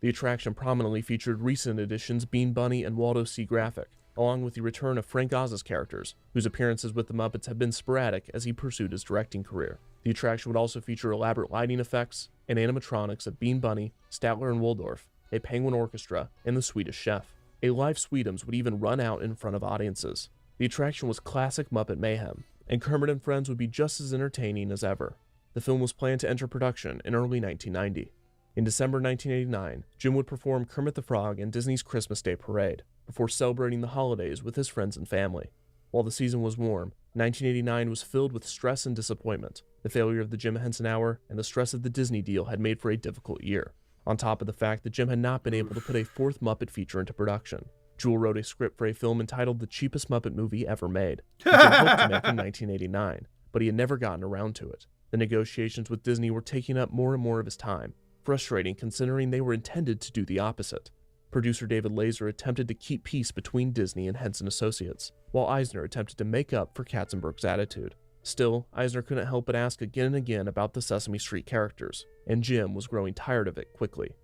The attraction prominently featured recent additions Bean Bunny and Waldo C. Graphic, along with the return of Frank Oz's characters, whose appearances with the Muppets have been sporadic as he pursued his directing career. The attraction would also feature elaborate lighting effects and animatronics of Bean Bunny, Statler and Waldorf, a penguin orchestra, and the Swedish Chef. A live Sweetums would even run out in front of audiences. The attraction was classic Muppet mayhem, and Kermit and Friends would be just as entertaining as ever. The film was planned to enter production in early 1990. In December 1989, Jim would perform Kermit the Frog in Disney's Christmas Day Parade, before celebrating the holidays with his friends and family. While the season was warm, 1989 was filled with stress and disappointment. The failure of the Jim Henson Hour and the stress of the Disney deal had made for a difficult year, on top of the fact that Jim had not been able to put a fourth Muppet feature into production. Jewel wrote a script for a film entitled The Cheapest Muppet Movie Ever Made, which he hoped to make in 1989, but he had never gotten around to it. The negotiations with Disney were taking up more and more of his time, frustrating considering they were intended to do the opposite. Producer David Laser attempted to keep peace between Disney and Henson Associates, while Eisner attempted to make up for Katzenberg's attitude. Still, Eisner couldn't help but ask again and again about the Sesame Street characters, and Jim was growing tired of it quickly.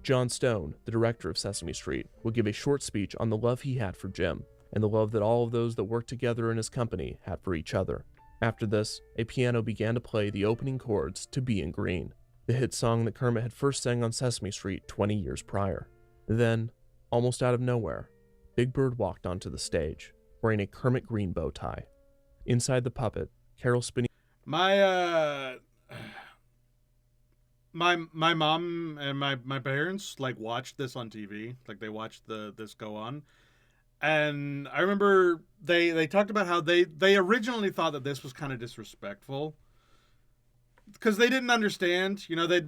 John Stone, the director of Sesame Street, would give a short speech on the love he had for Jim, and the love that all of those that worked together in his company had for each other. After this, a piano began to play the opening chords to Be in Green, the hit song that Kermit had first sang on Sesame Street 20 years prior. Then, almost out of nowhere, Big Bird walked onto the stage, wearing a Kermit green bow tie. Inside the puppet, Carol Spinney... My mom and my parents watched this on TV. They watched this go on. And I remember they talked about how they originally thought that this was kind of disrespectful. Because they didn't understand, they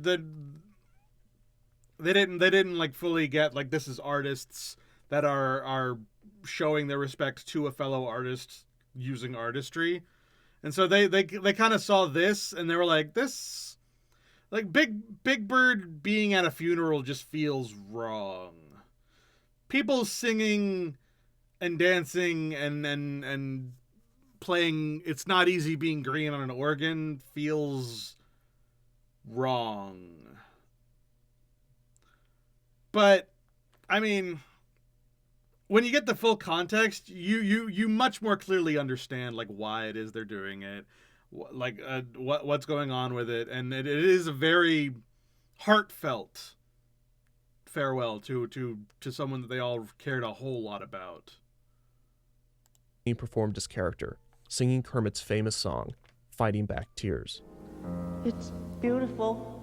didn't fully get this is artists that are showing their respect to a fellow artist using artistry, and so they kind of saw this and they were like, this Big Bird being at a funeral just feels wrong. People singing and dancing and playing It's Not Easy Being Green on an organ feels wrong. But I mean, when you get the full context, you much more clearly understand why it is they're doing it. what's going on with it, and it is a very heartfelt farewell to someone that they all cared a whole lot about. He performed his character, singing Kermit's famous song, Fighting Back Tears. It's beautiful,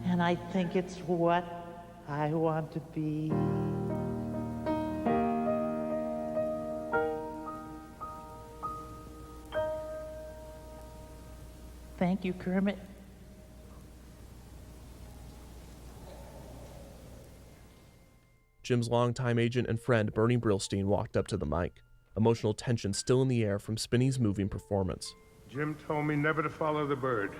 and I think it's what I want to be. Thank you, Kermit. Jim's longtime agent and friend Bernie Brillstein walked up to the mic, emotional tension still in the air from Spinny's moving performance. Jim told me never to follow the bird.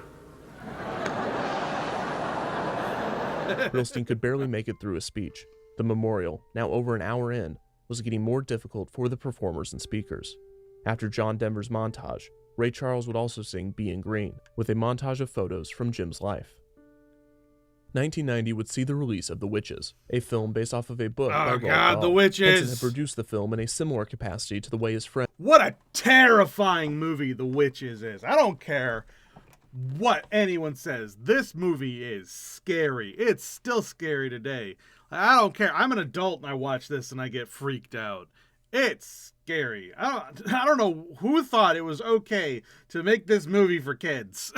Brillstein could barely make it through his speech. The memorial, now over an hour in, was getting more difficult for the performers and speakers. After John Denver's montage, Ray Charles would also sing Being Green, with a montage of photos from Jim's life. 1990 would see the release of The Witches, a film based off of a book by Roald Dahl. The Witches! Henson had produced the film in a similar capacity to the way his friend... What a terrifying movie The Witches is. I don't care what anyone says. This movie is scary. It's still scary today. I don't care. I'm an adult and I watch this and I get freaked out. It's scary. I don't know who thought it was okay to make this movie for kids.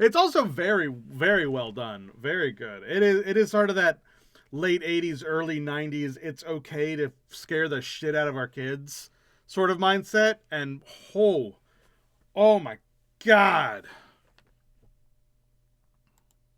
It's also very, very well done. Very good. It is sort of that late 80s, early 90s, it's okay to scare the shit out of our kids sort of mindset. And oh my God.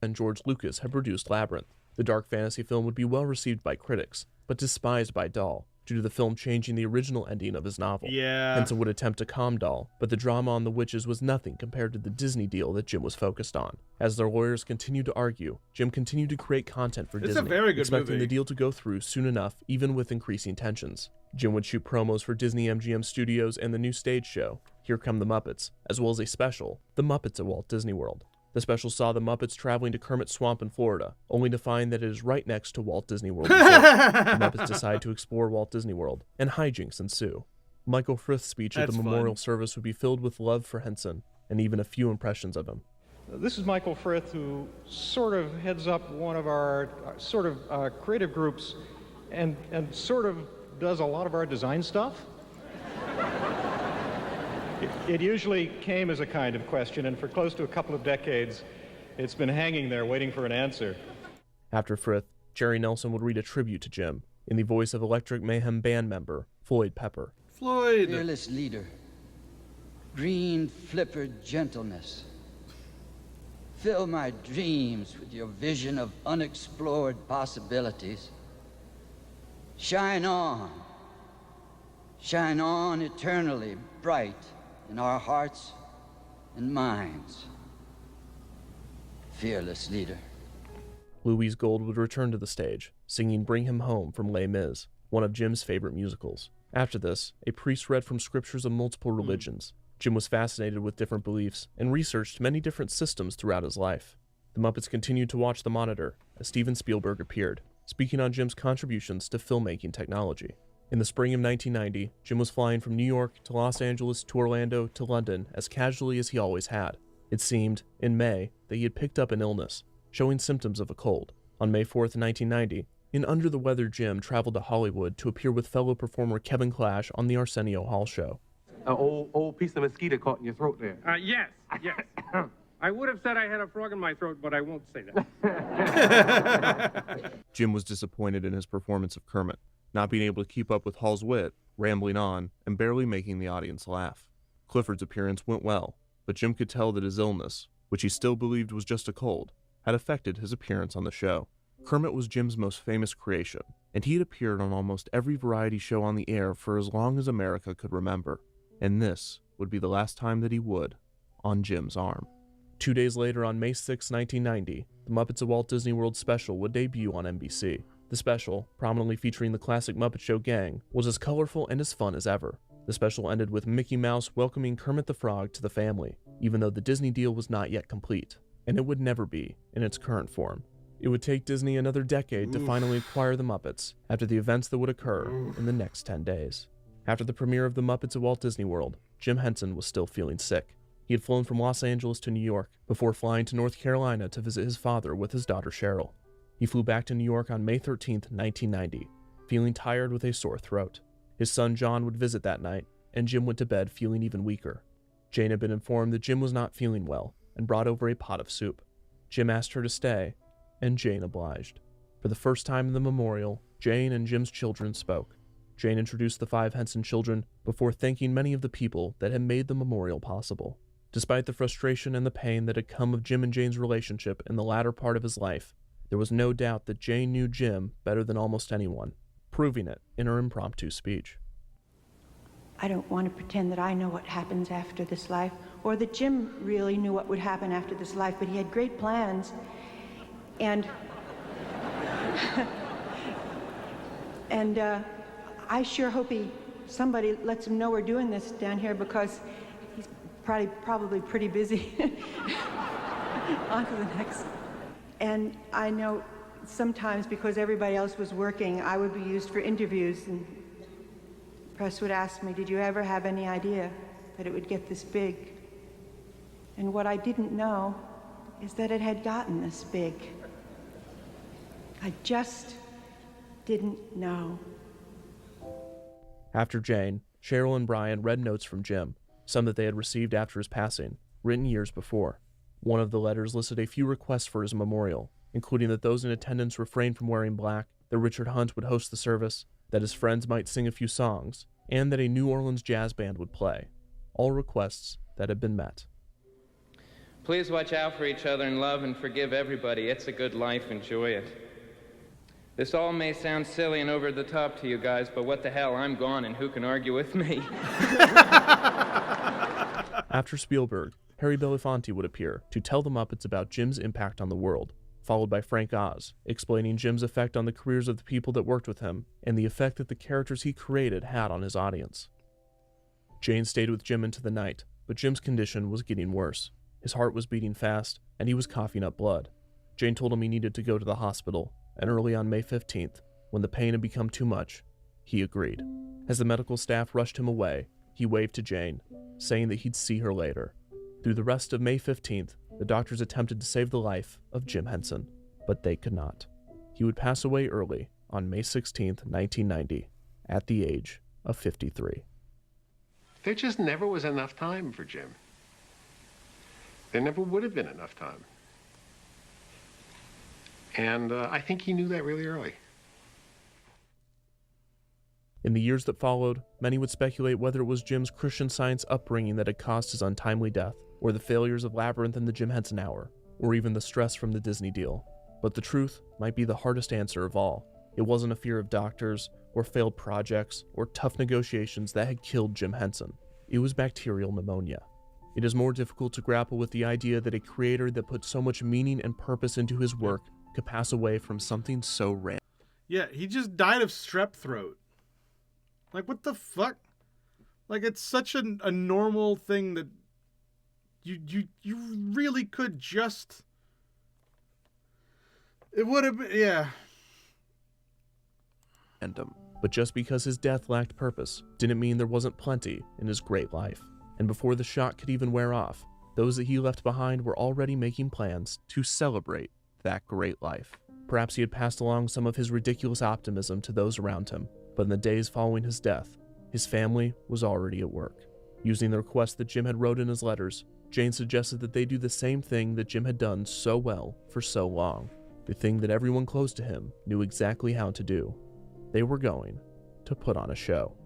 And George Lucas had produced Labyrinth. The dark fantasy film would be well received by critics, but despised by Dahl, due to the film changing the original ending of his novel. Yeah. Henson would attempt to calm Dahl, but the drama on The Witches was nothing compared to the Disney deal that Jim was focused on. As their lawyers continued to argue, Jim continued to create content for Disney, a very good expecting movie. the deal to go through soon enough, even with increasing tensions. Jim would shoot promos for Disney MGM Studios and the new stage show, Here Come the Muppets, as well as a special, The Muppets at Walt Disney World. The special saw the Muppets traveling to Kermit's Swamp in Florida, only to find that it is right next to Walt Disney World Resort. The Muppets decide to explore Walt Disney World, and hijinks ensue. Michael Frith's speech at the memorial service would be filled with love for Henson, and even a few impressions of him. This is Michael Frith, who sort of heads up one of our creative groups and sort of does a lot of our design stuff. It usually came as a kind of question, and for close to a couple of decades, it's been hanging there waiting for an answer. After Frith, Jerry Nelson would read a tribute to Jim, in the voice of Electric Mayhem band member Floyd Pepper. Floyd! Fearless leader, green flippered gentleness. Fill my dreams with your vision of unexplored possibilities. Shine on eternally bright in our hearts and minds. Fearless leader. Louise Gold would return to the stage, singing Bring Him Home from Les Mis, one of Jim's favorite musicals. After this, a priest read from scriptures of multiple religions. Jim was fascinated with different beliefs and researched many different systems throughout his life. The Muppets continued to watch the monitor as Steven Spielberg appeared, speaking on Jim's contributions to filmmaking technology. In the spring of 1990, Jim was flying from New York to Los Angeles to Orlando to London as casually as he always had. It seemed, in May, that he had picked up an illness, showing symptoms of a cold. On May 4th, 1990, an under-the-weather Jim traveled to Hollywood to appear with fellow performer Kevin Clash on the Arsenio Hall show. An old piece of mosquito caught in your throat there. Yes. I would have said I had a frog in my throat, but I won't say that. Jim was disappointed in his performance of Kermit, not being able to keep up with Hall's wit, rambling on, and barely making the audience laugh. Clifford's appearance went well, but Jim could tell that his illness, which he still believed was just a cold, had affected his appearance on the show. Kermit was Jim's most famous creation, and he had appeared on almost every variety show on the air for as long as America could remember. And this would be the last time that he would, on Jim's arm. 2 days later, on May 6, 1990, the Muppets at Walt Disney World special would debut on NBC. The special, prominently featuring the classic Muppet Show gang, was as colorful and as fun as ever. The special ended with Mickey Mouse welcoming Kermit the Frog to the family, even though the Disney deal was not yet complete, and it would never be in its current form. It would take Disney another decade to finally acquire the Muppets after the events that would occur in the next 10 days. After the premiere of the Muppets at Walt Disney World, Jim Henson was still feeling sick. He had flown from Los Angeles to New York before flying to North Carolina to visit his father with his daughter Cheryl. He flew back to New York on May 13, 1990, feeling tired with a sore throat. His son John would visit that night, and Jim went to bed feeling even weaker. Jane had been informed that Jim was not feeling well and brought over a pot of soup. Jim asked her to stay, and Jane obliged. For the first time in the memorial, Jane and Jim's children spoke. Jane introduced the 5 Henson children before thanking many of the people that had made the memorial possible. Despite the frustration and the pain that had come of Jim and Jane's relationship in the latter part of his life, there was no doubt that Jane knew Jim better than almost anyone, proving it in her impromptu speech. I don't want to pretend that I know what happens after this life, or that Jim really knew what would happen after this life, but he had great plans. And I sure hope somebody lets him know we're doing this down here, because he's probably pretty busy. On to the next. And I know sometimes, because everybody else was working, I would be used for interviews, and the press would ask me, did you ever have any idea that it would get this big? And what I didn't know is that it had gotten this big. I just didn't know. After Jane, Cheryl and Brian read notes from Jim, some that they had received after his passing, written years before. One of the letters listed a few requests for his memorial, including that those in attendance refrain from wearing black, that Richard Hunt would host the service, that his friends might sing a few songs, and that a New Orleans jazz band would play. All requests that had been met. Please watch out for each other and love and forgive everybody. It's a good life. Enjoy it. This all may sound silly and over the top to you guys, but what the hell, I'm gone, and who can argue with me? After Spielberg, Harry Belafonte would appear to tell the Muppets about Jim's impact on the world, followed by Frank Oz, explaining Jim's effect on the careers of the people that worked with him and the effect that the characters he created had on his audience. Jane stayed with Jim into the night, but Jim's condition was getting worse. His heart was beating fast, and he was coughing up blood. Jane told him he needed to go to the hospital, and early on May 15th, when the pain had become too much, he agreed. As the medical staff rushed him away, he waved to Jane, saying that he'd see her later. Through the rest of May 15th, the doctors attempted to save the life of Jim Henson, but they could not. He would pass away early on May 16th, 1990, at the age of 53. There just never was enough time for Jim. There never would have been enough time. And I think he knew that really early. In the years that followed, many would speculate whether it was Jim's Christian Science upbringing that had caused his untimely death, or the failures of Labyrinth and the Jim Henson Hour, or even the stress from the Disney deal. But the truth might be the hardest answer of all. It wasn't a fear of doctors, or failed projects, or tough negotiations that had killed Jim Henson. It was bacterial pneumonia. It is more difficult to grapple with the idea that a creator that put so much meaning and purpose into his work could pass away from something so random. Yeah, he just died of strep throat. Like, what the fuck? Like, it's such a normal thing that you really could just... It would have been, yeah. But just because his death lacked purpose didn't mean there wasn't plenty in his great life. And before the shock could even wear off, those that he left behind were already making plans to celebrate that great life. Perhaps he had passed along some of his ridiculous optimism to those around him, but in the days following his death, his family was already at work. Using the request that Jim had wrote in his letters, Jane suggested that they do the same thing that Jim had done so well for so long, the thing that everyone close to him knew exactly how to do. They were going to put on a show.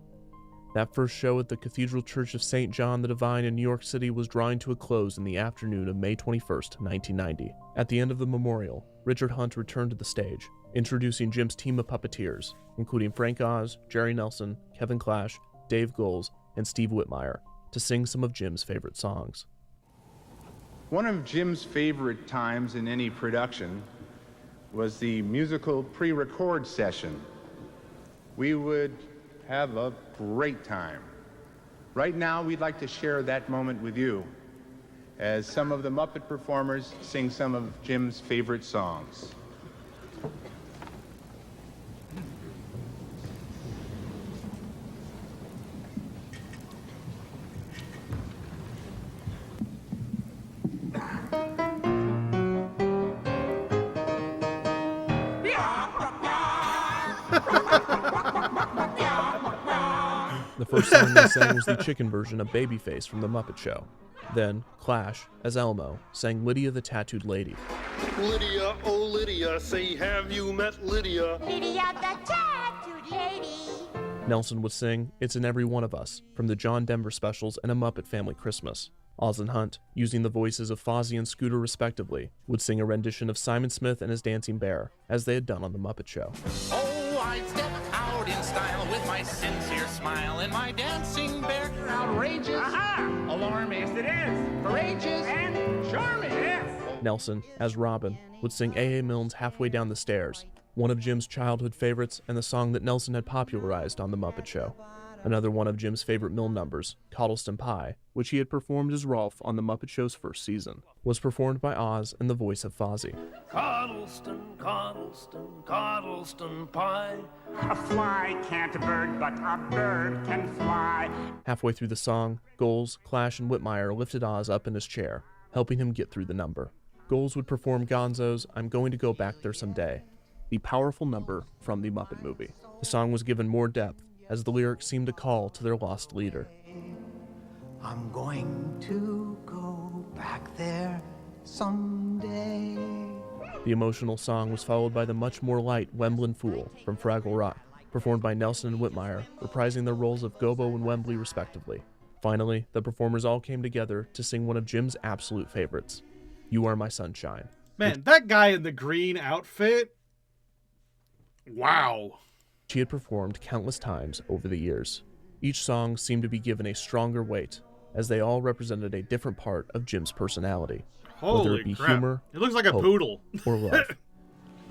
That first show at the Cathedral Church of St. John the Divine in New York City was drawing to a close in the afternoon of May 21st, 1990. At the end of the memorial, Richard Hunt returned to the stage, introducing Jim's team of puppeteers, including Frank Oz, Jerry Nelson, Kevin Clash, Dave Goelz, and Steve Whitmire, to sing some of Jim's favorite songs. One of Jim's favorite times in any production was the musical pre-record session. We would have a great time. Right now, we'd like to share that moment with you as some of the Muppet performers sing some of Jim's favorite songs. The first song they sang was the chicken version of Babyface from The Muppet Show. Then, Clash, as Elmo, sang Lydia the Tattooed Lady. Lydia, oh Lydia, say have you met Lydia? Lydia the tattooed lady. Nelson would sing It's in Every One of Us from the John Denver specials and A Muppet Family Christmas. Oz and Hunt, using the voices of Fozzie and Scooter respectively, would sing a rendition of Simon Smith and his Dancing Bear, as they had done on The Muppet Show. Oh, I'd step out in style with my sincere smile and my dancing bear. Outrageous. Aha! Alarmist. It is. Courageous. And charming. Yes. Nelson, as Robin, would sing A.A. Milne's Halfway Down the Stairs, one of Jim's childhood favorites and the song that Nelson had popularized on The Muppet Show. Another one of Jim's favorite Milne numbers, Coddleston Pie, which he had performed as Rolf on The Muppet Show's first season, was performed by Oz in the voice of Fozzie. Coddleston, Coddleston, Coddleston pie. A fly can't bird, but a bird can fly. Halfway through the song, Goals, Clash, and Whitmire lifted Oz up in his chair, helping him get through the number. Goals would perform Gonzo's I'm Going to Go Back There Someday, the powerful number from the Muppet movie. The song was given more depth, as the lyrics seemed to call to their lost leader. I'm going to go back there someday. The emotional song was followed by the much more light Wemblin' Fool from Fraggle Rock, performed by Nelson and Whitmire, reprising their roles of Gobo and Wembley respectively. Finally, the performers all came together to sing one of Jim's absolute favorites, You Are My Sunshine. Man, that guy in the green outfit, wow. She had performed countless times over the years. Each song seemed to be given a stronger weight, as they all represented a different part of Jim's personality, whether it be crap. humor, It looks like a hope, poodle. or love.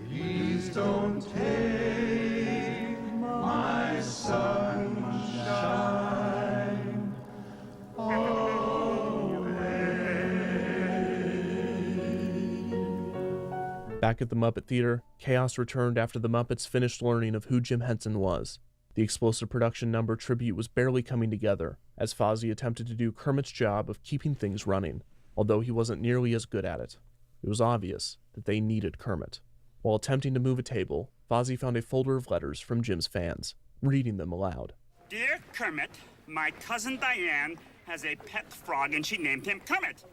Please don't take my sunshine Back at the Muppet Theater, chaos returned after the Muppets finished learning of who Jim Henson was. The explosive production number tribute was barely coming together, as Fozzie attempted to do Kermit's job of keeping things running, although he wasn't nearly as good at it. It was obvious that they needed Kermit. While attempting to move a table, Fozzie found a folder of letters from Jim's fans, reading them aloud. Dear Kermit, my cousin Diane has a pet frog and she named him Kermit.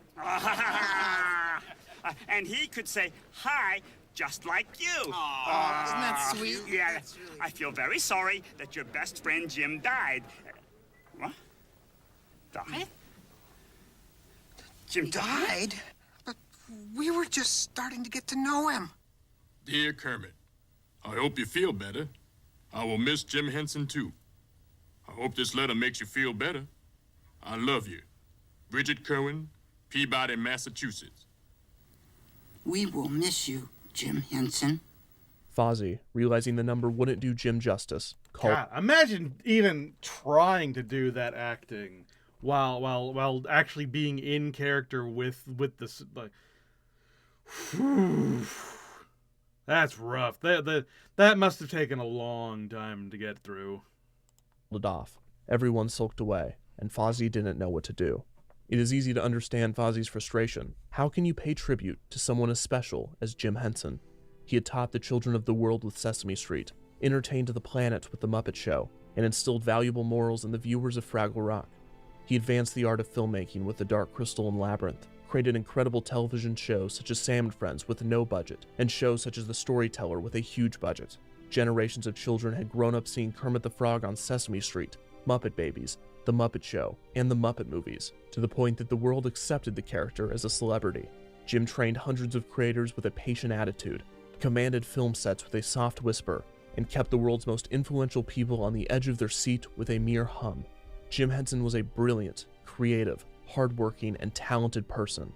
And he could say hi just like you. Isn't that sweet? Yeah, That's really I feel very sorry that your best friend Jim died. What? Died? Jim died? But we were just starting to get to know him. Dear Kermit, I hope you feel better. I will miss Jim Henson too. I hope this letter makes you feel better. I love you. Bridget Kerwin, Peabody, Massachusetts. We will miss you, Jim Henson. Fozzie, realizing the number wouldn't do Jim justice, called... God, imagine even trying to do that acting while actually being in character with this, like, that's rough. That must have taken a long time to get through. ...it off. Everyone sulked away, and Fozzie didn't know what to do. It is easy to understand Fozzie's frustration. How can you pay tribute to someone as special as Jim Henson? He had taught the children of the world with Sesame Street, entertained the planet with The Muppet Show, and instilled valuable morals in the viewers of Fraggle Rock. He advanced the art of filmmaking with The Dark Crystal and Labyrinth, created incredible television shows such as Sam and Friends with no budget, and shows such as The Storyteller with a huge budget. Generations of children had grown up seeing Kermit the Frog on Sesame Street, Muppet Babies, The Muppet Show, and the Muppet movies, to the point that the world accepted the character as a celebrity. Jim trained hundreds of creators with a patient attitude, commanded film sets with a soft whisper, and kept the world's most influential people on the edge of their seat with a mere hum. Jim Henson was a brilliant, creative, hardworking, and talented person,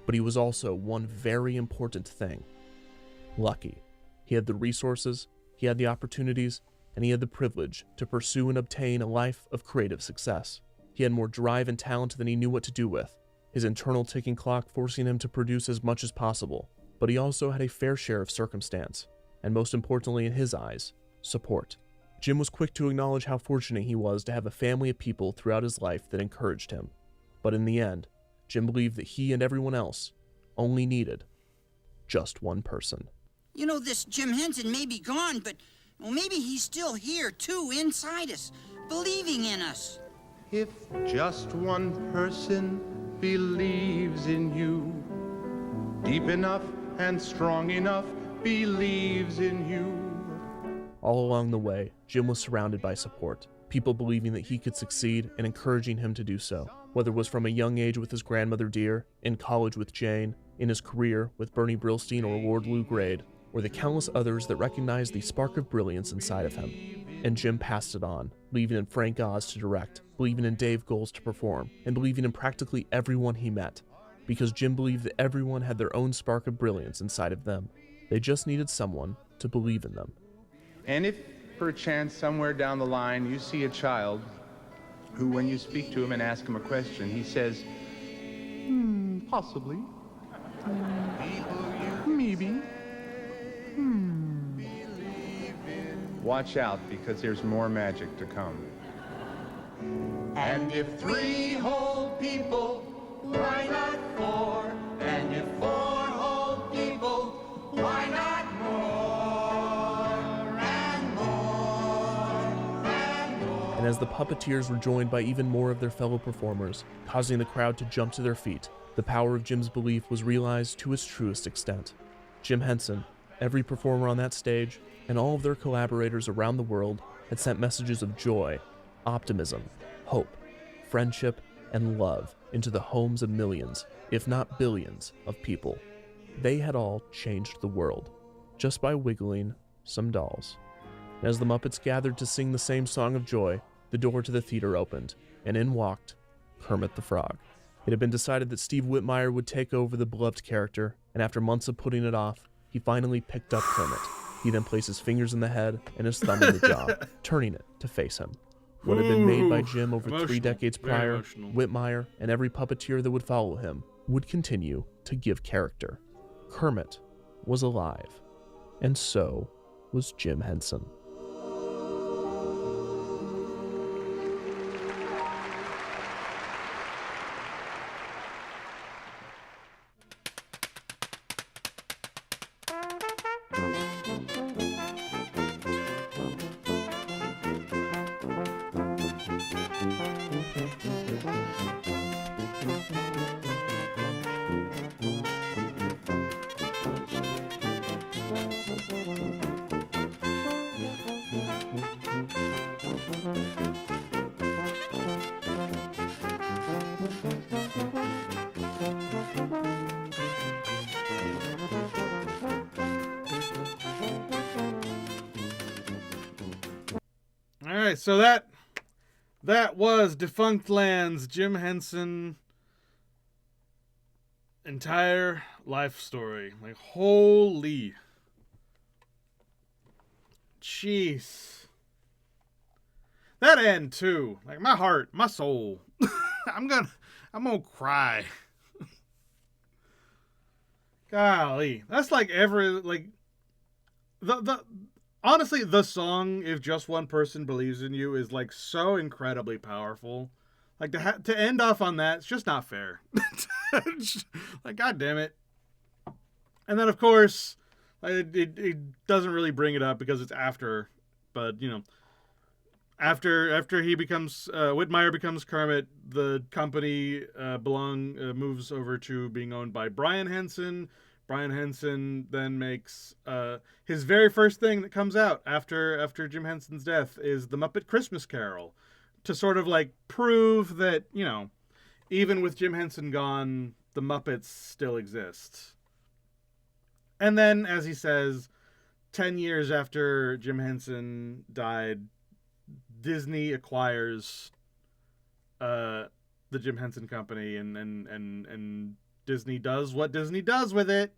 but he was also one very important thing: lucky. He had the resources, he had the opportunities, and he had the privilege to pursue and obtain a life of creative success. He had more drive and talent than he knew what to do with, his internal ticking clock forcing him to produce as much as possible, but he also had a fair share of circumstance, and most importantly in his eyes, support. Jim was quick to acknowledge how fortunate he was to have a family of people throughout his life that encouraged him. But in the end, Jim believed that he and everyone else only needed just one person. You know, this Jim Henson may be gone, but well, maybe he's still here, too, inside us. believing in us. If just one person believes in you, deep enough and strong enough, believes in you. All along the way, Jim was surrounded by support, people believing that he could succeed and encouraging him to do so, whether it was from a young age with his grandmother Dear, in college with Jane, in his career with Bernie Brillstein or Lord Lou Grade, or the countless others that recognized the spark of brilliance inside of him. And Jim passed it on, believing in Frank Oz to direct, believing in Dave Goelz to perform, and believing in practically everyone he met, because Jim believed that everyone had their own spark of brilliance inside of them. They just needed someone to believe in them. And if, perchance, somewhere down the line, you see a child who, when you speak to him and ask him a question, he says, possibly, maybe, watch out, because there's more magic to come. And if 3 whole people, why not 4? And if 4 whole people, why not more and more and more? And as the puppeteers were joined by even more of their fellow performers, causing the crowd to jump to their feet, the power of Jim's belief was realized to its truest extent. Jim Henson, every performer on that stage, and all of their collaborators around the world had sent messages of joy, optimism, hope, friendship, and love into the homes of millions, if not billions, of people. They had all changed the world, just by wiggling some dolls. And as the Muppets gathered to sing the same song of joy, the door to the theater opened, and in walked Kermit the Frog. It had been decided that Steve Whitmire would take over the beloved character, and after months of putting it off, he finally picked up Kermit. He then placed his fingers in the head and his thumb in the jaw, turning it to face him. What had been made by Jim over 3 decades prior, Whitmire and every puppeteer that would follow him would continue to give character. Kermit was alive, and so was Jim Henson. Alright, so that was Defunctlands, Jim Henson entire life story. Like, holy. Jeez. That end too. Like, my heart, my soul. I'm gonna cry. Golly. That's like honestly, the song, If Just One Person Believes in You, is like so incredibly powerful. Like, to end off on that, it's just not fair. Like, God damn it. And then, of course, it doesn't really bring it up because it's after, but, you know, after he becomes, Whitmire becomes Kermit, the company moves over to being owned by Brian Henson. Brian Henson then makes his very first thing that comes out after Jim Henson's death is The Muppet Christmas Carol, to sort of like prove that, you know, even with Jim Henson gone, the Muppets still exist. And then, as he says, 10 years after Jim Henson died, Disney acquires the Jim Henson Company, and Disney does what Disney does with it.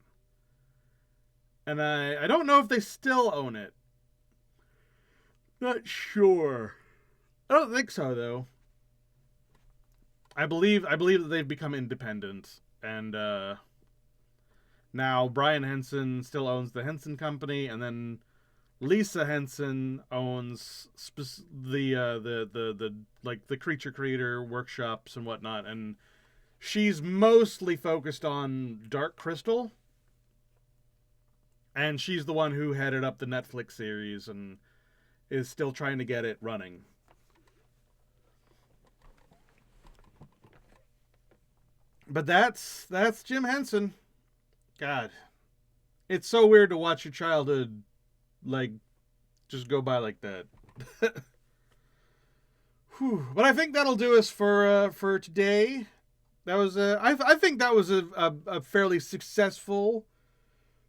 And I don't know if they still own it. Not sure. I don't think so, though. I believe that they've become independent, and now Brian Henson still owns the Henson Company, and then Lisa Henson owns the Creature Creator workshops and whatnot, and she's mostly focused on Dark Crystal, and she's the one who headed up the Netflix series and is still trying to get it running. But that's Jim Henson. God, it's so weird to watch your childhood like just go by like that. Whew. But I think that'll do us for today. That was I think that was a fairly successful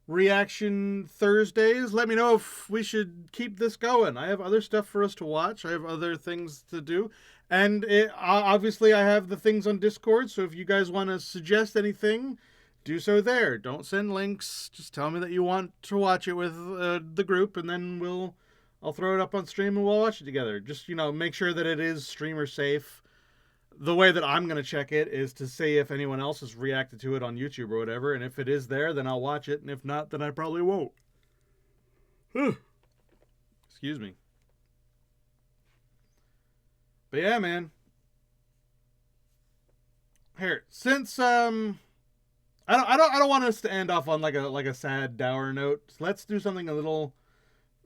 reaction Thursdays. Let me know if we should keep this going. I have other stuff for us to watch. I have other things to do. And obviously I have the things on Discord, so if you guys want to suggest anything, do so there. Don't send links. Just tell me that you want to watch it with the group, and then I'll throw it up on stream and we'll watch it together. Just, make sure that it is streamer safe. The way that I'm going to check it is to see if anyone else has reacted to it on YouTube or whatever, and if it is there, then I'll watch it, and if not, then I probably won't. Excuse me. But yeah, man. Here, since I don't want us to end off on like a sad dour note. So let's do something a little,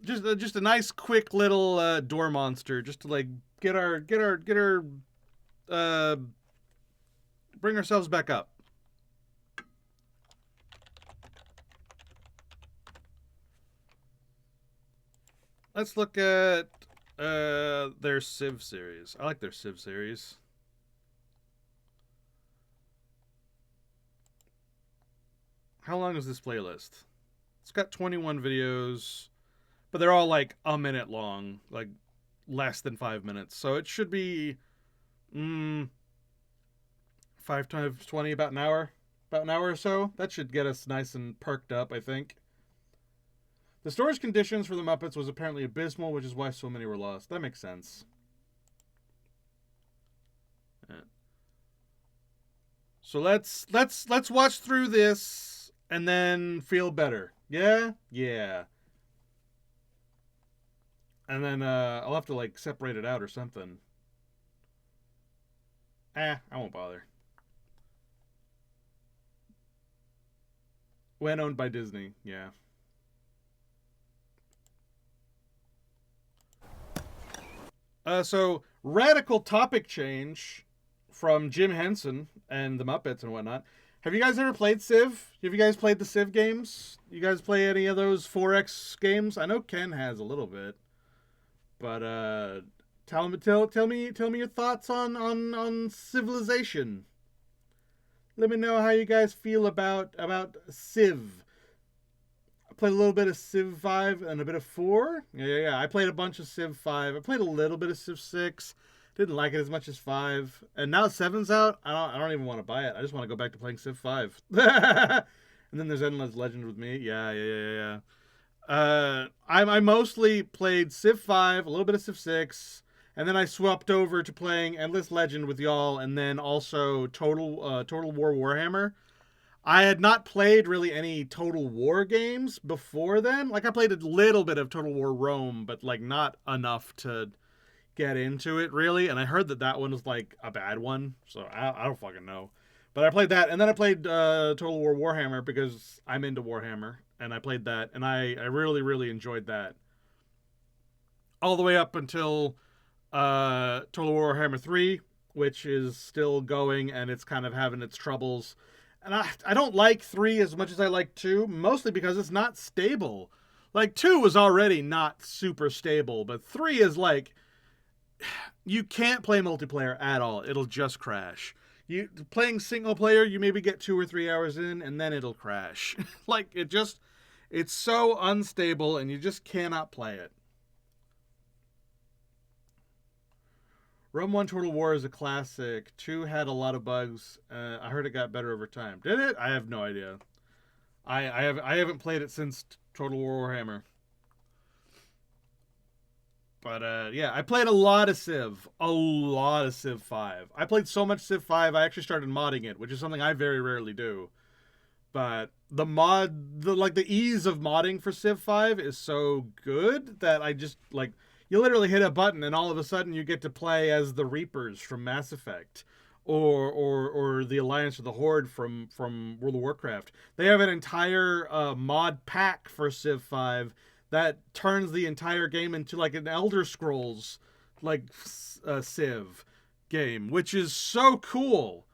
just a nice quick little door monster, just to like get our bring ourselves back up. Let's look at their Civ series. I like their Civ series. How long is this playlist? It's got 21 videos, but they're all like a minute long, like less than 5 minutes. So it should be 5 times 20, about an hour or so. That should get us nice and perked up, I think. The storage conditions for the Muppets was apparently abysmal, which is why so many were lost. That makes sense. Yeah. So let's watch through this and then feel better. Yeah? Yeah. And then I'll have to like separate it out or something. I won't bother. When owned by Disney, yeah. So, radical topic change from Jim Henson and the Muppets and whatnot. Have you guys ever played Civ? Have you guys played the Civ games? You guys play any of those 4X games? I know Ken has a little bit. But, tell me your thoughts on Civilization. Let me know how you guys feel about Civ. I played a little bit of Civ 5 and a bit of 4. Yeah. I played a bunch of Civ 5. I played a little bit of Civ 6. Didn't like it as much as 5. And now 7's out. I don't even want to buy it. I just want to go back to playing Civ 5. And then there's Endless Legend with me. Yeah. I mostly played Civ 5, a little bit of Civ 6, and then I swapped over to playing Endless Legend with y'all, and then also Total War Warhammer. I had not played really any Total War games before then. Like, I played a little bit of Total War Rome, but, like, not enough to get into it, really. And I heard that one was, like, a bad one, so I don't fucking know. But I played that, and then I played Total War Warhammer because I'm into Warhammer, and I played that, and I really, really enjoyed that. All the way up until Total War Warhammer 3, which is still going, and it's kind of having its troubles. And I don't like 3 as much as I like 2, mostly because it's not stable. Like, 2 was already not super stable, but 3 is like, you can't play multiplayer at all. It'll just crash. Playing single player, you maybe get 2 or 3 hours in, and then it'll crash. Like, it's so unstable, and you just cannot play it. Rome 1 Total War is a classic. 2 had a lot of bugs. I heard it got better over time. Did it? I have no idea. I haven't played it since Total War Warhammer. But, yeah, I played a lot of Civ. A lot of Civ 5. I played so much Civ 5, I actually started modding it, which is something I very rarely do. But the ease of modding for Civ 5 is so good that I just, like, you literally hit a button and all of a sudden you get to play as the Reapers from Mass Effect. Or the Alliance or the Horde from World of Warcraft. They have an entire mod pack for Civ 5 that turns the entire game into like an Elder Scrolls like Civ game, which is so cool.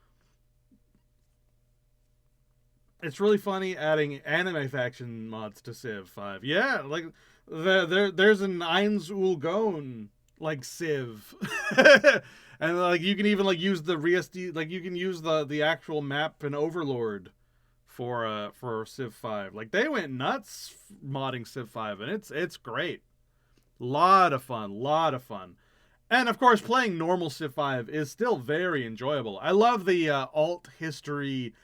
it's really funny adding anime faction mods to Civ 5. Yeah, like there's an Eins Ul Gon like Civ. And like you can even like use the ReSD, like you can use the actual map in Overlord for Civ 5. Like they went nuts modding Civ 5 and it's great. Lot of fun. And of course playing normal Civ 5 is still very enjoyable. I love the alt history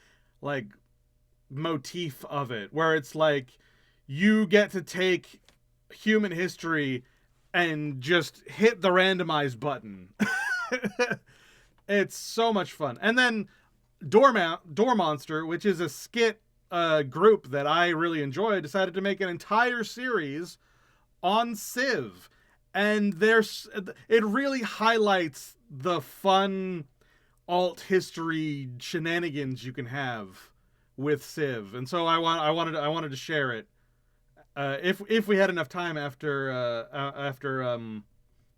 like motif of it, where it's like you get to take human history and just hit the randomize button. It's so much fun. And then Door Monster, which is a skit group that I really enjoy, decided to make an entire series on Civ. And it really highlights the fun alt history shenanigans you can have with Civ. And so I wanted to share it. If we had enough time after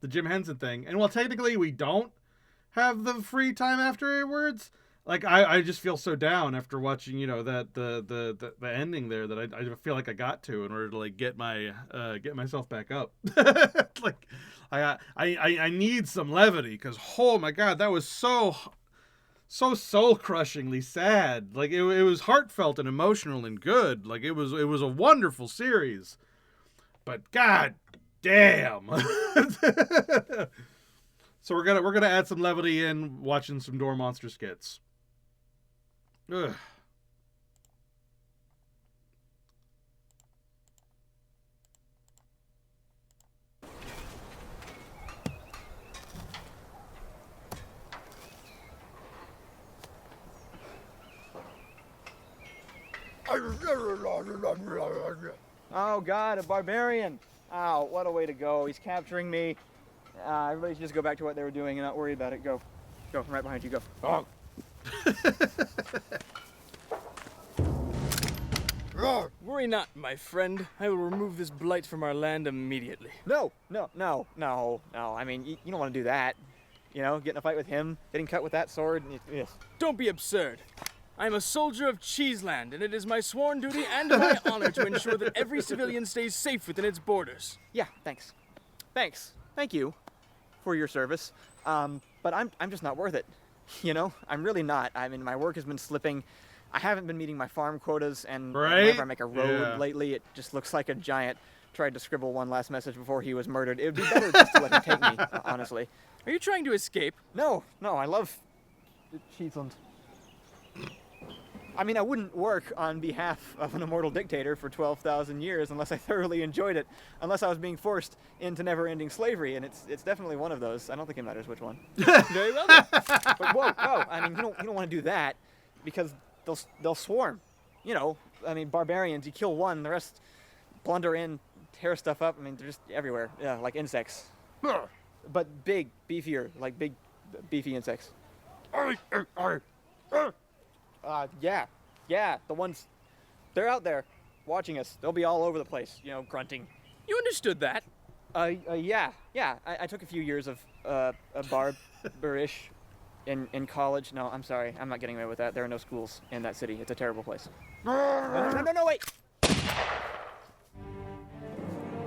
the Jim Henson thing. And while technically we don't have the free time afterwards, like I just feel so down after watching, you know, that the ending there that I feel like I got to in order to like get myself back up. Like I need some levity because oh my god, that was so soul crushingly sad. Like it was heartfelt and emotional and good. Like it was a wonderful series. But god damn. So we're gonna add some levity in watching some Door Monster skits. Ugh. Oh god, a barbarian! Oh, what a way to go. He's capturing me. Everybody should just go back to what they were doing and not worry about it. Go. Go, I'm right behind you, go. Oh. Worry not, my friend. I will remove this blight from our land immediately. No. I mean, you don't want to do that. You know, get in a fight with him, getting cut with that sword. Yes. Don't be absurd. I am a soldier of Cheeseland, and it is my sworn duty and my honor to ensure that every civilian stays safe within its borders. Yeah, thanks. Thank you for your service. But I'm just not worth it. You know, I'm really not. I mean, my work has been slipping. I haven't been meeting my farm quotas, and whenever I make a road lately, it just looks like a giant tried to scribble one last message before he was murdered. It would be better just to let him take me, honestly. Are you trying to escape? No, I love Cheeseland. I mean, I wouldn't work on behalf of an immortal dictator for 12,000 years unless I thoroughly enjoyed it, unless I was being forced into never-ending slavery, and it's definitely one of those. I don't think it matters which one. Very well then. But whoa, I mean, you don't want to do that because they'll swarm. You know, I mean, barbarians, you kill one, the rest blunder in, tear stuff up. I mean, they're just everywhere. Yeah, like insects. But big, beefier, like big, beefy insects. Yeah, the ones, they're out there watching us. They'll be all over the place, you know, grunting. You understood that? Yeah. I took a few years of barbarish in college. No, I'm sorry. I'm not getting away with that. There are no schools in that city. It's a terrible place. No, wait!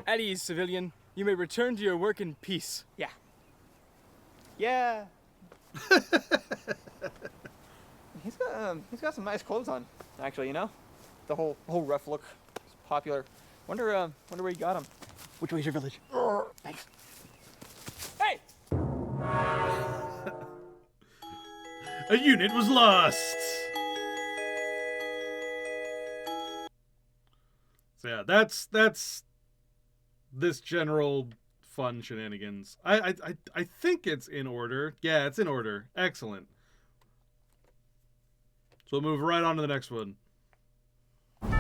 At ease, civilian. You may return to your work in peace. Yeah. He's got some nice clothes on, actually, you know? The whole rough look is popular. Wonder where you got him. Which way's your village? Thanks. Hey! A unit was lost! So yeah, that's this general fun shenanigans. I think it's in order. Yeah, it's in order. Excellent. So we'll move right on to the next one.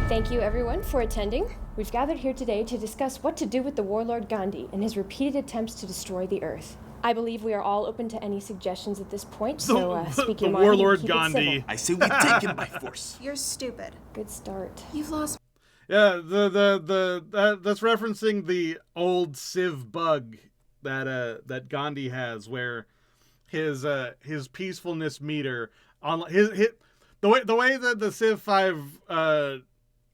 Thank you everyone for attending. We've gathered here today to discuss what to do with the warlord Gandhi and his repeated attempts to destroy the Earth. I believe we are all open to any suggestions at this point, so speak your mind. The warlord Gandhi. I say we take him by force. You're stupid. Good start. You've lost. Yeah, that's referencing the old Civ bug that Gandhi has, where his peacefulness meter on his the way that the Civ 5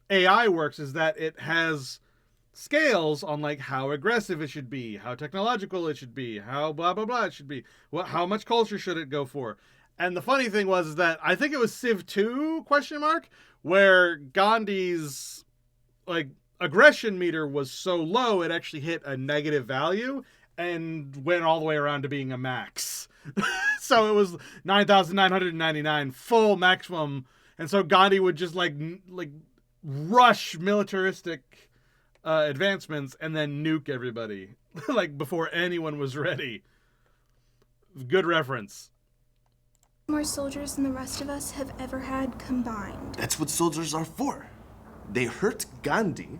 AI works is that it has scales on like how aggressive it should be, how technological it should be, how blah blah blah it should be, how much culture should it go for. And the funny thing was that I think it was Civ 2 ? Where Gandhi's like aggression meter was so low it actually hit a negative value and went all the way around to being a max. So it was 9,999 full maximum, and so Gandhi would just like rush militaristic advancements and then nuke everybody like before anyone was ready. Good reference. More soldiers than the rest of us have ever had combined. That's what soldiers are for. They hurt Gandhi,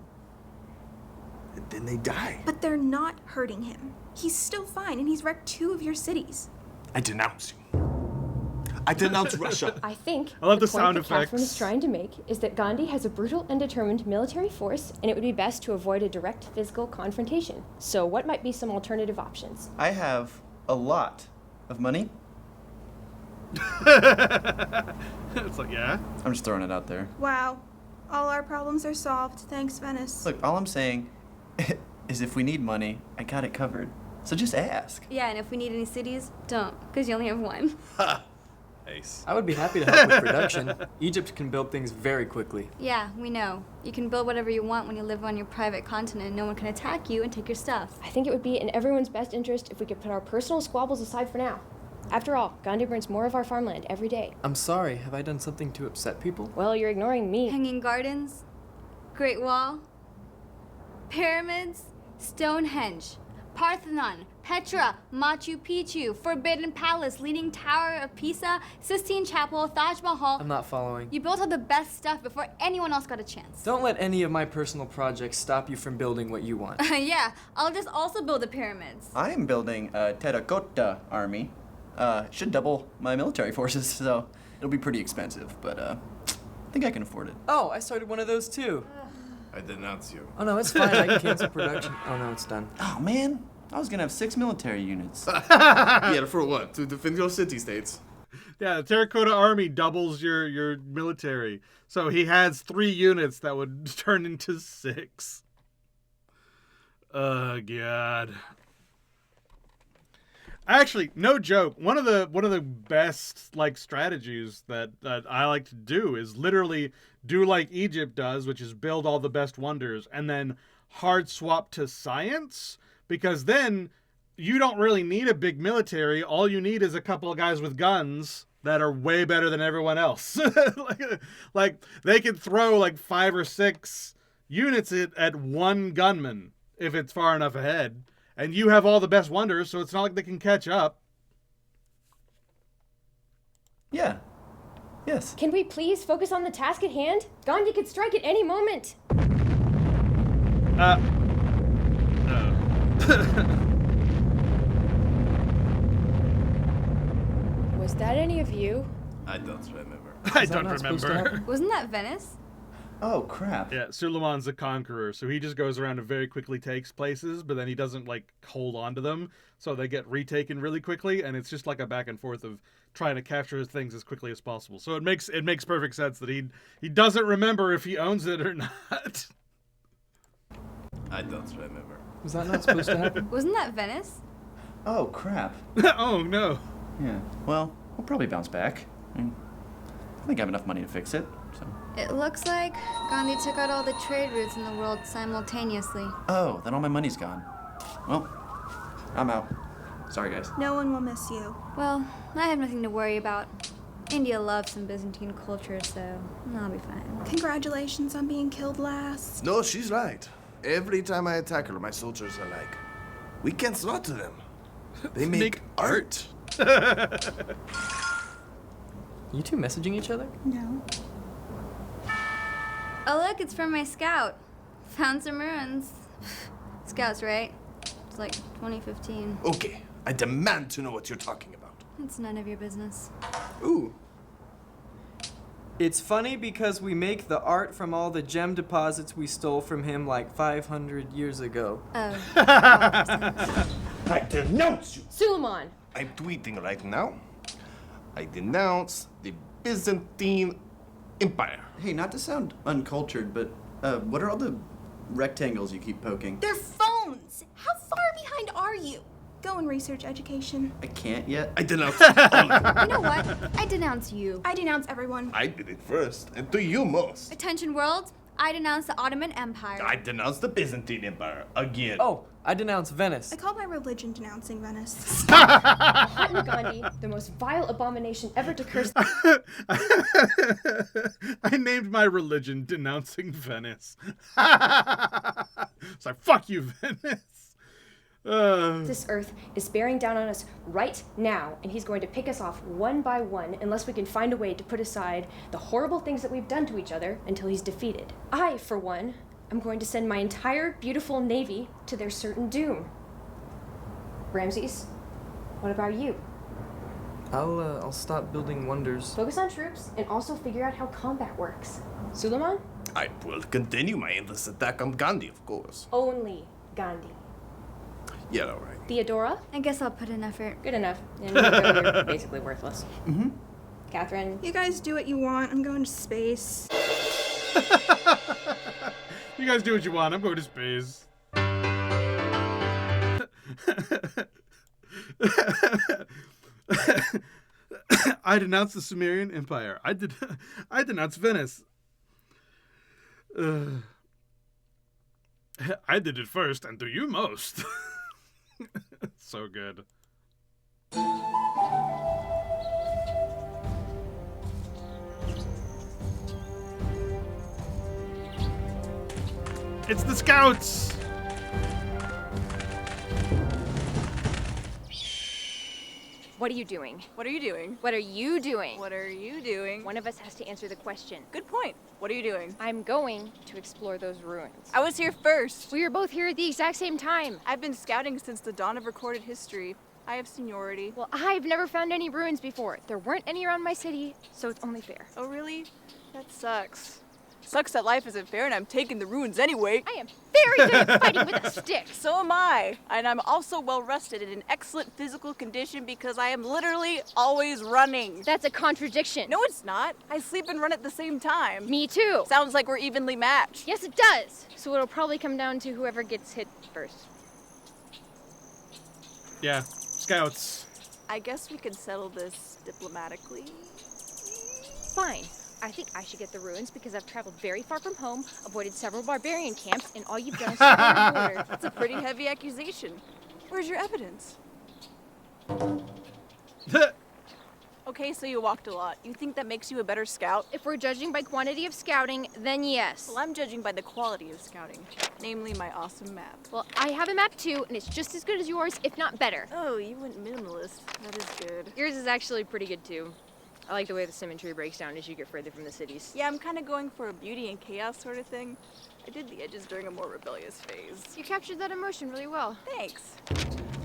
and then they die. But they're not hurting him. He's still fine, and he's wrecked 2 of your cities. I denounce you. I denounce Russia. I think I love the point sound that Catherine effects. is trying to make is that Gandhi has a brutal and determined military force, and it would be best to avoid a direct physical confrontation. So what might be some alternative options? I have a lot of money. It's like, yeah. I'm just throwing it out there. Wow. All our problems are solved. Thanks, Venice. Look, all I'm saying is if we need money, I got it covered. So just ask. Yeah, and if we need any cities, don't, because you only have one. Nice. I would be happy to help with production. Egypt can build things very quickly. Yeah, we know. You can build whatever you want when you live on your private continent. No one can attack you and take your stuff. I think it would be in everyone's best interest if we could put our personal squabbles aside for now. After all, Gandhi burns more of our farmland every day. I'm sorry, have I done something to upset people? Well, you're ignoring me. Hanging Gardens, Great Wall, Pyramids, Stonehenge, Parthenon, Petra, Machu Picchu, Forbidden Palace, Leaning Tower of Pisa, Sistine Chapel, Taj Mahal. I'm not following. You built all the best stuff before anyone else got a chance. Don't let any of my personal projects stop you from building what you want. Yeah, I'll just also build the pyramids. I am building a terracotta army. Should double my military forces, so it'll be pretty expensive, but I think I can afford it. Oh, I started one of those too. I denounce you. Oh no, it's fine, I can cancel production. Oh no, it's done. Oh man, I was gonna have 6 military units. Yeah, for what? To defend your city-states. Yeah, the Terracotta Army doubles your military. So he has 3 units that would turn into 6. Oh, God. Actually, no joke. One of the best like strategies that I like to do is literally do like Egypt does, which is build all the best wonders and then hard swap to science, because then you don't really need a big military. All you need is a couple of guys with guns that are way better than everyone else. like they can throw like 5 or 6 units at one gunman if it's far enough ahead. And you have all the best wonders, so it's not like they can catch up. Yeah. Yes. Can we please focus on the task at hand? Gandhi could strike at any moment. Was that any of you? I don't remember. I don't remember. Wasn't that Venice? Oh, crap. Yeah, Suleiman's the conqueror, so he just goes around and very quickly takes places, but then he doesn't, like, hold on to them, so they get retaken really quickly, and it's just like a back and forth of trying to capture things as quickly as possible. So it makes perfect sense that he doesn't remember if he owns it or not. I don't remember. Was that not supposed to happen? Wasn't that Venice? Oh, crap. Oh, no. Yeah, well, we'll probably bounce back. I think I have enough money to fix it, so... It looks like Gandhi took out all the trade routes in the world simultaneously. Oh, then all my money's gone. Well, I'm out. Sorry, guys. No one will miss you. Well, I have nothing to worry about. India loves some Byzantine culture, so I'll be fine. Congratulations on being killed last. No, she's right. Every time I attack her, my soldiers are like, we can't slaughter them. They make art. You two messaging each other? No. Oh look, it's from my scout. Found some ruins. Scouts, right? It's like 2015. Okay, I demand to know what you're talking about. It's none of your business. Ooh. It's funny because we make the art from all the gem deposits we stole from him like 500 years ago. Oh. I denounce you! Suleiman! I'm tweeting right now. I denounce the Byzantine Empire. Hey, not to sound uncultured, but what are all the rectangles you keep poking? They're phones! How far behind are you? Go and research education. I can't yet. I denounce all of you. You know what? I denounce you. I denounce everyone. I did it first, and to you most. Attention world, I denounce the Ottoman Empire. I denounce the Byzantine Empire again. Oh, I denounce Venice. I call my religion denouncing Venice. Mahatma Gandhi, the most vile abomination ever to curse. I named my religion denouncing Venice. So fuck you, Venice. This earth is bearing down on us right now, and he's going to pick us off one by one unless we can find a way to put aside the horrible things that we've done to each other until he's defeated. I, for one, am going to send my entire beautiful navy to their certain doom. Ramses, what about you? I'll stop building wonders. Focus on troops and also figure out how combat works. Suleiman? I will continue my endless attack on Gandhi, of course. Only Gandhi. Yeah, all right. Theodora? I guess I'll put in effort. Good enough. And you're basically worthless. Mm-hmm. Catherine? You guys do what you want. I'm going to space. You guys do what you want. I'm going to space. I denounce the Sumerian Empire. I denounce Venice. I did it first, and to you most. So good. It's the Scouts! What are you doing? What are you doing? What are you doing? What are you doing? One of us has to answer the question. Good point. What are you doing? I'm going to explore those ruins. I was here first. We were both here at the exact same time. I've been scouting since the dawn of recorded history. I have seniority. Well, I've never found any ruins before. There weren't any around my city, so it's only fair. Oh, really? That sucks. Sucks that life isn't fair and I'm taking the ruins anyway. I am very good at fighting with a stick. So am I. And I'm also well rested and in excellent physical condition because I am literally always running. That's a contradiction. No, it's not. I sleep and run at the same time. Me too. Sounds like we're evenly matched. Yes, it does. So it'll probably come down to whoever gets hit first. Yeah, Scouts. I guess we could settle this diplomatically. Fine. I think I should get the ruins because I've traveled very far from home, avoided several barbarian camps, and all you've done is secure a border. That's a pretty heavy accusation. Where's your evidence? Okay, so you walked a lot. You think that makes you a better scout? If we're judging by quantity of scouting, then yes. Well, I'm judging by the quality of scouting, namely my awesome map. Well, I have a map too, and it's just as good as yours, if not better. Oh, you went minimalist. That is good. Yours is actually pretty good too. I like the way the symmetry breaks down as you get further from the cities. Yeah, I'm kind of going for a beauty and chaos sort of thing. I did the edges during a more rebellious phase. You captured that emotion really well. Thanks.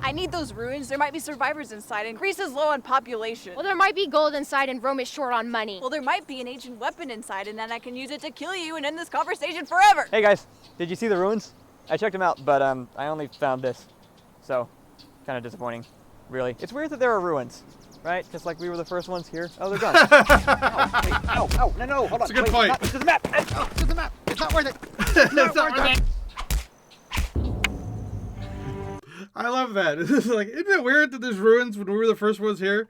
I need those ruins. There might be survivors inside, and Greece is low on population. Well, there might be gold inside, and Rome is short on money. Well, there might be an ancient weapon inside, and then I can use it to kill you and end this conversation forever. Hey guys, did you see the ruins? I checked them out, but I only found this. So, kind of disappointing, really. It's weird that there are ruins. Right? Just like we were the first ones here. Oh, they're gone. Oh, wait. No, hold on. It's a good point. It's the map. It's the map. It's not worth it. It's not worth it. I love that. It's like, isn't it weird that there's ruins when we were the first ones here?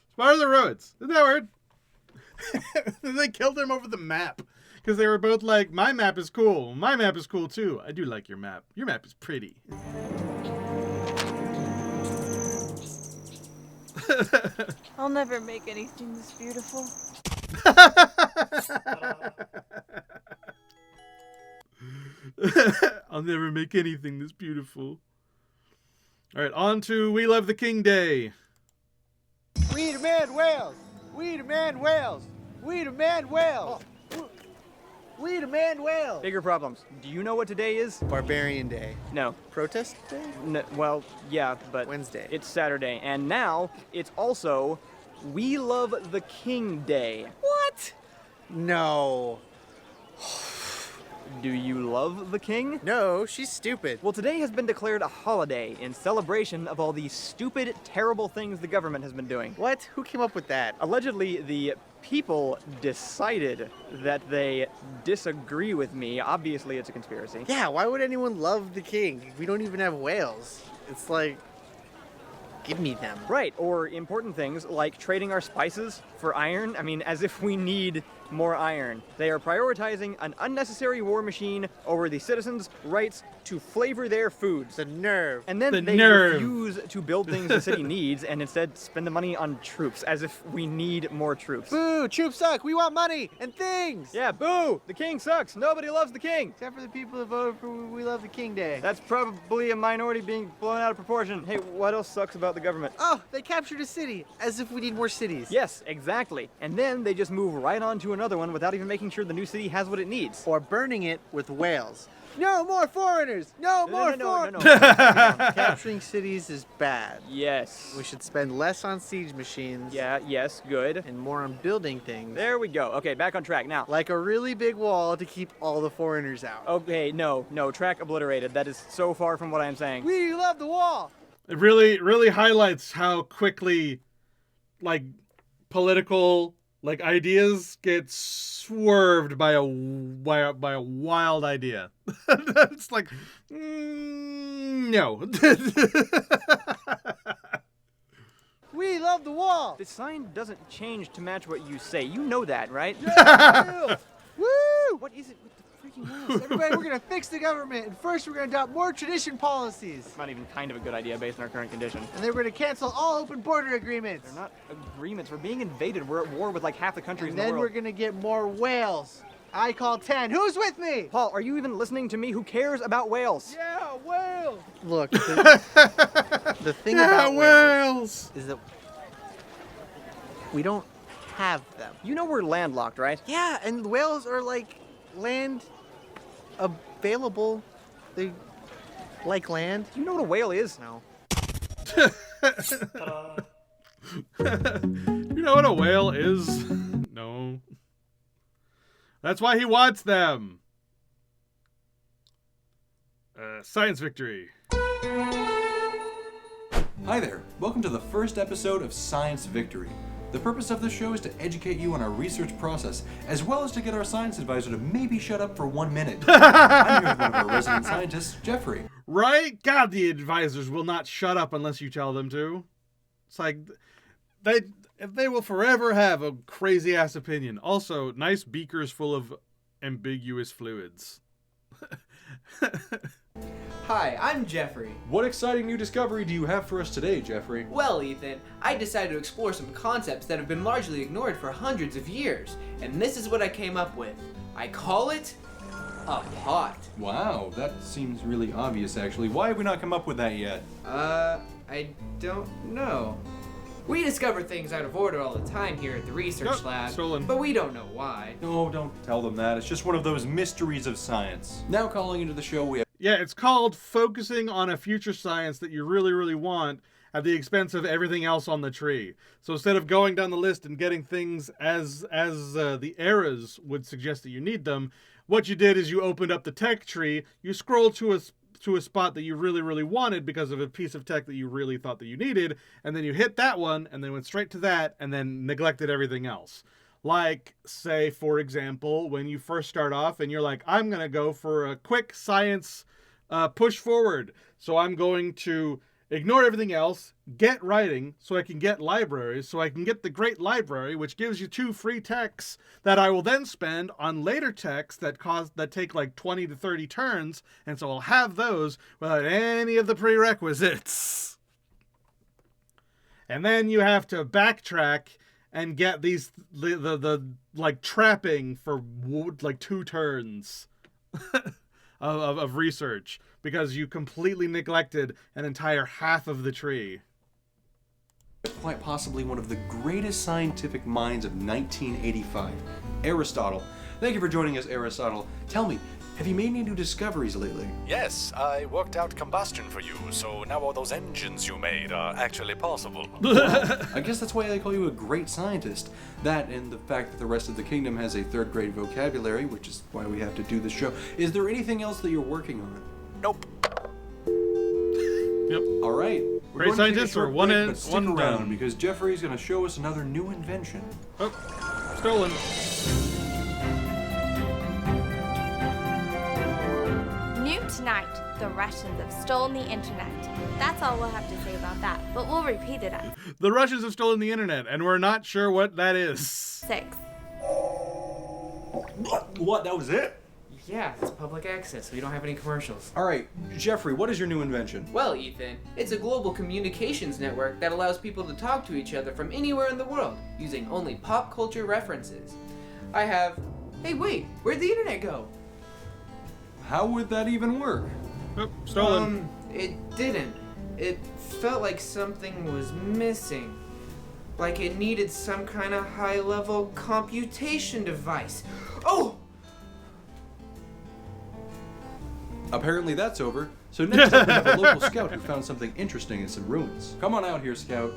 It's part of the ruins. Isn't that weird? They killed him over the map. Because they were both like, my map is cool. My map is cool too. I do like your map. Your map is pretty. I'll never make anything this beautiful. I'll never make anything this beautiful. All right, on to We Love the King Day. We demand Wales! We demand Wales! We demand Wales! We demand Wales! Bigger problems. Do you know what today is? Barbarian Day. No. Protest Day? Well, yeah, but Wednesday. It's Saturday, and now it's also We Love the King Day. What? No. Do you love the king? No, she's stupid. Well, today has been declared a holiday in celebration of all these stupid, terrible things the government has been doing. What? Who came up with that? Allegedly, the people decided that they disagree with me. Obviously, it's a conspiracy. Yeah, why would anyone love the king? We don't even have whales. It's like, give me them. Right, or important things like trading our spices for iron. I mean, as if we need more iron. They are prioritizing an unnecessary war machine over the citizens' rights to flavor their foods. The nerve. And then they refuse to build things the city needs and instead spend the money on troops, as if we need more troops. Boo! Troops suck! We want money and things! Yeah, boo! The king sucks! Nobody loves the king! Except for the people who voted for We Love the King Day. That's probably a minority being blown out of proportion. Hey, what else sucks about the government? Oh, they captured a city, as if we need more cities. Yes, exactly. And then they just move right on to another one without even making sure the new city has what it needs. Or burning it with whales. No more foreigners! No more foreigners! No. Capturing cities is bad. Yes. We should spend less on siege machines. Yeah, yes, good. And more on building things. There we go. Okay, back on track now. Like a really big wall to keep all the foreigners out. Okay, no, track obliterated. That is so far from what I'm saying. We love the wall! It really highlights how quickly, like, political, like, ideas get swerved by a wild idea. It's like, no. We love the wall! The sign doesn't change to match what you say. You know that, right? Yeah! Woo! What is it with the freaking wheels? Everybody, we're gonna fix the government, and first we're gonna adopt more tradition policies. It's not even kind of a good idea based on our current condition. And then we're gonna cancel all open border agreements. They're not agreements. We're being invaded. We're at war with like half the countries in the world. And then we're gonna get more whales. I call 10. Who's with me? Paul, are you even listening to me? Who cares about whales? Yeah, whales. Look, the thing about whales is that we don't have them. You know we're landlocked, right? Yeah, and whales are like land available. They like land. Do you know what a whale is? No. You know what a whale is? No. That's why he wants them. Science victory. Hi there. Welcome to the first episode of Science Victory. The purpose of this show is to educate you on our research process, as well as to get our science advisor to maybe shut up for 1 minute. I'm here with one of our resident scientists, Jeffrey. Right? God, the advisors will not shut up unless you tell them to. It's like, they will forever have a crazy-ass opinion. Also, nice beakers full of ambiguous fluids. Hi, I'm Jeffrey. What exciting new discovery do you have for us today, Jeffrey? Well, Ethan, I decided to explore some concepts that have been largely ignored for hundreds of years, and this is what I came up with. I call it a pot. Wow, that seems really obvious, actually. Why have we not come up with that yet? I don't know. We discover things out of order all the time here at the research lab, stolen. But we don't know why. No, don't tell them that. It's just one of those mysteries of science. Now calling into the show, we have... Yeah, it's called focusing on a future science that you really want at the expense of everything else on the tree. So instead of going down the list and getting things as the eras would suggest that you need them, what you did is you opened up the tech tree, you scrolled to a spot that you really wanted because of a piece of tech that you really thought that you needed, and then you hit that one, and then went straight to that, and then neglected everything else. Like, say, for example, when you first start off and you're like, I'm going to go for a quick science push forward. So I'm going to ignore everything else, get writing so I can get libraries, so I can get the great library, which gives you 2 free techs that I will then spend on later techs that take like 20 to 30 turns, and so I'll have those without any of the prerequisites. And then you have to backtrack and get these the like trapping for like 2 turns of research because you completely neglected an entire half of the tree. Quite possibly one of the greatest scientific minds of 1985, Aristotle. Thank you for joining us, Aristotle. Tell me, have you made any new discoveries lately? Yes, I worked out combustion for you, so now all those engines you made are actually possible. Wow. I guess that's why they call you a great scientist. That and the fact that the rest of the kingdom has a 3rd grade vocabulary, which is why we have to do this show. Is there anything else that you're working on? Nope. Yep. All right. We're Great scientist or one break, but stick one around down because Jeffrey's going to show us another new invention. Oh. Stolen. New tonight, the Russians have stolen the internet. That's all we'll have to say about that, but we'll repeat it at The Russians have stolen the internet, and we're not sure what that is. 6. What? That was it? Yeah, it's public access, so we don't have any commercials. All right, Jeffrey, what is your new invention? Well, Ethan, it's a global communications network that allows people to talk to each other from anywhere in the world using only pop culture references. I have... Hey, wait, where'd the internet go? How would that even work? Oh, stolen. It didn't. It felt like something was missing. Like it needed some kind of high-level computation device. Oh! Apparently that's over. So next up we have a local scout who found something interesting in some ruins. Come on out here, Scout.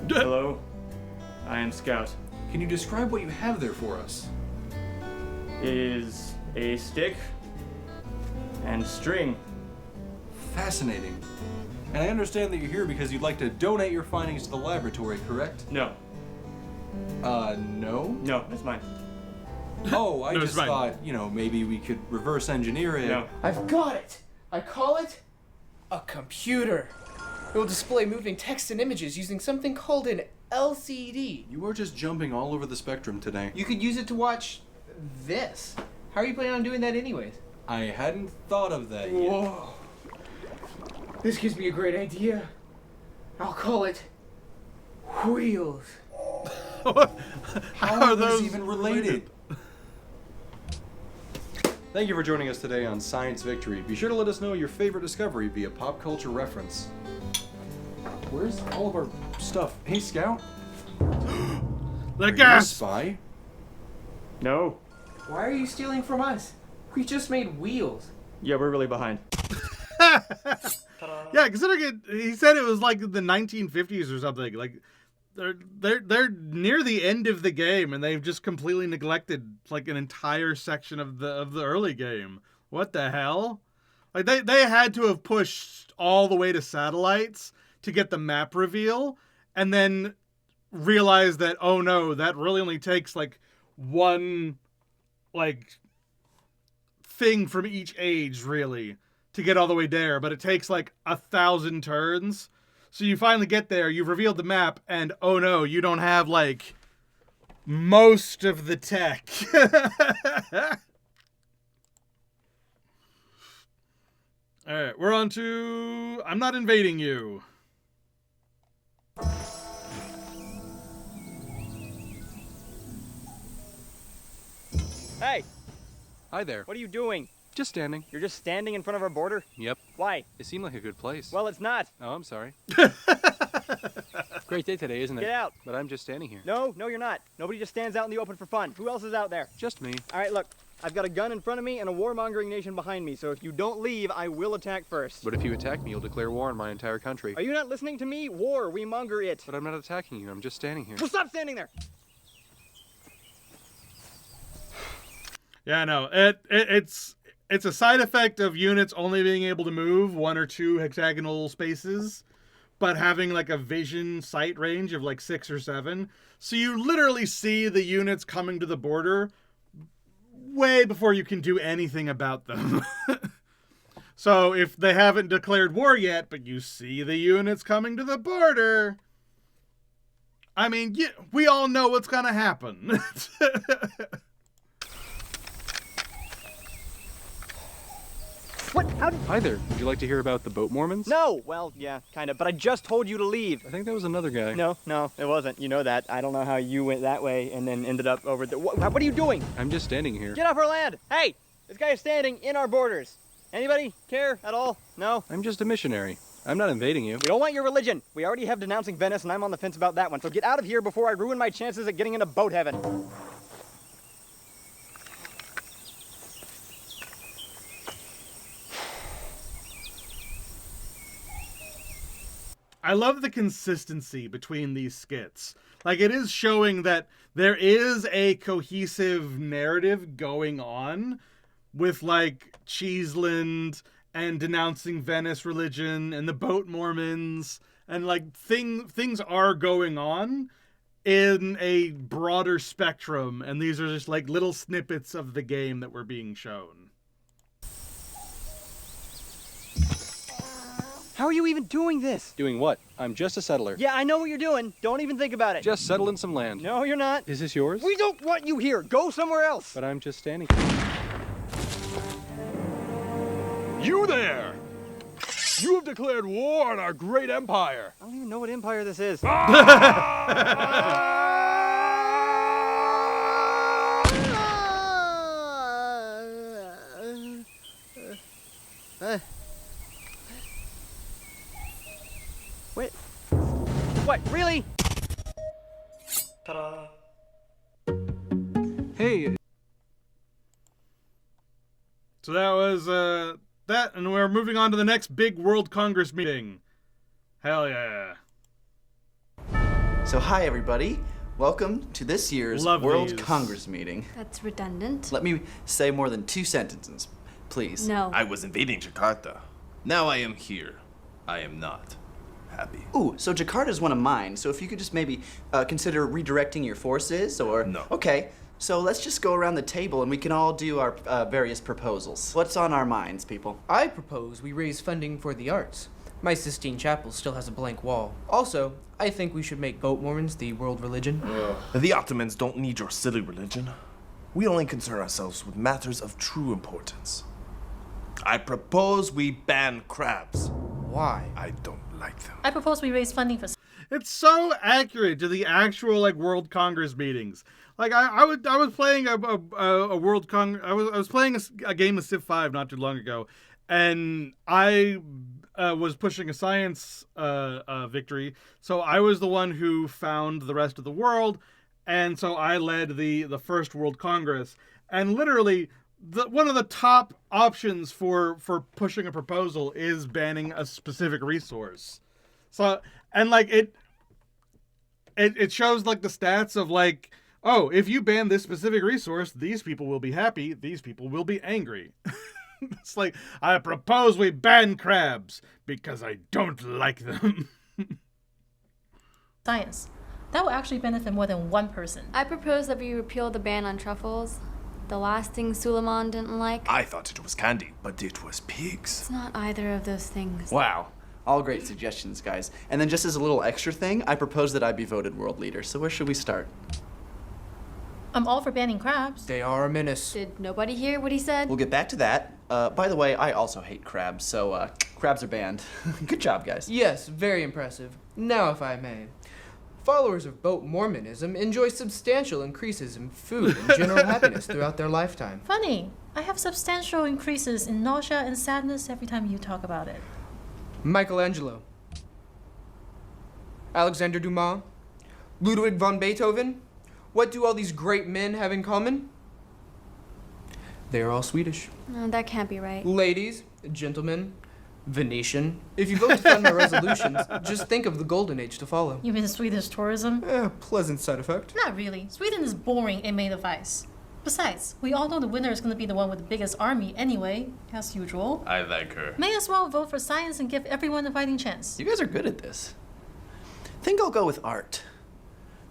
Hello, I am Scout. Can you describe what you have there for us? It is a stick and string. Fascinating. And I understand that you're here because you'd like to donate your findings to the laboratory, correct? No. No? No, that's mine. Oh, I No, it's just mine. thought, maybe we could reverse engineer it. No. I've got it! I call it a computer. It will display moving text and images using something called an LCD. You are just jumping all over the spectrum today. You could use it to watch this. How are you planning on doing that anyways? I hadn't thought of that yet. Whoa. This gives me a great idea. I'll call it Wheels. How are those even related? Thank you for joining us today on Science Victory. Be sure to let us know your favorite discovery via pop culture reference. Where's all of our stuff? Hey, Scout. The Are you a gas. spy? No. Why are you stealing from us? We just made wheels. Yeah, we're really behind. Yeah, considering he said it was like the 1950s or something. Like they're near the end of the game, and they've just completely neglected like an entire section of the early game. What the hell? Like they had to have pushed all the way to satellites to get the map reveal, and then realized that, oh no, that really only takes like one like thing from each age really to get all the way there, but it takes like 1,000 turns. So you finally get there, you've revealed the map, and oh no, you don't have like most of the tech. Alright, we're on to I'm Not Invading You. Hey, Hi there. what are you doing? Just standing. You're just standing in front of our border? Yep. Why? It seemed like a good place. Well, it's not. Oh, I'm sorry. Great day today, isn't it? Get out. But I'm just standing here. No, you're not. Nobody just stands out in the open for fun. Who else is out there? Just me. All right, look. I've got a gun in front of me and a warmongering nation behind me, so if you don't leave, I will attack first. But if you attack me, you'll declare war on my entire country. Are you not listening to me? War, we monger it. But I'm not attacking you. I'm just standing here. Well, stop standing there. Yeah, no, it's a side effect of units only being able to move 1 or 2 hexagonal spaces, but having like a vision sight range of like 6 or 7. So you literally see the units coming to the border way before you can do anything about them. So if they haven't declared war yet, but you see the units coming to the border, I mean, we all know what's gonna happen. What? How did... Hi there. Would you like to hear about the boat Mormons? No! Well, yeah, kind of, but I just told you to leave. I think that was another guy. No, it wasn't. You know that. I don't know how you went that way and then ended up over there. What are you doing? I'm just standing here. Get off our land! Hey! This guy is standing in our borders. Anybody care at all? No? I'm just a missionary. I'm not invading you. We don't want your religion. We already have denouncing Venice, and I'm on the fence about that one. So get out of here before I ruin my chances at getting into boat heaven. I love the consistency between these skits. Like, it is showing that there is a cohesive narrative going on with, like, Cheeseland and denouncing Venice religion and the boat Mormons. And, like, things are going on. in a broader spectrum, and these are just like little snippets of the game that were being shown. How are you even doing this? Doing what? I'm just a settler. Yeah, I know what you're doing. Don't even think about it. Just settling some land. No, you're not. Is this yours? We don't want you here. Go somewhere else. But I'm just standing. You there! You have declared war on our great empire. I don't even know what empire this is. Wait. What? Really? Ta-da. Hey. So that was that, and we're moving on to the next big World Congress meeting. Hell yeah. So hi everybody. Welcome to this year's Love World these. Congress meeting. That's redundant. Let me say more than 2 sentences, please. No. I was invading Jakarta. Now I am here. I am not happy. Ooh, so Jakarta's one of mine, so if you could just maybe consider redirecting your forces, or... No. Okay, so let's just go around the table and we can all do our various proposals. What's on our minds, people? I propose we raise funding for the arts. My Sistine Chapel still has a blank wall. Also, I think we should make boat Mormons the world religion. The Ottomans don't need your silly religion. We only concern ourselves with matters of true importance. I propose we ban crabs. Why? I don't like them. I propose we raise funding for... It's so accurate to the actual like World Congress meetings. Like I was playing a World Congress. I was playing a game of Civ 5 not too long ago, and I was pushing a science victory. So I was the one who found the rest of the world, and so I led the first World Congress. And literally, one of the top options for pushing a proposal is banning a specific resource. So, and like it shows like the stats of like, oh, if you ban this specific resource, these people will be happy, these people will be angry. It's like, I propose we ban crabs because I don't like them. Science. That will actually benefit more than one person. I propose that we repeal the ban on truffles. The last thing Suleiman didn't like. I thought it was candy, but it was pigs. It's not either of those things. Wow. All great suggestions, guys. And then just as a little extra thing, I propose that I be voted world leader. So where should we start? I'm all for banning crabs. They are a menace. Did nobody hear what he said? We'll get back to that. By the way, I also hate crabs, so crabs are banned. Good job, guys. Yes, very impressive. Now, if I may. Followers of boat Mormonism enjoy substantial increases in food and general happiness throughout their lifetime. Funny. I have substantial increases in nausea and sadness every time you talk about it. Michelangelo. Alexander Dumas. Ludwig von Beethoven. What do all these great men have in common? They are all Swedish. No, that can't be right. Ladies, gentlemen, Venetian. If you vote to fund my resolutions, just think of the golden age to follow. You mean Swedish tourism? Pleasant side effect. Not really. Sweden is boring and made of ice. Besides, we all know the winner is going to be the one with the biggest army anyway, as usual. I like her. May as well vote for science and give everyone a fighting chance. You guys are good at this. I think I'll go with art.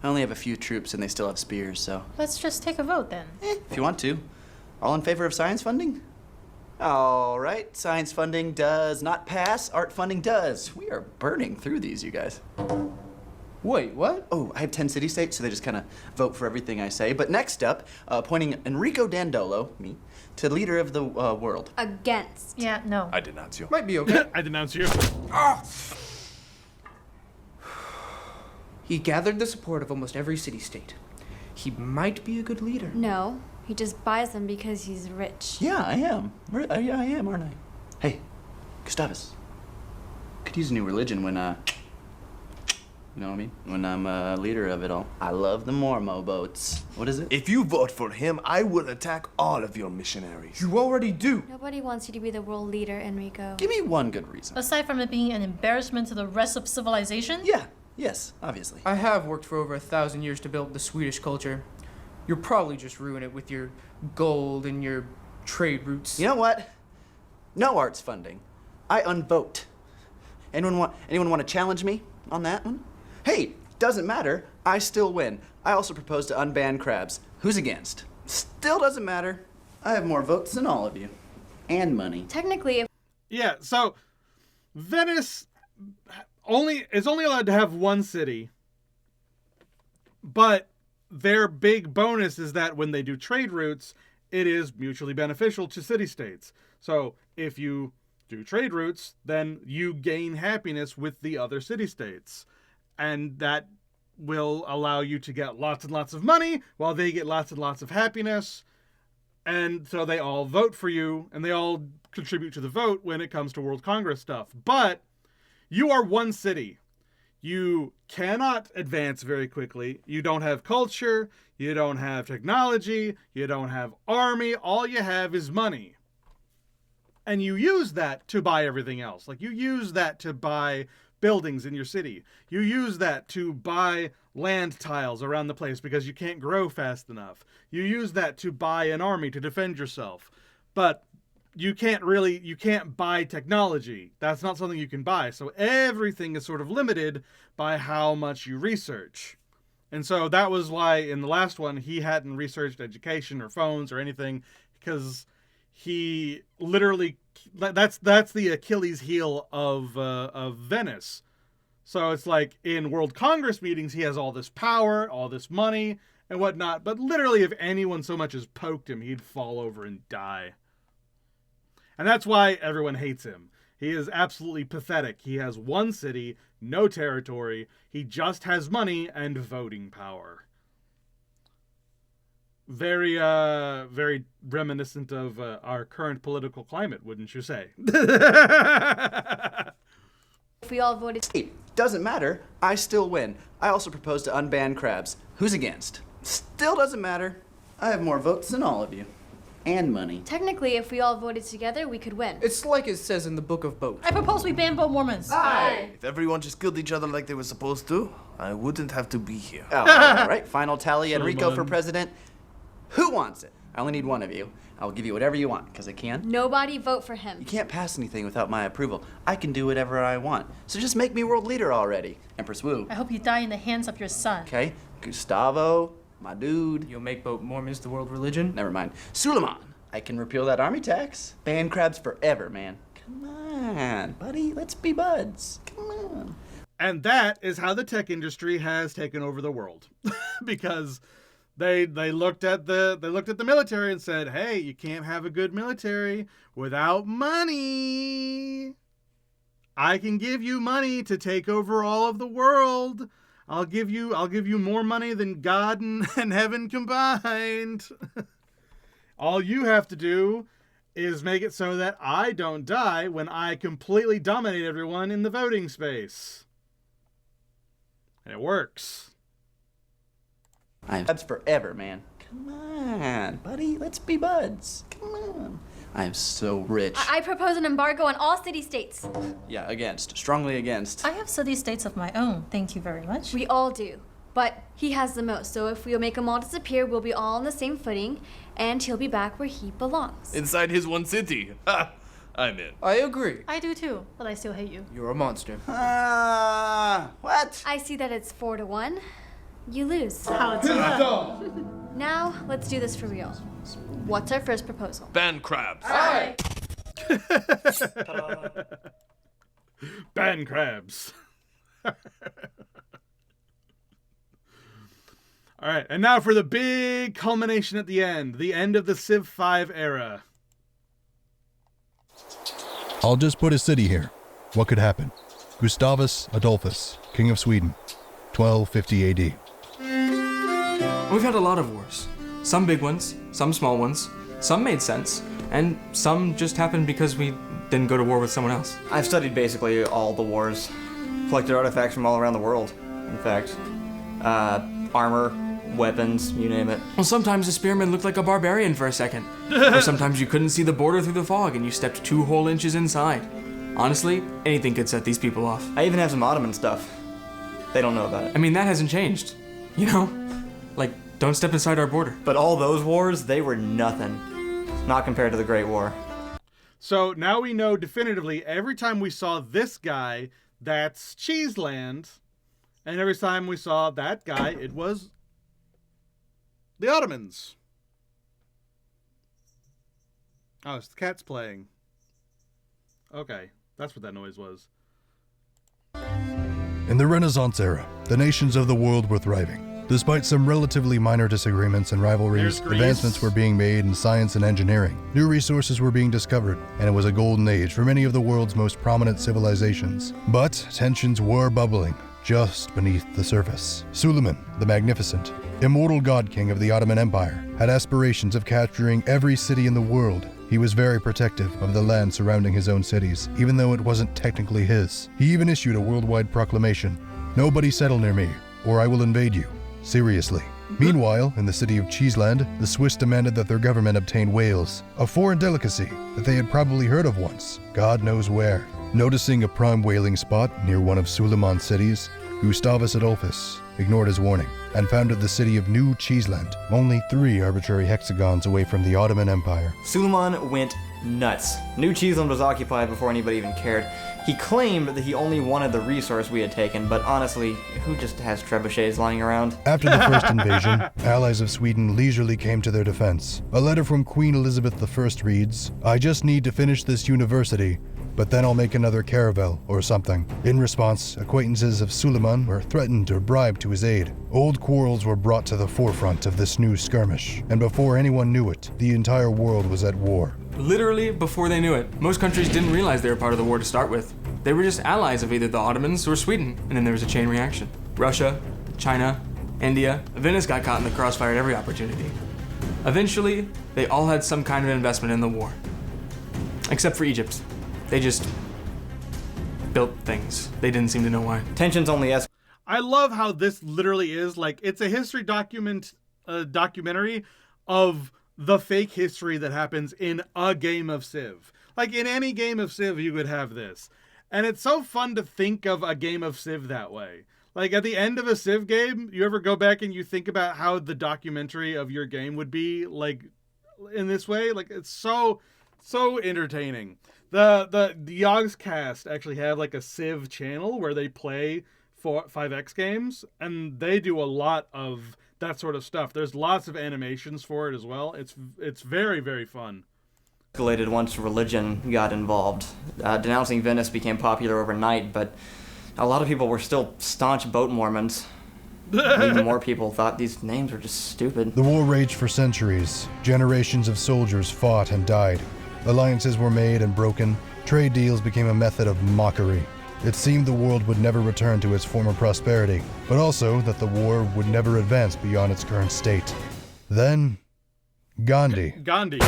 I only have a few troops and they still have spears, so... Let's just take a vote then. If you want to. All in favor of science funding? All right, science funding does not pass. Art funding does. We are burning through these, you guys. Wait, what? Oh, I have 10 city-states, so they just kind of vote for everything I say. But next up, appointing Enrico Dandolo, me, to leader of the world. Against. Yeah, no. I denounce you. Might be okay. I denounce you. He gathered the support of almost every city-state. He might be a good leader. No, he just buys them because he's rich. Yeah, I am. Yeah, I am, aren't I? Hey, Gustavus. Could use a new religion when, you know what I mean? When I'm leader of it all. I love the Mormo boats. What is it? If you vote for him, I will attack all of your missionaries. You already do. Nobody wants you to be the world leader, Enrico. Give me one good reason. Aside from it being an embarrassment to the rest of civilization? Yeah. Yes, obviously. I have worked for over 1,000 years to build the Swedish culture. You'll probably just ruin it with your gold and your trade routes. You know what? No arts funding. I unvote. Anyone want to challenge me on that one? Hey, Doesn't matter. I still win. I also propose to unban crabs. Who's against? Still doesn't matter. I have more votes than all of you. And money. Technically, if Yeah, so Venice is only allowed to have one city, but their big bonus is that when they do trade routes, it is mutually beneficial to city-states. So if you do trade routes, then you gain happiness with the other city-states. And that will allow you to get lots and lots of money while they get lots and lots of happiness. And so they all vote for you, and they all contribute to the vote when it comes to World Congress stuff. But you are one city. You cannot advance very quickly. You don't have culture. You don't have technology. You don't have army. All you have is money. And you use that to buy everything else. Like, you use that to buy buildings in your city. You use that to buy land tiles around the place because you can't grow fast enough. You use that to buy an army to defend yourself. But you can't buy technology. That's not something you can buy. So everything is sort of limited by how much you research. And so that was why in the last one he hadn't researched education or phones or anything, because he literally, that's the Achilles heel of Venice. So it's like in World Congress meetings he has all this power, all this money and whatnot, but literally if anyone so much as poked him, he'd fall over and die. And that's why everyone hates him. He is absolutely pathetic. He has one city, no territory. He just has money and voting power. Very, very reminiscent of our current political climate, wouldn't you say? if we all voted... Doesn't matter. I still win. I also propose to unban crabs. Who's against? Still doesn't matter. I have more votes than all of you. And money. Technically, if we all voted together, we could win. It's like it says in the Book of Boat. I propose we ban boat Mormons. Aye. If everyone just killed each other like they were supposed to, I wouldn't have to be here. Oh, all right. Final tally. Enrico Come for on. president. Who wants it? I only need one of you. I will give you whatever you want, because I can. Nobody vote for him. You can't pass anything without my approval. I can do whatever I want. So just make me world leader already. Empress Wu. I hope you die in the hands of your son. Okay. Gustavo, my dude. You'll make boat Mormons the world religion? Never mind. Suleiman. I can repeal that army tax. Ban crabs forever, man. Come on, buddy. Let's be buds. Come on. And that is how the tech industry has taken over the world. Because they looked at the military and said, "Hey, you can't have a good military without money. I can give you money to take over all of the world. I'll give you more money than God and heaven combined." All you have to do is make it so that I don't die when I completely dominate everyone in the voting space. And it works. That's forever, man. Come on, buddy. Let's be buds. Come on. I am so rich. I propose an embargo on all city-states. Yeah, against. Strongly against. I have city-states of my own. Thank you very much. We all do. But he has the most, so if we'll make them all disappear, we'll be all on the same footing, and he'll be back where he belongs. Inside his one city. Ha! I'm in. I agree. I do too, but I still hate you. You're a monster. What? I see that it's 4-1. You lose. How it's Now, let's do this for real. What's our first proposal? Ban crabs. Aye. Ban crabs. All right, and now for the big culmination at the end of the Civ 5 era. I'll just put a city here. What could happen? Gustavus Adolphus, King of Sweden, 1250 AD. We've had a lot of wars. Some big ones, some small ones. Some made sense, and some just happened because we didn't go to war with someone else. I've studied basically all the wars. Collected artifacts from all around the world, in fact. Armor, weapons, you name it. Well, sometimes a spearman looked like a barbarian for a second. Or sometimes you couldn't see the border through the fog and you stepped 2 whole inches inside. Honestly, anything could set these people off. I even have some Ottoman stuff. They don't know about it. I mean, that hasn't changed. You know? Like, don't step inside our border. But all those wars, they were nothing. Not compared to the Great War. So now we know definitively every time we saw this guy, that's Cheeseland. And every time we saw that guy, it was the Ottomans. Oh, it's the cat's playing. Okay, that's what that noise was. In the Renaissance era, the nations of the world were thriving. Despite some relatively minor disagreements and rivalries, advancements were being made in science and engineering. New resources were being discovered, and it was a golden age for many of the world's most prominent civilizations. But tensions were bubbling just beneath the surface. Suleiman, the Magnificent, immortal god king of the Ottoman Empire, had aspirations of capturing every city in the world. He was very protective of the land surrounding his own cities, even though it wasn't technically his. He even issued a worldwide proclamation: "Nobody settle near me, or I will invade you. Seriously." Meanwhile, in the city of Cheeseland, the Swiss demanded that their government obtain whales, a foreign delicacy that they had probably heard of once, God knows where. Noticing a prime whaling spot near one of Suleiman's cities, Gustavus Adolphus ignored his warning and founded the city of New Cheeseland, only 3 arbitrary hexagons away from the Ottoman Empire. Suleiman went nuts. New Cheeseland was occupied before anybody even cared. He claimed that he only wanted the resource we had taken, but honestly, who just has trebuchets lying around? After the first invasion, allies of Sweden leisurely came to their defense. A letter from Queen Elizabeth I reads, "I just need to finish this university, but then I'll make another caravel or something." In response, acquaintances of Suleiman were threatened or bribed to his aid. Old quarrels were brought to the forefront of this new skirmish, and before anyone knew it, the entire world was at war. Literally before they knew it. Most countries didn't realize they were part of the war to start with. They were just allies of either the Ottomans or Sweden, and then there was a chain reaction. Russia, China, India, Venice got caught in the crossfire at every opportunity. Eventually, they all had some kind of investment in the war. Except for Egypt. They just built things. They didn't seem to know why. Tensions only escalated. I love how this literally is like, it's a history documentary of the fake history that happens in a game of Civ. Like in any game of Civ, you would have this. And it's so fun to think of a game of Civ that way. Like at the end of a Civ game, you ever go back and you think about how the documentary of your game would be like in this way? Like it's so entertaining. The Yogscast actually have like a Civ channel where they play 5X games, and they do a lot of that sort of stuff. There's lots of animations for it as well. It's very, very fun. Escalated once religion got involved. Denouncing Venice became popular overnight, but a lot of people were still staunch boat Mormons. Even more people thought these names were just stupid. The war raged for centuries. Generations of soldiers fought and died. Alliances were made and broken. Trade deals became a method of mockery. It seemed the world would never return to its former prosperity, but also that the war would never advance beyond its current state. Then, Gandhi. Gandhi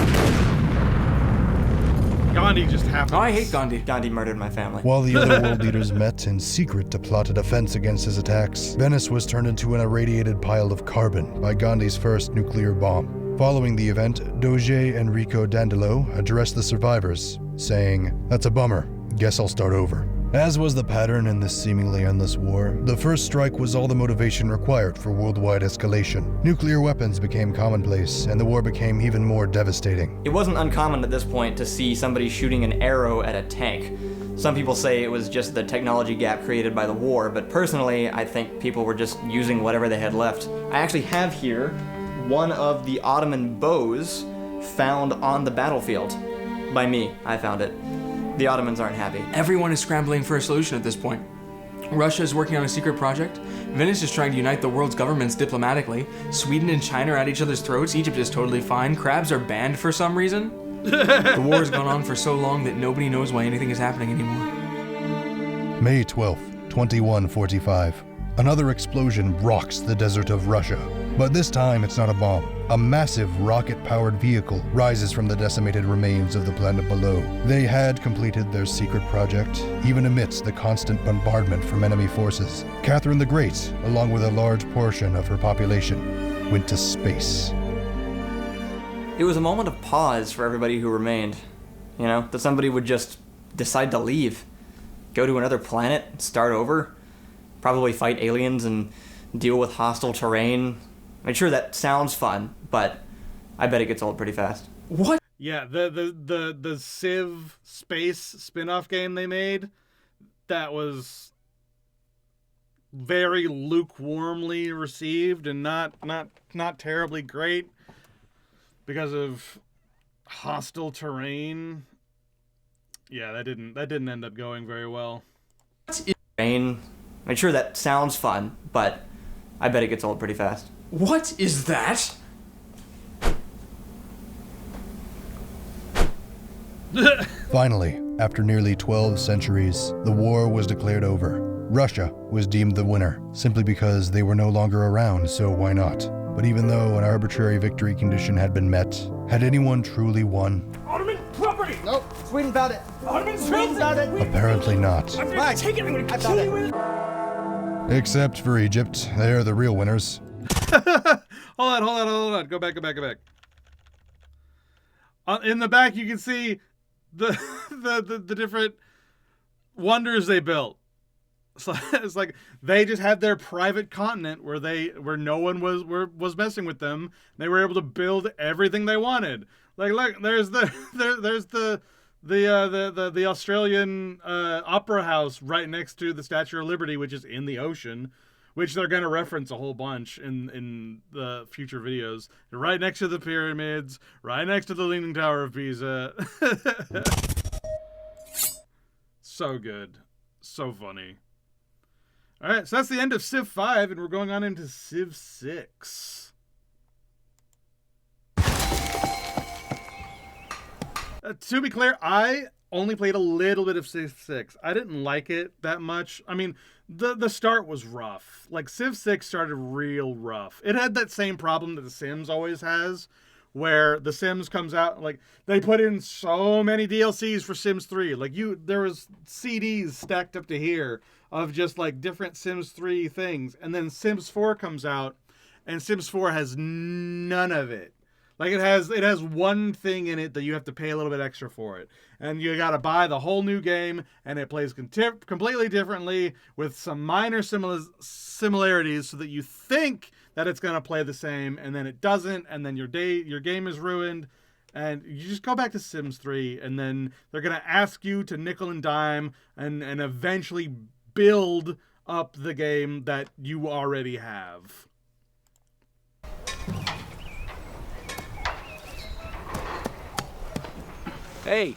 just happened. Oh, I hate Gandhi. Gandhi murdered my family. While the other world leaders met in secret to plot a defense against his attacks, Venice was turned into an irradiated pile of carbon by Gandhi's first nuclear bomb. Following the event, Doge Enrico Dandolo addressed the survivors, saying, "That's a bummer. Guess I'll start over." As was the pattern in this seemingly endless war, the first strike was all the motivation required for worldwide escalation. Nuclear weapons became commonplace, and the war became even more devastating. It wasn't uncommon at this point to see somebody shooting an arrow at a tank. Some people say it was just the technology gap created by the war, but personally, I think people were just using whatever they had left. I actually have here one of the Ottoman bows found on the battlefield. By me, I found it. The Ottomans aren't happy. Everyone is scrambling for a solution at this point. Russia is working on a secret project. Venice is trying to unite the world's governments diplomatically. Sweden and China are at each other's throats. Egypt is totally fine. Crabs are banned for some reason. The war has gone on for so long that nobody knows why anything is happening anymore. May 12th, 2145. Another explosion rocks the desert of Russia. But this time, it's not a bomb. A massive rocket-powered vehicle rises from the decimated remains of the planet below. They had completed their secret project, even amidst the constant bombardment from enemy forces. Catherine the Great, along with a large portion of her population, went to space. It was a moment of pause for everybody who remained. You know, that somebody would just decide to leave. Go to another planet, start over, probably fight aliens and deal with hostile terrain. I'm sure that sounds fun, but I bet it gets old pretty fast. What? Yeah, the Civ space spin-off game they made, that was very lukewarmly received and not terribly great because of hostile terrain. Yeah, that didn't end up going very well. Rain. I'm sure that sounds fun, but I bet it gets old pretty fast. What is that? Finally, after nearly 12 centuries, the war was declared over. Russia was deemed the winner, simply because they were no longer around, so why not? But even though an arbitrary victory condition had been met, had anyone truly won? Ottoman property! Nope, Sweden found it. Ottoman Sweden found it. Apparently not. I'm gonna take it, I'm gonna kill you with it. Except for Egypt, they are the real winners. Hold on. Go back. In the back, you can see the different wonders they built. So it's like they just had their private continent where no one was messing with them. They were able to build everything they wanted. Like look, there's the Australian Opera House right next to the Statue of Liberty, which is in the ocean, which they're going to reference a whole bunch in the future videos. Right next to the pyramids, right next to the Leaning Tower of Pisa. So good. So funny. All right, so that's the end of Civ 5, and we're going on into Civ 6. To be clear, I only played a little bit of Civ 6. I didn't like it that much. I mean, the start was rough. Like, Civ 6 started real rough. It had that same problem that The Sims always has, where The Sims comes out, like, they put in so many DLCs for Sims 3. Like, there was CDs stacked up to here of just, like, different Sims 3 things. And then Sims 4 comes out, and Sims 4 has none of it. Like, it has one thing in it that you have to pay a little bit extra for it. And you gotta buy the whole new game, and it plays completely differently with some minor similarities so that you think that it's gonna play the same, and then it doesn't, and then your game is ruined. And you just go back to Sims 3, and then they're gonna ask you to nickel and dime and eventually build up the game that you already have. Hey,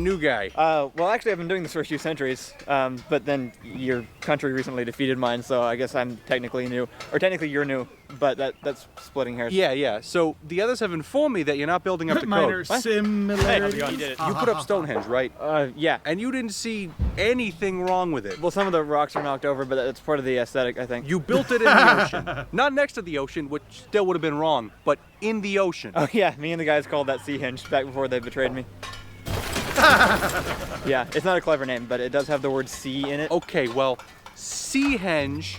new guy. Well, actually, I've been doing this for a few centuries, but then your country recently defeated mine, so I guess I'm technically new. Or technically you're new, but that's splitting hairs. Yeah. So the others have informed me that you're not building up to Minor code. similarities. Hey, you did it. You put up Stonehenge, right? Yeah. And you didn't see anything wrong with it. Well, some of the rocks are knocked over, but it's part of the aesthetic, I think. You built it in the ocean. Not next to the ocean, which still would have been wrong, but in the ocean. Oh, yeah. Me and the guys called that Sea-Hinged back before they betrayed me. Yeah, it's not a clever name, but it does have the word sea in it. Okay, well, Sea-Henge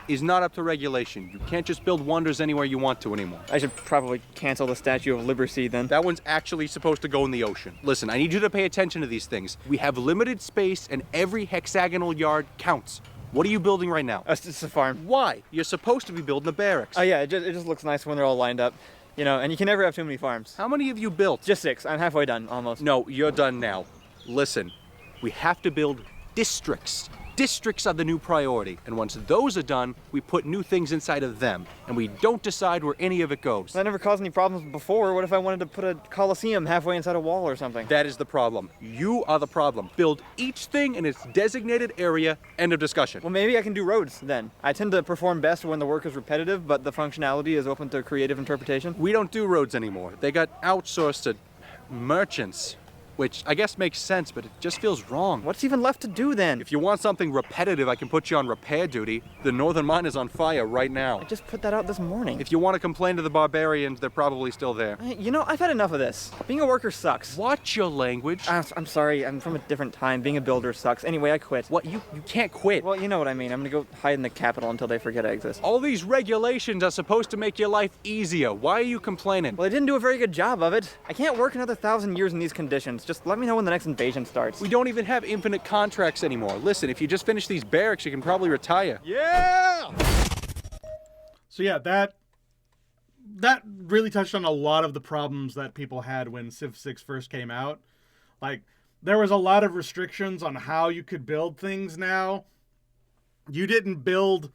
is not up to regulation. You can't just build wonders anywhere you want to anymore. I should probably cancel the Statue of Liberty then. That one's actually supposed to go in the ocean. Listen, I need you to pay attention to these things. We have limited space and every hexagonal yard counts. What are you building right now? It's just a farm. Why? You're supposed to be building a barracks. Oh yeah, it just looks nice when they're all lined up. You know, and you can never have too many farms. How many have you built? Just 6. I'm halfway done, almost. No, you're done now. Listen, we have to build districts. Districts are the new priority, and once those are done, we put new things inside of them, and we don't decide where any of it goes. That never caused any problems before. What if I wanted to put a coliseum halfway inside a wall or something? That is the problem. You are the problem. Build each thing in its designated area, end of discussion. Well, maybe I can do roads then. I tend to perform best when the work is repetitive, but the functionality is open to creative interpretation. We don't do roads anymore. They got outsourced to merchants. Which I guess makes sense, but it just feels wrong. What's even left to do then? If you want something repetitive, I can put you on repair duty. The northern mine is on fire right now. I just put that out this morning. If you want to complain to the barbarians, they're probably still there. You know, I've had enough of this. Being a worker sucks. Watch your language. I'm sorry, I'm from a different time. Being a builder sucks. Anyway, I quit. What? You can't quit. Well, you know what I mean. I'm gonna go hide in the Capitol until they forget I exist. All these regulations are supposed to make your life easier. Why are you complaining? Well, they didn't do a very good job of it. I can't work another 1,000 years in these conditions. Just let me know when the next invasion starts. We don't even have infinite contracts anymore. Listen, if you just finish these barracks, you can probably retire. Yeah! So yeah, that really touched on a lot of the problems that people had when Civ 6 first came out. Like, there was a lot of restrictions on how you could build things now. You didn't build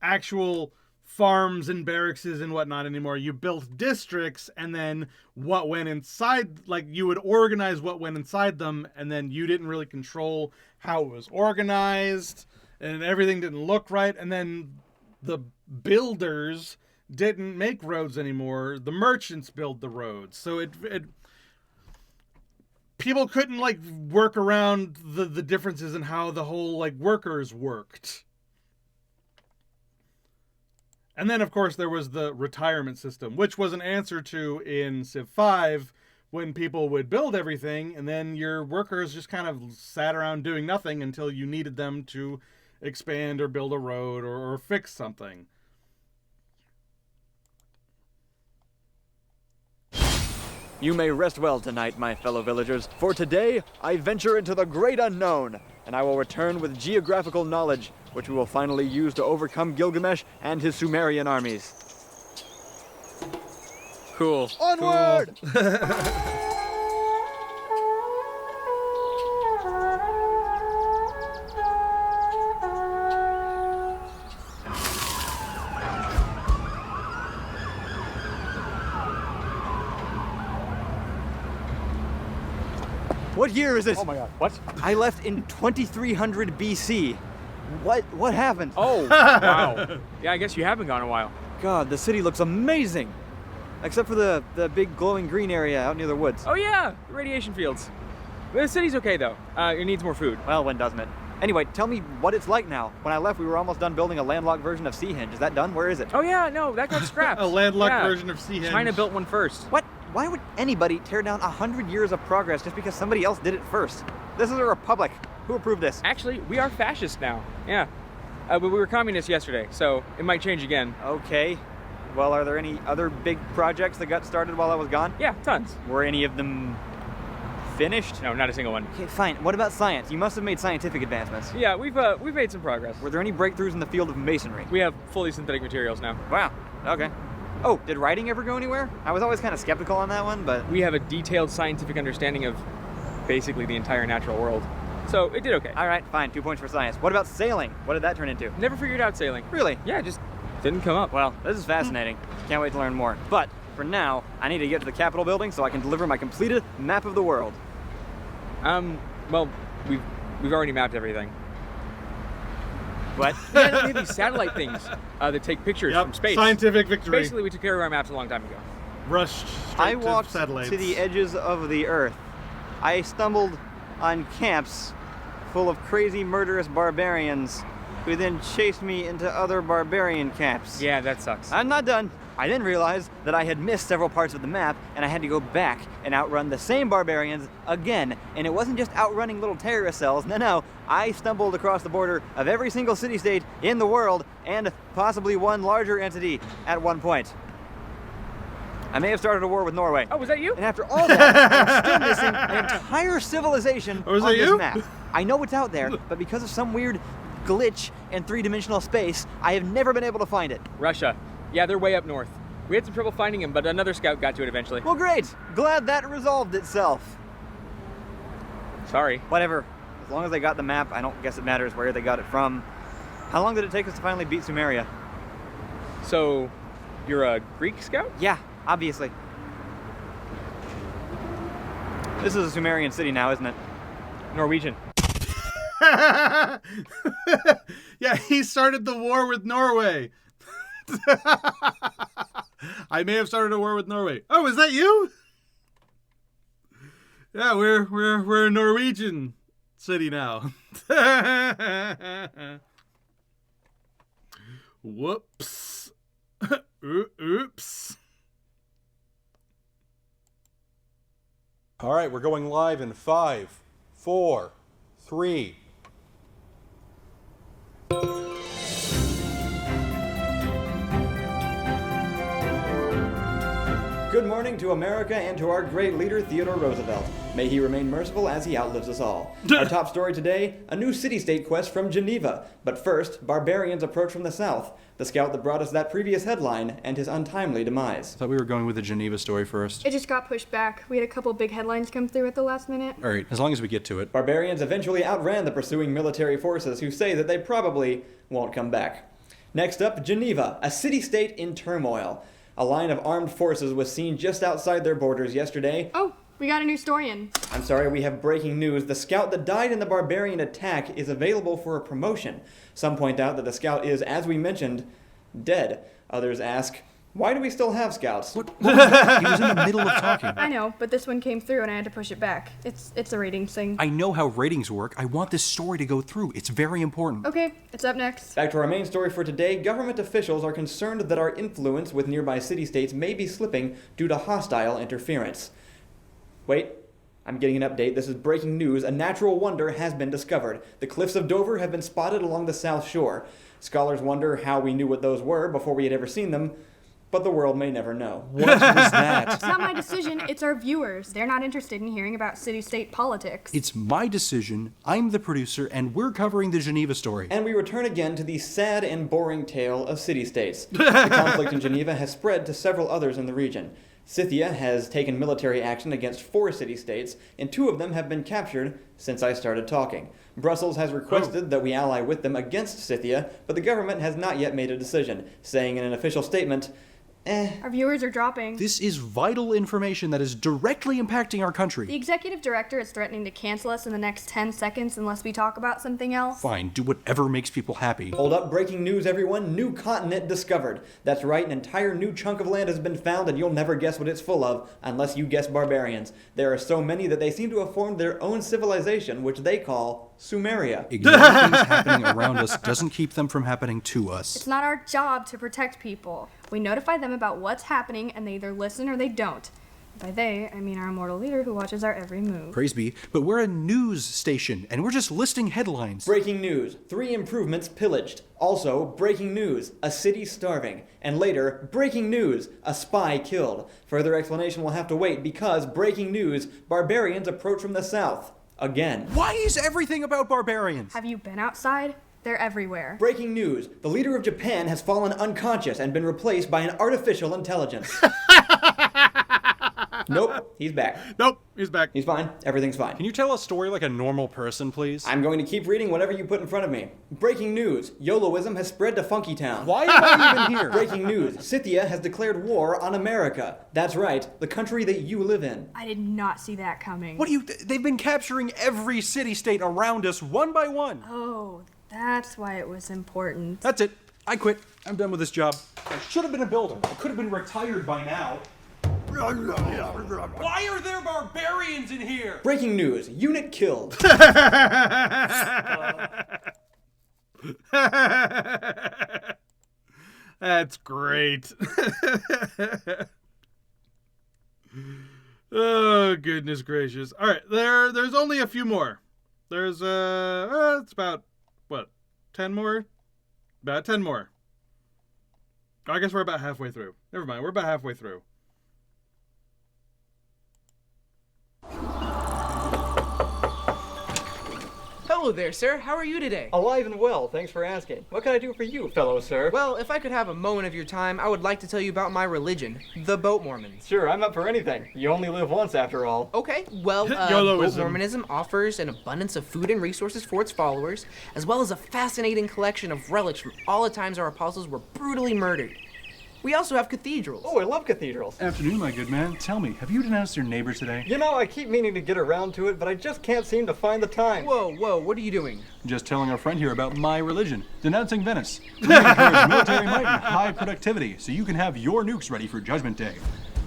actual farms and barracks and whatnot anymore. You built districts, and then what went inside, like you would organize what went inside them, and then you didn't really control how it was organized, and everything didn't look right. And then the builders didn't make roads anymore. The merchants build the roads. So it people couldn't like work around the differences in how the whole like workers worked. And then, of course, there was the retirement system, which was an answer to in Civ 5 when people would build everything, and then your workers just kind of sat around doing nothing until you needed them to expand or build a road or fix something. You may rest well tonight, my fellow villagers, for today I venture into the great unknown, and I will return with geographical knowledge, which we will finally use to overcome Gilgamesh and his Sumerian armies. Cool. Onward! Cool. What year is it? Oh my god. What? I left in 2300 BC. What happened? Oh, wow. Yeah, I guess you haven't gone in a while. God, the city looks amazing. Except for the big glowing green area out near the woods. Oh yeah, the radiation fields. The city's okay though. It needs more food. Well, when doesn't it? Anyway, tell me what it's like now. When I left, we were almost done building a landlocked version of Seahenge. Is that done? Where is it? Oh yeah, no, that got scrapped. A landlocked version of Seahenge. China built one first. What? Why would anybody tear down 100 years of progress just because somebody else did it first? This is a republic. Who approved this? Actually, we are fascist now. Yeah. But we were communists yesterday, so it might change again. Okay. Well, are there any other big projects that got started while I was gone? Yeah, tons. Were any of them finished? No, not a single one. Okay, fine. What about science? You must have made scientific advancements. Yeah, we've made some progress. Were there any breakthroughs in the field of masonry? We have fully synthetic materials now. Wow. Okay. Oh, did writing ever go anywhere? I was always kind of skeptical on that one, but... We have a detailed scientific understanding of basically the entire natural world. So it did okay. All right, fine. 2 points for science. What about sailing? What did that turn into? Never figured out sailing. Really? Yeah, just didn't come up. Well, this is fascinating. Can't wait to learn more. But for now, I need to get to the Capitol building so I can deliver my completed map of the world. Well, we've already mapped everything. What? Yeah, no, we have these satellite things that take pictures from space. Scientific victory. Basically, we took care of our maps a long time ago. Rushed I walked to satellites. to the edges of the earth. I stumbled on camps full of crazy, murderous barbarians who then chased me into other barbarian camps. Yeah, that sucks. I'm not done. I then realized that I had missed several parts of the map, and I had to go back and outrun the same barbarians again. And it wasn't just outrunning little terrorist cells. No. I stumbled across the border of every single city-state in the world, and possibly one larger entity at one point. I may have started a war with Norway. Oh, was that you? And after all that, I'm still missing an entire civilization on this map. I know it's out there, but because of some weird glitch in three-dimensional space, I have never been able to find it. Russia. Yeah, they're way up north. We had some trouble finding him, but another scout got to it eventually. Well, great. Glad that resolved itself. Sorry. Whatever. As long as they got the map, I don't guess it matters where they got it from. How long did it take us to finally beat Sumeria? So, you're a Greek scout? Yeah, obviously. This is a Sumerian city now, isn't it? Norwegian. Yeah, he started the war with Norway. I may have started a war with Norway. Oh, is that you? Yeah, we're a Norwegian city now. Whoops. Oops. All right, we're going live in 5, 4, 3. Good morning to America and to our great leader, Theodore Roosevelt. May he remain merciful as he outlives us all. Our top story today, a new city-state quest from Geneva. But first, barbarians approach from the south. The scout that brought us that previous headline and his untimely demise. I thought we were going with the Geneva story first. It just got pushed back. We had a couple big headlines come through at the last minute. All right, as long as we get to it. Barbarians eventually outran the pursuing military forces who say that they probably won't come back. Next up, Geneva, a city-state in turmoil. A line of armed forces was seen just outside their borders yesterday. Oh, we got a new story in. I'm sorry, we have breaking news. The scout that died in the barbarian attack is available for a promotion. Some point out that the scout is, as we mentioned, dead. Others ask, why do we still have scouts? What was that? He was in the middle of talking. I know, but this one came through and I had to push it back. It's a ratings thing. I know how ratings work. I want this story to go through. It's very important. Okay, it's up next. Back to our main story for today. Government officials are concerned that our influence with nearby city-states may be slipping due to hostile interference. Wait, I'm getting an update. This is breaking news. A natural wonder has been discovered. The cliffs of Dover have been spotted along the south shore. Scholars wonder how we knew what those were before we had ever seen them, but the world may never know. What was that? It's not my decision, it's our viewers. They're not interested in hearing about city-state politics. It's my decision. I'm the producer, and we're covering the Geneva story. And we return again to the sad and boring tale of city-states. The conflict in Geneva has spread to several others in the region. Scythia has taken military action against 4 city-states, and 2 of them have been captured since I started talking. Brussels has requested that we ally with them against Scythia, but the government has not yet made a decision, saying in an official statement, Our viewers are dropping. This is vital information that is directly impacting our country. The executive director is threatening to cancel us in the next 10 seconds unless we talk about something else. Fine, do whatever makes people happy. Hold up, breaking news everyone, new continent discovered. That's right, an entire new chunk of land has been found and you'll never guess what it's full of, unless you guess barbarians. There are so many that they seem to have formed their own civilization, which they call Sumeria. Ignoring things happening around us doesn't keep them from happening to us. It's not our job to protect people. We notify them about what's happening and they either listen or they don't. By they, I mean our immortal leader who watches our every move. Praise be, but we're a news station, and we're just listing headlines. Breaking news, 3 improvements pillaged. Also, breaking news, a city starving. And later, breaking news, a spy killed. Further explanation will have to wait because, breaking news, barbarians approach from the south. Again. Why is everything about barbarians? Have you been outside? They're everywhere. Breaking news, the leader of Japan has fallen unconscious and been replaced by an artificial intelligence. Nope, he's back. Nope, he's back. He's fine. Everything's fine. Can you tell a story like a normal person, please? I'm going to keep reading whatever you put in front of me. Breaking news, YOLOism has spread to Funky Town. Why am I even here? Breaking news, Scythia has declared war on America. That's right, the country that you live in. I did not see that coming. What do you... They've been capturing every city-state around us one by one. Oh, that's why it was important. That's it. I quit. I'm done with this job. I should have been a builder. I could have been retired by now. Why are there barbarians in here? Breaking news, unit killed. That's great. Oh, goodness gracious. All right, there's only a few more. There's, it's about, what, 10 more? About 10 more. I guess we're about halfway through. Never mind, we're about halfway through. Hello there, sir. How are you today? Alive and well, thanks for asking. What can I do for you, fellow sir? Well, if I could have a moment of your time, I would like to tell you about my religion, the Boat Mormons. Sure, I'm up for anything. You only live once after all. Okay, well, Boat Mormonism offers an abundance of food and resources for its followers, as well as a fascinating collection of relics from all the times our apostles were brutally murdered. We also have cathedrals. Oh, I love cathedrals. Afternoon, my good man. Tell me, have you denounced your neighbor today? You know, I keep meaning to get around to it, but I just can't seem to find the time. Whoa, what are you doing? Just telling our friend here about my religion, denouncing Venice. We encourage military might and high productivity, so you can have your nukes ready for Judgment Day.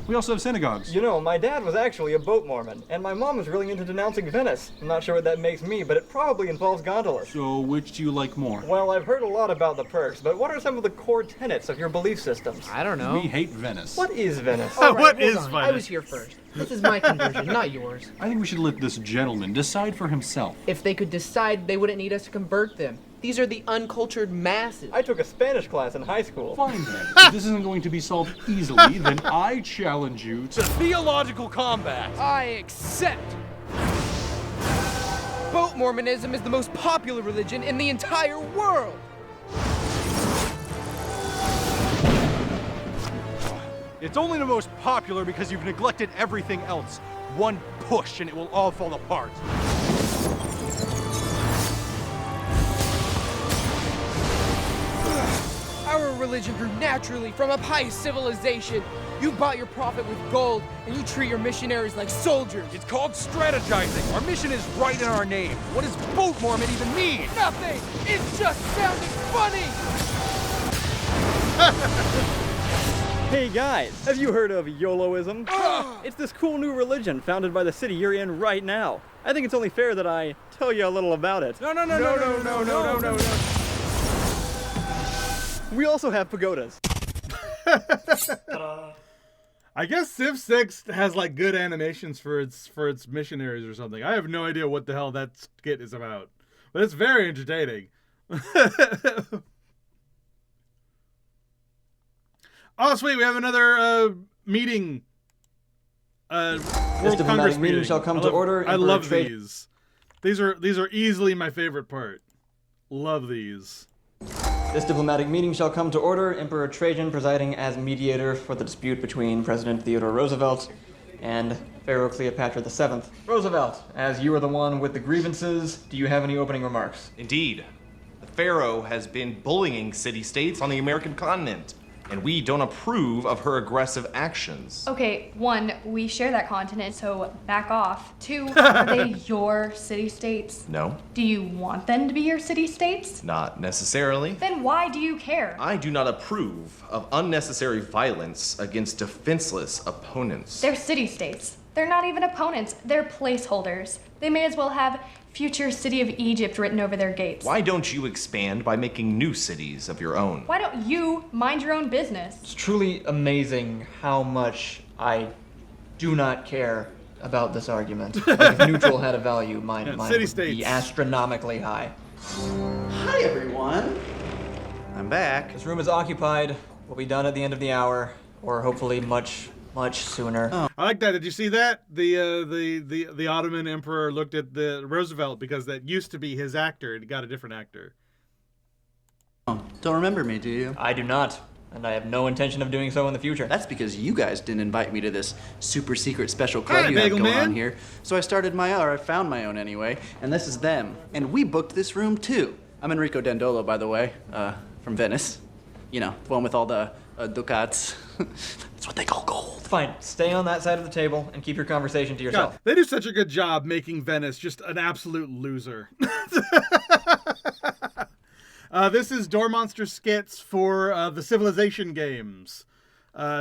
We also have synagogues. You know, my dad was actually a boat Mormon, and my mom is really into denouncing Venice. I'm not sure what that makes me, but it probably involves gondolas. So, which do you like more? Well, I've heard a lot about the perks, but what are some of the core tenets of your belief systems? I don't know. We hate Venice. What is Venice? All right, hold on. I was here first. This is my conversion, not yours. I think we should let this gentleman decide for himself. If they could decide, they wouldn't need us to convert them. These are the uncultured masses. I took a Spanish class in high school. Fine then. If this isn't going to be solved easily, then I challenge you to theological combat. I accept Boat Mormonism is the most popular religion in the entire world. It's only the most popular because you've neglected everything else. One push and it will all fall apart. Our religion grew naturally from a pious civilization. You bought your prophet with gold, and you treat your missionaries like soldiers. It's called strategizing. Our mission is right in our name. What does Boat Mormon even mean? Nothing! It's just sounding funny! Hey guys, have you heard of YOLOism? It's this cool new religion founded by the city you're in right now. I think it's only fair that I tell you a little about it. No. We also have pagodas. I guess Civ 6 has like good animations for its missionaries or something. I have no idea what the hell that skit is about, but it's very entertaining. Oh, sweet! We have another meeting. World Congress meeting shall come to order. I love these. These are easily my favorite part. Love these. This diplomatic meeting shall come to order. Emperor Trajan presiding as mediator for the dispute between President Theodore Roosevelt and Pharaoh Cleopatra VII. Roosevelt, as you are the one with the grievances, do you have any opening remarks? Indeed. The Pharaoh has been bullying city-states on the American continent, and we don't approve of her aggressive actions. Okay, 1, we share that continent, so back off. 2, are they your city-states? No, Do you want them to be your city-states? not necessarily. Then why do you care? I do not approve of unnecessary violence against defenseless opponents. They're city-states. They're not even opponents, they're placeholders. They may as well have future city of Egypt written over their gates. Why don't you expand by making new cities of your own? Why don't you mind your own business? It's truly amazing how much I do not care about this argument. Like, if neutral had a value, mine would be astronomically high. Hi, everyone. I'm back. This room is occupied. We'll be done at the end of the hour, or hopefully much sooner. I like that. Did you see that? The Ottoman emperor looked at the Roosevelt because that used to be his actor and he got a different actor. Don't remember me, do you? I do not, and I have no intention of doing so in the future. That's because you guys didn't invite me to this super secret special club you have Bagel going Man. on here. So I started I found my own anyway, and this is them. And we booked this room too. I'm Enrico Dandolo, by the way, from Venice. You know, the one with all the ducats. That's what they call gold. Fine, stay on that side of the table and keep your conversation to yourself. God, they do such a good job making Venice just an absolute loser. This is Door Monster skits for the Civilization games.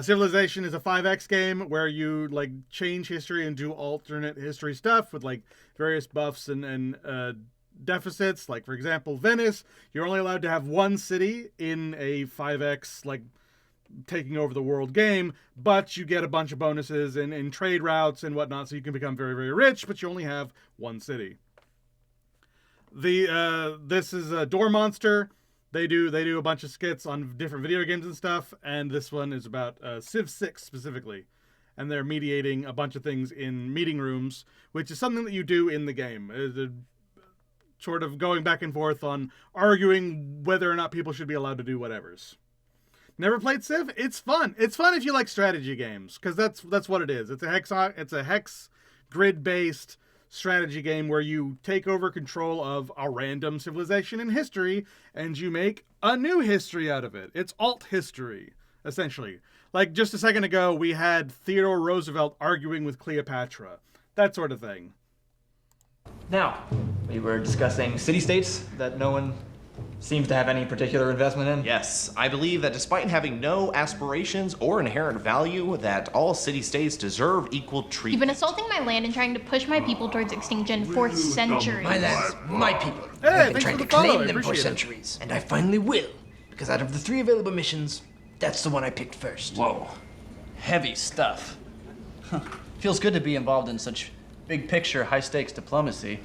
Civilization is a 5X game where you like change history and do alternate history stuff with like various buffs and deficits. Like for example, Venice, you're only allowed to have one city in a 5X like taking over the world game, but you get a bunch of bonuses in trade routes and whatnot, so you can become very, very rich, but you only have one city. This is a Door Monster. They do a bunch of skits on different video games and stuff, and this one is about Civ 6 specifically. And they're mediating a bunch of things in meeting rooms, which is something that you do in the game. Sort of going back and forth on arguing whether or not people should be allowed to do whatevers. Never played Civ? It's fun. It's fun if you like strategy games, because that's what it is. It's a hex grid-based strategy game where you take over control of a random civilization in history and you make a new history out of it. It's alt history, essentially. Like just a second ago, we had Theodore Roosevelt arguing with Cleopatra. That sort of thing. Now, we were discussing city-states that no one seems to have any particular investment in. Yes, I believe that despite having no aspirations or inherent value, that all city-states deserve equal You've treatment. been assaulting my land and trying to push my people towards extinction for centuries. My lands, my people. Hey, I've been thanks trying for to the follow. claim I them for appreciate it. centuries. And I finally will. Because out of the 3 available missions, that's the one I picked first. Whoa. Heavy stuff. Feels good to be involved in such big picture, high stakes diplomacy.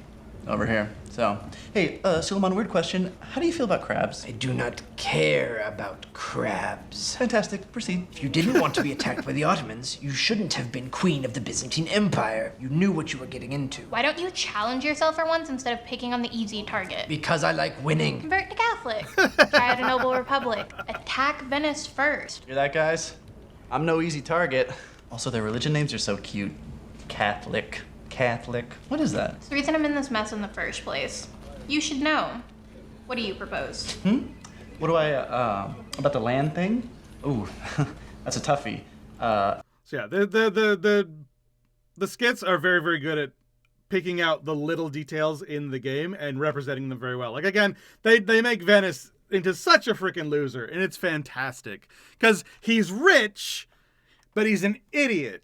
over here. So, hey, Suleiman, weird question. How do you feel about crabs? I do not care about crabs. Fantastic. Proceed. If you didn't want to be attacked by the Ottomans, you shouldn't have been queen of the Byzantine Empire. You knew what you were getting into. Why don't you challenge yourself for once instead of picking on the easy target? Because I like winning. Convert to Catholic. Try out a noble republic. Attack Venice first. Hear that, guys? I'm no easy target. Also, their religion names are so cute. Catholic. What is that? It's the reason I'm in this mess in the first place. You should know. What do you propose? What do I, about the land thing? Ooh, that's a toughie. So yeah, the skits are very, very good at picking out the little details in the game and representing them very well. Like, again, they make Venice into such a freaking loser, and it's fantastic. Because he's rich, but he's an idiot.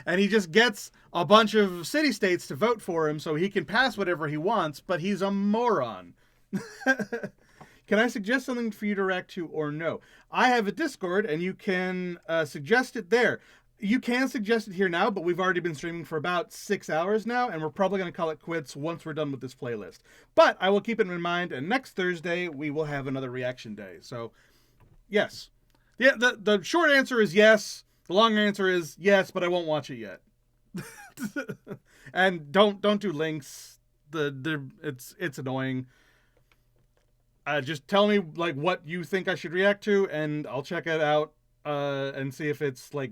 And he just gets a bunch of city-states to vote for him so he can pass whatever he wants, but he's a moron. Can I suggest something for you to react to or no? I have a Discord, and you can suggest it there. You can suggest it here now, but we've already been streaming for about 6 hours now, and we're probably going to call it quits once we're done with this playlist. But I will keep it in mind, and next Thursday we will have another reaction day. So, yes. Yeah, the short answer is yes. The long answer is yes, but I won't watch it yet. And don't do links. It's annoying. Just tell me like what you think I should react to, and I'll check it out and see if it's like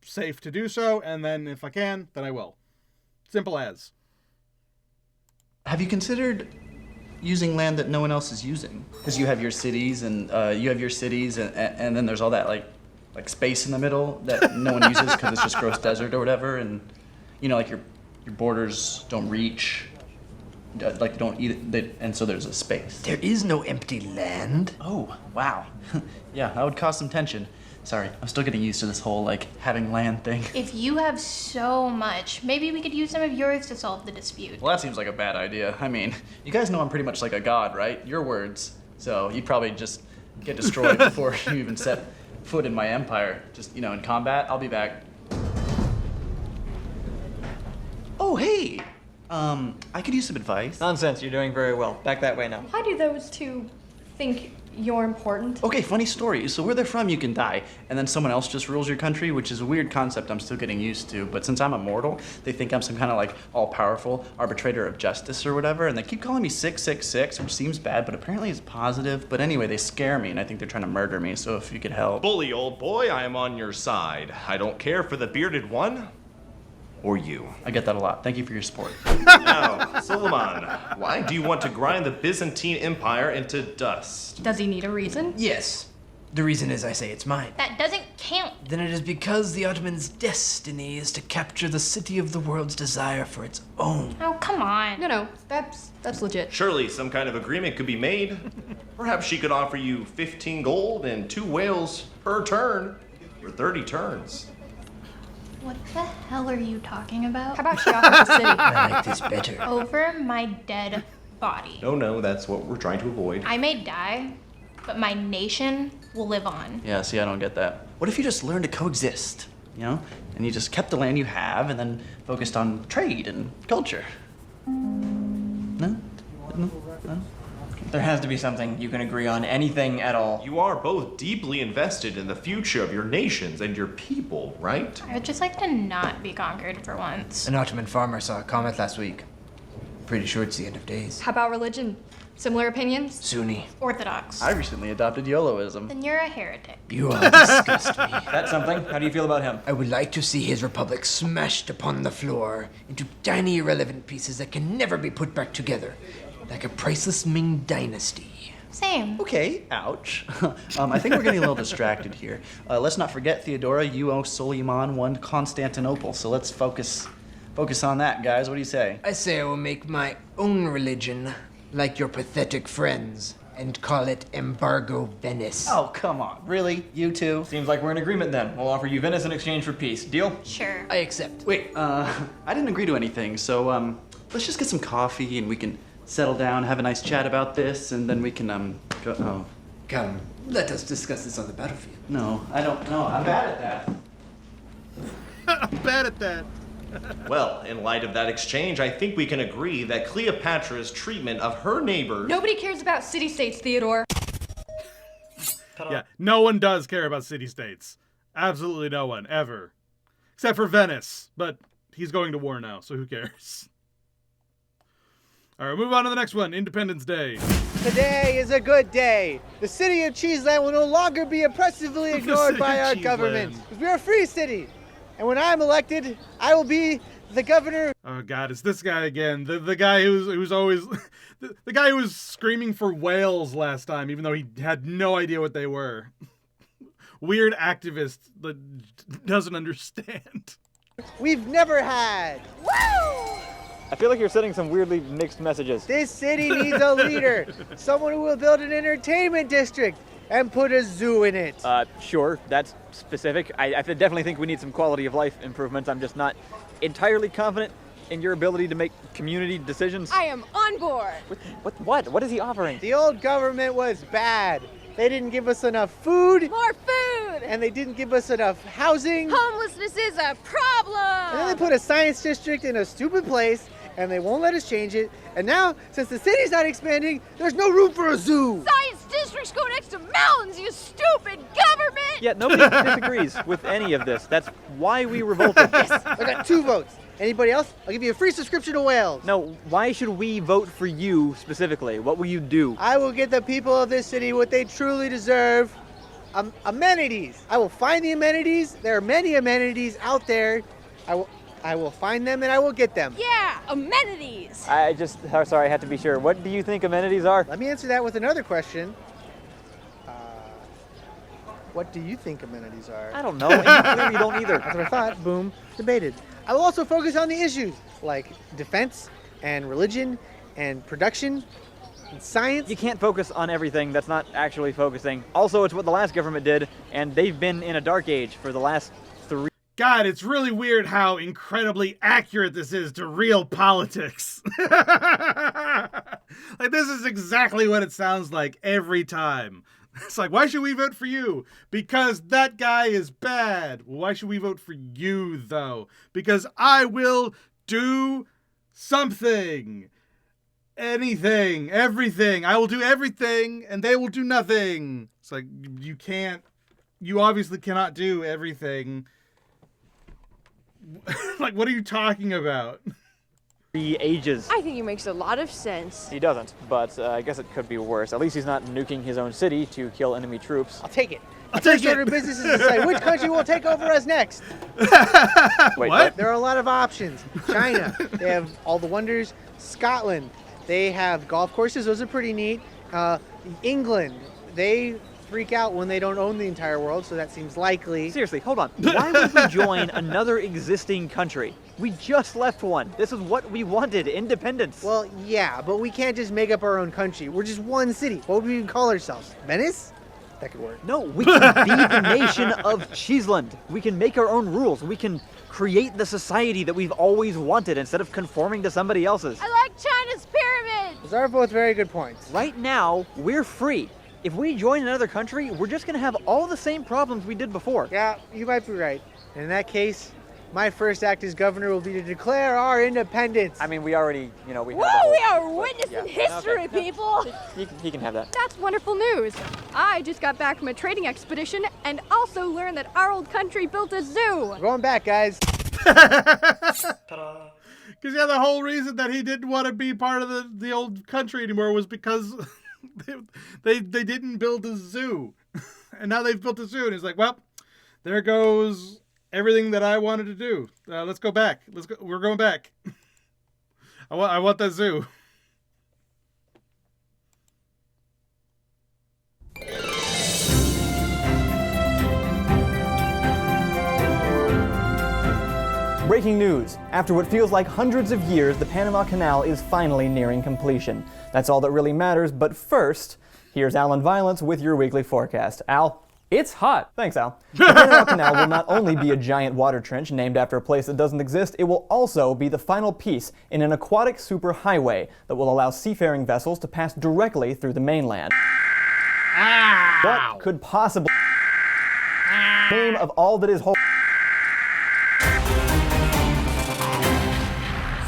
safe to do so. And then if I can, then I will. Simple as. Have you considered using land that no one else is using? Because you have your cities, and and then there's all that like space in the middle that no one uses because it's just gross desert or whatever, and you know, like your borders don't reach, like don't eat it, and so there's a space. There is no empty land. Oh, wow. Yeah, that would cause some tension. Sorry, I'm still getting used to this whole like having land thing. If you have so much, maybe we could use some of yours to solve the dispute. Well, that seems like a bad idea. I mean, you guys know I'm pretty much like a god, right? Your words. So you'd probably just get destroyed before you even set foot in my empire. Just, you know, in combat. I'll be back. Oh, hey! I could use some advice. Nonsense, you're doing very well. Back that way now. Why do those two think you're important? Okay, funny story. So where they're from, you can die, and then someone else just rules your country, which is a weird concept I'm still getting used to. But since I'm immortal, they think I'm some kind of like all-powerful arbitrator of justice or whatever, and they keep calling me 666, which seems bad, but apparently it's positive. But anyway, they scare me, and I think they're trying to murder me, so if you could help. Bully, old boy, I am on your side. I don't care for the bearded one. Or you. I get that a lot. Thank you for your support. Now, Suleiman, why do you want to grind the Byzantine Empire into dust? Does he need a reason? Yes. The reason is I say it's mine. That doesn't count. Then it is because the Ottomans' destiny is to capture the city of the world's desire for its own. Oh, come on. No, that's legit. Surely some kind of agreement could be made. Perhaps she could offer you 15 gold and 2 whales per turn for 30 turns. What the hell are you talking about? How about she offers the city? I like this better. Over my dead body. No, that's what we're trying to avoid. I may die, but my nation will live on. Yeah, see, I don't get that. What if you just learned to coexist, you know? And you just kept the land you have and then focused on trade and culture? No? There has to be something you can agree on, anything at all. You are both deeply invested in the future of your nations and your people, right? I would just like to not be conquered for once. An Ottoman farmer saw a comet last week. Pretty sure it's the end of days. How about religion? Similar opinions? Sunni. Orthodox. I recently adopted YOLOism. Then you're a heretic. You all disgust me. That's something. How do you feel about him? I would like to see his republic smashed upon the floor into tiny irrelevant pieces that can never be put back together. Like a priceless Ming dynasty. Same. Okay, ouch. I think we're getting a little distracted here. Let's not forget, Theodora, you owe Suleiman won Constantinople, so let's focus on that, guys. What do you say? I say I will make my own religion, like your pathetic friends, and call it Embargo Venice. Oh, come on. Really? You two? Seems like we're in agreement then. We'll offer you Venice in exchange for peace. Deal? Sure. I accept. Wait, I didn't agree to anything, so, let's just get some coffee and we can settle down, have a nice chat about this, and then we can, go. Oh. Come, let us discuss this on the battlefield. No, I don't know. I'm bad at that. I'm bad at that. Well, in light of that exchange, I think we can agree that Cleopatra's treatment of her neighbors... Nobody cares about city-states, Theodore. Yeah, no one does care about city-states. Absolutely no one, ever. Except for Venice, but he's going to war now, so who cares? All right, move on to the next one, Independence Day. Today is a good day. The city of Cheeseland will no longer be oppressively ignored by our government. Because we're a free city. And when I'm elected, I will be the governor. Oh God, it's this guy again. The guy who's always the guy who was screaming for whales last time, even though he had no idea what they were. Weird activist that doesn't understand. We've never had. Woo! I feel like you're sending some weirdly mixed messages. This city needs a leader. Someone who will build an entertainment district and put a zoo in it. Sure, that's specific. I definitely think we need some quality of life improvements. I'm just not entirely confident in your ability to make community decisions. I am on board. What? What is he offering? The old government was bad. They didn't give us enough food. More food! And they didn't give us enough housing. Homelessness is a problem! And then they put a science district in a stupid place, and they won't let us change it. And now, since the city's not expanding, there's no room for a zoo. Science districts go next to mountains, you stupid government! Yeah, nobody disagrees with any of this. That's why we revolted. Yes, I got 2 votes. Anybody else? I'll give you a free subscription to Wales. No, why should we vote for you specifically? What will you do? I will get the people of this city what they truly deserve. Amenities. I will find the amenities. There are many amenities out there. I will find them and I will get them. Yeah, amenities. Sorry, I have to be sure. What do you think amenities are? Let me answer that with another question. What do you think amenities are? I don't know. And you clearly don't either. That's what I thought. Boom. Debated. I will also focus on the issues like defense and religion and production and science. You can't focus on everything. That's not actually focusing. Also, it's what the last government did, and they've been in a dark age for the last 3. God, it's really weird how incredibly accurate this is to real politics. Like, this is exactly what it sounds like every time. It's like, why should we vote for you? Because that guy is bad. Well, why should we vote for you, though? Because I will do something. Anything. Everything. I will do everything, and they will do nothing. It's like, you obviously cannot do everything. Like, what are you talking about? 3 ages. I think he makes a lot of sense. He doesn't, but I guess it could be worse. At least he's not nuking his own city to kill enemy troops. I'll take it. I'll take it. Businesses decide which country will take over us next. Wait, what? There are a lot of options. China, they have all the wonders. Scotland, they have golf courses. Those are pretty neat. England, they freak out when they don't own the entire world, so that seems likely. Seriously, hold on. Why would we join another existing country? We just left one. This is what we wanted, independence. Well, yeah, but we can't just make up our own country. We're just one city. What would we even call ourselves? Venice? That could work. No, we can be the nation of Cheeseland. We can make our own rules. We can create the society that we've always wanted instead of conforming to somebody else's. I like China's pyramids. Those are both very good points. Right now, we're free. If we join another country, we're just going to have all the same problems we did before. Yeah, you might be right. And in that case, my first act as governor will be to declare our independence. I mean, we already, we have Woo, we are witnessing history, Okay. people. He can have that. That's wonderful news. I just got back from a trading expedition and also learned that our old country built a zoo. We're going back, guys. Because, yeah, the whole reason that he didn't want to be part of the old country anymore was because they didn't build a zoo. And now they've built a zoo, and he's like, well, there goes everything that I wanted to do. Let's go back. Let's go. We're going back. I want that zoo. Breaking news. After what feels like hundreds of years, the Panama Canal is finally nearing completion. That's all that really matters, but first, here's Alan Violence with your weekly forecast. Al? It's hot. Thanks, Al. The Panama Canal will not only be a giant water trench named after a place that doesn't exist, it will also be the final piece in an aquatic superhighway that will allow seafaring vessels to pass directly through the mainland. What could possibly name of all that is whole?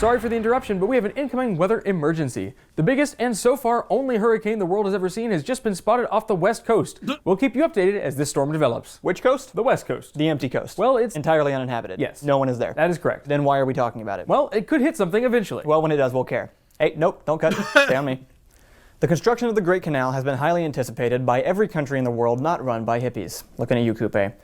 Sorry for the interruption, but we have an incoming weather emergency. The biggest and so far only hurricane the world has ever seen has just been spotted off the west coast. We'll keep you updated as this storm develops. Which coast? The west coast. The empty coast. Well, it's entirely uninhabited. Yes. No one is there. That is correct. Then why are we talking about it? Well, it could hit something eventually. Well, when it does, we'll care. Hey, nope, don't cut. Stay on me. The construction of the Great Canal has been highly anticipated by every country in the world not run by hippies. Looking at you, Coupe.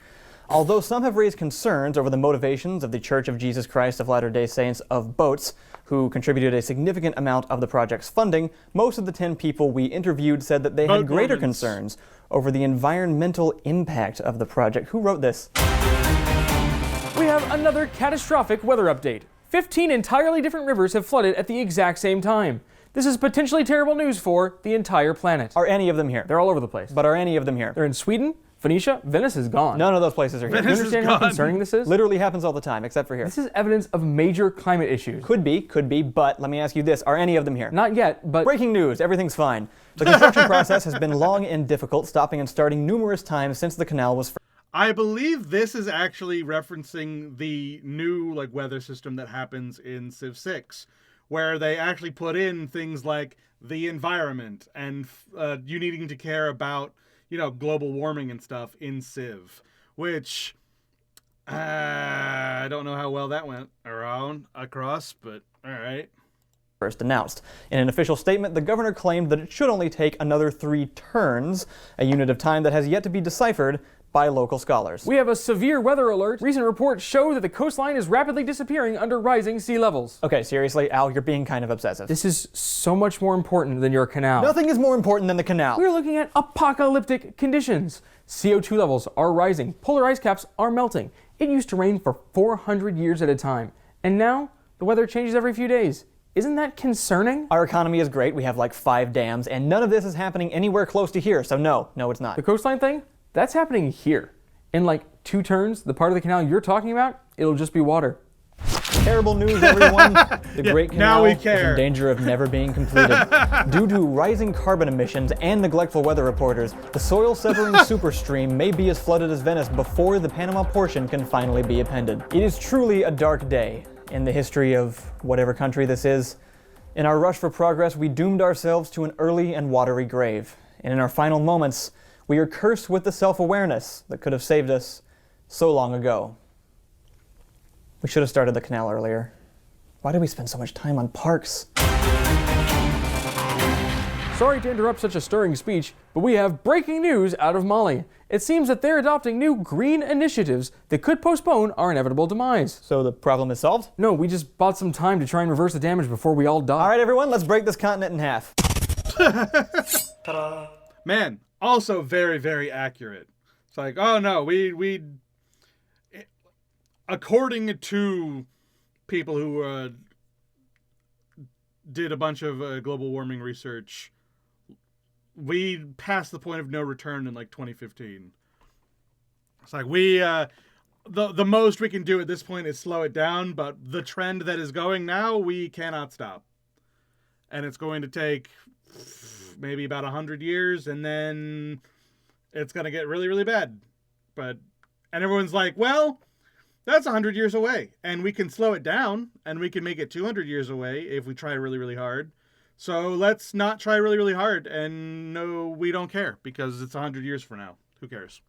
Although some have raised concerns over the motivations of the Church of Jesus Christ of Latter-day Saints of Boats, who contributed a significant amount of the project's funding, most of the 10 people we interviewed said that they had greater concerns over the environmental impact of the project. Who wrote this? We have another catastrophic weather update. 15 entirely different rivers have flooded at the exact same time. This is potentially terrible news for the entire planet. Are any of them here? They're all over the place. But are any of them here? They're in Sweden, Phoenicia, Venice is gone. None of those places are here. Do you understand how concerning this is? Literally happens all the time, except for here. This is evidence of major climate issues. Could be, but let me ask you this. Are any of them here? Not yet, but... Breaking news, everything's fine. The construction process has been long and difficult, stopping and starting numerous times since the canal was... I believe this is actually referencing the new weather system that happens in Civ 6, where they actually put in things like the environment and you needing to care about, global warming and stuff in Civ, which I don't know how well that went across, but all right. First announced. In an official statement, the governor claimed that it should only take another 3 turns, a unit of time that has yet to be deciphered by local scholars. We have a severe weather alert. Recent reports show that the coastline is rapidly disappearing under rising sea levels. Okay, seriously, Al, you're being kind of obsessive. This is so much more important than your canal. Nothing is more important than the canal. We're looking at apocalyptic conditions. CO2 levels are rising. Polar ice caps are melting. It used to rain for 400 years at a time. And now, the weather changes every few days. Isn't that concerning? Our economy is great. We have 5 dams, and none of this is happening anywhere close to here, so no, it's not. The coastline thing? That's happening here. In 2 turns, the part of the canal you're talking about, it'll just be water. Terrible news, everyone. The Great Canal is in danger of never being completed. Due to rising carbon emissions and neglectful weather reporters, the soil-severing superstream may be as flooded as Venice before the Panama portion can finally be appended. It is truly a dark day in the history of whatever country this is. In our rush for progress, we doomed ourselves to an early and watery grave. And in our final moments, we are cursed with the self-awareness that could have saved us so long ago. We should have started the canal earlier. Why did we spend so much time on parks? Sorry to interrupt such a stirring speech, but we have breaking news out of Mali. It seems that they're adopting new green initiatives that could postpone our inevitable demise. So the problem is solved? No, we just bought some time to try and reverse the damage before we all die. All right, everyone, let's break this continent in half. Ta-da. Man, also very, very accurate. It's oh no, we according to people who did a bunch of global warming research, we passed the point of no return in 2015. It's we the most we can do at this point is slow it down, but the trend that is going now, we cannot stop. And it's going to take maybe about 100 years, and then it's going to get really, really bad. And everyone's well, that's 100 years away, and we can slow it down, and we can make it 200 years away if we try really, really hard. So let's not try really, really hard, and no, we don't care, because it's 100 years from now. Who cares?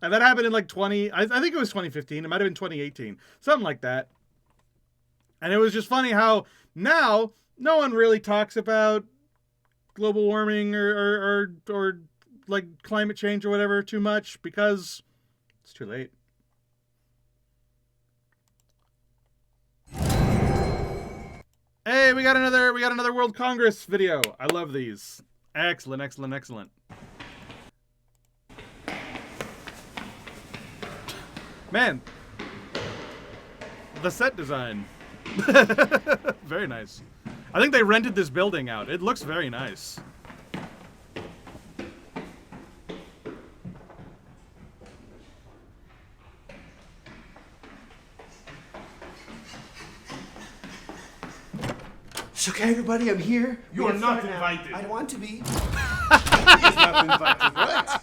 And that happened in I think it was 2015. It might have been 2018. Something like that. And it was just funny how now no one really talks about global warming or climate change or whatever too much, because it's too late. Hey, we got another World Congress video. I love these. Excellent, excellent, excellent. Man, the set design. Very nice. I think they rented this building out. It looks very nice. It's okay, everybody, I'm here. You are not invited. I want to be. He is not invited, right?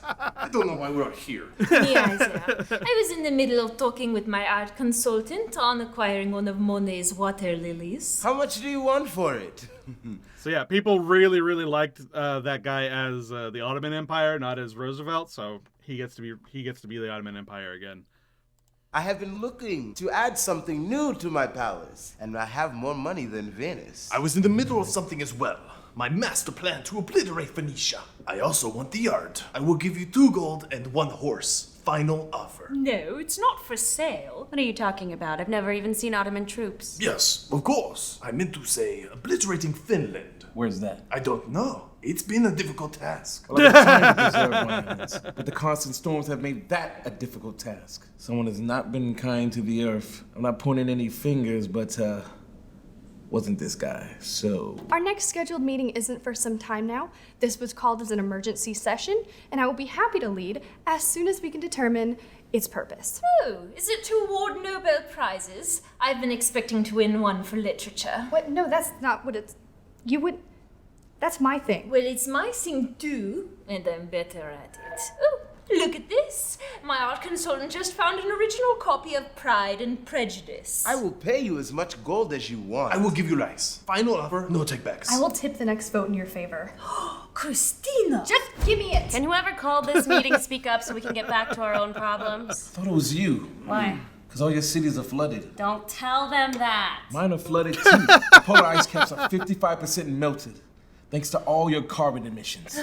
don't know why we're here. I was in the middle of talking with my art consultant on acquiring one of Monet's water lilies. How much do you want for it? So yeah, people really, really liked that guy as the Ottoman Empire, not as Roosevelt. So he gets to be the Ottoman Empire again. I have been looking to add something new to my palace, and I have more money than Venice. I was in the middle of something as well. My master plan to obliterate Phoenicia. I also want the art. I will give you 2 gold and 1 horse. Final offer. No, it's not for sale. What are you talking about? I've never even seen Ottoman troops. Yes, of course. I meant to say obliterating Finland. Where's that? I don't know. It's been a difficult task. Well, I've been trying to preserve lands, but the constant storms have made that a difficult task. Someone has not been kind to the earth. I'm not pointing any fingers, but wasn't this guy, so... Our next scheduled meeting isn't for some time now. This was called as an emergency session, and I will be happy to lead as soon as we can determine its purpose. Oh, is it to award Nobel Prizes? I've been expecting to win one for literature. What? No, that's not what it's... You would... That's my thing. Well, it's my thing too, and I'm better at it. Oh, look at this. My art consultant just found an original copy of Pride and Prejudice. I will pay you as much gold as you want. I will give you rice. Final offer, no takebacks. I will tip the next vote in your favor. Christina! Just give me it! Can whoever called this meeting speak up so we can get back to our own problems? I thought it was you. Why? Because all your cities are flooded. Don't tell them that. Mine are flooded too. The polar ice caps are 55% melted. Thanks to all your carbon emissions.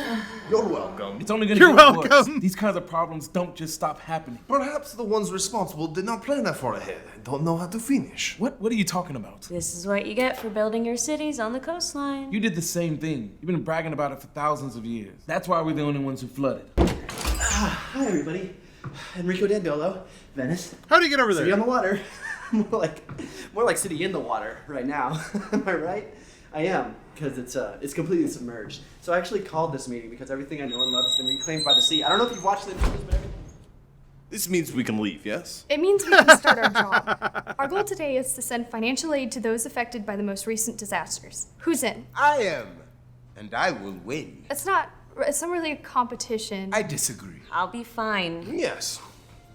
You're welcome. It's only gonna get worse. These kinds of problems don't just stop happening. Perhaps the ones responsible did not plan that far ahead and don't know how to finish. What are you talking about? This is what you get for building your cities on the coastline. You did the same thing. You've been bragging about it for thousands of years. That's why we're the only ones who flooded. Hi, everybody. Enrico Dandolo, Venice. How do you get over there? City on the water. more like city in the water right now. Am I right? I am, because it's completely submerged. So I actually called this meeting because everything I know and love has been reclaimed by the sea. I don't know if you've watched the news, but everything... This means we can leave, yes? It means we can start our job. Our goal today is to send financial aid to those affected by the most recent disasters. Who's in? I am, and I will win. It's not really a competition. I disagree. I'll be fine. Yes,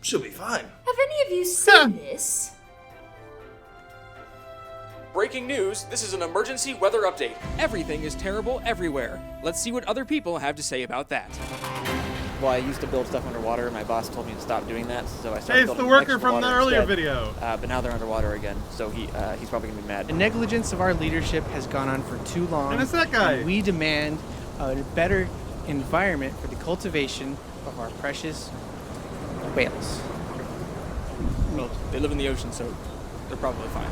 she'll be fine. Have any of you seen this? Breaking news, this is an emergency weather update. Everything is terrible everywhere. Let's see what other people have to say about that. Well, I used to build stuff underwater, and my boss told me to stop doing that, so I started Hey, it's building the worker next to from water the earlier instead. video. But now they're underwater again, so he's probably gonna be mad. The negligence of our leadership has gone on for too long. And it's that guy. And we demand a better environment for the cultivation of our precious whales. Well, they live in the ocean, so they're probably fine.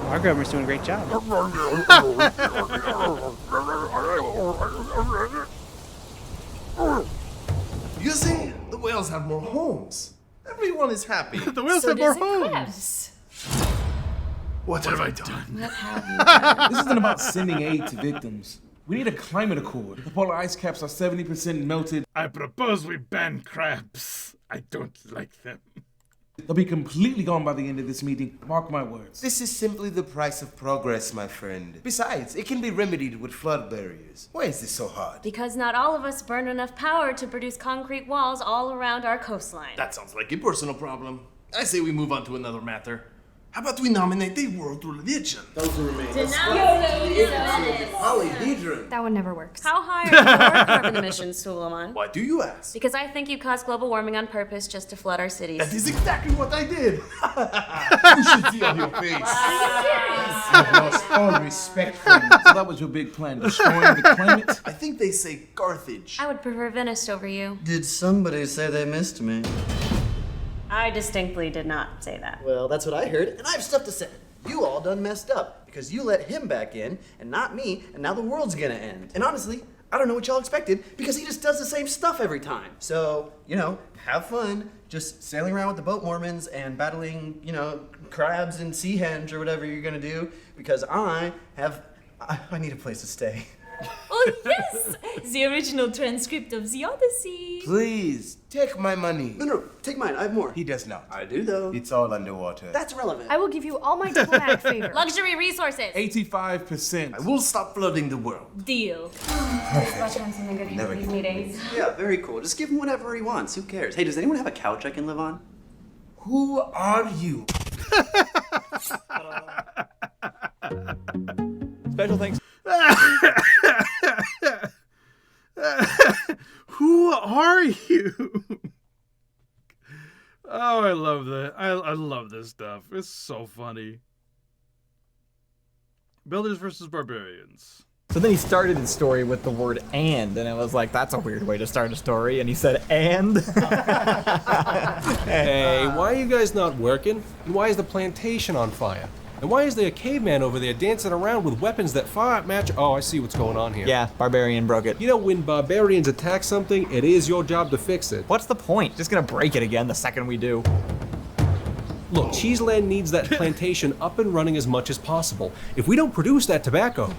Our government's doing a great job. You see, the whales have more homes. Everyone is happy. The whales have more homes. What have I done? What have you done? This isn't about sending aid to victims. We need a climate accord. The polar ice caps are 70% melted. I propose we ban crabs. I don't like them. They'll be completely gone by the end of this meeting. Mark my words. This is simply the price of progress, my friend. Besides, it can be remedied with flood barriers. Why is this so hard? Because not all of us burn enough power to produce concrete walls all around our coastline. That sounds like a personal problem. I say we move on to another matter. How about we nominate the world religion? Those who remain. Polyhedron. That one never works. How high are your carbon emissions, Suleiman? Why do you ask? Because I think you caused global warming on purpose just to flood our cities. That is exactly what I did. You should see on your face. I've lost all respect for you. So that was your big plan, destroying the climate? I think they say Carthage. I would prefer Venice over you. Did somebody say they missed me? I distinctly did not say that. Well, that's what I heard, and I have stuff to say. You all done messed up because you let him back in and not me, and now the world's gonna end. And honestly, I don't know what y'all expected because he just does the same stuff every time. So, have fun just sailing around with the boat Mormons and battling, crabs and sea hens or whatever you're gonna do because I need a place to stay. Oh, yes! The original transcript of the Odyssey. Please, take my money. No, take mine. I have more. He does not. I do, though. It's all underwater. That's relevant. I will give you all my diplomatic favor. Luxury resources. 85%. I will stop flooding the world. Deal. Something good Never these get meetings. Yeah, very cool. Just give him whatever he wants. Who cares? Hey, does anyone have a couch I can live on? Who are you? Special thanks. Who are you? Oh, I love that. I love this stuff. It's so funny. Builders versus barbarians. So then he started his story with the word and I was like, that's a weird way to start a story. And he said, and? Hey, why are you guys not working? And why is the plantation on fire? And why is there a caveman over there dancing around with weapons that far outmatch? Oh, I see what's going on here. Yeah, barbarian broke it. You know, when barbarians attack something, it is your job to fix it. What's the point? Just gonna break it again the second we do. Look, Cheeseland needs that plantation up and running as much as possible. If we don't produce that tobacco...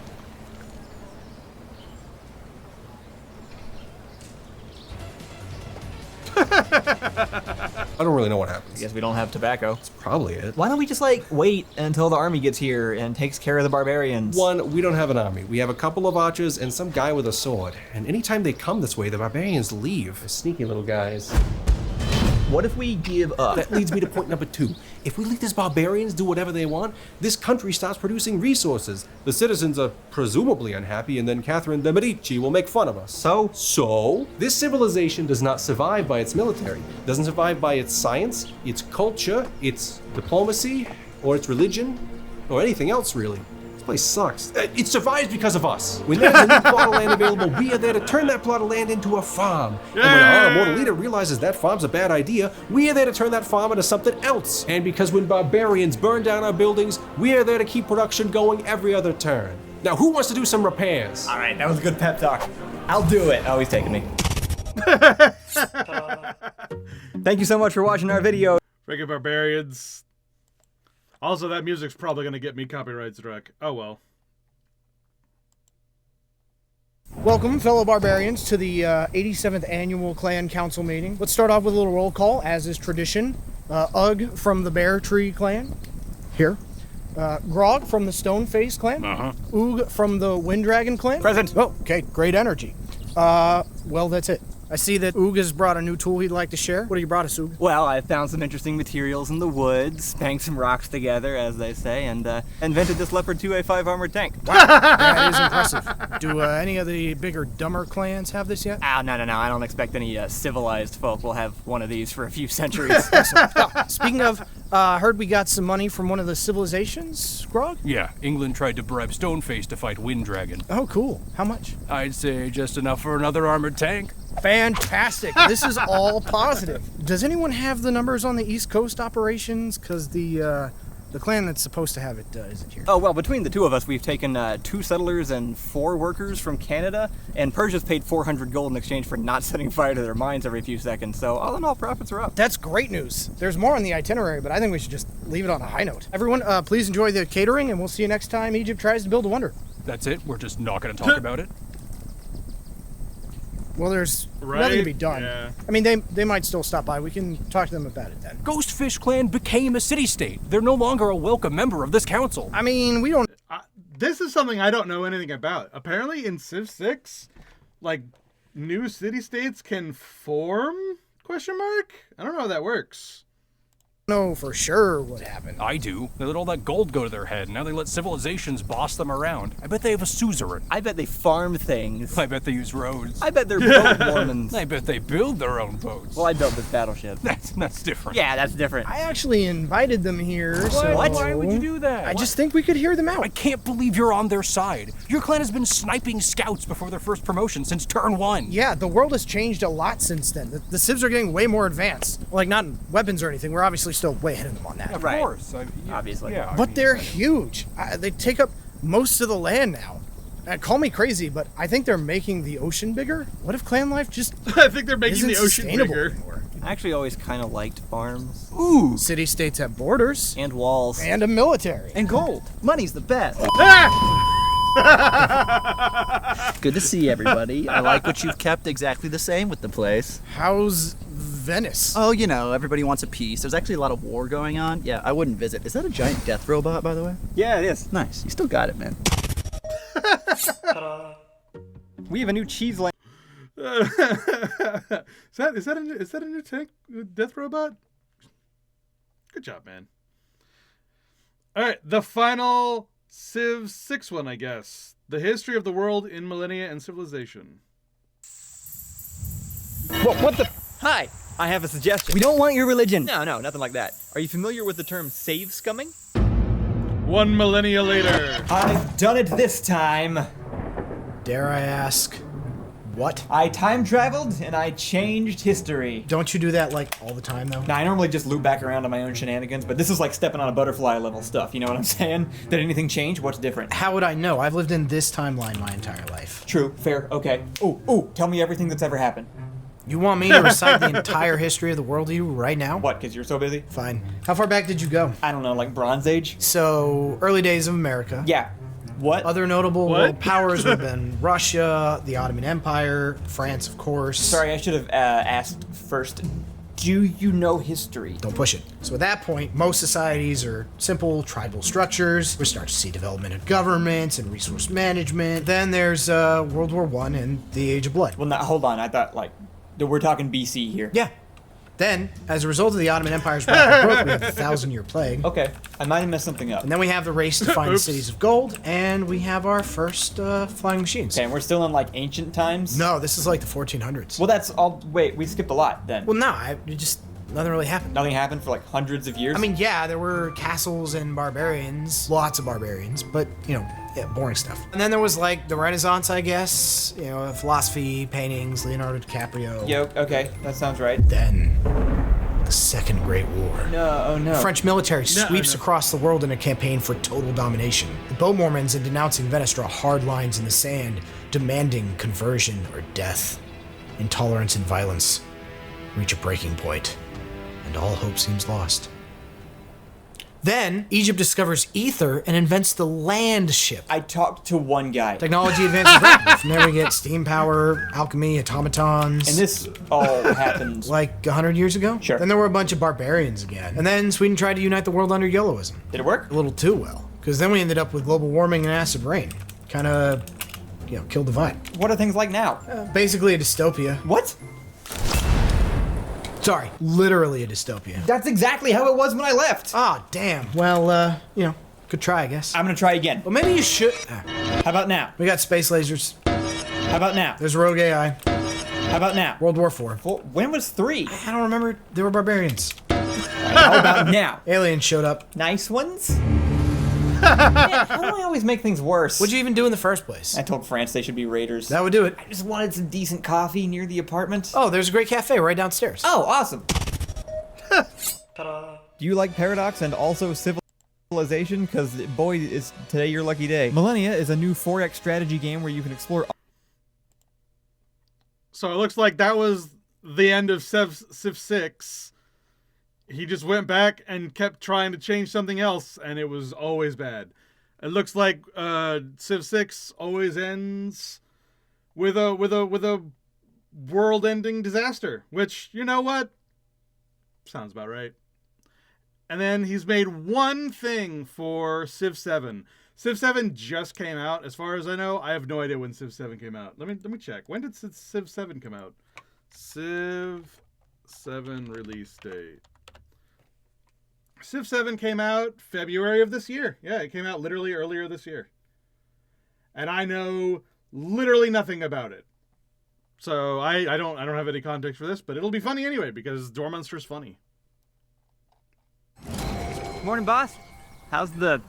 I don't really know what happens. I guess we don't have tobacco. That's probably it. Why don't we just, like, wait until the army gets here and takes care of the barbarians? One, we don't have an army. We have a couple of archers and some guy with a sword. And anytime they come this way, the barbarians leave. They're sneaky little guys. What if we give up? That leads me to point number 2. If we let these barbarians do whatever they want, this country starts producing resources. The citizens are presumably unhappy, and then Catherine de' Medici will make fun of us. So, this civilization does not survive by its military, doesn't survive by its science, its culture, its diplomacy, or its religion, or anything else really. This place sucks. It survives because of us. When there's a new plot of land available, we are there to turn that plot of land into a farm. And when our immortal leader realizes that farm's a bad idea, we are there to turn that farm into something else. And because when barbarians burn down our buildings, we are there to keep production going every other turn. Now, who wants to do some repairs? All right, that was a good pep talk. I'll do it. Oh, he's taking me. Thank you so much for watching our video. Freaking barbarians. Also, that music's probably going to get me copyright struck. Oh well. Welcome, fellow barbarians, to the 87th Annual Clan Council meeting. Let's start off with a little roll call, as is tradition. Ugg from the Bear Tree Clan, here. Grog from the Stoneface Clan. Oog from the Wind Dragon Clan. Present. Oh, okay, great energy. Well, that's it. I see that Oog has brought a new tool he'd like to share. What have you brought us, Oog? Well, I found some interesting materials in the woods, banged some rocks together, as they say, and invented this Leopard 2A5 armored tank. Wow, that is impressive. Do any of the bigger, dumber clans have this yet? No. I don't expect any civilized folk will have one of these for a few centuries. Speaking of, heard we got some money from one of the civilizations, Grog? Yeah, England tried to bribe Stoneface to fight Wind Dragon. Oh, cool. How much? I'd say just enough for another armored tank. Fantastic. This is all positive. Does anyone have the numbers on the East Coast operations? Because the clan that's supposed to have it isn't here. Oh, well, between the two of us, we've taken 2 settlers and 4 workers from Canada, and Persia's paid 400 gold in exchange for not setting fire to their mines every few seconds, so all in all, profits are up. That's great news. There's more on the itinerary, but I think we should just leave it on a high note. Everyone, please enjoy the catering, and we'll see you next time Egypt tries to build a wonder. That's it? We're just not going to talk about it? Well, there's Right? nothing to be done. Yeah. I mean, they might still stop by. We can talk to them about it then. Ghostfish Clan became a city-state. They're no longer a welcome member of this council. I mean, we don't... This is something I don't know anything about. Apparently in Civ 6, like, new city-states can form? Question mark? I don't know how that works. Know for sure what happened. I do. They let all that gold go to their head. Now they let civilizations boss them around. I bet they have a suzerain. I bet they farm things. I bet they use roads. I bet they're boat Mormons. I bet they build their own boats. Well, I built this battleship. That's different. Yeah, that's different. I actually invited them here, What? so... Why would you do that? I just think we could hear them out. I can't believe you're on their side. Your clan has been sniping scouts before their first promotion since turn 1. Yeah, the world has changed a lot since then. The civs are getting way more advanced. Like, not in weapons or anything. We're obviously still way ahead of them on that. Of course. Obviously. Yeah, But they're huge. They take up most of the land now. Call me crazy, but I think they're making the ocean bigger. What if clan life just I think they're making isn't the ocean sustainable bigger. anymore? I actually always kind of liked farms. Ooh. City-states have borders. And walls. And a military. And gold. Money's the best. Good to see everybody. I like what you've kept exactly the same with the place. How's Venice? Oh, you know, everybody wants a piece. There's actually a lot of war going on. Yeah, I wouldn't visit. Is that a giant death robot, by the way? Yeah, it is. Nice. You still got it, man. We have a new cheese line. Is that a new tank death robot? Good job, man. All right, the final Civ 6 one, I guess. The history of the world in millennia and civilization. What the? Hi, I have a suggestion. We don't want your religion. No, nothing like that. Are you familiar with the term save scumming? 1 millennia later. I've done it this time. Dare I ask, what? I time traveled and I changed history. Don't you do that like all the time though? Now, I normally just loop back around to my own shenanigans, but this is like stepping on a butterfly level stuff, you know what I'm saying? Did anything change? What's different? How would I know? I've lived in this timeline my entire life. True, fair, okay. Ooh, tell me everything that's ever happened. You want me to recite the entire history of the world to you right now? What, because you're so busy? Fine. How far back did you go? I don't know, like Bronze Age? So, early days of America. Yeah. What? Other notable world powers would have been Russia, the Ottoman Empire, France, of course. Sorry, I should have asked first. Do you know history? Don't push it. So at that point, most societies are simple tribal structures. We start to see development of governments and resource management. Then there's World War I and the Age of Blood. Well, now, hold on. I thought, like, we're talking BC here. Yeah. Then, as a result of the Ottoman Empire's rapid growth, we have the Thousand-Year Plague. Okay, I might have messed something up. And then we have the race to find the cities of gold, and we have our first flying machines. Okay, and we're still in, like, ancient times? No, this is like the 1400s. Well, that's all... Wait, we skipped a lot, then. Well, no, nothing really happened. Nothing happened for, like, hundreds of years? I mean, yeah, there were castles and barbarians, lots of barbarians, but, you know, yeah, boring stuff. And then there was, like, the Renaissance, I guess, you know, philosophy, paintings, Leonardo DiCaprio. Yo, okay, that sounds right. Then... the Second Great War. No, oh no. The French military sweeps across the world in a campaign for total domination. The Bow Mormons, in denouncing Venice, draw hard lines in the sand, demanding conversion or death. Intolerance and violence reach a breaking point, and all hope seems lost. Then, Egypt discovers ether and invents the land ship. I talked to one guy. Technology advances rapidly. From there we get steam power, alchemy, automatons. And this all happened... like 100 years ago? Sure. Then there were a bunch of barbarians again. And then Sweden tried to unite the world under Yellowism. Did it work? A little too well. Because then we ended up with global warming and acid rain. Kind of, you know, killed the vibe. What are things like now? Basically a dystopia. What? Sorry, literally a dystopia. That's exactly how it was when I left. Ah, damn. Well, you know, good try, I guess. I'm gonna try again. Well, maybe you should. How about now? We got space lasers. How about now? There's rogue AI. How about now? World War IV. When was 3? I don't remember. They were barbarians. How about now? Aliens showed up. Nice ones? Man, how do I always make things worse? What'd you even do in the first place? I told France they should be raiders. That would do it. I just wanted some decent coffee near the apartment. Oh, there's a great cafe right downstairs. Oh, awesome. Do you like Paradox and also Civilization? Because, boy, is today your lucky day. Millennia is a new 4X strategy game where you can explore... So it looks like that was the end of Civ 6. He just went back and kept trying to change something else, and it was always bad. It looks like Civ 6 always ends with a world-ending disaster, which, you know what? Sounds about right. And then he's made one thing for Civ 7. Civ 7 just came out, as far as I know. I have no idea when Civ 7 came out. Let me check. When did Civ 7 come out? Civ 7 release date. Civ 7 came out February of this year. Yeah, it came out literally earlier this year. And I know literally nothing about it. So I don't have any context for this, but it'll be funny anyway, because Dormonster's funny. Morning, boss. How's the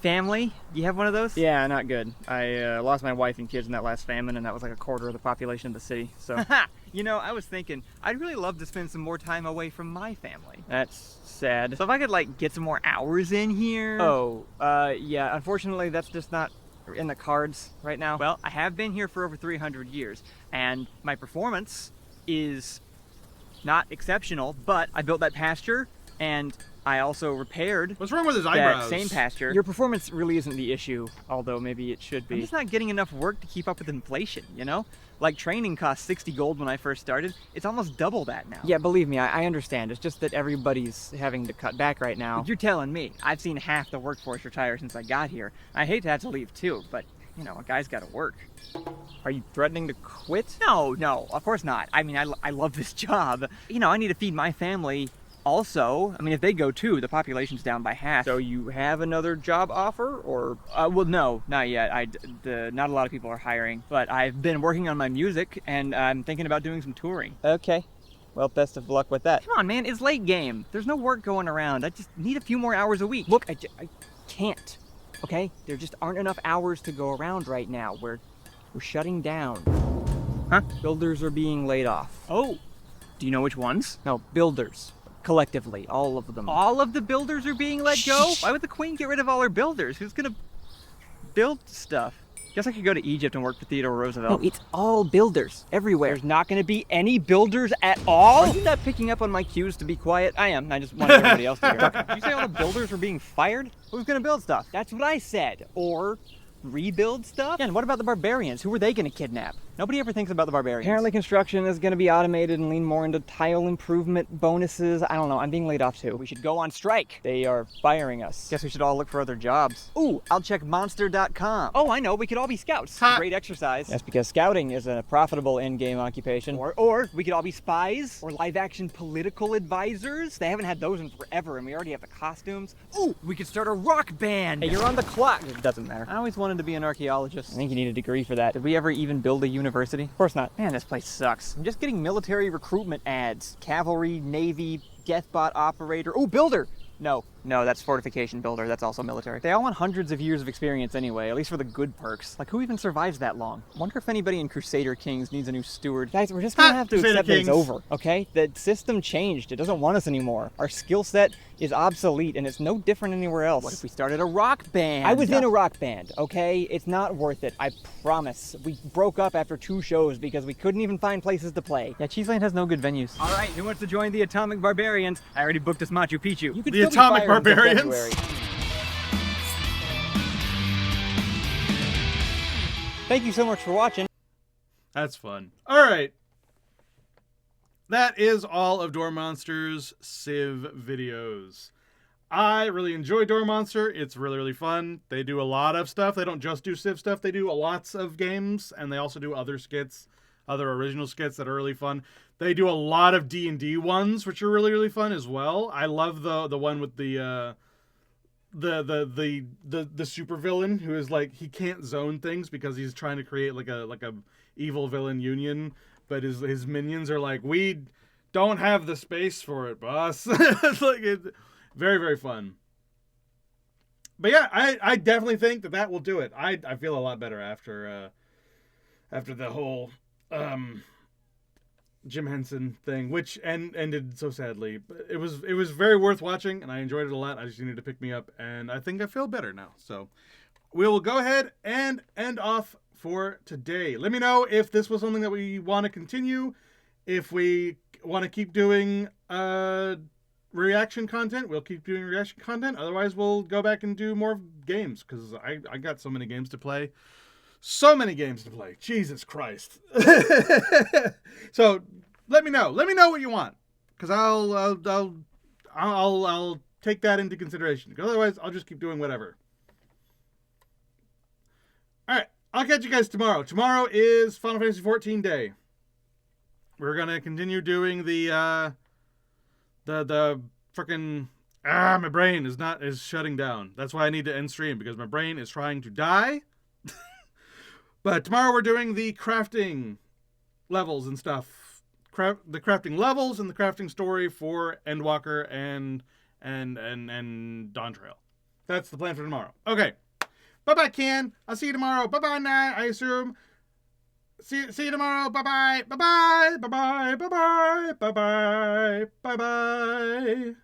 family? Do you have one of those? Yeah, not good. I lost my wife and kids in that last famine, and that was like a quarter of the population of the city, so... You know, I was thinking, I'd really love to spend some more time away from my family. That's sad. So if I could, like, get some more hours in here... Oh, yeah, unfortunately, that's just not in the cards right now. Well, I have been here for over 300 years, and my performance is not exceptional, but I built that pasture, and I also repaired. What's wrong with his that eyebrows? same pasture. Your performance really isn't the issue, although maybe it should be. I'm just not getting enough work to keep up with inflation, you know? Like, training cost 60 gold when I first started. It's almost double that now. Yeah, believe me, I understand. It's just that everybody's having to cut back right now. But you're telling me. I've seen half the workforce retire since I got here. I hate to have to leave too, but, you know, a guy's gotta work. Are you threatening to quit? No, of course not. I mean, I love this job. You know, I need to feed my family. Also, I mean, if they go too, the population's down by half. So you have another job offer, or? Well, no, not yet. Not a lot of people are hiring, but I've been working on my music, and I'm thinking about doing some touring. Okay. Well, best of luck with that. Come on, man, it's late game. There's no work going around. I just need a few more hours a week. Look, I can't, okay? There just aren't enough hours to go around right now. We're shutting down. Huh? Builders are being laid off. Oh. Do you know which ones? No, builders. Collectively, all of them. All of the builders are being let go? Why would the Queen get rid of all her builders? Who's gonna build stuff? Guess I could go to Egypt and work for Theodore Roosevelt. No, it's all builders, everywhere. There's not gonna be any builders at all? Are you not picking up on my cues to be quiet? I am, I just wanted everybody else to hear. Did you say all the builders were being fired? Who's gonna build stuff? That's what I said. Or rebuild stuff? Yeah, and what about the barbarians? Who were they gonna kidnap? Nobody ever thinks about the barbarians. Apparently construction is gonna be automated and lean more into tile improvement bonuses. I don't know, I'm being laid off too. We should go on strike. They are firing us. Guess we should all look for other jobs. Ooh, I'll check monster.com. Oh, I know, we could all be scouts. Great exercise. Yes, because scouting is a profitable in-game occupation. Or we could all be spies, or live-action political advisors. They haven't had those in forever, and we already have the costumes. Ooh, we could start a rock band. Hey, you're on the clock. It doesn't matter. I always wanted to be an archaeologist. I think you need a degree for that. Did we ever even build a university? Of course not. Man, this place sucks. I'm just getting military recruitment ads. Cavalry, Navy, Deathbot operator. Oh, builder! No, that's fortification builder. That's also military. They all want hundreds of years of experience anyway, at least for the good perks. Like, who even survives that long? Wonder if anybody in Crusader Kings needs a new steward. Guys, we're just gonna have to accept that it's over, okay? The system changed. It doesn't want us anymore. Our skill set is obsolete, and it's no different anywhere else. What if we started a rock band? I was in a rock band, okay? It's not worth it, I promise. We broke up after 2 shows because we couldn't even find places to play. Yeah, Cheeseland has no good venues. All right, who wants to join the Atomic Barbarians? I already booked us Machu Picchu. You could The Atomic Barbarians? Thank you so much for watching. That's fun. All right. That is all of Door Monster's Civ videos. I really enjoy Door Monster. It's really, really fun. They do a lot of stuff. They don't just do Civ stuff. They do lots of games, and they also do other skits, other original skits that are really fun. They do a lot of D&D ones, which are really, really fun as well. I love the one with the supervillain who is like, he can't zone things because he's trying to create like a evil villain union, but his minions are like, we don't have the space for it, boss. It's like very, very fun. But yeah, I definitely think that will do it. I feel a lot better after the whole Jim Henson thing, which ended so sadly. But it was very worth watching, and I enjoyed it a lot. I just needed to pick me up, and I think I feel better now. So we will go ahead and end off for today. Let me know if this was something that we want to continue, if we want to keep doing reaction content. We'll keep doing reaction content. Otherwise, we'll go back and do more games, because I got so many games to play. So many games to play. Jesus Christ. So let me know. Let me know what you want, because I'll take that into consideration. Otherwise, I'll just keep doing whatever. All right, I'll catch you guys tomorrow. Tomorrow is Final Fantasy XIV Day. We're gonna continue doing the frickin' my brain is shutting down. That's why I need to end stream, because my brain is trying to die. But tomorrow we're doing the crafting levels and stuff. The crafting levels and the crafting story for Endwalker and Dawn Trail. That's the plan for tomorrow. Okay. Bye-bye, Ken. I'll see you tomorrow. Bye-bye, Nat, I assume. See you tomorrow. Bye-bye. Bye-bye. Bye-bye. Bye-bye. Bye-bye. Bye-bye.